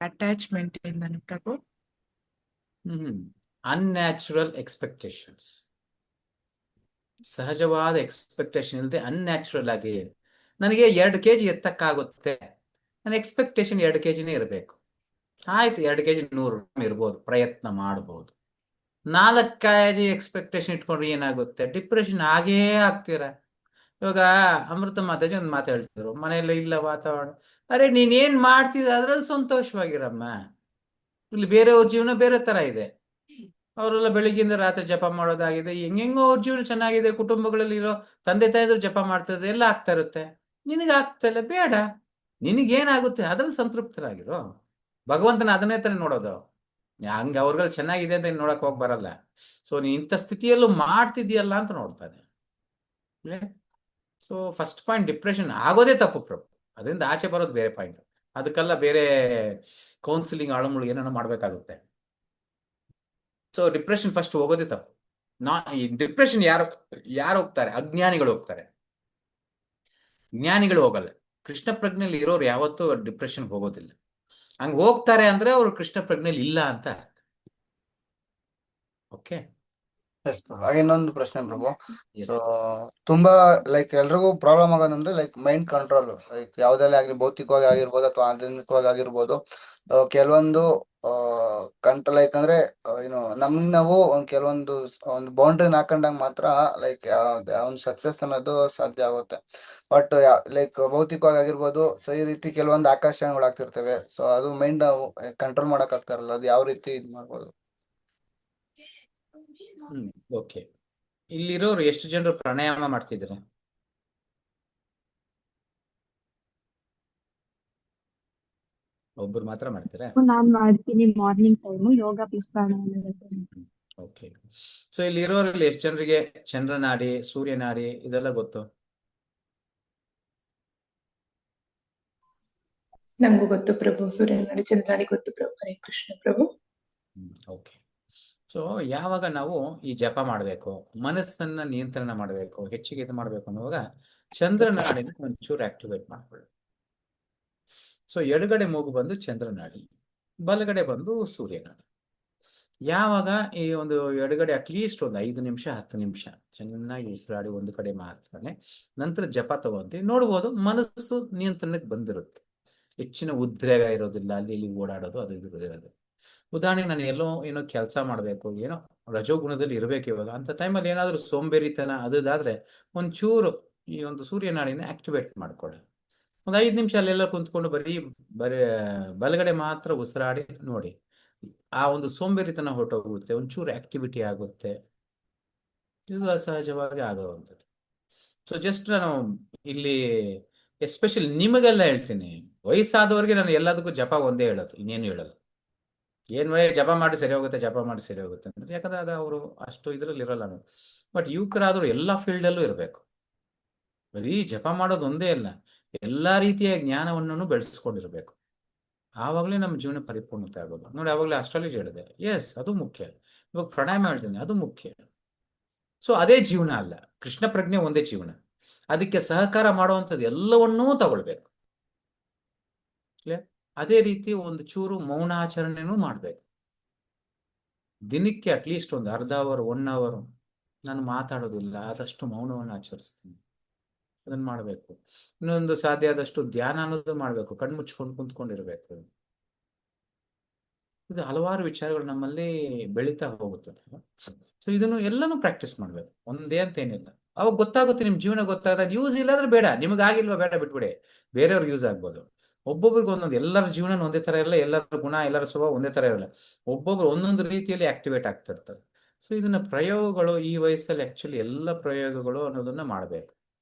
[SPEAKER 9] ಅಟ್ಯಾಚ್ಮೆಂಟ್ ಇಂದ ಪ್ರಭು.
[SPEAKER 1] ಅನ್ಯಾಚುರಲ್ ಎಕ್ಸ್ಪೆಕ್ಟೇಷನ್ಸ್, ಸಹಜವಾದ ಎಕ್ಸ್ಪೆಕ್ಟೇಷನ್ ಇಲ್ಲದೆ ಅನ್ಯಾಚುರಲ್ ಆಗಿ, ನನಗೆ 2 kg ಎತ್ತಕ್ಕಾಗುತ್ತೆ, ನನ್ನ ಎಕ್ಸ್ಪೆಕ್ಟೇಷನ್ 2 kgನೇ ಇರಬೇಕು. ಆಯ್ತು, 2 kg 100 ಗ್ರಾಮ್ ಇರ್ಬೋದು, ಪ್ರಯತ್ನ ಮಾಡ್ಬೋದು. 4 kg ಎಕ್ಸ್ಪೆಕ್ಟೇಷನ್ ಇಟ್ಕೊಂಡ್ರೆ ಏನಾಗುತ್ತೆ? ಡಿಪ್ರೆಷನ್ ಆಗೇ ಆಗ್ತೀರ. ಇವಾಗ ಅಮೃತ ಮಾತಾಜಿ ಒಂದು ಮಾತು ಹೇಳ್ತಿದ್ರು, ಮನೆಯಲ್ಲಿ ಇಲ್ಲ ವಾತಾವರಣ. ಅರೆ ನೀನೇನ್ ಮಾಡ್ತಿದ್ದ ಅದ್ರಲ್ಲಿ ಸಂತೋಷವಾಗಿರಮ್ಮ. ಇಲ್ಲಿ ಬೇರೆಯವ್ರ ಜೀವನ ಬೇರೆ ತರ ಇದೆ. ಅವರೆಲ್ಲ ಬೆಳಿಗ್ಗೆಯಿಂದ ರಾತ್ರಿ ಜಪ ಮಾಡೋದಾಗಿದೆ, ಹೆಂಗೆಂಗೋ ಅವ್ರ ಜೀವನ ಚೆನ್ನಾಗಿದೆ, ಕುಟುಂಬಗಳಲ್ಲಿ ಇರೋ ತಂದೆ ತಾಯಿದ್ರು ಜಪ ಮಾಡ್ತಿದ್ರೆ ಎಲ್ಲ ಆಗ್ತಾ ಇರುತ್ತೆ, ನಿನಗೆ ಆಗ್ತಾ ಇಲ್ಲ. ಬೇಡ, ನಿನಗೇನಾಗುತ್ತೆ ಅದ್ರಲ್ಲಿ ಸಂತೃಪ್ತರಾಗಿರೋ. ಭಗವಂತನ ಅದನ್ನೇ ತಾನೆ ನೋಡೋದು. ಹಂಗ ಅವ್ರಗಳು ಚೆನ್ನಾಗಿದೆ ಅಂತ ನೋಡಕ್ ಹೋಗ್ ಬರಲ್ಲ. ಸೊ ನೀ ಇಂಥ ಸ್ಥಿತಿಯಲ್ಲೂ ಮಾಡ್ತಿದ್ಯಲ್ಲ ಅಂತ ನೋಡ್ತಾನೆ. ಸೊ ಫಸ್ಟ್ ಪಾಯಿಂಟ್, ಡಿಪ್ರೆಷನ್ ಆಗೋದೇ ತಪ್ಪು ಪ್ರಭು. ಅದರಿಂದ ಆಚೆ ಬರೋದು ಬೇರೆ ಪಾಯಿಂಟ್. ಅದಕ್ಕೆಲ್ಲ ಬೇರೆ ಕೌನ್ಸಿಲಿಂಗ್ ಆಳಮುಳು ಏನೇನೋ ಮಾಡ್ಬೇಕಾಗುತ್ತೆ. ಸೊ ಡಿಪ್ರೆಷನ್ ಫಸ್ಟ್ ಹೋಗೋದೇ ತಪ್ಪು. ಈ ಡಿಪ್ರೆಷನ್ ಯಾರು ಹೋಗ್ತಾರೆ? ಅಜ್ಞಾನಿಗಳು ಹೋಗ್ತಾರೆ, ಜ್ಞಾನಿಗಳು ಹೋಗಲ್ಲ. ಕೃಷ್ಣ ಪ್ರಜ್ಞೆಯಲ್ಲಿ ಇರೋರು ಯಾವತ್ತೂ ಡಿಪ್ರೆಷನ್ ಹೋಗೋದಿಲ್ಲ. ಹಂಗ ಹೋಗ್ತಾರೆ ಅಂದ್ರೆ ಅವರು ಕೃಷ್ಣ ಪ್ರಜ್ಞೆಯಲ್ಲಿ ಇಲ್ಲ ಅಂತ ಅರ್ಥ. ಓಕೆ,
[SPEAKER 2] ಇನ್ನೊಂದು ಪ್ರಶ್ನೆ ಪ್ರಭು. ಸೊ ತುಂಬಾ ಲೈಕ್ ಎಲ್ರಿಗೂ ಪ್ರಾಬ್ಲಮ್ ಆಗೋದಂದ್ರೆ ಲೈಕ್ ಮೈಂಡ್ ಕಂಟ್ರೋಲ್, ಲೈಕ್ ಯಾವ್ದೆಲ್ಲ ಆಗ್ಲಿ, ಭೌತಿಕವಾಗಿ ಆಗಿರ್ಬೋದು ಅಥವಾ ಆಧ್ಯಾತ್ಮಿಕವಾಗಿ ಆಗಿರ್ಬೋದು. ಕೆಲವೊಂದು ಕಂಟ್ರೋಲ್ ಲೈಕ್ ಅಂದ್ರೆ ಏನು ನಮ್ಗೆ ನಾವು ಕೆಲವೊಂದು ಒಂದು ಬೌಂಡ್ರಿನ ಹಾಕೊಂಡಾಗ ಮಾತ್ರ ಲೈಕ್ ಒಂದು ಸಕ್ಸಸ್ ಅನ್ನೋದು ಸಾಧ್ಯ ಆಗುತ್ತೆ. ಬಟ್ ಲೈಕ್ ಭೌತಿಕವಾಗಿ ಆಗಿರ್ಬೋದು, ಸೊ ಈ ರೀತಿ ಕೆಲವೊಂದು ಆಕರ್ಷಣೆಗಳು ಆಗ್ತಿರ್ತವೆ. ಸೊ ಅದು ಮೈಂಡ್ ನಾವು ಕಂಟ್ರೋಲ್ ಮಾಡಕ್ ಆಗ್ತಾರಲ್ಲ, ಅದು ಯಾವ ರೀತಿ ಇದು ಮಾಡ್ಬೋದು?
[SPEAKER 1] ಓಕೆ, ಇಲ್ಲಿರೋರು ಎಷ್ಟು ಜನರು ಪ್ರಾಣಾಯಾಮ ಮಾಡ್ತಿದ್ರೆ? ಒಬ್ರು ಮಾತ್ರ ಮಾಡ್ತೀರಾ?
[SPEAKER 8] ನಾನ್ ಮಾಡ್ತೀನಿ, ಮಾರ್ನಿಂಗ್ ಟೈಮ್ ಯೋಗ ಪ್ಲಸ್ ಪ್ರಾಣಾಯಾಮ.
[SPEAKER 1] ಓಕೆ, ಸೊ ಇಲ್ಲಿರೋರಲ್ಲಿ ಎಷ್ಟು ಜನರಿಗೆ ಚಂದ್ರನಾಡಿ, ಸೂರ್ಯನಾಡಿ ಇದೆಲ್ಲ ಗೊತ್ತು?
[SPEAKER 9] ನಂಗೂ ಗೊತ್ತು ಪ್ರಭು, ಸೂರ್ಯನಾಡಿ ಚಂದ್ರನಾಡಿ ಗೊತ್ತು ಪ್ರಭು. ಹರೇ ಕೃಷ್ಣ ಪ್ರಭು.
[SPEAKER 1] ಓಕೆ, ಸೊ ಯಾವಾಗ ನಾವು ಈ ಜಪ ಮಾಡಬೇಕು, ಮನಸ್ಸನ್ನ ನಿಯಂತ್ರಣ ಮಾಡಬೇಕು, ಹೆಚ್ಚಿಗೆ ಇದು ಮಾಡಬೇಕು ಅನ್ನುವಾಗ ಚಂದ್ರನಾಡಿನ ಒಂಚೂರು ಆಕ್ಟಿವೇಟ್ ಮಾಡ್ಕೊಳ್ಳಿ. ಸೊ ಎಡಗಡೆ ಮೂಗು ಬಂದು ಚಂದ್ರನಾಡಿ, ಬಲಗಡೆ ಬಂದು ಸೂರ್ಯನಾಡಿ. ಯಾವಾಗ ಈ ಒಂದು ಎಡಗಡೆ ಅಟ್ಲೀಸ್ಟ್ ಒಂದು 5 ನಿಮಿಷ 10 ನಿಮಿಷ ಚೆನ್ನಾಗಿ ಉಸಿರಾಡಿ ಒಂದು ಕಡೆ ಮಾಡ್ತಾನೆ, ನಂತರ ಜಪ ತಗೊಂಡು ನೋಡ್ಬೋದು, ಮನಸ್ಸು ನಿಯಂತ್ರಣಕ್ಕೆ ಬಂದಿರುತ್ತೆ. ಹೆಚ್ಚಿನ ಉದ್ರೇಗ ಇರೋದಿಲ್ಲ, ಅಲ್ಲಿ ಇಲ್ಲಿ ಓಡಾಡೋದು ಅದು ಇರೋದು. ಉದಾಹರಣೆಗೆ ನಾನು ಎಲ್ಲೋ ಏನೋ ಕೆಲಸ ಮಾಡಬೇಕು, ಏನೋ ರಜೋಗುಣದಲ್ಲಿ ಇರಬೇಕು ಇವಾಗ ಅಂತ ಟೈಮಲ್ಲಿ ಏನಾದರೂ ಸೋಂಬೇರಿತನ ಅದಾದ್ರೆ ಒಂಚೂರು ಈ ಒಂದು ಸೂರ್ಯನಾಡಿನ ಆಕ್ಟಿವೇಟ್ ಮಾಡ್ಕೊಳ್ಳಿ. ಒಂದು 5 ನಿಮಿಷ ಅಲ್ಲೆಲ್ಲ ಕುಂತ್ಕೊಂಡು ಬರೀ ಬಲಗಡೆ ಮಾತ್ರ ಉಸಿರಾಡಿ ನೋಡಿ. ಆ ಒಂದು ಸೋಂಬೇರಿತನ ಹೊರಟೋಗುತ್ತೆ, ಒಂಚೂರು ಆಕ್ಟಿವಿಟಿ ಆಗುತ್ತೆ. ಇದು ಸಹಜವಾಗಿ ಆಗುವಂಥದ್ದು. ಸೊ ಜಸ್ಟ್ ನಾನು ಇಲ್ಲಿ ಎಸ್ಪೆಷಲಿ ನಿಮಗೆಲ್ಲ ಹೇಳ್ತೀನಿ, ವಯಸ್ಸಾದವರಿಗೆ ನಾನು ಎಲ್ಲದಕ್ಕೂ ಜಪ ಒಂದೇ ಹೇಳೋದು, ಇನ್ನೇನು ಹೇಳೋದು. ಏನ್ ಜಪ ಮಾಡಿ ಸರಿ ಹೋಗುತ್ತೆ, ಜಪ ಮಾಡಿ ಸರಿ ಹೋಗುತ್ತೆ ಅಂದ್ರೆ, ಯಾಕಂದ್ರೆ ಅದು ಅವರು ಅಷ್ಟು ಇದ್ರಲ್ಲಿ ಇರಲ್ಲ. ಬಟ್ ಯುವಕರಾದ್ರು ಎಲ್ಲಾ ಫೀಲ್ಡಲ್ಲೂ ಇರಬೇಕು. ಬರೀ ಜಪ ಮಾಡೋದು ಒಂದೇ ಅಲ್ಲ, ಎಲ್ಲಾ ರೀತಿಯ ಜ್ಞಾನವನ್ನು ಬೆಳೆಸ್ಕೊಂಡಿರ್ಬೇಕು. ಆವಾಗಲೇ ನಮ್ಮ ಜೀವನ ಪರಿಪೂರ್ಣತೆ ಆಗೋದು. ನೋಡಿ, ಆವಾಗಲೇ ಅಸ್ಟ್ರಾಲಜಿ ಹೇಳಿದೆ, ಎಸ್ ಅದು ಮುಖ್ಯ. ಇವಾಗ ಪ್ರಾಣಾಯಾಮ ಹೇಳ್ತೀನಿ, ಅದು ಮುಖ್ಯ. ಸೊ ಅದೇ ಜೀವನ ಅಲ್ಲ, ಕೃಷ್ಣ ಪ್ರಜ್ಞೆ ಒಂದೇ ಜೀವನ. ಅದಕ್ಕೆ ಸಹಕಾರ ಮಾಡುವಂಥದ್ದು ಎಲ್ಲವನ್ನೂ ತಗೊಳ್ಬೇಕು. ಅದೇ ರೀತಿ ಒಂದು ಚೂರು ಮೌನಾಚರಣೆನೂ ಮಾಡ್ಬೇಕು. ದಿನಕ್ಕೆ ಅಟ್ಲೀಸ್ಟ್ ಒಂದು ಅರ್ಧ ಅವರ್ 1 ಅವರ್ ನಾನು ಮಾತಾಡೋದಿಲ್ಲ, ಆದಷ್ಟು ಮೌನವನ್ನು ಆಚರಿಸ್ತೀನಿ. ಅದನ್ನ ಮಾಡ್ಬೇಕು. ಇನ್ನೊಂದು ಸಾಧ್ಯ ಆದಷ್ಟು ಧ್ಯಾನ ಅನ್ನೋದು ಮಾಡ್ಬೇಕು, ಕಣ್ಣು ಮುಚ್ಕೊಂಡು ಕುಂತ್ಕೊಂಡಿರ್ಬೇಕು. ಇದು ಹಲವಾರು ವಿಚಾರಗಳು ನಮ್ಮಲ್ಲಿ ಬೆಳೀತಾ ಹೋಗುತ್ತದೆ. ಸೊ ಇದನ್ನು ಎಲ್ಲಾನು ಪ್ರಾಕ್ಟೀಸ್ ಮಾಡ್ಬೇಕು, ಒಂದೇ ಅಂತ ಏನಿಲ್ಲ. ಅವಾಗ ಗೊತ್ತಾಗುತ್ತೆ, ನಿಮ್ ಜೀವನ ಗೊತ್ತಾಗದ. ಯೂಸ್ ಇಲ್ಲ ಅಂದ್ರೆ ಬೇಡ, ನಿಮಗಾಗಿಲ್ವಾ ಬೇಡ ಬಿಟ್ಬಿಡಿ, ಬೇರೆಯವ್ರಿಗೆ ಯೂಸ್ ಆಗ್ಬೋದು. ಒಬ್ಬೊಬ್ರಿಗೆ ಒಂದೊಂದು, ಎಲ್ಲರ ಜೀವನ ಒಂದೇ ತರ ಇರಲ್ಲ, ಎಲ್ಲರ ಗುಣ ಎಲ್ಲರ ಸ್ವಭಾವ ಒಂದೇ ತರ ಇರಲ್ಲ. ಒಬ್ಬೊಬ್ರು ಒಂದೊಂದು ರೀತಿಯಲ್ಲಿ ಆಕ್ಟಿವೇಟ್ ಆಗ್ತಿರ್ತಾರೆ. ಸೊ ಇದನ್ನ ಪ್ರಯೋಗಗಳು ಈ ವಯಸ್ಸಲ್ಲಿ ಆಕ್ಚುಲಿ ಎಲ್ಲ ಪ್ರಯೋಗಗಳು ಅನ್ನೋದನ್ನ ಮಾಡ್ಬೇಕು.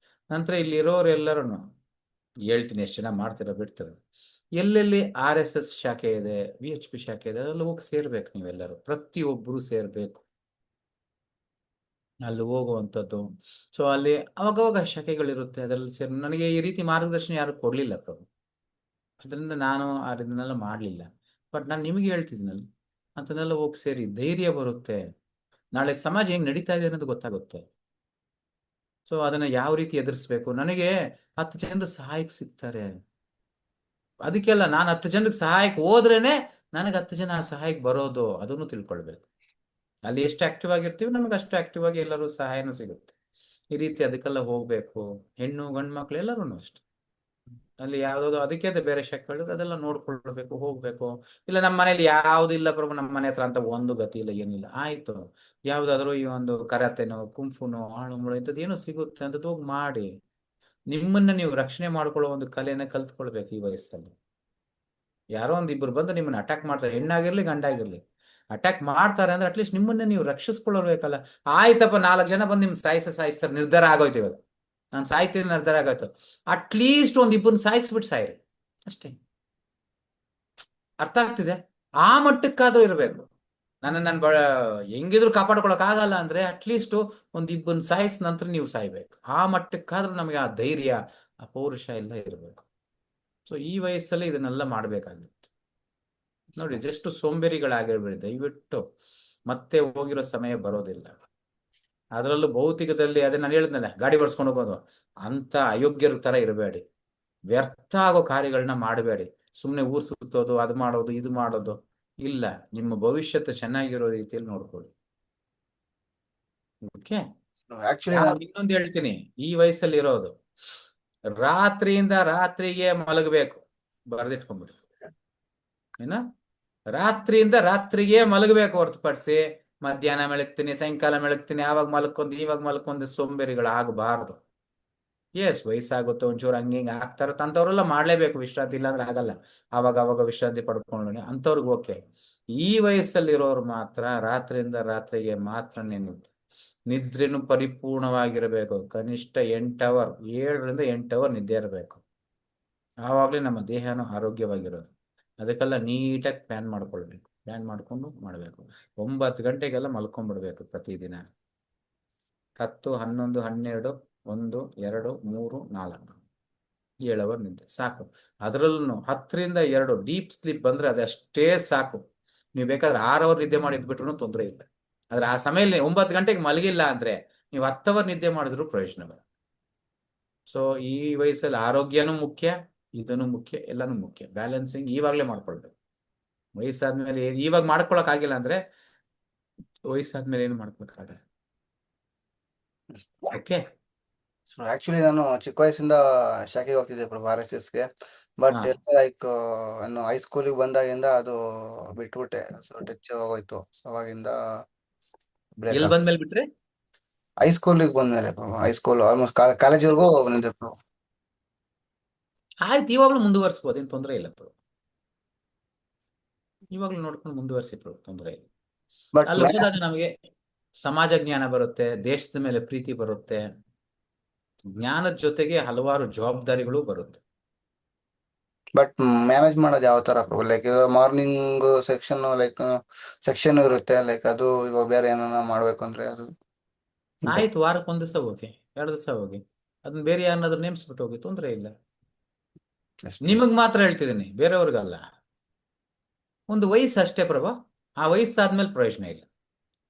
[SPEAKER 1] ನಂತರ ಇಲ್ಲಿರೋರು ಎಲ್ಲರೂ ಹೇಳ್ತೀನಿ, ಎಷ್ಟು ಜನ ಮಾಡ್ತೀರ ಬಿಡ್ತೀರ, ಎಲ್ಲೆಲ್ಲಿ RSS ಶಾಖೆ ಇದೆ, VHP ಶಾಖೆ ಇದೆ, ಅದ್ರಲ್ಲಿ ಹೋಗಿ ಸೇರ್ಬೇಕು. ನೀವೆಲ್ಲರೂ ಪ್ರತಿಯೊಬ್ಬರು ಸೇರ್ಬೇಕು ಅಲ್ಲಿ ಹೋಗುವಂಥದ್ದು. ಸೊ ಅಲ್ಲಿ ಅವಾಗವಾಗ ಶಾಖೆಗಳಿರುತ್ತೆ, ಅದರಲ್ಲಿ ಸೇರಿ. ನನಗೆ ಈ ರೀತಿ ಮಾರ್ಗದರ್ಶನ ಯಾರು ಕೊಡ್ಲಿಲ್ಲ ಪ್ರಭು, ಅದರಿಂದ ನಾನು ಅದನ್ನೆಲ್ಲ ಮಾಡ್ಲಿಲ್ಲ. ಬಟ್ ನಾನು ನಿಮಗೆ ಹೇಳ್ತಿದ್ದೀನಲ್ಲ, ಅಂತನೆಲ್ಲ ಹೋಗಿ ಸೇರಿ ಧೈರ್ಯ ಬರುತ್ತೆ. ನಾಳೆ ಸಮಾಜ ಹೆಂಗ್ ನಡೀತಾ ಇದೆ ಅನ್ನೋದು ಗೊತ್ತಾಗುತ್ತೆ. ಸೊ ಅದನ್ನ ಯಾವ ರೀತಿ ಎದುರಿಸ್ಬೇಕು. ನನಗೆ 10 ಜನರು ಸಹಾಯಕ್ಕೆ ಸಿಗ್ತಾರೆ, ಅದಕ್ಕೆಲ್ಲ ನಾನು 10 ಜನಕ್ಕೆ ಸಹಾಯಕ್ಕೆ ಹೋದ್ರೇನೆ ನನಗೆ 10 ಜನ ಸಹಾಯಕ್ಕೆ ಬರೋದು, ಅದನ್ನು ತಿಳ್ಕೊಳ್ಬೇಕು. ಅಲ್ಲಿ ಎಷ್ಟು ಆಕ್ಟಿವ್ ಆಗಿರ್ತೀವಿ, ನಮಗೆ ಅಷ್ಟು ಆಕ್ಟಿವ್ ಆಗಿ ಎಲ್ಲರೂ ಸಹಾಯನೂ ಸಿಗುತ್ತೆ. ಈ ರೀತಿ ಅದಕ್ಕೆಲ್ಲ ಹೋಗ್ಬೇಕು. ಹೆಣ್ಣು ಗಂಡು ಮಕ್ಳು ಎಲ್ಲರೂ ಅಷ್ಟೆ. ಅಲ್ಲಿ ಯಾವ್ದಾದ್ರು ಅದಕ್ಕೆ ಬೇರೆ ಶಾಖೆಗಳು ಅದೆಲ್ಲ ನೋಡ್ಕೊಳ್ಬೇಕು, ಹೋಗ್ಬೇಕು. ಇಲ್ಲ ನಮ್ಮ ಮನೇಲಿ ಯಾವ್ದು ಇಲ್ಲ ಪ್ರಭು, ನಮ್ಮ ಮನೆ ಹತ್ರ ಅಂತ ಒಂದು ಗತಿ ಇಲ್ಲ, ಏನಿಲ್ಲ, ಆಯ್ತು. ಯಾವ್ದಾದ್ರು ಈ ಒಂದು ಕರಾತೆನೋ ಕುಂಫುನೋ ಆಳುಮುಳು ಇಂಥದ್ದು ಏನೋ ಸಿಗುತ್ತೆ ಅಂತದ್ದು ಹೋಗಿ ಮಾಡಿ. ನಿಮ್ಮನ್ನ ನೀವು ರಕ್ಷಣೆ ಮಾಡ್ಕೊಳ್ಳೋ ಒಂದು ಕಲೆನ ಕಲ್ತ್ಕೊಳ್ಬೇಕು ಈ ವಯಸ್ಸಲ್ಲಿ. ಯಾರೋ ಒಂದಿಬ್ರು ಬಂದು ನಿಮ್ಮನ್ನ ಅಟ್ಯಾಕ್ ಮಾಡ್ತಾರೆ, ಹೆಣ್ಣಾಗಿರ್ಲಿ ಗಂಡಾಗಿರ್ಲಿ, ಅಟ್ಯಾಕ್ ಮಾಡ್ತಾರೆ ಅಂದ್ರೆ ಅಟ್ಲೀಸ್ಟ್ ನಿಮ್ಮನ್ನ ನೀವು ರಕ್ಷಿಸ್ಕೊಳ್ಳಬೇಕಲ್ಲ. ಆಯ್ತಪ್ಪ, 4 ಜನ ಬಂದು ನಿಮ್ ಸಾಯಿಸ್ತಾರೆ, ನಿರ್ಧಾರ ಆಗೋಯ್ತು, ಇವಾಗ ನಾನು ಸಾಯ್ತೀನಿ ನಿರ್ಧಾರ ಆಗೋಯ್ತು. ಅಟ್ಲೀಸ್ಟ್ ಒಂದಿಬ್ಬರನ್ನ ಸಾಯಿಸ್ಬಿಟ್ಟು ಸಾಯ್ರಿ ಅಷ್ಟೇ. ಅರ್ಥ ಆಗ್ತಿದೆ? ಆ ಮಟ್ಟಕ್ಕಾದ್ರೂ ಇರ್ಬೇಕು. ನನ್ನ ಹೆಂಗಿದ್ರು ಕಾಪಾಡ್ಕೊಳಕ್ ಆಗಲ್ಲ ಅಂದ್ರೆ ಅಟ್ಲೀಸ್ಟ್ ಒಂದಿಬ್ಬರನ್ನ ಸಾಯಿಸ್ ನಂತರ ನೀವು ಸಾಯ್ಬೇಕು. ಆ ಮಟ್ಟಕ್ಕಾದ್ರೂ ನಮಗೆ ಆ ಧೈರ್ಯ, ಆ ಪೌರುಷ ಎಲ್ಲ ಇರ್ಬೇಕು. ಸೊ ಈ ವಯಸ್ಸಲ್ಲಿ ಇದನ್ನೆಲ್ಲ ಮಾಡ್ಬೇಕಾಗುತ್ತೆ. ನೋಡಿ, ಜಸ್ಟ್ ಸೋಂಬೇರಿಗಳಾಗಿರ್ಬೇಡಿ ದಯವಿಟ್ಟು. ಮತ್ತೆ ಹೋಗಿರೋ ಸಮಯ ಬರೋದಿಲ್ಲ. ಅದರಲ್ಲೂ ಭೌತಿಕದಲ್ಲಿ, ಅದೇ ನಾನು ಹೇಳಿದ್ನಲ್ಲ, ಗಾಡಿ ಬರ್ಸ್ಕೊಂಡು ಹೋಗೋದು ಅಂತ ಅಯೋಗ್ಯರ ತರ ಇರಬೇಡಿ. ವ್ಯರ್ಥ ಆಗೋ ಕಾರ್ಯಗಳನ್ನ ಮಾಡಬೇಡಿ. ಸುಮ್ನೆ ಊರ್ ಸುತ್ತೋದು, ಅದು ಮಾಡೋದು, ಇದು ಮಾಡೋದು ಇಲ್ಲ. ನಿಮ್ಮ ಭವಿಷ್ಯತ್ತು ಚೆನ್ನಾಗಿರೋ ರೀತಿಯಲ್ಲಿ ನೋಡ್ಕೊಳ್ಳಿ. ಓಕೆ. ಇನ್ನೊಂದು ಹೇಳ್ತೀನಿ, ಈ ವಯಸ್ಸಲ್ಲಿ ಇರೋದು ರಾತ್ರಿಯಿಂದ ರಾತ್ರಿಗೆ ಮಲಗಬೇಕು, ಬರೆದಿಟ್ಕೊಂಡ್ಬಿಡಿ. ಏನ ರಾತ್ರಿಯಿಂದ ರಾತ್ರಿಗೆ ಮಲಗಬೇಕು ಹೊರತುಪಡಿಸಿ ಮಧ್ಯಾಹ್ನ ಮೆಳಗ್ತೀನಿ, ಸಾಯಂಕಾಲ ಮೆಳಗ್ತೀನಿ, ಆವಾಗ ಮಲ್ಕೊಂದು ಇವಾಗ ಮಲ್ಕೊಂದು ಸೋಂಬೇರಿಗಳಾಗಬಾರ್ದು. ಎಸ್, ವಯಸ್ಸಾಗುತ್ತೆ ಒಂಚೂರು ಹಂಗೆ ಹಿಂಗೆ ಆಗ್ತಾರ, ಅಂತವ್ರೆಲ್ಲ ಮಾಡ್ಲೇಬೇಕು ವಿಶ್ರಾಂತಿ, ಇಲ್ಲಾಂದ್ರೆ ಆಗಲ್ಲ. ಅವಾಗ ವಿಶ್ರಾಂತಿ ಪಡ್ಕೊಂಡ್ರೆ ಅಂತವ್ರಿಗೆ ಓಕೆ. ಈ ವಯಸ್ಸಲ್ಲಿರೋರು ಮಾತ್ರ ರಾತ್ರಿಯಿಂದ ರಾತ್ರಿಗೆ ಮಾತ್ರ ನಿದ್ರೆನು ಪರಿಪೂರ್ಣವಾಗಿರಬೇಕು. ಕನಿಷ್ಠ 8 ಅವರ್, 7ರಿಂದ 8 ಅವರ್ ನಿದ್ದೆ ಇರಬೇಕು. ಆವಾಗ್ಲೇ ನಮ್ಮ ದೇಹನೂ ಆರೋಗ್ಯವಾಗಿರೋದು. ಅದಕ್ಕೆಲ್ಲ ನೀಟಾಗಿ ಪ್ಲಾನ್ ಮಾಡ್ಕೊಳ್ಬೇಕು, ಪ್ಲಾನ್ ಮಾಡ್ಕೊಂಡು ಮಾಡಬೇಕು. 9 ಗಂಟೆಗೆಲ್ಲ ಮಲ್ಕೊಂಡ್ಬಿಡ್ಬೇಕು ಪ್ರತಿದಿನ. 10, 11, 12, 1, 2, 3, 4, 7 ಅವರ್ ನಿದ್ದೆ ಸಾಕು. ಅದರಲ್ಲೂ 10ರಿಂದ 2 ಡೀಪ್ ಸ್ಲೀಪ್ ಬಂದ್ರೆ ಅದಷ್ಟೇ ಸಾಕು. ನೀವು ಬೇಕಾದ್ರೆ 6 ಅವರ್ ನಿದ್ದೆ ಮಾಡಿದ್ಬಿಟ್ರು ತೊಂದರೆ ಇಲ್ಲ. ಆದ್ರೆ ಆ ಸಮಯದಲ್ಲಿ 9 ಗಂಟೆಗೆ ಮಲಗಿಲ್ಲ ಅಂದ್ರೆ ನೀವು 10 ಅವರ್ ನಿದ್ದೆ ಮಾಡಿದ್ರು ಪ್ರಯೋಜನ ಬರಲ್ಲ. ಸೊ ಈ ವಯಸ್ಸಲ್ಲಿ ಆರೋಗ್ಯನೂ ಮುಖ್ಯ, ಇದನ್ನು ಮುಖ್ಯ, ಎಲ್ಲಾನು ಮುಖ್ಯ. ಬ್ಯಾಲೆನ್ಸಿಂಗ್ ಇವಾಗ್ಲೇ ಮಾಡ್ಕೊಳ್ಬೇಕು. ವಯಸ್ಸಾದ್ಮೇಲೆ ಇವಾಗ ಮಾಡ್ಕೊಳಕ್ ಆಗಿಲ್ಲ ಅಂದ್ರೆ ವಯಸ್ಸಾದ್ಮೇಲೆ ಏನು ಮಾಡ್ಕೊಳಕ್ಕಾಗಲ್ಲ. ಓಕೆ.
[SPEAKER 2] ಸೊ ಆಕ್ಚುಲಿ ನಾನು ಚಿಕ್ಕ ವಯಸ್ಸಿಂದ ಶಾಖೆಗೆ ಹೋಗ್ತಿದ್ದೆ ಪ್ರಭು RSSಗೆ. ಬಟ್
[SPEAKER 1] ಹಾ
[SPEAKER 2] ಎಲ್ಲ ಲೈಕ್ ನಾನು ಹೈಸ್ಕೂಲಿಗೆ ಬಂದಾಗಿಂದ ಅದು ಬಿಟ್ಬಿಟ್ಟೆ. ಸೊ ಟಚ್ ಹೋಗೋಯ್ತು. ಸೊ ಅವಾಗಿಂದ ಬ್ರೇಕ್
[SPEAKER 1] ಎಲ್ಲಿ
[SPEAKER 2] ಆಗಿ
[SPEAKER 1] ಬಂದ್ಮೇಲೆ ಬಿಟ್ರೆ
[SPEAKER 2] ಹೈಸ್ಕೂಲಿಗೆ ಬಂದ್ಮೇಲೆ ಪ್ರಭು, ಹೈಸ್ಕೂಲ್ ಆಲ್ಮೋಸ್ಟ್ ಕಾಲೇಜ್ವರೆಗೂ ಬಂದಿದ್ದೆ ಪ್ರಭು.
[SPEAKER 1] ಆಯ್ತು, ಇವಾಗ್ಲೂ ಮುಂದುವರಿಸ್ಬೋದು, ಏನು ತೊಂದರೆ ಇಲ್ಲ ಬ್ರೋ. ಇವಾಗ್ಲೂ ನೋಡ್ಕೊಂಡು ಮುಂದುವರಿಸಿ ಬ್ರೋ, ತೊಂದರೆ ಇಲ್ಲ.
[SPEAKER 2] ಬಟ್
[SPEAKER 1] ಅಲ್ಲಿ ಹೋದಾಗ ನಮಗೆ ಸಮಾಜ ಜ್ಞಾನ ಬರುತ್ತೆ, ದೇಶದ ಮೇಲೆ ಪ್ರೀತಿ ಬರುತ್ತೆ, ಜ್ಞಾನದ ಜೊತೆಗೆ ಹಲವಾರು ಜವಾಬ್ದಾರಿಗಳು ಬರುತ್ತೆ.
[SPEAKER 2] ಬಟ್ ಮ್ಯಾನೇಜ್ ಮಾಡೋದು ಯಾವ ತರ ಪ್ರಭು? ಲೈಕ್ ಮಾರ್ನಿಂಗ್ ಸೆಕ್ಷನ್ ಇರುತ್ತೆ, ಲೈಕ್ ಅದು ಇವಾಗ ಬೇರೆ ಏನಾನ ಮಾಡ್ಬೇಕು ಅಂದ್ರೆ ಅದು
[SPEAKER 1] ಆಯ್ತು, ವಾರಕ್ಕೆ 1 ದಿವಸ ಹೋಗಿ, 2 ದಿವಸ ಹೋಗಿ, ಅದನ್ನ ಬೇರೆ ಯಾರನ್ನಾದ್ರೂ ನೇಮಿಸ್ಬಿಟ್ಟು ಹೋಗಿ, ತೊಂದರೆ ಇಲ್ಲ. ನಿಮಗ್ ಮಾತ್ರ ಹೇಳ್ತಿದ್ದೀನಿ, ಬೇರೆಯವ್ರಿಗಲ್ಲ. ಒಂದು ವಯಸ್ಸು ಅಷ್ಟೇ ಪ್ರಭಾ, ಆ ವಯಸ್ಸಾದ್ಮೇಲೆ ಪ್ರಯೋಜನ ಇಲ್ಲ.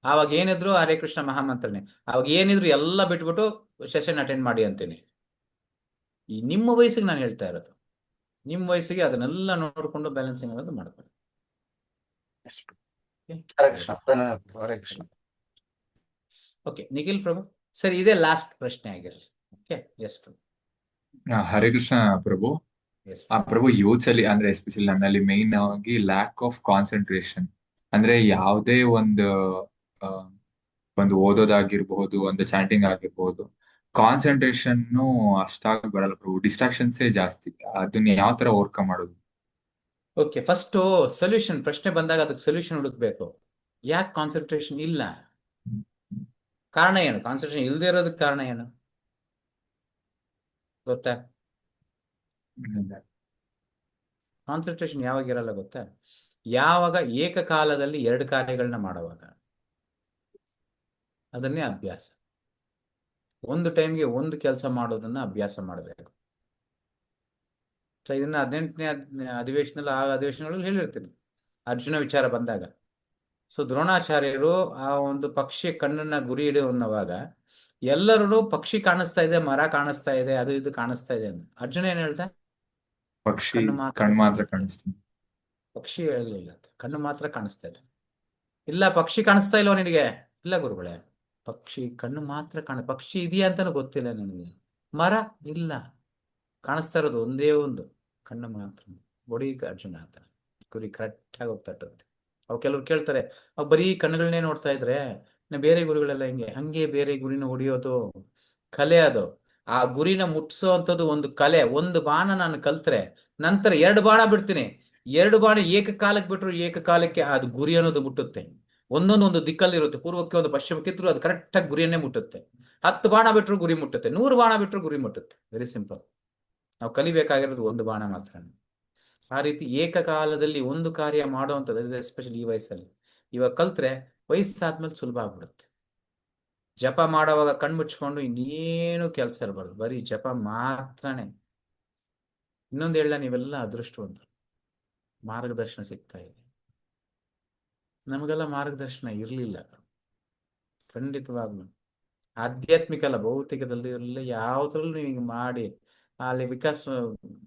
[SPEAKER 1] ಆವಾಗ ಏನಿದ್ರು ಹರೇ ಕೃಷ್ಣ ಮಹಾಮಂತ್ರನೇ, ಅವಾಗ ಏನಿದ್ರು ಎಲ್ಲ ಬಿಟ್ಬಿಟ್ಟು ಸೆಷನ್ ಅಟೆಂಡ್ ಮಾಡಿ ಅಂತೀನಿ. ಈ ನಿಮ್ಮ ವಯಸ್ಸಿಗೆ ನಾನು ಹೇಳ್ತಾ ಇರೋದು, ನಿಮ್ಮ ವಯಸ್ಸಿಗೆ ಅದನ್ನೆಲ್ಲ ನೋಡಿಕೊಂಡು ಬ್ಯಾಲೆನ್ಸಿಂಗ್ ಅನ್ನೋದು ಮಾಡ್ಕೊಳ್ಳಿ.
[SPEAKER 2] ಹರೇ ಕೃಷ್ಣ. ಹರೇ ಕೃಷ್ಣ.
[SPEAKER 1] ಓಕೆ ನಿಖಿಲ್ ಪ್ರಭು, ಸರಿ, ಇದೇ ಲಾಸ್ಟ್ ಪ್ರಶ್ನೆ ಆಗಿರಲಿ. ಓಕೆ, ಎಸ್ ಪ್ರಭು.
[SPEAKER 3] ಹರೇ ಕೃಷ್ಣ ಪ್ರಭು.
[SPEAKER 1] ಎಸ್
[SPEAKER 3] ಪ್ರಭು, ಯೂತ್ಸ್ ಅಲ್ಲಿ ಅಂದ್ರೆ ಎಸ್ಪೆಷಲಿ ನನ್ನಲ್ಲಿ ಮೇನ್ ಆಗಿ ಲ್ಯಾಕ್ ಆಫ್ ಕಾನ್ಸಂಟ್ರೇಷನ್. ಅಂದ್ರೆ ಯಾವುದೇ ಒಂದು ಓದೋದಾಗಿರ್ಬಹುದು, ಒಂದು ಚಾಟಿಂಗ್ ಆಗಿರ್ಬಹುದು, ಕಾನ್ಸಂಟ್ರೇಷನ್ ಅಷ್ಟಾಗಿ ಬರಲ್ಲ ಪ್ರಭು. ಡಿಸ್ಟ್ರಾಕ್ಷನ್ಸೇ ಜಾಸ್ತಿ. ಅದನ್ನ ಯಾವ ತರ ಓವರ್ಕಮ್ ಮಾಡೋದು?
[SPEAKER 1] ಓಕೆ, ಫಸ್ಟ್ ಸೊಲ್ಯೂಷನ್, ಪ್ರಶ್ನೆ ಬಂದಾಗ ಅದಕ್ಕೆ ಸೊಲ್ಯೂಷನ್ ಹುಡುಕ್ಬೇಕು. ಯಾಕೆ ಕಾನ್ಸಂಟ್ರೇಷನ್ ಇಲ್ಲ? ಕಾರಣ ಏನು? ಕಾನ್ಸಂಟ್ರೇಷನ್ ಇಲ್ಲದೆ ಇರೋದಕ್ಕೆ ಕಾರಣ ಏನು ಗೊತ್ತಾ? ಕಾನ್ಸಂಟ್ರೇಷನ್ ಯಾವಾಗ ಇರಲ್ಲ ಗೊತ್ತಾ? ಯಾವಾಗ ಏಕಕಾಲದಲ್ಲಿ 2 ಕಾರ್ಯಗಳನ್ನ ಮಾಡುವಾಗ, ಅದನ್ನೇ ಅಭ್ಯಾಸ. ಒಂದು ಟೈಮ್ಗೆ ಒಂದು ಕೆಲಸ ಮಾಡೋದನ್ನ ಅಭ್ಯಾಸ ಮಾಡಬೇಕು. ಸೊ ಇದನ್ನ 18ನೇ ಅಧಿವೇಶನದಲ್ಲಿ, ಆ ಅಧಿವೇಶನಗಳಲ್ಲಿ ಹೇಳಿರ್ತೀನಿ ಅರ್ಜುನ ವಿಚಾರ ಬಂದಾಗ. ಸೊ ದ್ರೋಣಾಚಾರ್ಯರು ಆ ಒಂದು ಪಕ್ಷಿ ಕಣ್ಣನ್ನ ಗುರಿ ಇಡುವವಾಗ ಎಲ್ಲರೂ ಪಕ್ಷಿ ಕಾಣಿಸ್ತಾ ಇದೆ, ಮರ ಕಾಣಿಸ್ತಾ ಇದೆ, ಅದು ಇದು ಕಾಣಿಸ್ತಾ ಇದೆ ಅಂತ. ಅರ್ಜುನ ಏನ್ ಹೇಳ್ತಾ?
[SPEAKER 3] ಪಕ್ಷಿ
[SPEAKER 1] ಕಣ್ಣು
[SPEAKER 3] ಮಾತ್ರ
[SPEAKER 1] ಮಾತ್ರ
[SPEAKER 3] ಕಾಣಿಸ್ತೀನಿ.
[SPEAKER 1] ಪಕ್ಷಿ ಹೇಳಲಿಲ್ಲ, ಕಣ್ಣು ಮಾತ್ರ ಕಾಣಿಸ್ತಾ ಇದೆ. ಇಲ್ಲ ಪಕ್ಷಿ ಕಾಣಿಸ್ತಾ ಇಲ್ವ ನಿನಗೆ? ಇಲ್ಲ ಗುರುಗಳೇ, ಪಕ್ಷಿ ಕಣ್ಣು ಮಾತ್ರ ಪಕ್ಷಿ ಇದೆಯಾ ಅಂತಾನು ಗೊತ್ತಿಲ್ಲ ನನಗೆ. ಮರ ಇಲ್ಲ, ಕಾಣಿಸ್ತಾ ಇರೋದು ಒಂದೇ ಒಂದು, ಕಣ್ಣು ಮಾತ್ರ. ಬೊಡಿ ಅರ್ಜುನ ಅಂತ ಗುರಿ ಕರೆಕ್ಟ್ ಆಗಿ ಹೋಗ್ತಟ್ಟುತ್ತೆ. ಅವು ಕೆಲವ್ರು ಕೇಳ್ತಾರೆ, ಅವ್ ಬರೀ ಕಣ್ಣುಗಳನ್ನೇ ನೋಡ್ತಾ ಇದ್ರೆ ಬೇರೆ ಗುರುಗಳೆಲ್ಲ ಹಂಗೆ ಬೇರೆ ಗುರಿನ ಹೊಡಿಯೋದು ಕಲೆ. ಅದು ಆ ಗುರಿನ ಮುಟ್ಸೋ ಅಂತದ್ದು ಒಂದು ಕಲೆ. ಒಂದು ಬಾಣ ನಾನು ಕಲ್ತ್ರೆ ನಂತರ 2 ಬಾಣ ಬಿಡ್ತೀನಿ. 2 ಬಾಣ ಏಕಕಾಲಕ್ಕೆ ಬಿಟ್ರು ಏಕಕಾಲಕ್ಕೆ ಅದು ಗುರಿ ಅನ್ನೋದು ಮುಟ್ಟುತ್ತೆ. ಒಂದೊಂದು ದಿಕ್ಕಲ್ಲಿರುತ್ತೆ, ಪೂರ್ವಕ್ಕೆ ಒಂದು ಪಶ್ಚಿಮಕ್ಕೆ ಇದ್ರು ಅದು ಕರೆಕ್ಟ್ ಆಗಿ ಗುರಿಯನ್ನೇ ಮುಟ್ಟುತ್ತೆ. 10 ಬಾಣ ಬಿಟ್ರು ಗುರಿ ಮುಟ್ಟುತ್ತೆ, 100 ಬಾಣ ಬಿಟ್ರು ಗುರಿ ಮುಟ್ಟುತ್ತೆ. Very simple. ನಾವು ಕಲಿಬೇಕಾಗಿರೋದು 1 ಬಾಣ ಮಾತ್ರ. ಆ ರೀತಿ ಏಕಕಾಲದಲ್ಲಿ ಒಂದು ಕಾರ್ಯ ಮಾಡುವಂಥದ್ದು, ಎಸ್ಪೆಷಲಿ ಈ ವಯಸ್ಸಲ್ಲಿ ಇವಾಗ ಕಲ್ತ್ರೆ ವಯಸ್ಸಾದ್ಮೇಲೆ ಸುಲಭ ಆಗ್ಬಿಡುತ್ತೆ. ಜಪ ಮಾಡುವಾಗ ಕಣ್ಮುಚ್ಕೊಂಡು ಇನ್ನೇನು ಕೆಲಸ ಇರಬಾರ್ದು, ಬರೀ ಜಪ ಮಾತ್ರನೇ. ಇನ್ನೊಂದು ಹೇಳ, ನೀವೆಲ್ಲ ಅದೃಷ್ಟವಂತರು, ಮಾರ್ಗದರ್ಶನ ಸಿಗ್ತಾ ಇದೆ. ನಮಗೆಲ್ಲ ಮಾರ್ಗದರ್ಶನ ಇರ್ಲಿಲ್ಲ ಖಂಡಿತವಾಗ್ಲು. ಆಧ್ಯಾತ್ಮಿಕ ಅಲ್ಲ, ಭೌತಿಕದಲ್ಲಿ ಇರಲಿಲ್ಲ, ಯಾವ್ದ್ರಲ್ಲೂ ನೀವು ಮಾಡಿ. ಅಲ್ಲಿ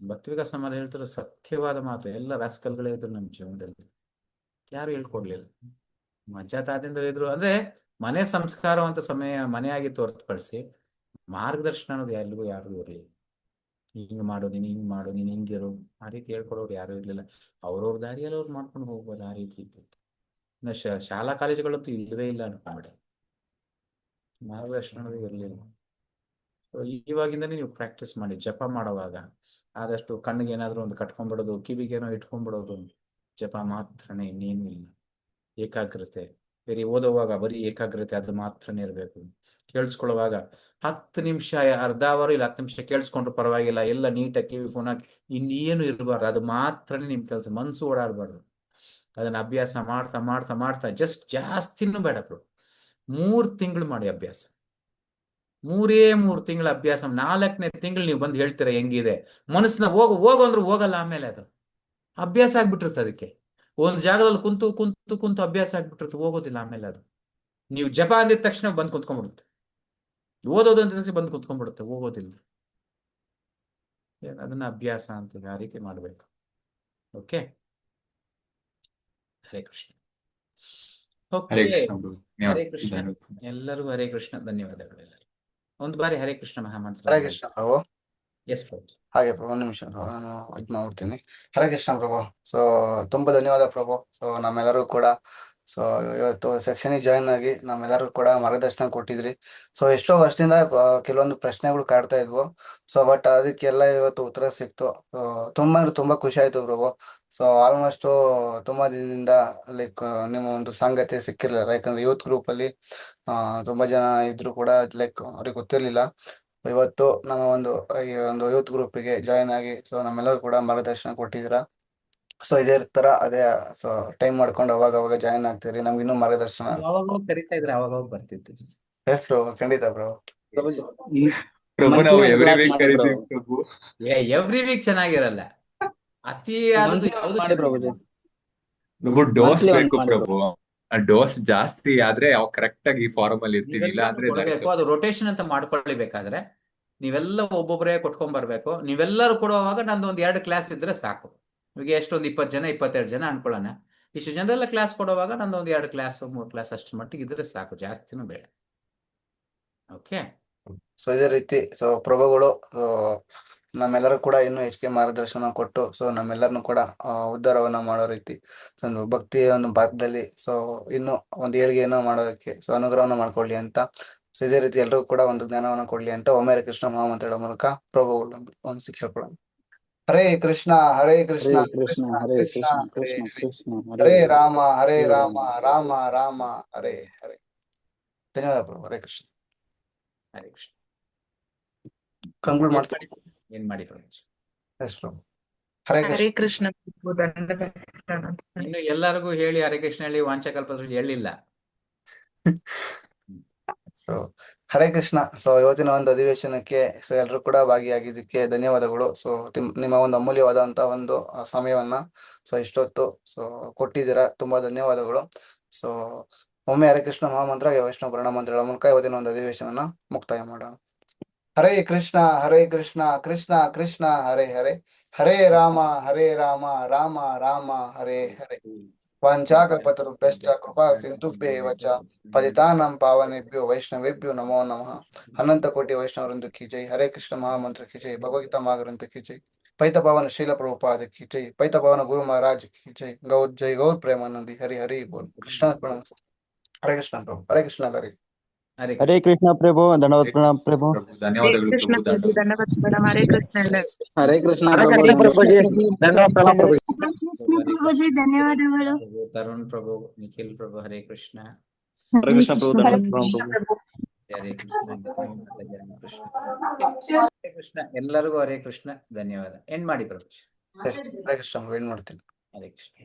[SPEAKER 1] ಭಕ್ತಿ ವಿಕಾಸ್ ಸಮಾನ ಹೇಳ್ತಾರೆ ಸತ್ಯವಾದ ಮಾತು. ಎಲ್ಲ ರಾಸ್ಕಲ್ಗಳೇ ಇದ್ರು ನಮ್ಮ ಜೀವನದಲ್ಲಿ, ಯಾರು ಹೇಳ್ಕೊಡ್ಲಿಲ್ಲ. ಅಜ್ಜ ತಾತಂದ್ರ ಇದ್ರು ಅಂದ್ರೆ ಮನೆ ಸಂಸ್ಕಾರವಂತ ಸಮಯ ಮನೆಯಾಗಿತ್ತು ಹೊರತುಪಡಿಸಿ ಮಾರ್ಗದರ್ಶನ ಅನ್ನೋದು ಎಲ್ರಿಗೂ ಯಾರಿಗೂ ಇರಲಿಲ್ಲ. ಹಿಂಗ್ ಮಾಡು, ನೀನ್ ಹಿಂಗ್ ಮಾಡು, ನೀನ್ ಹಿಂಗಿರು, ಆ ರೀತಿ ಹೇಳ್ಕೊಡೋರು ಯಾರು ಇರ್ಲಿಲ್ಲ. ಅವ್ರವ್ರ ದಾರಿಯಲ್ಲಿ ಅವ್ರು ಮಾಡ್ಕೊಂಡು ಹೋಗ್ಬೋದು, ಆ ರೀತಿ ಇತ್ತು. ಇನ್ನು ಶಾಲಾ ಕಾಲೇಜುಗಳಂತೂ ಇಲ್ಲವೇ ಇಲ್ಲ ಅನ್ಕೊಂಬಿಡೆ, ಮಾರ್ಗದರ್ಶನ ಅನ್ನೋದು ಇರಲಿಲ್ಲ. ಇವಾಗಿಂದನೇ ನೀವು ಪ್ರಾಕ್ಟೀಸ್ ಮಾಡಿ. ಜಪ ಮಾಡುವಾಗ ಆದಷ್ಟು ಕಣ್ಣಿಗೆ ಏನಾದ್ರು ಒಂದು ಕಟ್ಕೊಂಡ್ಬಿಡೋದು, ಕಿವಿಗೇನೋ ಇಟ್ಕೊಂಡ್ಬಿಡೋದು, ಜಪ ಮಾತ್ರನೇ, ಇನ್ನೇನು ಇಲ್ಲ. ಏಕಾಗ್ರತೆ, ಬೇರೆ ಓದುವಾಗ ಬರೀ ಏಕಾಗ್ರತೆ, ಅದು ಮಾತ್ರನೇ ಇರಬೇಕು. ಕೇಳಿಸ್ಕೊಳ್ಳುವಾಗ 10 ನಿಮಿಷ, ಅರ್ಧ ಅವರ್ ಇಲ್ಲ 10 ನಿಮಿಷ ಕೇಳಿಸ್ಕೊಂಡ್ರು ಪರವಾಗಿಲ್ಲ, ಎಲ್ಲ ನೀಟಾಗಿ ಕಿವಿ ಫೋನ್ ಹಾಕಿ ಇನ್ನೇನು ಇರಬಾರ್ದು, ಅದು ಮಾತ್ರನೇ ನಿಮ್ ಕೆಲಸ. ಮನ್ಸು ಓಡಾಡಬಾರ್ದು. ಅದನ್ನ ಅಭ್ಯಾಸ ಮಾಡ್ತಾ ಮಾಡ್ತಾ ಮಾಡ್ತಾ ಜಾಸ್ತಿನೂ ಬೇಡ ಬ್ರೋ, 3 ತಿಂಗಳು ಮಾಡಿ ಅಭ್ಯಾಸ. 3 ತಿಂಗಳ ಅಭ್ಯಾಸ. 4ನೇ ತಿಂಗಳು ನೀವು ಬಂದು ಹೇಳ್ತೀರಾ ಹೆಂಗಿದೆ. ಮನಸ್ಸನ್ನ ಹೋಗು ಅಂದ್ರೆ ಹೋಗಲ್ಲ. ಆಮೇಲೆ ಅದು ಅಭ್ಯಾಸ ಆಗ್ಬಿಟ್ಟಿರುತ್ತೆ. ಅದಕ್ಕೆ ಒಂದು ಜಾಗದಲ್ಲಿ ಕುಂತು ಕುಂತು ಕುಂತು ಅಭ್ಯಾಸ ಆಗ್ಬಿಟ್ಟಿರುತ್ತೆ, ಹೋಗೋದಿಲ್ಲ ಆಮೇಲೆ ಅದು. ನೀವು ಜಪ ಅಂದಿದ ತಕ್ಷಣ ಬಂದು ಕುಂತ್ಕೊಂಡ್ಬಿಡುತ್ತೆ, ಓದೋದು ಅಂದಿದ ತಕ್ಷಣ ಬಂದು ಕುಂತ್ಕೊಂಡ್ಬಿಡುತ್ತೆ, ಹೋಗೋದಿಲ್ಲ. ಅದನ್ನ ಅಭ್ಯಾಸ ಅಂತೀವಿ, ಆ ರೀತಿ ಮಾಡ್ಬೇಕು. ಓಕೆ, ಹರೇ ಕೃಷ್ಣ.
[SPEAKER 3] ಹರೇ
[SPEAKER 1] ಓಕೆ,
[SPEAKER 3] ಕೃಷ್ಣ.
[SPEAKER 1] ಹರೇ ಕೃಷ್ಣ. ಎಲ್ಲರಿಗೂ ಹರೇ ಕೃಷ್ಣ. ಧನ್ಯವಾದಗಳು ಎಲ್ಲರಿಗೂ. ಒಂದು ಬಾರಿ ಹರೇ ಕೃಷ್ಣ ಮಹಾಮಂತ್ರ
[SPEAKER 2] ಹರೇ ಕೃಷ್ಣ ಪ್ರಭು.
[SPEAKER 1] ಎಸ್ ಪ್ರಭು.
[SPEAKER 2] ಹಾಗೆ ಪ್ರಭು, ಒಂದು ನಿಮಿಷ ಪ್ರಭು, ನಾನು ಇದು ಮಾಡ್ಬಿಡ್ತೀನಿ. ಹರೇ ಕೃಷ್ಣ ಪ್ರಭು. ಸೊ ತುಂಬಾ ಧನ್ಯವಾದ ಪ್ರಭು. ಸೊ ನಮ್ಮೆಲ್ಲರೂ ಕೂಡ ಸೊ ಇವತ್ತು ಸೆಕ್ಷನಿಗೆ ಜಾಯಿನ್ ಆಗಿ ನಮ್ಮೆಲ್ಲರೂ ಕೂಡ ಮಾರ್ಗದರ್ಶನ ಕೊಟ್ಟಿದ್ರಿ. ಸೊ ಎಷ್ಟೋ ವರ್ಷದಿಂದ ಕೆಲವೊಂದು ಪ್ರಶ್ನೆಗಳು ಕಾಡ್ತಾ ಇದ್ವು. ಸೊ ಬಟ್ ಅದಕ್ಕೆಲ್ಲ ಇವತ್ತು ಉತ್ತರ ಸಿಕ್ತು. ತುಂಬಾ ಅಂದ್ರೆ ತುಂಬಾ ಖುಷಿ ಆಯ್ತು ಪ್ರಭು. ಸೊ ಆಲ್ಮೋಸ್ಟ್ ತುಂಬಾ ದಿನದಿಂದ ಲೈಕ್ ನಿಮ್ಮ ಒಂದು ಸಾಂಗತ್ಯ ಸಿಕ್ಕಿರ್ಲಿಲ್ಲ. ಯಾಕಂದ್ರೆ ಯೂತ್ ಗ್ರೂಪ್ ಅಲ್ಲಿ ತುಂಬಾ ಜನ ಇದ್ರು ಕೂಡ ಲೈಕ್ ಅವ್ರಿಗೆ ಗೊತ್ತಿರ್ಲಿಲ್ಲ. ಇವತ್ತು ನಮ್ಮ ಈ ಒಂದು ಯೂತ್ ಗ್ರೂಪಿಗೆ ಜಾಯಿನ್ ಆಗಿ ಸೊ ನಮ್ಮೆಲ್ಲರೂ ಕೂಡ ಮಾರ್ಗದರ್ಶನ ಕೊಟ್ಟಿದ್ದೀರಾ. ಸೊ ಇದೇ ತರ ಅದೇ ಸೊ ಟೈಮ್ ಮಾಡ್ಕೊಂಡು ಅವಾಗ ಜಾಯಿನ್ ಆಗ್ತೀರಿ. ನಮ್ಗೆ ಇನ್ನೂ ಮಾರ್ಗದರ್ಶನ.
[SPEAKER 1] ಯಾವಾಗ ಕರಿತಾ ಇದ್ರೆ ಅವಾಗ ಬರ್ತಿತ್ತು.
[SPEAKER 2] ಎಸ್ ಬ್ರೋ, ಖಂಡಿತ ಬ್ರೋ.
[SPEAKER 3] ಪ್ರಭು ನಾವು ಎವ್ರಿ ವೀಕ್ ಕರಿತೀವಿ ಪ್ರಭು.
[SPEAKER 1] ಎವ್ರಿ ವೀಕ್ ಚೆನ್ನಾಗಿರಲ್ಲ, ಅತಿ ಆದದ್ದು ಯಾವ್ದು
[SPEAKER 3] ಪ್ರಭು ಡೋಸ್ ಬೇಕು ಪ್ರಭು. ಡೋಸ್ ಜಾಸ್ತಿ ಆದ್ರೆ ನಾವು ಕರೆಕ್ಟ್ ಆಗಿ ಫಾರ್ಮ್ ಅಲ್ಲಿ ಇರ್ತೀವಿ. ಇಲ್ಲ ಅಂದ್ರೆ
[SPEAKER 1] ಕೊಡ್ಬೇಕು. ಅದು ರೊಟೇಷನ್ ಅಂತ ಮಾಡ್ಕೊಳ್ಳಬೇಕಾದ್ರೆ ನೀವೆಲ್ಲ ಒಬ್ಬೊಬ್ಬರೇ ಕೊಟ್ಕೊಂಡ್ ಬರ್ಬೇಕು. ನೀವೆಲ್ಲರೂ ಕೊಡುವಾಗ ನಂದು ಒಂದ್ 2 ಕ್ಲಾಸ್ ಇದ್ರೆ ಸಾಕು. ಈಗ ಎಷ್ಟೊಂದು 20 ಜನ 22 ಜನ ಅನ್ಕೊಳ್ಳೋಣ. ಇಷ್ಟು ಜನರೆಲ್ಲ ಕ್ಲಾಸ್ ಕೊಡುವಾಗ ನಂದು ಒಂದು 2 ಕ್ಲಾಸ್ 3 ಕ್ಲಾಸ್ ಅಷ್ಟು ಮಟ್ಟಿಗೆ ಇದ್ರೆ ಸಾಕು, ಜಾಸ್ತಿನೂ ಬೇಡ. ಓಕೆ.
[SPEAKER 2] ಸೊ ಇದೇ ರೀತಿ ಸೊ ಪ್ರಭುಗಳು ನಮ್ಮೆಲ್ಲರೂ ಕೂಡ ಇನ್ನೂ ಹೆಚ್ಚಿಗೆ ಮಾರ್ಗದರ್ಶನ ಕೊಟ್ಟು ಸೊ ನಮ್ಮೆಲ್ಲರನ್ನು ಕೂಡ ಉದ್ಧಾರವನ್ನ ಮಾಡೋ ರೀತಿ ಒಂದು ಭಕ್ತಿಯ ಒಂದು ಭಾಗದಲ್ಲಿ ಸೊ ಇನ್ನು ಒಂದು ಏಳಿಗೆಯನ್ನು ಮಾಡೋದಕ್ಕೆ ಸೊ ಅನುಗ್ರಹವನ್ನು ಮಾಡ್ಕೊಳ್ಳಿ ಅಂತ. ಸೊ ಇದೇ ರೀತಿ ಎಲ್ಲರಿಗೂ ಕೂಡ ಒಂದು ಜ್ಞಾನವನ್ನು ಕೊಡ್ಲಿ ಅಂತ ಒಮ್ಮೆ ಹರೇ ಕೃಷ್ಣ ಮಹಾಮಂತ್ರ ಹೇಳೋ ಮೂಲಕ ಪ್ರಭುಗಳು ಒಂದು ಶಿಕ್ಷೆ ಕೊಡೋಣ. ಹರೇ ಕೃಷ್ಣ ಹರೇ ಕೃಷ್ಣ ಕೃಷ್ಣ ಕೃಷ್ಣ ಹರೇ ಹರೇ, ಹರೇ ರಾಮ ರಾಮ ರಾಮ ಹರೇ ಹರೇ. ಧನ್ಯವಾದ ಪ್ರಭು. ಹರೇ ಕೃಷ್ಣ.
[SPEAKER 1] ಹರೇ ಕೃಷ್ಣ.
[SPEAKER 2] ಕಂಕ್ಲೂಡ್ ಮಾಡ್ತೀನಿ.
[SPEAKER 1] ಏನ್ ಮಾಡಿ ಪ್ರಭು.
[SPEAKER 2] ಎಸ್ ಪ್ರಭು. ಹರೇ ಕೃಷ್ಣ.
[SPEAKER 1] ಇನ್ನು ಎಲ್ಲರಿಗೂ ಹೇಳಿ ಹರೇ ಕೃಷ್ಣ ಹೇಳಿ, ವಾಂಛಾಕಲ್ಪತರು ಹೇಳಿಲ್ಲ.
[SPEAKER 2] ಸೊ ಹರೇ ಕೃಷ್ಣ. ಸೊ ಇವತ್ತಿನ ಒಂದು ಅಧಿವೇಶನಕ್ಕೆ ಸೊ ಎಲ್ಲರೂ ಕೂಡ ಭಾಗಿಯಾಗಿದ್ದಕ್ಕೆ ಧನ್ಯವಾದಗಳು. ಸೊ ನಿಮ್ಮ ಒಂದು ಅಮೂಲ್ಯವಾದಂತ ಒಂದು ಸಮಯವನ್ನ ಸೊ ಇಷ್ಟೊತ್ತು ಸೊ ಕೊಟ್ಟಿದ್ದೀರಾ. ತುಂಬಾ ಧನ್ಯವಾದಗಳು. ಸೊ ಒಮ್ಮೆ ಹರೇ ಕೃಷ್ಣ ಮಹಾಮಂತ್ರ ವೈಷ್ಣವ ಪ್ರಣಾಮ ಮಂತ್ರಗಳ ಮೂಲಕ ಇವತ್ತಿನ ಒಂದು ಅಧಿವೇಶನವನ್ನ ಮುಕ್ತಾಯ ಮಾಡೋಣ. ಹರೇ ಕೃಷ್ಣ ಕೃಷ್ಣ ಕೃಷ್ಣ ಹರೇ ಹರೇ, ಹರೇ ರಾಮ ರಾಮ ರಾಮ ಹರೇ ಹರೇ. ವಾಂಛಾಕಲ್ಪತರುಭ್ಯಶ್ಚ ಕೃಪಾ ಸಿಂಧುಭ್ಯೇವ ಚ ಪತಿತಾನಾಂ ಪಾವನೇಭ್ಯೋ ವೈಷ್ಣವೇಭ್ಯೋ ನಮೋ ನಮಃ. ಅನಂತ ಕೋಟಿ ವೈಷ್ಣವವೃಂದ ಕಿ ಜೈ. ಹರೇ ಕೃಷ್ಣ ಮಹಾಮಂತ್ರ ಕಿ ಜೈ. ಭಗವದ್ಗೀತಾ ಮಹಾಗ್ರಂಥ ಕಿ ಜೈ. ಪೈತ ಪಾವನ ಶೀಲ ಪ್ರಭುಪಾದ ಕಿ ಜೈ. ಪೈತ ಪಾವನ ಗುರು ಮಹಾರಾಜ್ ಕಿ ಜೈ. ಗೌರ್ ಜೈ ಗೌರ್ ಪ್ರೇಮಾನಂದಿ. ಹರಿ ಹರಿ ಬೋಲ್. ಕೃಷ್ಣ ಹರೇ ಕೃಷ್ಣ ಪ್ರಭು. ಹರೇ ಕೃಷ್ಣ ಹರಿ.
[SPEAKER 10] ಹರೇ ಕೃಷ್ಣ ಪ್ರಭು. ಧನ್ಯವಾದ ಪ್ರಣಾಮ ಪ್ರಭು.
[SPEAKER 3] ಧನ್ಯವಾದಗಳು ಪ್ರಭು.
[SPEAKER 5] ಹರೇ ಕೃಷ್ಣ.
[SPEAKER 4] ಹರೇ ಕೃಷ್ಣ
[SPEAKER 7] ಹರೇ ಪ್ರಭುಜಿ, ಧನ್ಯವಾದ ಪ್ರಣಾಮ ಪ್ರಭುಜಿ.
[SPEAKER 6] ಪ್ರಭುಜಿ ಧನ್ಯವಾದಗಳು.
[SPEAKER 1] ತರುಣ್ ಪ್ರಭು, ನಿಖಿಲ್ ಪ್ರಭು, ಹರೇ ಕೃಷ್ಣ.
[SPEAKER 10] ಹರೇ ಕೃಷ್ಣ ಪ್ರಭು. ಧನ್ಯವಾದ ಪ್ರಣಾಮ ಪ್ರಭು.
[SPEAKER 1] ಹರೇ ಕೃಷ್ಣ. ಹರೇ ಕೃಷ್ಣ. ಎಲ್ಲರಿಗೂ ಹರೇ ಕೃಷ್ಣ. ಧನ್ಯವಾದ. ಎಂಡ್ ಮಾಡಿ ಪ್ರಭು.
[SPEAKER 2] ಹರೇ ಕೃಷ್ಣ. ವೇಟ್ ಮಾಡ್ತೀನಿ.
[SPEAKER 1] ಹರೇ ಕೃಷ್ಣ.